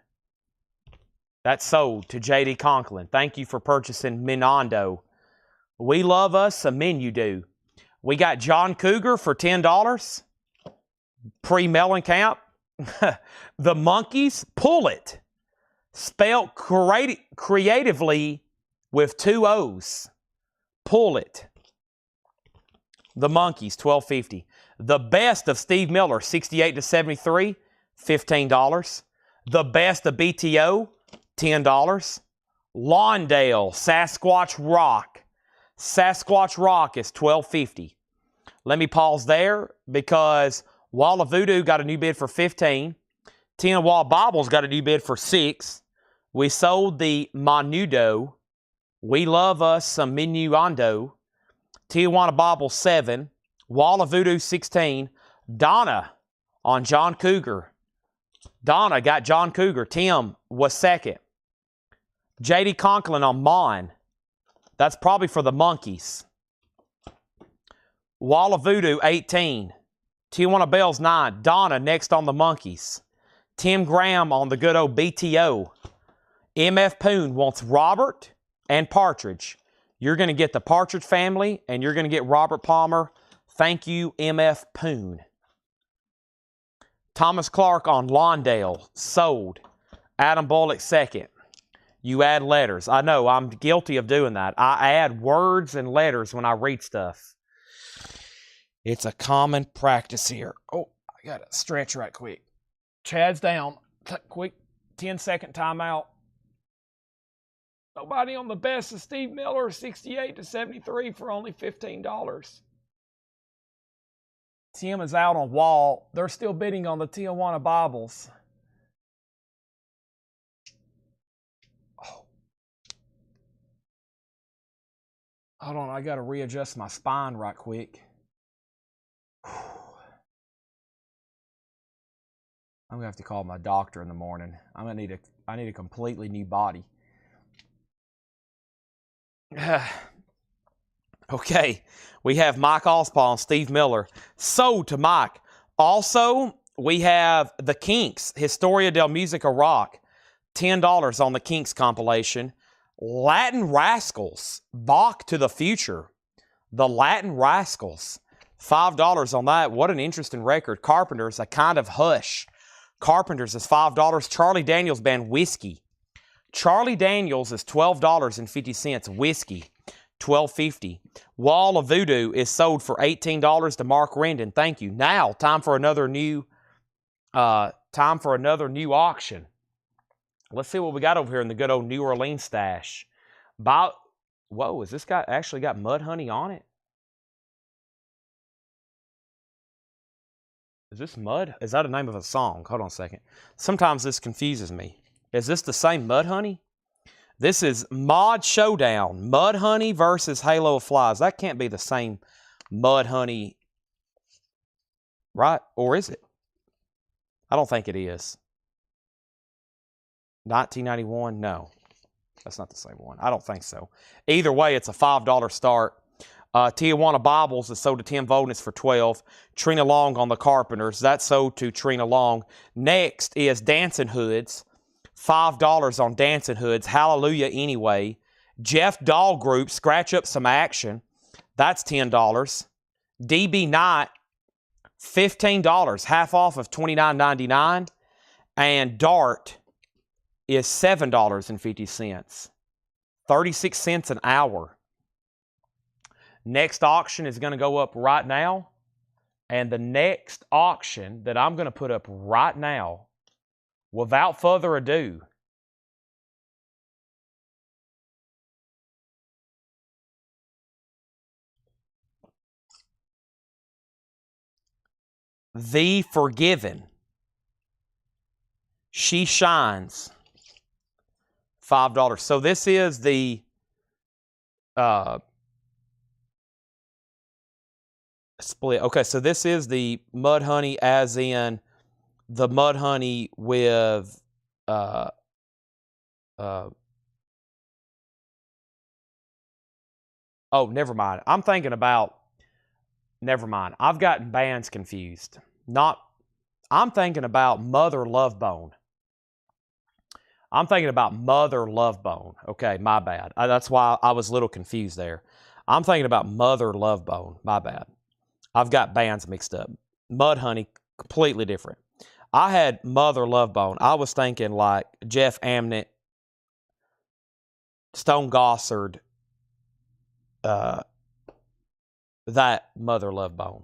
That's sold to J.D. Conklin. Thank you for purchasing Minando. We love us some Menudo. We got John Cougar for $10. Pre-Mellencamp. The Monkeys, Pull It. Spelled creatively with 2 O's. Pull It. The Monkeys, $12.50. The Best of Steve Miller, 68 to 73, $15. The Best of BTO, $10. Lawndale, Sasquatch Rock. Sasquatch Rock is $12.50. Let me pause there because Wall of Voodoo got a new bid for $15. Tijuana Bibles got a new bid for $6. We sold the Menudo. We love us some Minuando. Tijuana Bibles $7. Wall of Voodoo $16. Donna on John Cougar. Donna got John Cougar. Tim was second. J.D. Conklin on Mon. That's probably for the Monkeys. Wall of Voodoo, 18. Tijuana Bells, 9. Donna next on the Monkeys. Tim Graham on the good old BTO. M.F. Poon wants Robert and Partridge. You're going to get the Partridge Family, and you're going to get Robert Palmer. Thank you, M.F. Poon. Thomas Clark on Lawndale, sold. Adam Bullock, second. You add letters. I know, I'm guilty of doing that. I add words and letters when I read stuff. It's a common practice here. Oh, I got to stretch right quick. Chad's down. Quick 10-second timeout. Nobody on the Best of Steve Miller, 68 to 73 for only $15. Tim is out on Wall. They're still bidding on the Tijuana Bibles. Oh. Hold on, I got to readjust my spine right quick. I'm going to have to call my doctor in the morning. I need a completely new body. Okay, we have Mike Ospaw and Steve Miller. Sold to Mike. Also, we have the Kinks, Historia del Musica Rock. $10 on the Kinks compilation. Latin Rascals, Bach to the Future. The Latin Rascals. $5 on that. What an interesting record. Carpenters, A Kind of Hush. Carpenters is $5. Charlie Daniels Band, Whiskey. Charlie Daniels is $12.50. Whiskey, $12.50. Wall of Voodoo is sold for $18 to Mark Rendon. Thank you. Now, time for another new auction. Let's see what we got over here in the good old New Orleans stash. Whoa, has this guy actually got Mudhoney on it? Is this Mud? Is that a name of a song? Hold on a second. Sometimes this confuses me. Is this the same Mudhoney? This is Mod Showdown. Mudhoney versus Halo of Flies. That can't be the same Mudhoney, right? Or is it? I don't think it is. 1991? No. That's not the same one. I don't think so. Either way, it's a $5 start. Tijuana Bibles is sold to Tim Voldness for $12. Trina Long on the Carpenters. That's sold to Trina Long. Next is Dancing Hoods. $5 on Dancing Hoods. Hallelujah Anyway. Jeff Dahl Group. Scratch Up Some Action. That's $10. DB Knight. $15. Half off of $29.99. And Dart is $7.50. 36 cents an hour. Next auction is going to go up right now. And the next auction that I'm going to put up right now, without further ado, The Forgiven. She Shines. $5. So this is the split. Okay, so this is the Mudhoney as in the Mudhoney with oh, never mind. I'm thinking about, never mind. I've gotten bands confused. I'm thinking about Mother Love Bone. I'm thinking about Mother Love Bone. Okay, my bad. That's why I was a little confused there. I'm thinking about Mother Love Bone. My bad. I've got bands mixed up. Mudhoney, completely different. I had Mother Love Bone. I was thinking like Jeff Amnett, Stone Gossard, that Mother Love Bone.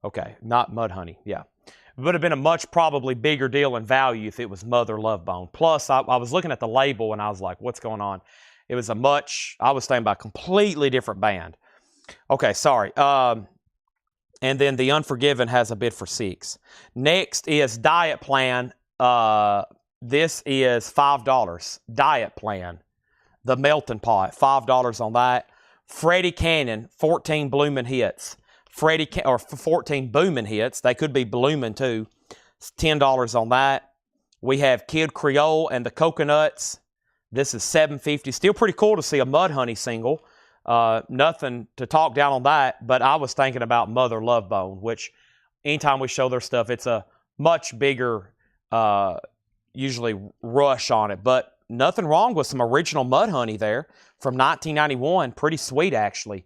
Okay, not Mudhoney. Yeah. It would have been a much probably bigger deal in value if it was Mother Love Bone. Plus, I was looking at the label and I was like, what's going on? It was I was thinking about a completely different band. Okay, sorry. And then The Unforgiven has a bid for $6. Next is Diet Plan. This is $5. Diet Plan. The Melting Pot, $5 on that. Freddie Cannon, 14 blooming hits. 14 booming hits. They could be blooming too. It's $10 on that. We have Kid Creole and the Coconuts. This is $7.50. Still pretty cool to see a Mudhoney single. Nothing to talk down on that, but I was thinking about Mother Love Bone, which anytime we show their stuff, it's a much bigger, usually rush on it. But nothing wrong with some original Mudhoney there from 1991. Pretty sweet, actually.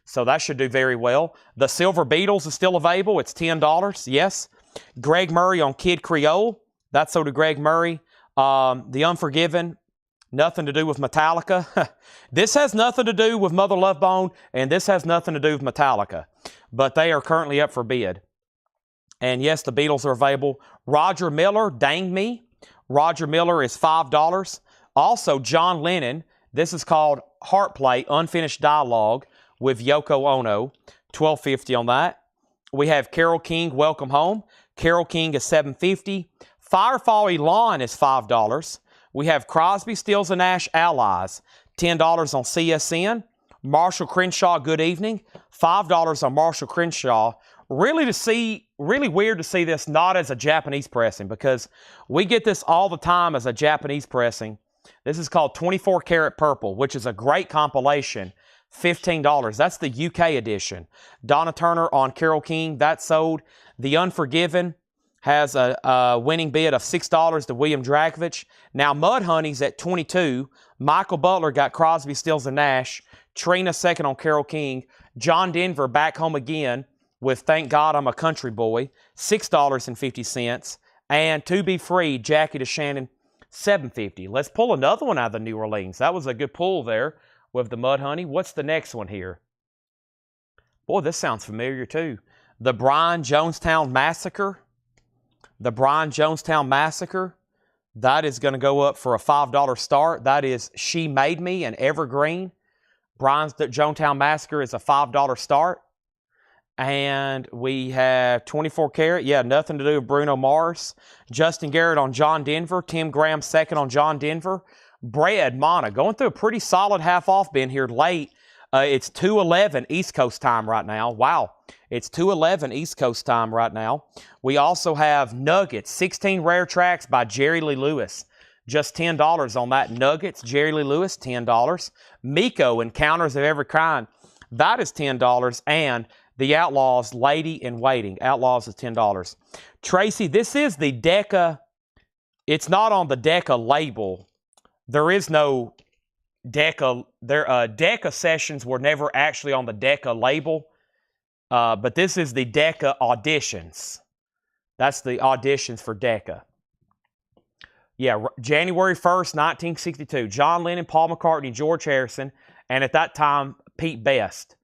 So that should do very well. The Silver Beatles is still available. It's $10. Yes. Greg Murray on Kid Creole. That's so to Greg Murray. The Unforgiven. Nothing to do with Metallica. This has nothing to do with Mother Love Bone, and this has nothing to do with Metallica. But they are currently up for bid. And yes, the Beatles are available. Roger Miller, Dang Me. Roger Miller is $5. Also, John Lennon. This is called Heartplay, Unfinished Dialogue with Yoko Ono. $12.50 on that. We have Carole King, Welcome Home. Carole King is $7.50. Firefall Elon is $5. We have Crosby, Stills, and Nash Allies, $10 on CSN. Marshall Crenshaw, Good Evening, $5 on Marshall Crenshaw. Really weird to see this not as a Japanese pressing because we get this all the time as a Japanese pressing. This is called 24 Karat Purple, which is a great compilation, $15. That's the UK edition. Donna Turner on Carole King, that sold. The Unforgiven has a winning bid of $6 to William Dragovich. Now Mudhoney's at $22. Michael Butler got Crosby, Stills, and Nash. Trina second on Carole King. John Denver back home again with Thank God I'm a Country Boy, $6.50. And To Be Free, Jackie DeShannon, $7.50. Let's pull another one out of the New Orleans. That was a good pull there with the Mudhoney. What's the next one here? Boy, this sounds familiar too. The Brian Jonestown Massacre. The Brian Jonestown Massacre. That is going to go up for a $5 start. That is She Made Me and Evergreen. Brian's Jonestown Massacre is a $5 start. And we have 24 Karat. Yeah, nothing to do with Bruno Mars. Justin Garrett on John Denver. Tim Graham second on John Denver. Brad Mana going through a pretty solid half-off bin here late. It's 2:11 East Coast time right now. Wow. It's 2:11 East Coast time right now. We also have Nuggets, 16 rare tracks by Jerry Lee Lewis. Just $10 on that. Nuggets, Jerry Lee Lewis, $10. Miko, Encounters of Every Kind, that is $10. And the Outlaws, Lady in Waiting. Outlaws is $10. Tracy, this is the Decca. It's not on the Decca label. There is no Decca. Decca sessions were never actually on the Decca label. But this is the Decca auditions. That's the auditions for Decca. Yeah, January 1st, 1962. John Lennon, Paul McCartney, George Harrison, and at that time, Pete Best.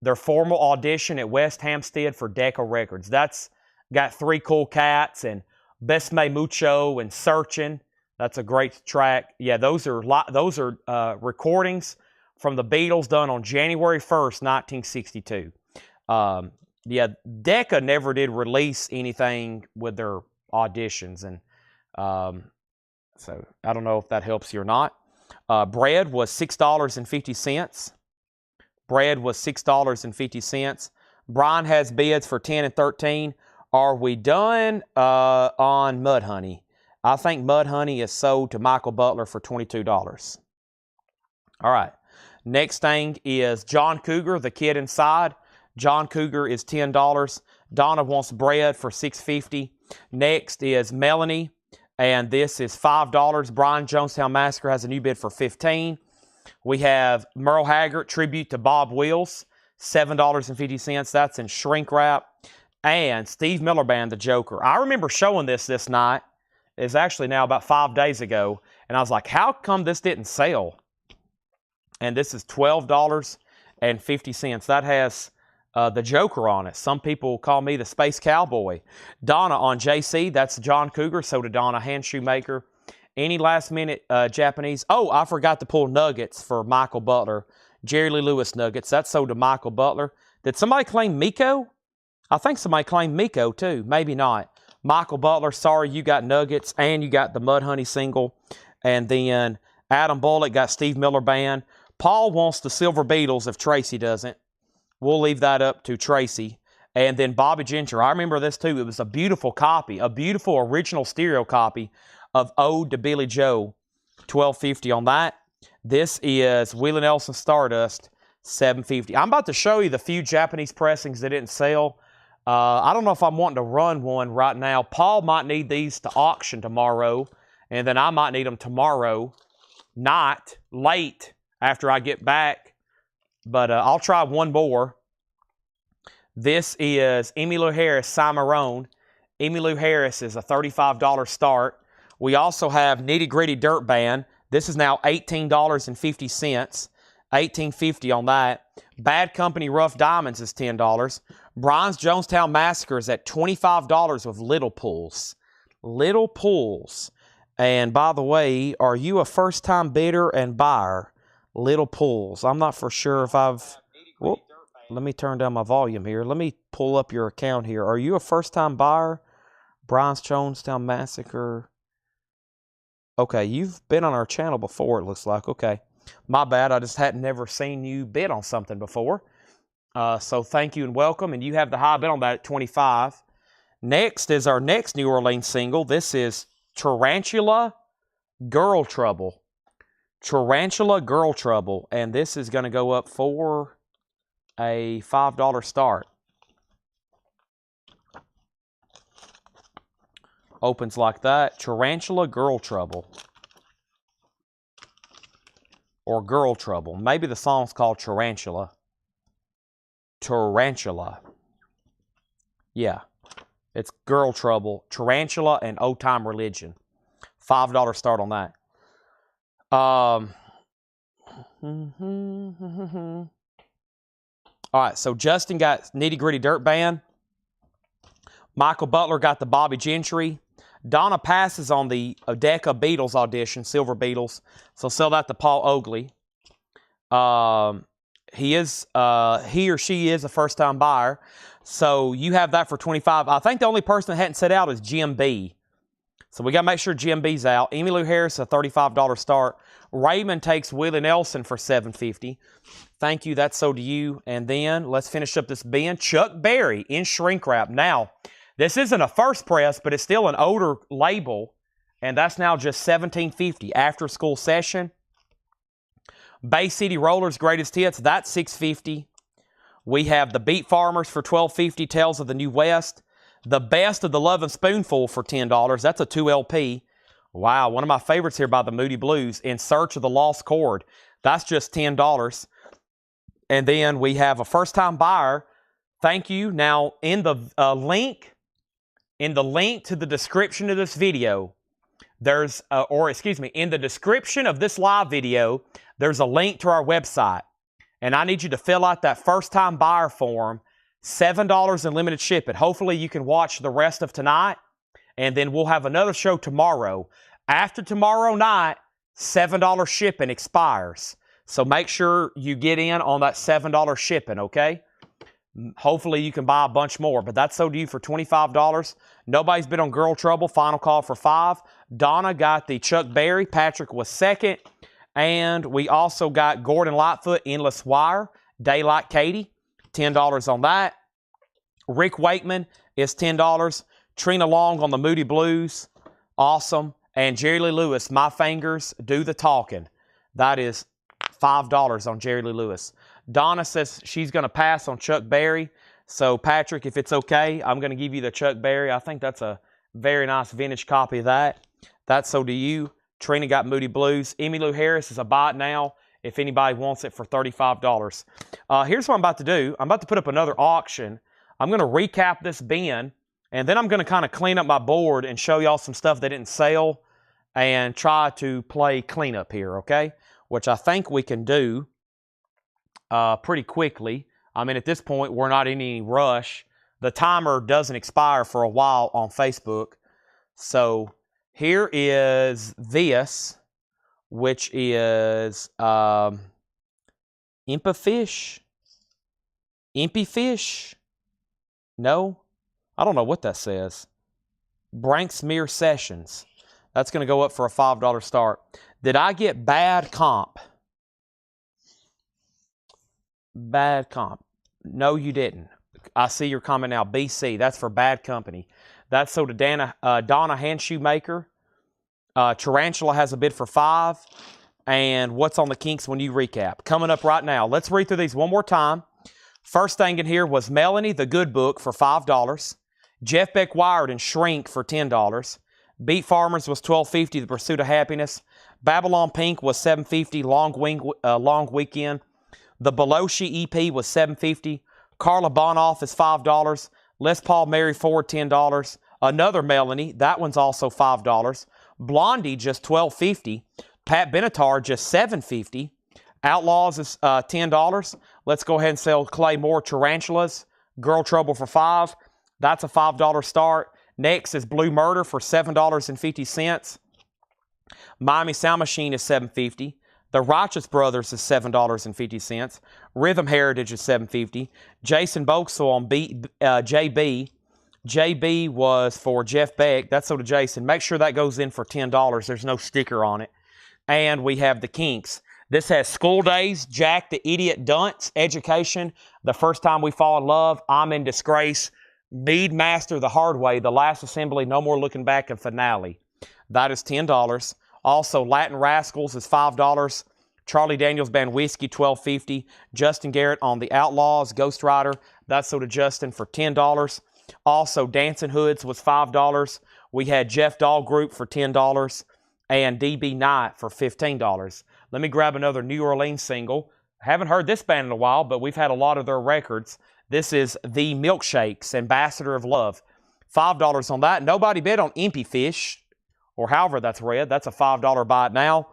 Their formal audition at West Hampstead for Decca Records. That's got Three Cool Cats and Besme Mucho and Searchin'. That's a great track. Yeah, those are recordings from the Beatles done on January 1st, 1962. Yeah, Decca never did release anything with their auditions, and so I don't know if that helps you or not. Bread was $6.50. Bread was $6.50. Brian has bids for 10 and 13. Are we done on Mudhoney? I think Mudhoney is sold to Michael Butler for $22. All right. Next thing is John Cougar, The Kid Inside. John Cougar is $10. Donna wants bread for $6.50. Next is Melanie, and this is $5. Brian Jonestown Massacre has a new bid for $15. We have Merle Haggard, Tribute to Bob Wills, $7.50. That's in shrink wrap. And Steve Miller Band, The Joker. I remember showing this night. It's actually now about 5 days ago. And I was like, how come this didn't sell? And this is $12.50. That has The Joker on it. Some people call me the Space Cowboy. Donna on JC, that's John Cougar. So did Donna, Hand Shoemaker. Any last minute Japanese? Oh, I forgot to pull Nuggets for Michael Butler. Jerry Lee Lewis Nuggets. That's sold to Michael Butler. Did somebody claim Miko? I think somebody claimed Miko too. Maybe not. Michael Butler, sorry you got Nuggets and you got the Mudhoney single. And then Adam Bullock got Steve Miller Band. Paul wants the Silver Beatles if Tracy doesn't. We'll leave that up to Tracy. And then Bobby Ginger. I remember this too. It was a beautiful copy, a beautiful original stereo copy of Ode to Billy Joe, $12.50 on that. This is Willie Nelson Stardust, $7.50. I'm about to show you the few Japanese pressings that didn't sell. I don't know if I'm wanting to run one right now. Paul might need these to auction tomorrow, and then I might need them tomorrow, not late after I get back. But I'll try one more. This is Emmylou Harris, Cimarron. Emmylou Harris is a $35 start. We also have Nitty Gritty Dirt Band. This is now $18.50. $18.50 on that. Bad Company Rough Diamonds is $10. Brian's Jonestown Massacre is at $25 with Little Pulls. Little Pulls. And by the way, are you a first-time bidder and buyer? Little Pulls. I'm not for sure if I've... Whoop, let me turn down my volume here. Let me pull up your account here. Are you a first-time buyer? Brian's Jonestown Massacre. Okay, you've been on our channel before, it looks like. Okay. My bad. I just hadn't never seen you bid on something before. So thank you and welcome. And you have the high bid on that at $25. Next is our next New Orleans single. This is Tarantula Girl Trouble. Tarantula Girl Trouble. And this is going to go up for a $5 start. Opens like that. Tarantula Girl Trouble. Or Girl Trouble. Maybe the song's called Tarantula. Tarantula. Yeah. It's Girl Trouble, Tarantula, and Old Time Religion. $5 start on that. All right, so Justin got Nitty Gritty Dirt Band. Michael Butler got the Bobby Gentry. Donna passes on the Decca Beatles audition, Silver Beatles. So sell that to Paul Oakley. He or she is a first-time buyer. So you have that for 25. I think the only person that hadn't set out is Jim B. So we got to make sure Jim B's out. Emmylou Harris, a $35 start. Raymond takes Willie Nelson for $7.50. Thank you. That's so to you. And then let's finish up this bin. Chuck Berry in shrink wrap. Now, this isn't a first press, but it's still an older label. And that's now just $17.50 after school session. Bay City Rollers Greatest Hits. That's $6.50. We have the Beat Farmers for $12.50. Tales of the New West. The Best of the Lovin' Spoonful for $10. That's a 2 LP. Wow, one of my favorites here by the Moody Blues. In Search of the Lost Chord. That's just $10. And then we have a first-time buyer. Thank you. Now, in the link to the description of this video, there's, in the description of this live video, there's a link to our website. And I need you to fill out that first-time buyer form. $7 in limited shipping. Hopefully you can watch the rest of tonight, and then we'll have another show tomorrow. After tomorrow night, $7 shipping expires. So make sure you get in on that $7 shipping, okay? Hopefully you can buy a bunch more, but that's so to you for $25. Nobody's been on Girl Trouble. Final call for $5. Donna got the Chuck Berry. Patrick was second. And we also got Gordon Lightfoot, Endless Wire. Daylight Katie. $10 on that. Rick Wakeman is $10. Trina Long on the Moody Blues. Awesome. And Jerry Lee Lewis, My Fingers Do the Talking. That is $5 on Jerry Lee Lewis. Donna says she's going to pass on Chuck Berry. So, Patrick, if it's okay, I'm going to give you the Chuck Berry. I think that's a very nice vintage copy of that. That's so to you. Trina got Moody Blues. Emmylou Harris is a buy it now if anybody wants it for $35. Here's what I'm about to do. I'm about to put up another auction. I'm going to recap this bin, and then I'm going to kind of clean up my board and show y'all some stuff that didn't sell and try to play cleanup here, okay? Which I think we can do pretty quickly. I mean, at this point, we're not in any rush. The timer doesn't expire for a while on Facebook. So here is this, which is Impa Fish. Impy Fish? No? I don't know what that says. Branksmere Sessions. That's going to go up for a $5 start. Did I get bad comp? Bad comp. No, you didn't. I see your comment now. BC. That's for Bad Company. That's so to Donna Handshoemaker. Tarantula has a bid for $5. And what's on the kinks when you recap? Coming up right now. Let's read through these one more time. First thing in here was Melanie, the Good Book, for $5. Jeff Beck Wired and Shrink for $10. Beat Farmers was $12.50, The Pursuit of Happiness. Babylon Pink was $7.50, Long Weekend. The Beloshi EP was $7.50. Carla Bonoff is $5. Les Paul Mary Ford, $10. Another Melanie, that one's also $5. Blondie, just $12.50. Pat Benatar, just $7.50. Outlaws is $10. Let's go ahead and sell Clay Moore Tarantulas. Girl Trouble for $5. That's a $5 start. Next is Blue Murder for $7.50. Miami Sound Machine is $7.50. The Righteous Brothers is $7.50. Rhythm Heritage is $7.50. Jason Boxel on JB. JB was for Jeff Beck. That's so to Jason. Make sure that goes in for $10. There's no sticker on it. And we have the Kinks. This has School Days, Jack the Idiot Dunce, Education, The First Time We Fall in Love, I'm in Disgrace, Mead Master the Hard Way, The Last Assembly, No More Looking Back, and Finale. That is $10. Also, Latin Rascals is $5. Charlie Daniels Band Whiskey, $12.50. Justin Garrett on The Outlaws, Ghost Rider. That's so to Justin for $10. Also, Dancing Hoods was $5. We had Jeff Dahl Group for $10. And DB Knight for $15. Let me grab another New Orleans single. I haven't heard this band in a while, but we've had a lot of their records. This is The Milkshakes, Ambassador of Love. $5 on that. Nobody bid on Impy Fish, or however that's read. That's a $5 buy it now.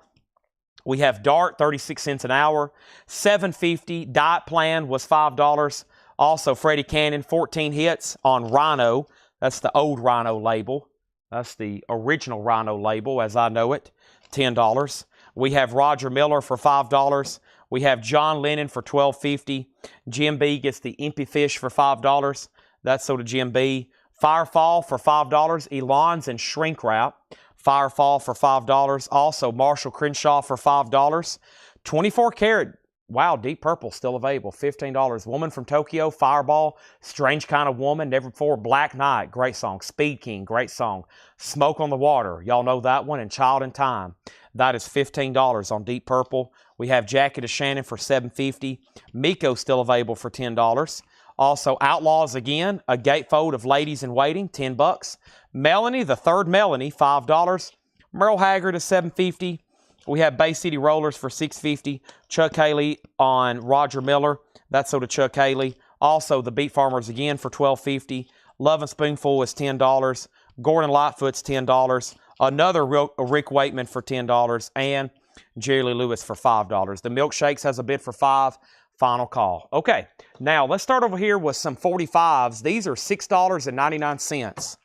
We have Dart, 36 cents an hour. $7.50. Diet Plan was $5. Also, Freddie Cannon, 14 hits on Rhino. That's the old Rhino label. That's the original Rhino label, as I know it, $10. We have Roger Miller for $5. We have John Lennon for $12.50. Jim B gets the Impy Fish for $5. That's sold to Jim B. Firefall for $5. Elon's and Shrink Wrap. Firefall for $5. Also, Marshall Crenshaw for $5. 24 karat. Wow, Deep Purple still available. $15. Woman from Tokyo. Fireball. Strange Kind of Woman. Never Before. Black Knight. Great song. Speed King. Great song. Smoke on the Water. Y'all know that one. And Child in Time. That is $15 on Deep Purple. We have Jacket of Shannon for $7.50. Miko still available for $10. Also, Outlaws again, a gatefold of Ladies in Waiting, $10. Melanie, the third Melanie, $5. Merle Haggard is $7.50. We have Bay City Rollers for $6.50. Chuck Haley on Roger Miller. That's sold to Chuck Haley. Also, the Beat Farmers again for $12.50. Love and Spoonful is $10. Gordon Lightfoot's $10. Another Rick Wakeman for $10. And Jerry Lee Lewis for $5. The Milkshakes has a bid for $5. Final call. Okay, now let's start over here with some 45s. These are $6.99.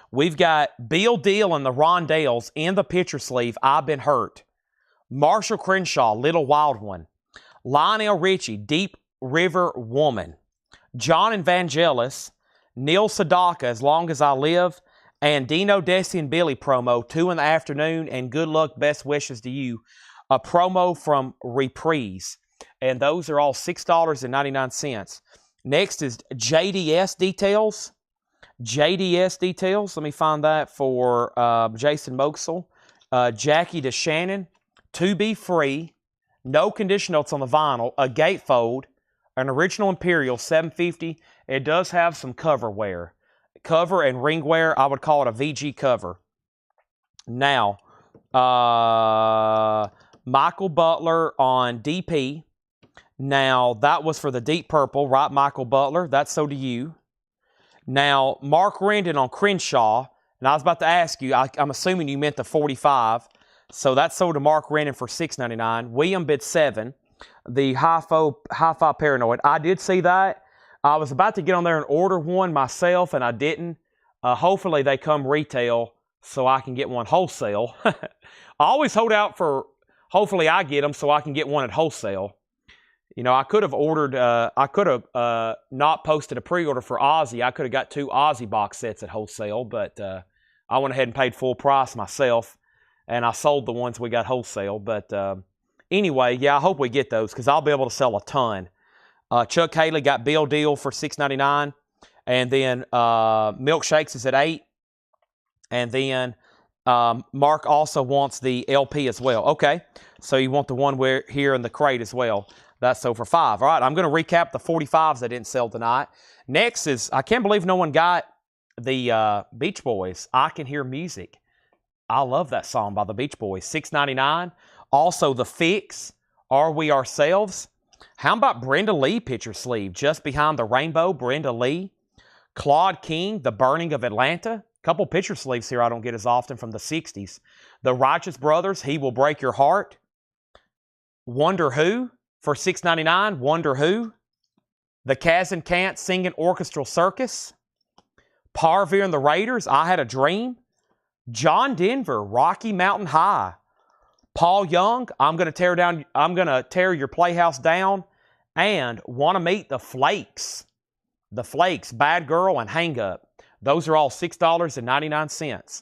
We've got Bill Deal and the Rondales in the picture sleeve. I've Been Hurt. Marshall Crenshaw, Little Wild One. Lionel Richie, Deep River Woman. John Evangelis, Neil Sedaka, As Long As I Live. And Dino, Desi, and Billy promo, 2 in the afternoon, and Good Luck, Best Wishes to You. A promo from Reprise. And those are all $6.99. Next is JDS Details. JDS Details. Let me find that for Jason Moxel. Jackie DeShannon. To Be Free. No condition notes on the vinyl. A gatefold. An original Imperial, $7.50. It does have some cover wear. Cover and ring wear. I would call it a VG cover. Now, Michael Butler on DP. Now, that was for the Deep Purple, right, Michael Butler? That's so do you. Now, Mark Rendon on Crenshaw. And I was about to ask you, I'm assuming you meant the 45. So that's sold to Mark Rendon for $6.99. William bid $7. The Hi-Fi Paranoid. I did see that. I was about to get on there and order one myself, and I didn't. Hopefully, they come retail so I can get one wholesale. I always hold out for, hopefully, I get them so I can get one at wholesale. You know, I could have ordered, not posted a pre-order for Ozzy. I could have got 2 Ozzy box sets at wholesale, but I went ahead and paid full price myself, and I sold the ones we got wholesale. But anyway, yeah, I hope we get those because I'll be able to sell a ton. Chuck Haley got Bill Deal for $6.99, and then Milkshakes is at $8, and then Mark also wants the LP as well. Okay, so you want the one here in the crate as well. That's so for $5. All right, I'm going to recap the 45s that didn't sell tonight. Next is, I can't believe no one got the Beach Boys, I Can Hear Music. I love that song by the Beach Boys. $6.99. Also, The Fix, Are We Ourselves? How about Brenda Lee picture sleeve? Just Behind the Rainbow, Brenda Lee. Claude King, The Burning of Atlanta. Couple picture sleeves here I don't get as often from the 60s. The Righteous Brothers, He Will Break Your Heart. Wonder Who for $6.99. Wonder Who. The Kaz and Kant Singing Orchestral Circus. Parveer and the Raiders, I Had a Dream. John Denver, Rocky Mountain High. Paul Young, I'm going to tear your playhouse down. And Want to Meet the Flakes. The Flakes, Bad Girl and Hang Up. Those are all $6.99.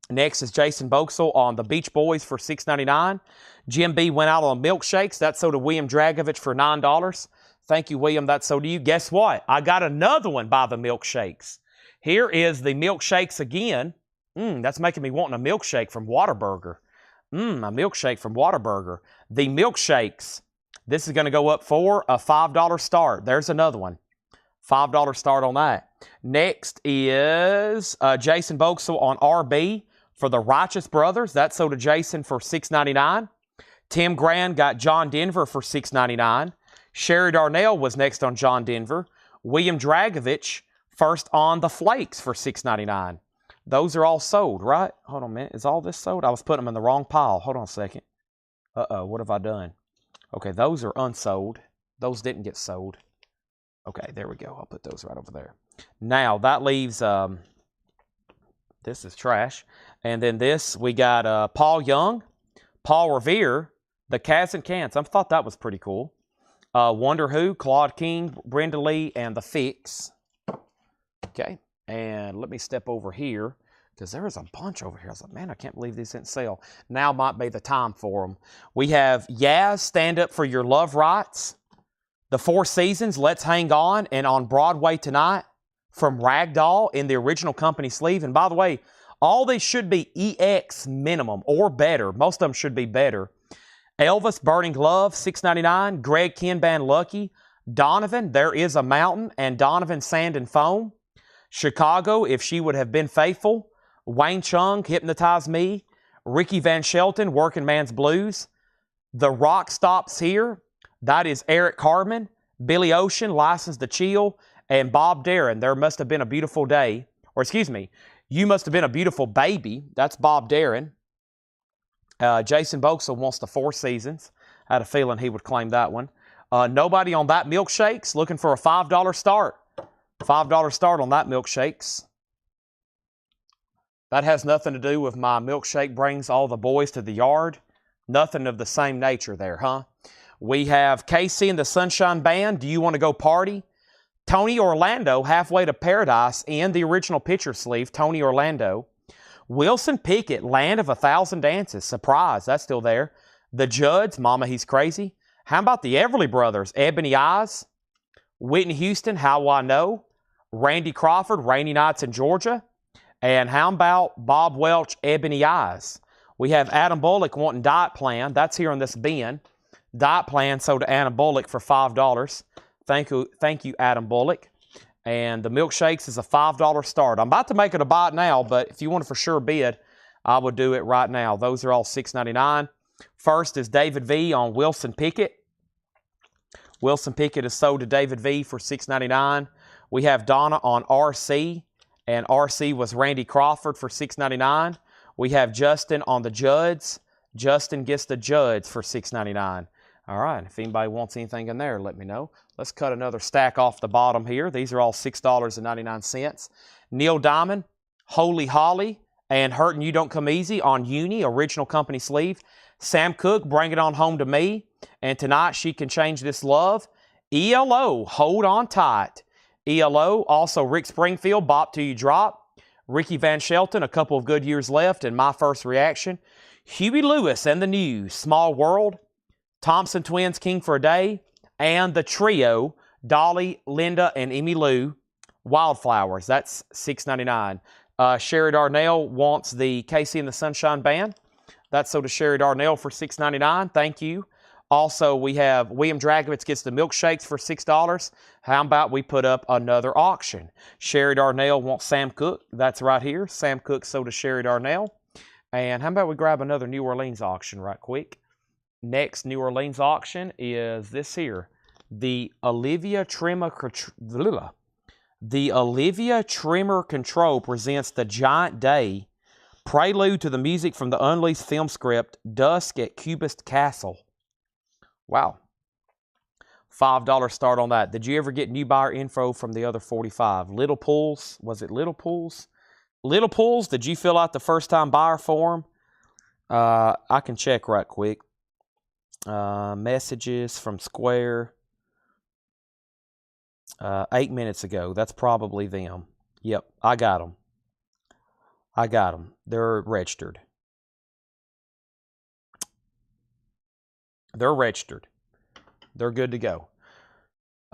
Next is Jason Boxell on the Beach Boys for $6.99. Jim B went out on Milkshakes. That's sold to William Dragovich for $9. Thank you, William. That's sold to you. Guess what? I got another one by the Milkshakes. Here is the Milkshakes again. That's making me wanting a milkshake from Whataburger. A milkshake from Whataburger. The Milkshakes. This is going to go up for a $5 start. There's another one. $5 start on that. Next is Jason Boxell on RB for the Righteous Brothers. That's sold to Jason for $6.99. Tim Grand got John Denver for $6.99. Sherry Darnell was next on John Denver. William Dragovich first on the Flakes for $6.99. Those are all sold, right? Hold on a minute. Is all this sold? I was putting them in the wrong pile. Hold on a second. What have I done? Okay, those are unsold. Those didn't get sold. Okay, there we go. I'll put those right over there. Now, that leaves, this is trash. And then this, we got Paul Young, Paul Revere, the Kaz and Kants. I thought that was pretty cool. Wonder Who, Claude King, Brenda Lee, and The Fix. Okay, and let me step over here because there is a bunch over here. I was like, man, I can't believe these didn't sell. Now might be the time for them. We have Yaz, Stand Up for Your Love Rights, The Four Seasons, Let's Hang On, and On Broadway Tonight from Ragdoll in the original company sleeve. And by the way, all these should be EX minimum or better. Most of them should be better. Elvis, Burning Love, $6.99. Greg Ken Band, Lucky. Donovan, There Is a Mountain, and Donovan, Sand and Foam. Chicago, If She Would Have Been Faithful. Wayne Chung, Hypnotize Me. Ricky Van Shelton, Working Man's Blues. The Rock Stops Here. That is Eric Carmen. Billy Ocean, License to Chill. And Bob Darin, There Must Have Been a Beautiful Day. Or excuse me, You Must Have Been a Beautiful Baby. That's Bob Darin. Jason Boxell wants The Four Seasons. I had a feeling he would claim that one. Nobody on That Milkshakes. Looking for a $5 start. $5 start on That Milkshakes. That has nothing to do with my milkshake brings all the boys to the yard. Nothing of the same nature there, huh? We have Casey and the Sunshine Band. Do You Want to Go Party? Tony Orlando, Halfway to Paradise in the original picture sleeve. Tony Orlando. Wilson Pickett, Land of 1,000 Dances. Surprise, that's still there. The Judds, Mama He's Crazy. How about the Everly Brothers? Ebony Eyes. Whitney Houston, How Will I Know? Randy Crawford, Rainy Nights in Georgia. And how about Bob Welch, Ebony Eyes? We have Adam Bullock wanting Diet Plan. That's here on this bin. Diet Plan sold to Adam Bullock for $5. Thank you, Adam Bullock. And the milkshakes is a $5 start. I'm about to make it a buy now, but if you want to for sure bid, I would do it right now. Those are all $6.99. First is David V on Wilson Pickett. Wilson Pickett is sold to David V for $6.99. We have Donna on RC, and RC was Randy Crawford for $6.99. We have Justin on the Judds. Justin gets the Judds for $6.99. All right, if anybody wants anything in there, let me know. Let's cut another stack off the bottom here. These are all $6.99. Neil Diamond, Holy Holly, and Hurtin' You Don't Come Easy on Uni, original company sleeve. Sam Cooke, Bring It On Home to Me. And Tonight She Can Change This Love. ELO, Hold On Tight. ELO, also Rick Springfield, Bop Till You Drop. Ricky Van Shelton, A Couple of Good Years Left, and My First Reaction. Huey Lewis and the News, Small World. Thompson Twins, King for a Day. And the trio, Dolly, Linda, and Emmylou, Wildflowers. That's $6.99. Sherry Darnell wants the Casey and the Sunshine Band. That's sold to Sherry Darnell for $6.99. Thank you. Also, we have William Dragovitz gets the milkshakes for $6. How about we put up another auction? Sherry Darnell wants Sam Cooke. That's right here. Sam Cooke sold to Sherry Darnell. And how about we grab another New Orleans auction right quick? Next New Orleans auction is this here. The Olivia Tremor Control presents The Giant Day, prelude to the music from the unleashed film script Dusk at Cubist Castle. Wow. $5 start on that. Did you ever get new buyer info from the other 45? Little Pools, was it Little Pools? Little Pools, did you fill out the first time buyer form? I can check right quick. Messages from Square. 8 minutes ago. That's probably them. Yep, I got them. They're registered. They're good to go.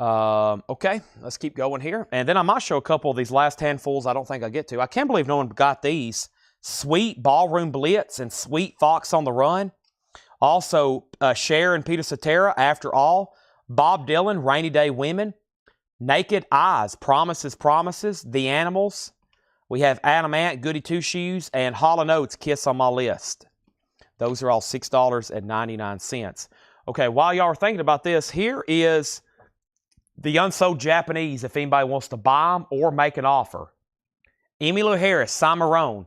Okay, let's keep going here. And then I might show a couple of these last handfuls I don't think I get to. I can't believe no one got these. Sweet Ballroom Blitz and Sweet Fox on the Run. Also, Cher and Peter Cetera, After All. Bob Dylan, Rainy Day Women. Naked Eyes, Promises, Promises. The Animals. We have Adam Ant, Goody Two Shoes, and Hall & Oates, Kiss on My List. Those are all $6.99. Okay, while y'all are thinking about this, here is the unsold Japanese if anybody wants to buy them or make an offer. Emmylou Harris, Cimarron,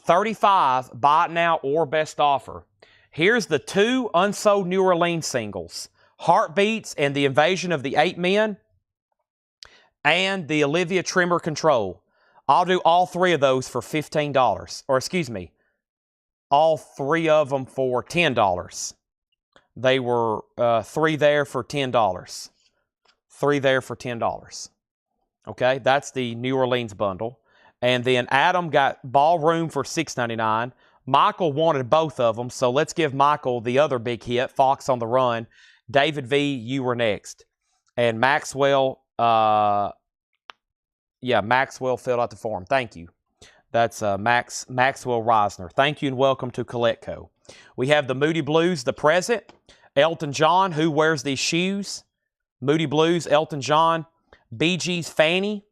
$35, buy it now or best offer. Here's the two unsold New Orleans singles, Heartbeats and The Invasion of the Eight Men, and the Olivia Tremor Control. I'll do all three of those for $15. Or excuse me, all three of them for $10. They were 3 there for $10. 3 there for $10. Okay, that's the New Orleans bundle. And then Adam got Ballroom for $6.99. Michael wanted both of them, so let's give Michael the other big hit, Fox on the Run. David V., you were next. And Maxwell, Maxwell filled out the form. Thank you. That's Maxwell Reisner. Thank you and welcome to Collectco. We have the Moody Blues, the present. Elton John, who wears these shoes? Moody Blues, Elton John. Bee Gees, Fanny.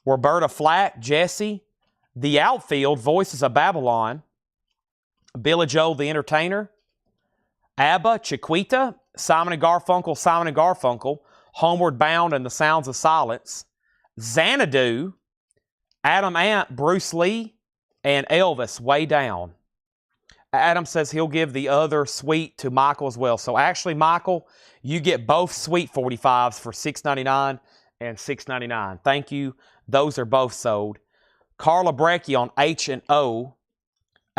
Roberta Flack, Jesse. The Outfield, Voices of Babylon. Billy Joel, the Entertainer. ABBA, Chiquita. Simon & Garfunkel. Homeward Bound and the Sounds of Silence. Xanadu. Adam Ant, Bruce Lee. And Elvis, Way Down. Adam says he'll give the other suite to Michael as well. So actually, Michael, you get both Suite 45s for $6.99 and $6.99. Thank you. Those are both sold. Carla Breckie on H&O.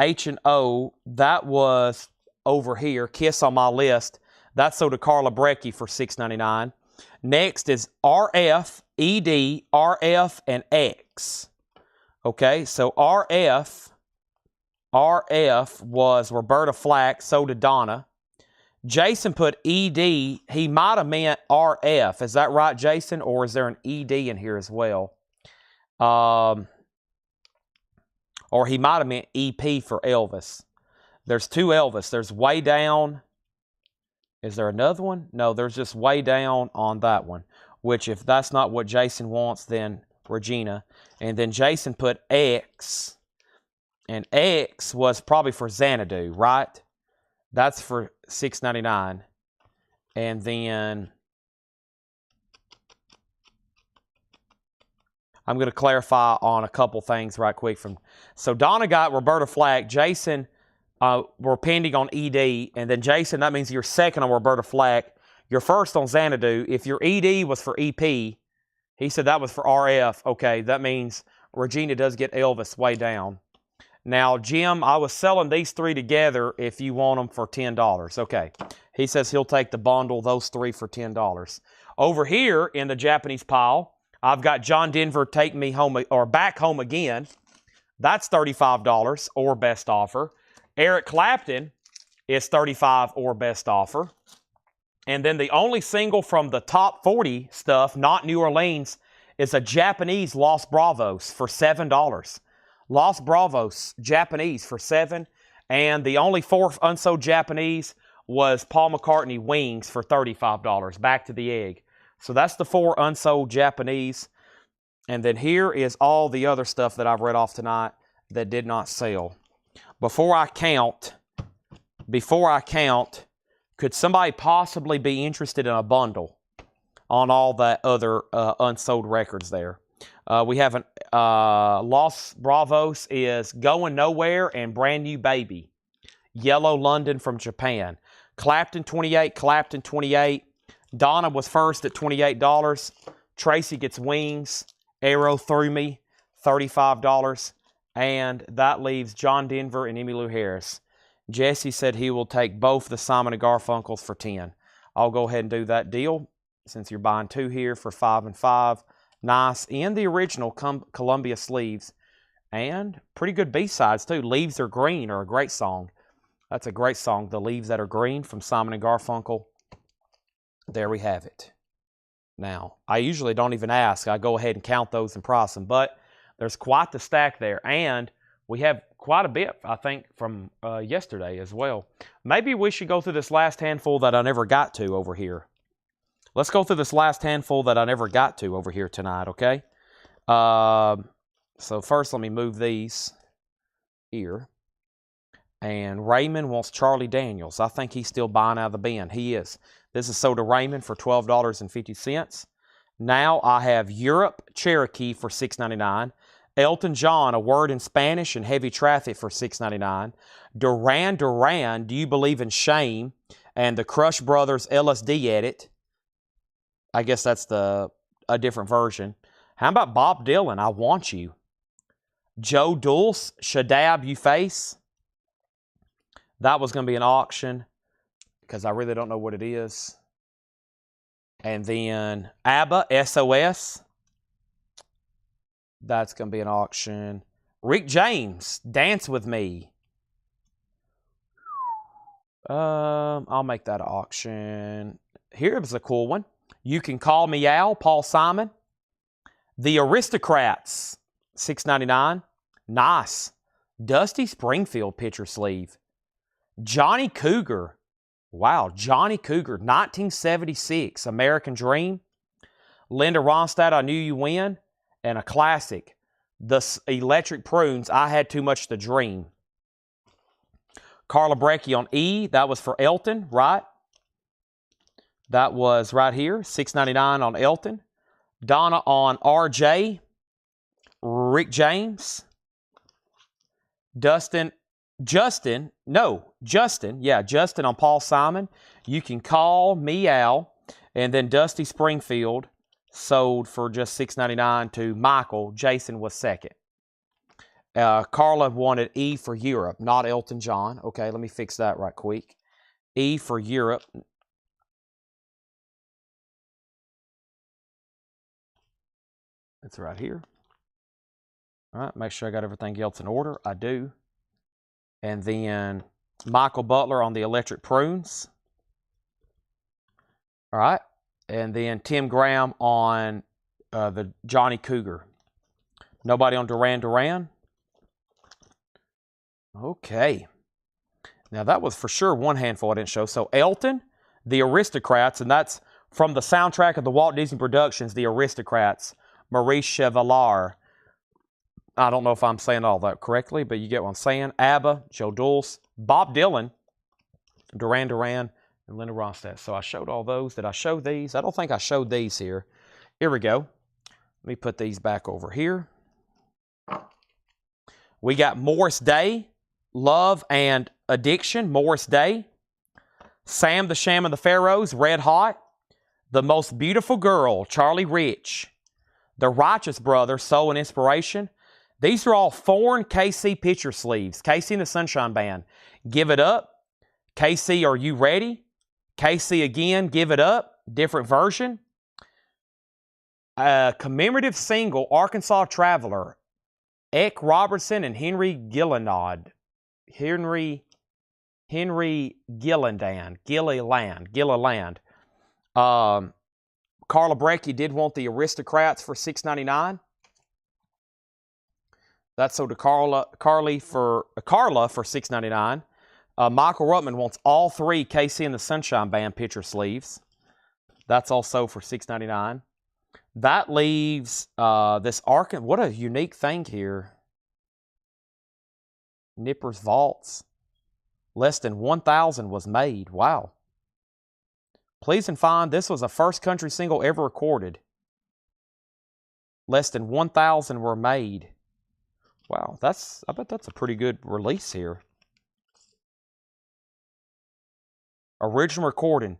H&O, that was over here. Kiss on My List. That's sold to Carla Breckie for $6.99. Next is RF, ED, RF, and X. Okay, so RF was Roberta Flack, sold to Donna. Jason put ED. He might have meant RF. Is that right, Jason? Or is there an ED in here as well? Or he might have meant EP for Elvis. There's 2 Elvis. There's Way Down. Is there another one? No, there's just Way Down on that one. Which, if that's not what Jason wants, then Regina. And then Jason put X. And X was probably for Xanadu, right? That's for $6.99. And then I'm going to clarify on a couple things right quick. So Donna got Roberta Flack. Jason, we're pending on ED. And then Jason, that means you're second on Roberta Flack. You're first on Xanadu. If your ED was for EP, he said that was for RF. Okay, that means Regina does get Elvis, Way Down. Now, Jim, I was selling these 3 together if you want them for $10. Okay. He says he'll take the bundle, those 3 for $10. Over here in the Japanese pile, I've got John Denver, Take Me Home, or Back Home Again. That's $35 or best offer. Eric Clapton is $35 or best offer. And then the only single from the top 40 stuff, not New Orleans, is a Japanese Los Bravos for $7. Los Bravos, Japanese for $7. And the only 4 unsold Japanese was Paul McCartney Wings for $35. Back to the egg. So that's the 4 unsold Japanese. And then here is all the other stuff that I've read off tonight that did not sell. Before I count, could somebody possibly be interested in a bundle on all that other unsold records there? We have Los Bravos is Going Nowhere and Brand New Baby. Yellow London from Japan. Clapton 28. Donna was first at $28. Tracy gets Wings. Arrow Through Me, $35. And that leaves John Denver and Emmylou Harris. Jesse said he will take both the Simon & Garfunkels for $10. I'll go ahead and do that deal since you're buying 2 here for $5 and $5. Nice. And the original Columbia sleeves. And pretty good B-sides too. Leaves Are Green are a great song. That's a great song. The Leaves That Are Green from Simon & Garfunkel. There we have it. Now, I usually don't even ask. I go ahead and count those and price them. But there's quite the stack there. And we have quite a bit, I think, from yesterday as well. Maybe we should go through this last handful that I never got to over here. Let's go through this last handful that I never got to over here tonight, okay? So first, let me move these here. And Raymond wants Charlie Daniels. I think he's still buying out of the bin. He is. This is sold to Raymond for $12.50. Now I have Europe Cherokee for $6.99. Elton John, A Word in Spanish and Heavy Traffic for $6.99. Duran Duran, Do You Believe in Shame? And the Crush Brothers LSD edit. I guess that's a different version. How about Bob Dylan, I Want You? Joe Dulce, Shadab You Face. That was going to be an auction. because I really don't know what it is. And then ABBA, SOS. That's going to be an auction. Rick James, Dance With Me. I'll make that an auction. Here's a cool one. You Can Call Me Al, Paul Simon. The Aristocrats, $6.99. Nice. Dusty Springfield picture sleeve. Johnny Cougar. Wow, Johnny Cougar, 1976, American Dream. Linda Ronstadt, I Knew You Win. And a classic, The Electric Prunes, I Had Too Much to Dream. Carla Breckie on E, that was for Elton, right? That was right here, $6.99 on Elton. Donna on RJ, Rick James. Justin on Paul Simon. You Can Call Me Al. And then Dusty Springfield sold for just $6.99 to Michael. Jason was second. Carla wanted E for Europe, not Elton John. Okay, let me fix that right quick. E for Europe. It's right here. All right, make sure I got everything else in order. I do. And then Michael Butler on the Electric Prunes. All right. And then Tim Graham on the Johnny Cougar. Nobody on Duran Duran. Okay. Now that was for sure one handful I didn't show. So Elton, The Aristocrats, and that's from the soundtrack of the Walt Disney Productions, The Aristocrats, Maurice Chevalier. I don't know if I'm saying all that correctly, but you get what I'm saying. ABBA, Joe Dulce, Bob Dylan, Duran Duran, and Linda Ronstadt. So I showed all those. Did I show these? I don't think I showed these here. Here we go. Let me put these back over here. We got Morris Day, Love and Addiction, Morris Day. Sam the Sham and the Pharaohs, Red Hot. The Most Beautiful Girl, Charlie Rich. The Righteous Brothers, Soul and Inspiration. These are all foreign KC picture sleeves. KC and the Sunshine Band, Give It Up. KC, Are You Ready? KC again, Give It Up. Different version. Commemorative single, Arkansas Traveler. Eck Robertson and Henry Gilliland. Gilliland. Carla Breckie did want the Aristocrats for $6.99. That's sold to Carla for $6.99. Michael Ruttman wants all three KC and the Sunshine Band picture sleeves. That's also for $6.99. That leaves this Arkansas. What a unique thing here. Nippers Vaults. Less than 1,000 was made. Wow. Please and find, this was the first country single ever recorded. Less than 1,000 were made. Wow, I bet that's a pretty good release here. Original recording,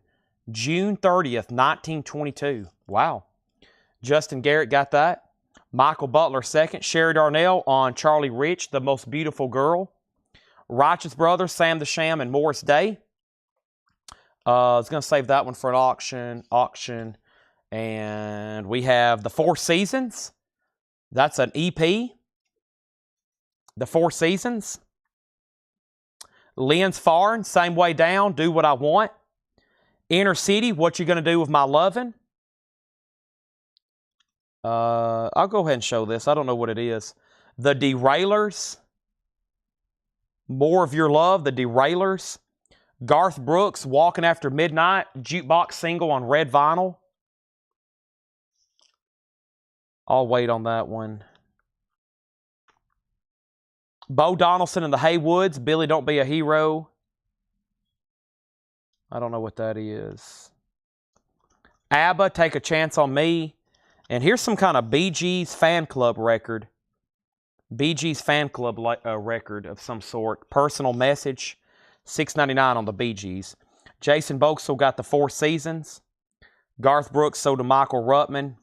June 30th, 1922. Wow. Justin Garrett got that. Michael Butler second. Sherry Darnell on Charlie Rich, The Most Beautiful Girl. Righteous Brothers, Sam the Sham and Morris Day. I was going to save that one for an auction. And we have The Four Seasons. That's an EP. The Four Seasons. Lynn's Farn, Same Way Down, Do What I Want. Inner City, What You Gonna Do With My Lovin'. I'll go ahead and show this. I don't know what it is. The Derailers. More of Your Love, The Derailers. Garth Brooks, Walking After Midnight, jukebox single on red vinyl. I'll wait on that one. Bo Donaldson and the Haywoods, Billy Don't Be a Hero. I don't know what that is. ABBA, Take a Chance on Me. And here's some kind of Bee Gees fan club record. Bee Gees fan club record of some sort. Personal Message, $6.99 on the Bee Gees. Jason Boxall got The Four Seasons. Garth Brooks sold to Michael Ruttman.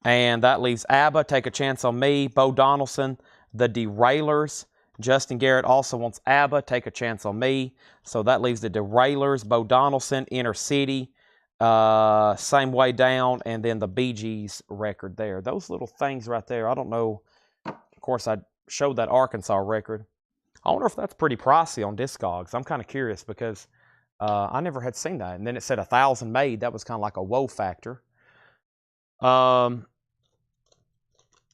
And that leaves ABBA, Take a Chance on Me. Bo Donaldson, The Derailers. Justin Garrett also wants ABBA, Take a Chance on Me. So that leaves the Derailers, Bo Donaldson, Inner City, Same Way Down, and then the Bee Gees record there. Those little things right there, I don't know. Of course, I showed that Arkansas record. I wonder if that's pretty pricey on Discogs. I'm kind of curious because I never had seen that. And then it said 1,000 made. That was kind of like a whoa factor.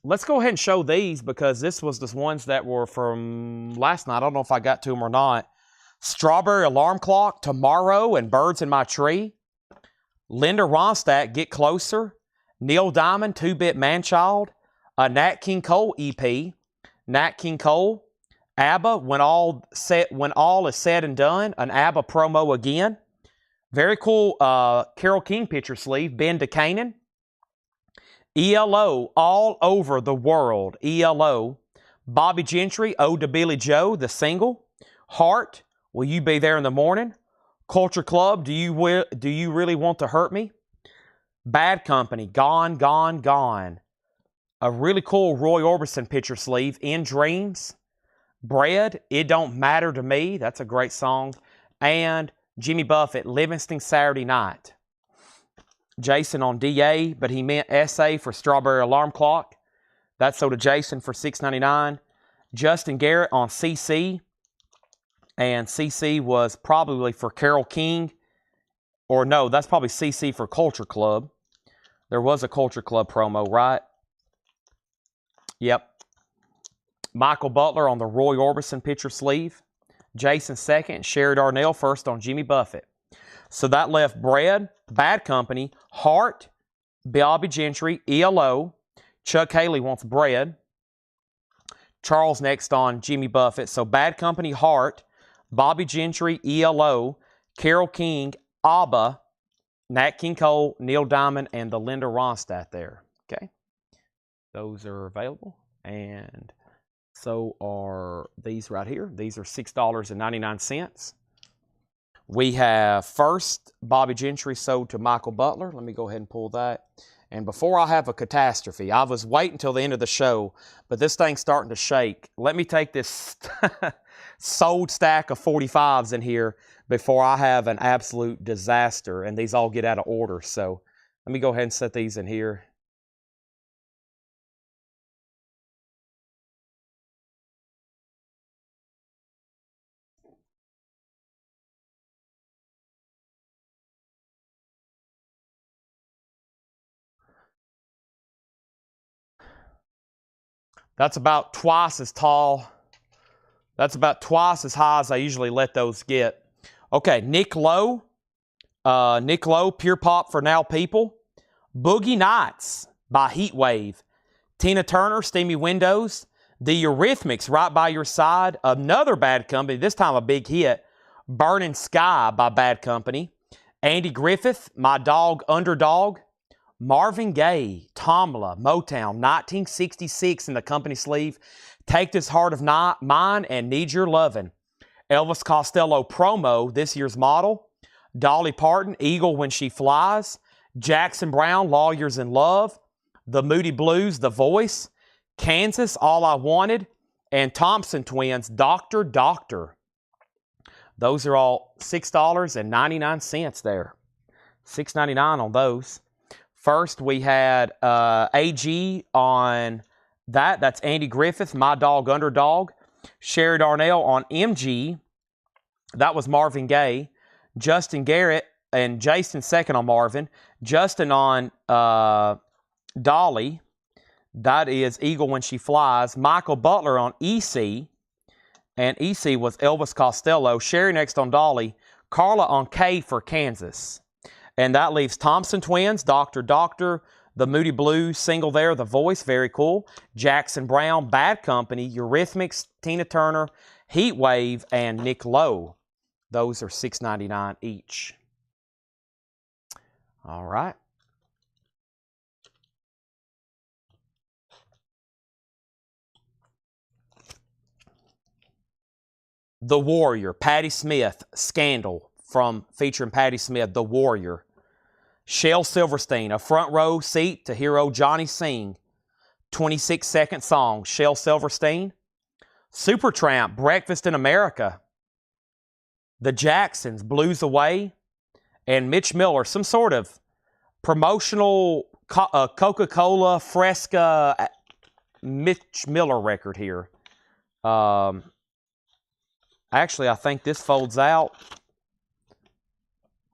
Let's go ahead and show these because this was the ones that were from last night. I don't know if I got to them or not. Strawberry Alarm Clock, Tomorrow, and Birds in My Tree. Linda Ronstadt, Get Closer. Neil Diamond, 2-Bit Manchild. A Nat King Cole EP. Nat King Cole. ABBA, When All Is Said and Done. An ABBA promo again. Very cool Carole King picture sleeve. Ben DeCanan. ELO, All Over the World. ELO. Bobby Gentry, Ode to Billy Joe, the single. Heart, Will You Be There in the Morning? Culture Club, Do You Really Want to Hurt Me? Bad Company, Gone, Gone, Gone. A really cool Roy Orbison picture sleeve, In Dreams. Bread, It Don't Matter to Me. That's a great song. And Jimmy Buffett, Livingston Saturday Night. Jason on DA, but he meant SA for Strawberry Alarm Clock. That's sold to Jason for $6.99. Justin Garrett on CC. And CC was probably for Carole King. Or no, that's probably CC for Culture Club. There was a Culture Club promo, right? Yep. Michael Butler on the Roy Orbison picture sleeve. Jason second. Sherry Darnell first on Jimmy Buffett. So that left Bread, Bad Company, Heart, Bobby Gentry, ELO. Chuck Haley wants Bread. Charles next on Jimmy Buffett. So Bad Company, Heart, Bobby Gentry, ELO, Carole King, ABBA, Nat King Cole, Neil Diamond, and the Linda Ronstadt there. Okay. Those are available. And so are these right here. These are $6.99. We have first Bobby Gentry sold to Michael Butler. Let me go ahead and pull that. And before I have a catastrophe, I was waiting until the end of the show, but this thing's starting to shake. Let me take this sold stack of 45s in here before I have an absolute disaster and these all get out of order. So let me go ahead and set these in here. That's about twice as tall. That's about twice as high as I usually let those get. Okay, Nick Lowe. Pure Pop for Now People. Boogie Nights by Heatwave. Tina Turner, Steamy Windows. The Eurythmics, Right by Your Side. Another Bad Company, this time a big hit. Burning Sky by Bad Company. Andy Griffith, My Dog Underdog. Marvin Gaye, Tamla, Motown, 1966 in the company sleeve. Take This Heart of Mine and Need Your Lovin'. Elvis Costello promo, this year's model. Dolly Parton, Eagle When She Flies. Jackson Browne, Lawyers in Love. The Moody Blues, The Voice. Kansas, All I Wanted. And Thompson Twins, Doctor, Doctor. Those are all $6.99 there. $6.99 on those. First, we had AG on that. That's Andy Griffith, My Dog Underdog. Sherry Darnell on MG. That was Marvin Gaye. Justin Garrett and Jason second on Marvin. Justin on Dolly. That is Eagle When She Flies. Michael Butler on EC. And EC was Elvis Costello. Sherry next on Dolly. Carla on K for Kansas. And that leaves Thompson Twins, Doctor, Doctor, the Moody Blues single there, The Voice, very cool. Jackson Browne, Bad Company, Eurythmics, Tina Turner, Heatwave, and Nick Lowe. Those are $6.99 each. All right. The Warrior, Patti Smith, Scandal, featuring Patti Smith, The Warrior. Shel Silverstein, A Front Row Seat to Hear Old Johnny Sing. 26-second song, Shel Silverstein. Supertramp, Breakfast in America. The Jacksons, Blues Away. And Mitch Miller, some sort of promotional Coca-Cola Fresca Mitch Miller record here. Actually, I think this folds out.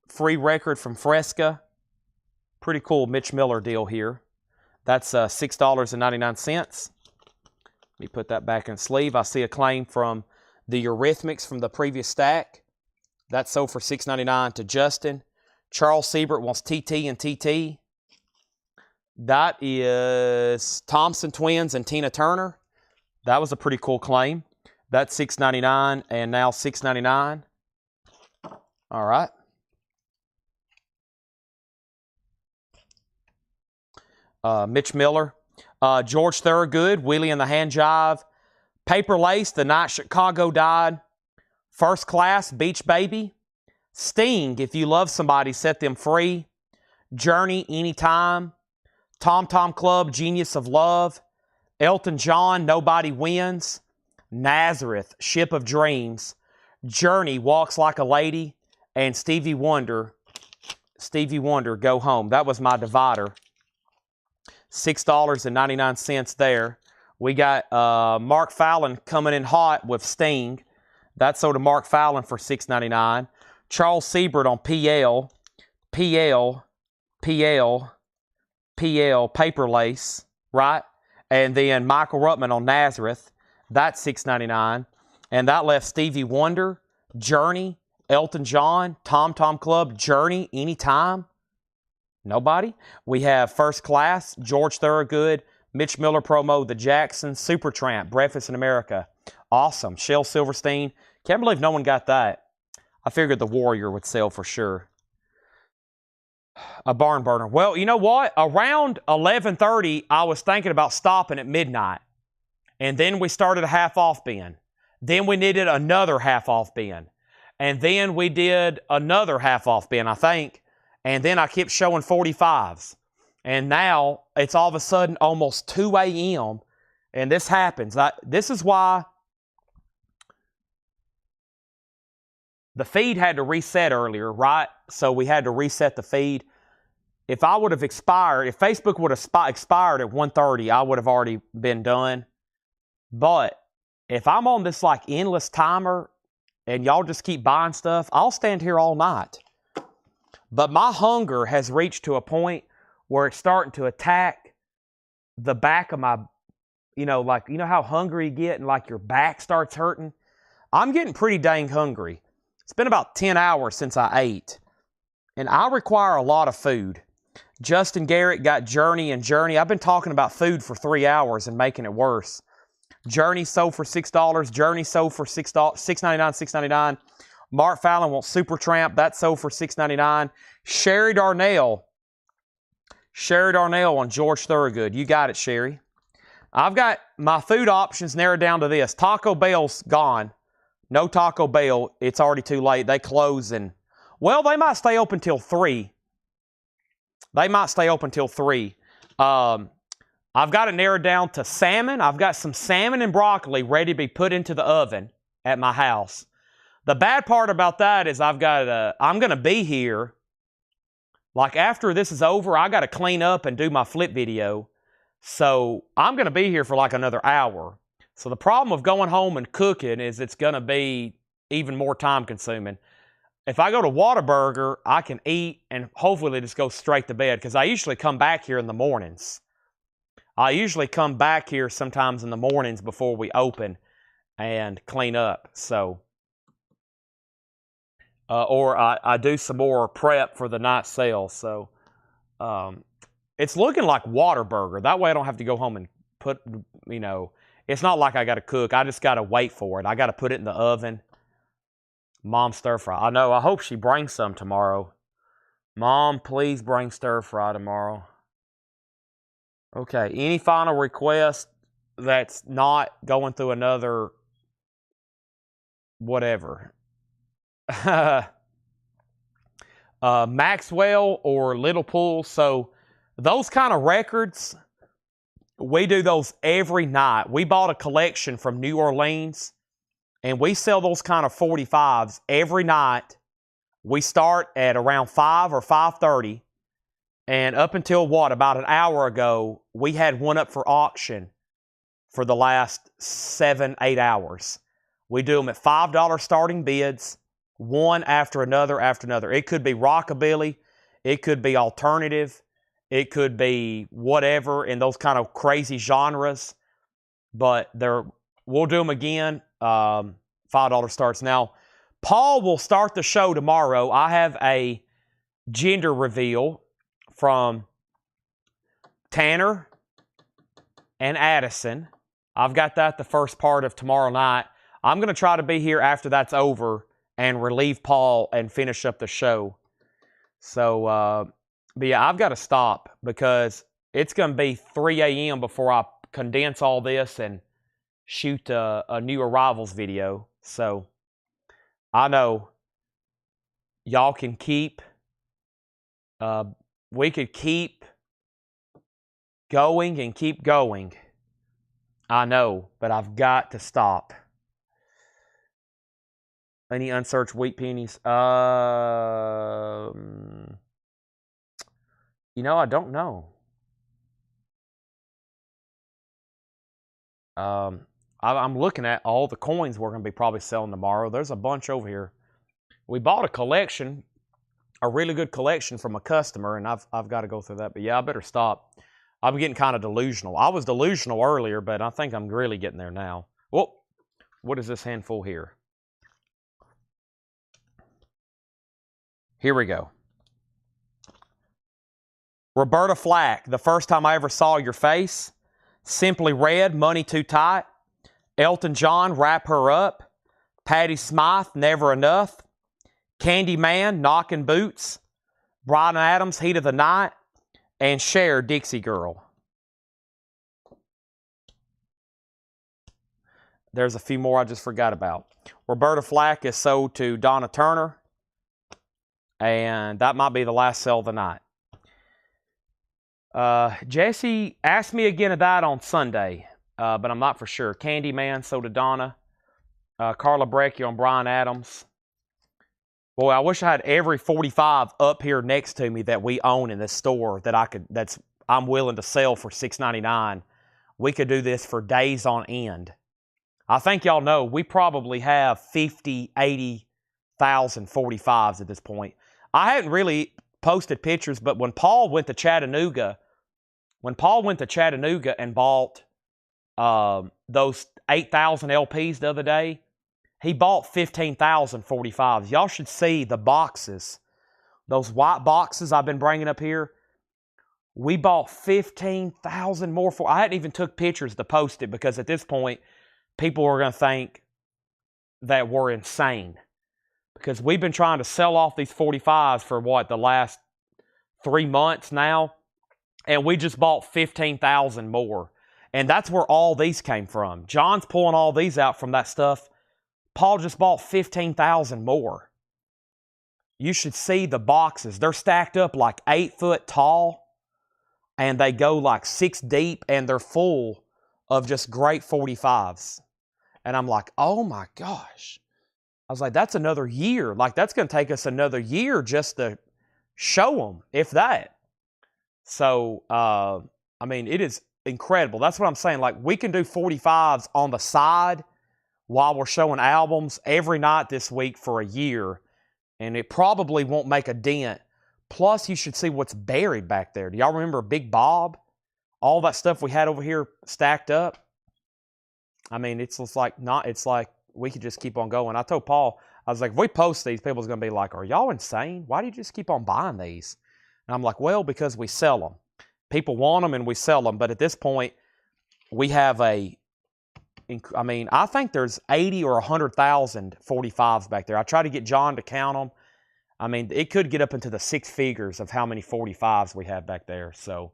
Free record from Fresca. Pretty cool Mitch Miller deal here. That's $6.99. Let me put that back in the sleeve. I see a claim from the Eurythmics from the previous stack. That sold for $6.99 to Justin. Charles Siebert wants TT and TT. That is Thompson Twins and Tina Turner. That was a pretty cool claim. That's $6.99 and now $6.99. All right. Mitch Miller. George Thorogood, Willie and the Hand Jive. Paper Lace, The Night Chicago Died. First Class, Beach Baby. Sting, If You Love Somebody, Set Them Free. Journey, Anytime. Tom Tom Club, Genius of Love. Elton John, Nobody Wins. Nazareth, Ship of Dreams. Journey, Walks Like a Lady. And Stevie Wonder, Go Home. That was my divider. $6.99 there. We got Mark Fallon coming in hot with Sting. That sold to Mark Fallon for $6.99. Charles Siebert on PL, Paper Lace, right? And then Michael Ruttman on Nazareth. That's $6.99. And that left Stevie Wonder, Journey, Elton John, Tom Tom Club, Journey, Anytime. Nobody. We have First Class, George Thorogood, Mitch Miller promo, The Jacksons, Supertramp, Breakfast in America. Awesome. Shel Silverstein. Can't believe no one got that. I figured the Warrior would sell for sure. A barn burner. Well, you know what? Around 11:30, I was thinking about stopping at midnight. And then we started a half-off bin. Then we needed another half-off bin. And then we did another half-off bin, I think. And then I kept showing 45s. And now it's all of a sudden almost 2 a.m. And this happens. This is why the feed had to reset earlier, right? So we had to reset the feed. If I would have expired, if Facebook would have expired at 1:30, I would have already been done. But if I'm on this like endless timer and y'all just keep buying stuff, I'll stand here all night. But my hunger has reached to a point where it's starting to attack the back of my, like, you know how hungry you get and like your back starts hurting? I'm getting pretty dang hungry. It's been about 10 hours since I ate. And I require a lot of food. Justin Garrett got Journey and Journey. I've been talking about food for 3 hours and making it worse. Journey sold for $6. Journey sold for $6.99, $6.99. Mark Fallon wants Supertramp. That sold for $6.99. Sherry Darnell on George Thorogood. You got it, Sherry. I've got my food options narrowed down to this. Taco Bell's gone. No Taco Bell. It's already too late. They close and, well, they might stay open till 3. I've got it narrowed down to salmon. I've got some salmon and broccoli ready to be put into the oven at my house. The bad part about that is I'm going to be here. Like after this is over, I got to clean up and do my flip video. So I'm going to be here for like another hour. So the problem with going home and cooking is it's going to be even more time consuming. If I go to Whataburger, I can eat and hopefully just go straight to bed because I usually come back here in the mornings. I usually come back here sometimes in the mornings before we open and clean up. So, or I do some more prep for the night sale. So, it's looking like Whataburger. That way I don't have to go home and put, it's not like I got to cook. I just got to wait for it. I got to put it in the oven. Mom stir fry. I know. I hope she brings some tomorrow. Mom, please bring stir fry tomorrow. Okay. Any final request that's not going through another whatever? Maxwell or Little Pool. So those kind of records, We do those every night. We bought a collection from New Orleans, and we sell those kind of 45s every night. We start at around 5 or 5:30, and up until about an hour ago, we had one up for auction for the last 7-8 hours. We do them at $5 starting bids, one after another after another. It could be rockabilly, it could be alternative, it could be whatever in those kind of crazy genres, but we'll do them again. $5 starts. Now, Paul will start the show tomorrow. I have a gender reveal from Tanner and Addison. I've got that the first part of tomorrow night. I'm going to try to be here after that's over and relieve Paul and finish up the show. So, but yeah, I've got to stop because it's going to be 3 a.m. before I condense all this and shoot a new arrivals video. So, I know y'all can keep, we could keep going and keep going. I know, but I've got to stop. Any unsearched wheat pennies? You know, I don't know. I'm looking at all the coins we're going to be probably selling tomorrow. There's a bunch over here. We bought a collection, a really good collection from a customer, and I've got to go through that. But yeah, I better stop. I'm getting kind of delusional. I was delusional earlier, but I think I'm really getting there now. Whoa, what is this handful here? Here we go. Roberta Flack, the first time I ever saw your face. Simply Red, Money Too Tight. Elton John, Wrap Her Up. Patty Smythe, Never Enough. Candyman, Knockin' Boots. Bryan Adams, Heat of the Night. And Cher, Dixie Girl. There's a few more I just forgot about. Roberta Flack is sold to Donna Turner. And that might be the last sale of the night. Jesse asked me again of that on Sunday, but I'm not for sure. Candyman sold to Donna. Carla Brecchio and Bryan Adams. Boy, I wish I had every 45 up here next to me that we own in this store that I'm willing to sell for $6.99. We could do this for days on end. I think y'all know we probably have 50, 80,000 45s at this point. I hadn't really posted pictures, but when Paul went to Chattanooga and bought those 8,000 LPs the other day, he bought 15,000 45s. Y'all should see the boxes. Those white boxes I've been bringing up here. We bought 15,000 more for. I hadn't even took pictures to post it because at this point, people are going to think that we're insane. Because we've been trying to sell off these 45s for the last 3 months now. And we just bought 15,000 more. And that's where all these came from. John's pulling all these out from that stuff. Paul just bought 15,000 more. You should see the boxes. They're stacked up like 8 foot tall. And they go like 6 deep. And they're full of just great 45s. And I'm like, oh my gosh. I was like, that's another year. Like, that's going to take us another year just to show them, if that. So, I mean, it is incredible. That's what I'm saying. Like, we can do 45s on the side while we're showing albums every night this week for a year, and it probably won't make a dent. Plus, you should see what's buried back there. Do y'all remember Big Bob? All that stuff we had over here stacked up? I mean, it's like we could just keep on going. I told Paul, I was like, if we post these, people's going to be like, are y'all insane? Why do you just keep on buying these? And I'm like, well, because we sell them. People want them and we sell them. But at this point, we have I think there's 80 or 100,000 45s back there. I tried to get John to count them. I mean, it could get up into the 6 figures of how many 45s we have back there. So,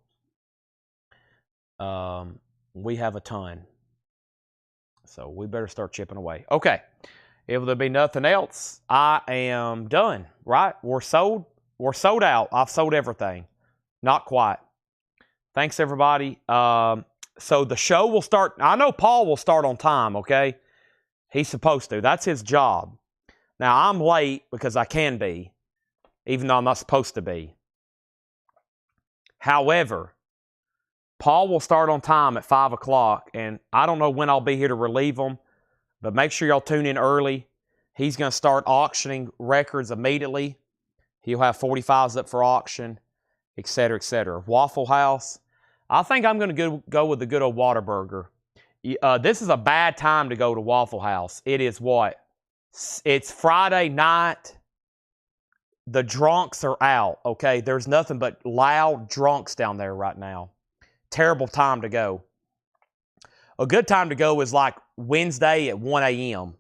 we have a ton. So we better start chipping away. Okay. If there be nothing else, I am done, right? We're sold out. I've sold everything. Not quite. Thanks, everybody. So the show will start. I know Paul will start on time, okay? He's supposed to. That's his job. Now, I'm late because I can be, even though I'm not supposed to be. However, Paul will start on time at 5 o'clock, and I don't know when I'll be here to relieve him, but make sure y'all tune in early. He's going to start auctioning records immediately. He'll have 45s up for auction, etc., etc. Waffle House. I think I'm going to go with the good old Whataburger. This is a bad time to go to Waffle House. It is what? It's Friday night. The drunks are out, okay? There's nothing but loud drunks down there right now. Terrible time to go. A good time to go is like Wednesday at 1 a.m.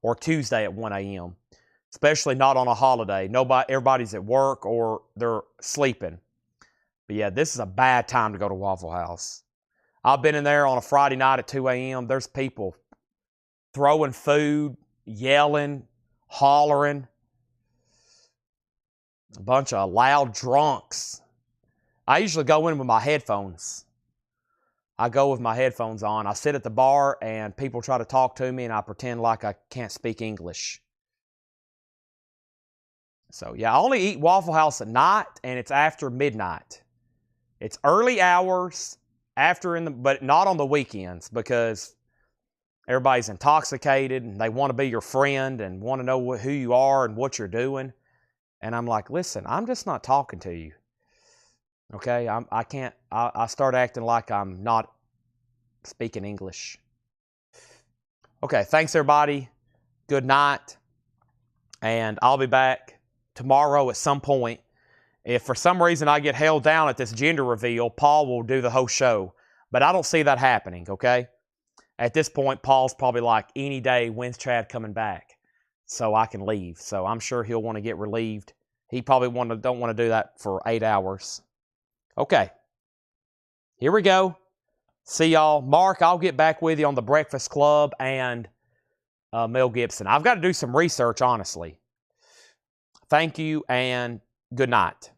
or Tuesday at 1 a.m., especially not on a holiday. Everybody's at work or they're sleeping. But yeah, this is a bad time to go to Waffle House. I've been in there on a Friday night at 2 a.m. There's people throwing food, yelling, hollering. A bunch of loud drunks. I usually go in with my headphones. I go with my headphones on. I sit at the bar and people try to talk to me and I pretend like I can't speak English. So yeah, I only eat Waffle House at night and it's after midnight. It's early hours but not on the weekends because everybody's intoxicated and they want to be your friend and want to know who you are and what you're doing. And I'm like, listen, I'm just not talking to you. Okay, I start acting like I'm not speaking English. Okay, thanks everybody. Good night. And I'll be back tomorrow at some point. If for some reason I get held down at this gender reveal, Paul will do the whole show. But I don't see that happening, okay? At this point, Paul's probably like, any day, when's Chad coming back? So I can leave. So I'm sure he'll want to get relieved. He probably don't want to do that for 8 hours. Okay. Here we go. See y'all. Mark, I'll get back with you on the Breakfast Club and Mel Gibson. I've got to do some research, honestly. Thank you and good night.